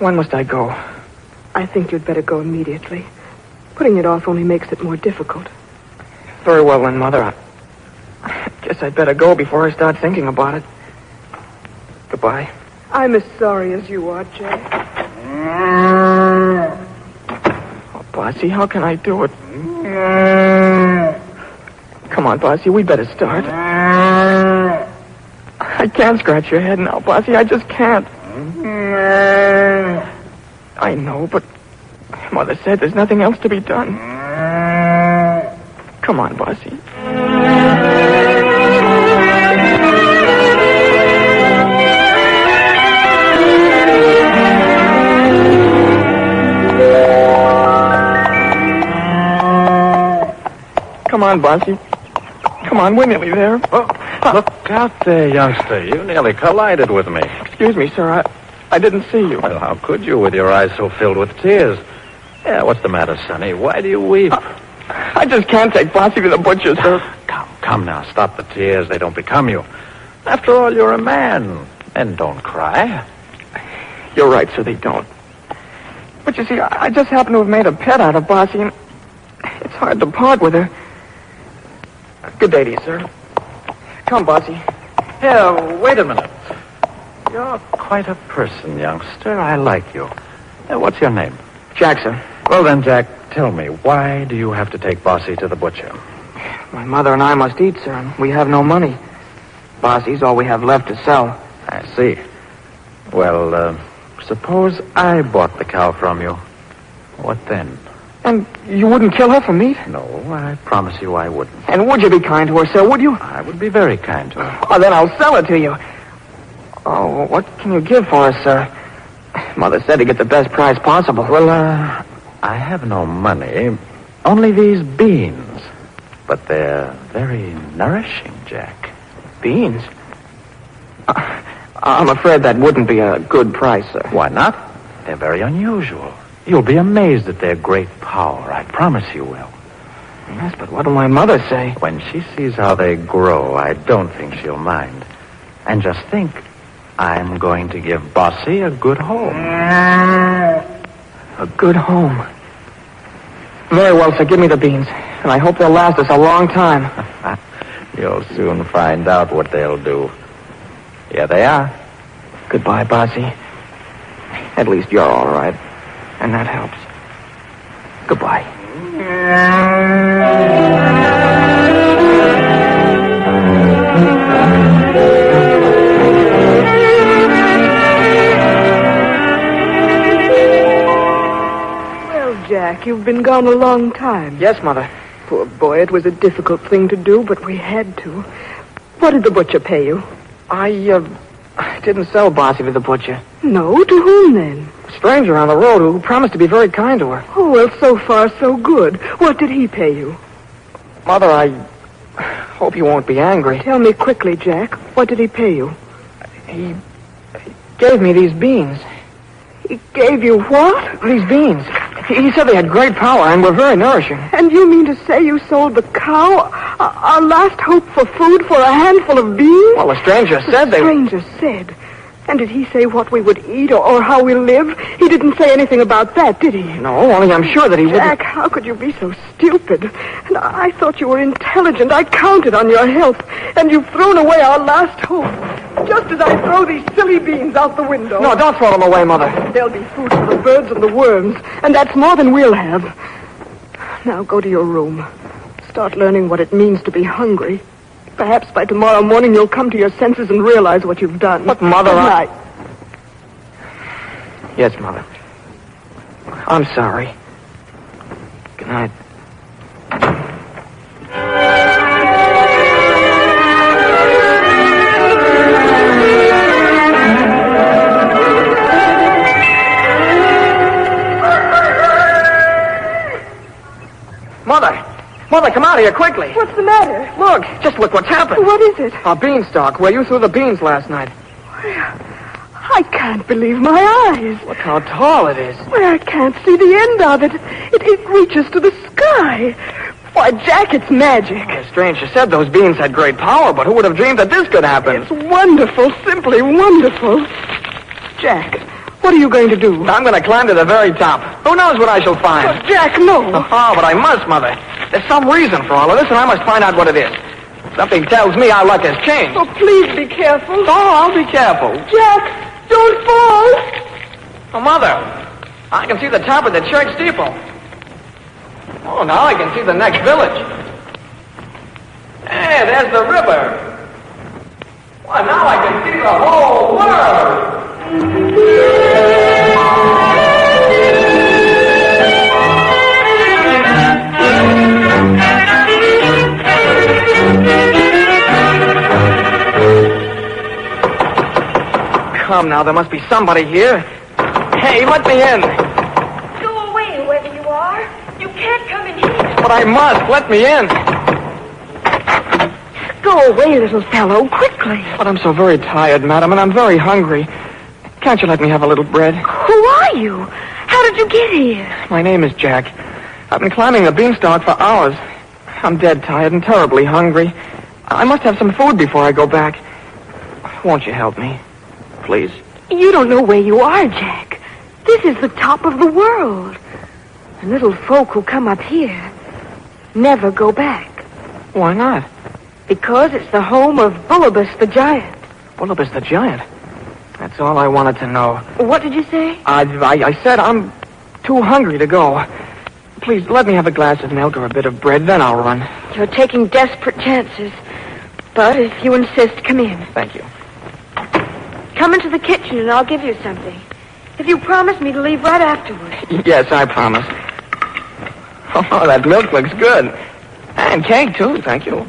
When must I go? I think you'd better go immediately. Putting it off only makes it more difficult. Very well then, Mother. I guess I'd better go before I start thinking about it. Goodbye. I'm as sorry as you are, Jack. Oh, Bossy, how can I do it? Come on, Bossy, we'd better start. I can't scratch your head now, Bossy. I just can't. I know, but Mother said there's nothing else to be done. Come on, Bossy. Come on, Bossy. Come on, we're nearly there. Oh, look out there, youngster. You nearly collided with me. Excuse me, sir. I didn't see you. Well, how could you with your eyes so filled with tears? Yeah, what's the matter, Sonny? Why do you weep? I just can't take Bossy to the butcher, sir. Come now. Stop the tears. They don't become you. After all, you're a man. And don't cry. You're right, sir, they don't. But you see, I just happen to have made a pet out of Bossy, and it's hard to part with her. Good day to you, sir. Come, Bossy. Here, wait a minute. You're quite a person, youngster. I like you. What's your name? Jack, sir. Well, then, Jack, tell me, why do you have to take Bossy to the butcher? My mother and I must eat, sir, and we have no money. Bossy's all we have left to sell. I see. Well, suppose I bought the cow from you. What then? And you wouldn't kill her for meat? No, I promise you I wouldn't. And would you be kind to her, sir, would you? I would be very kind to her. Oh, then I'll sell her to you. Oh, what can you give for her, sir? Mother said to get the best price possible. Well, I have no money. Only these beans. But they're very nourishing, Jack. Beans? I'm afraid that wouldn't be a good price, sir. Why not? They're very unusual. You'll be amazed at their great power. I promise you will. Yes, but what'll my mother say? When she sees how they grow, I don't think she'll mind. And just think, I'm going to give Bossy a good home. A good home? Very well, sir. Give me the beans. And I hope they'll last us a long time. You'll soon find out what they'll do. Here they are. Goodbye, Bossy. At least you're all right. And that helps. Goodbye. Well, Jack, you've been gone a long time. Yes, Mother. Poor boy, it was a difficult thing to do, but we had to. What did the butcher pay you? I didn't sell Bossy to the butcher. No? To whom, then? A stranger on the road who promised to be very kind to her. Oh, well, so far, so good. What did he pay you? Mother, I hope you won't be angry. Tell me quickly, Jack. What did he pay you? He gave me these beans. He gave you what? These beans. He said they had great power and were very nourishing. And you mean to say you sold the cow, our last hope for food, for a handful of beans? Well, the stranger said they... The stranger said. And did he say what we would eat or how we live? He didn't say anything about that, did he? No, only I'm sure that he wouldn't... Jack, how could you be so stupid? And I thought you were intelligent. I counted on your help. And you've thrown away our last hope. Just as I throw these silly beans out the window. No, don't throw them away, Mother. There'll be food for the birds and the worms. And that's more than we'll have. Now go to your room. Start learning what it means to be hungry. Perhaps by tomorrow morning you'll come to your senses and realize what you've done. But, Mother, Good night. Yes, Mother. I'm sorry. Good night. Mother, come out here quickly. What's the matter? Look, just look what's happened. What is it? A beanstalk where you threw the beans last night. I can't believe my eyes. Look how tall it is. Well, I can't see the end of it. It reaches to the sky. Why, Jack, it's magic. The stranger said those beans had great power, but who would have dreamed that this could happen? It's wonderful, simply wonderful. Jack, What are you going to do? I'm going to climb to the very top. Who knows what I shall find? Oh, Jack, no. Oh, but I must, Mother. There's some reason for all of this, and I must find out what it is. Something tells me our luck has changed. Oh, please be careful. Oh, I'll be careful. Jack, don't fall. Oh, Mother, I can see the top of the church steeple. Oh, now I can see the next village. Hey, there's the river. Well, now I can see the whole world. Come now, there must be somebody here. Hey, let me in. Go away, whoever you are. You can't come in here. But I must. Let me in. Go away, little fellow, quickly. But I'm so very tired, madam, and I'm very hungry. Can't you let me have a little bread? Who are you? How did you get here? My name is Jack. I've been climbing the beanstalk for hours. I'm dead tired and terribly hungry. I must have some food before I go back. Won't you help me? Please. You don't know where you are, Jack. This is the top of the world. And little folk who come up here never go back. Why not? Because it's the home of Bullibus the Giant. Bullibus the Giant? That's all I wanted to know. What did you say? I said I'm too hungry to go. Please, let me have a glass of milk or a bit of bread, then I'll run. You're taking desperate chances. But if you insist, come in. Thank you. Come into the kitchen and I'll give you something. If you promise me to leave right afterwards. Yes, I promise. Oh, that milk looks good. And cake, too, thank you.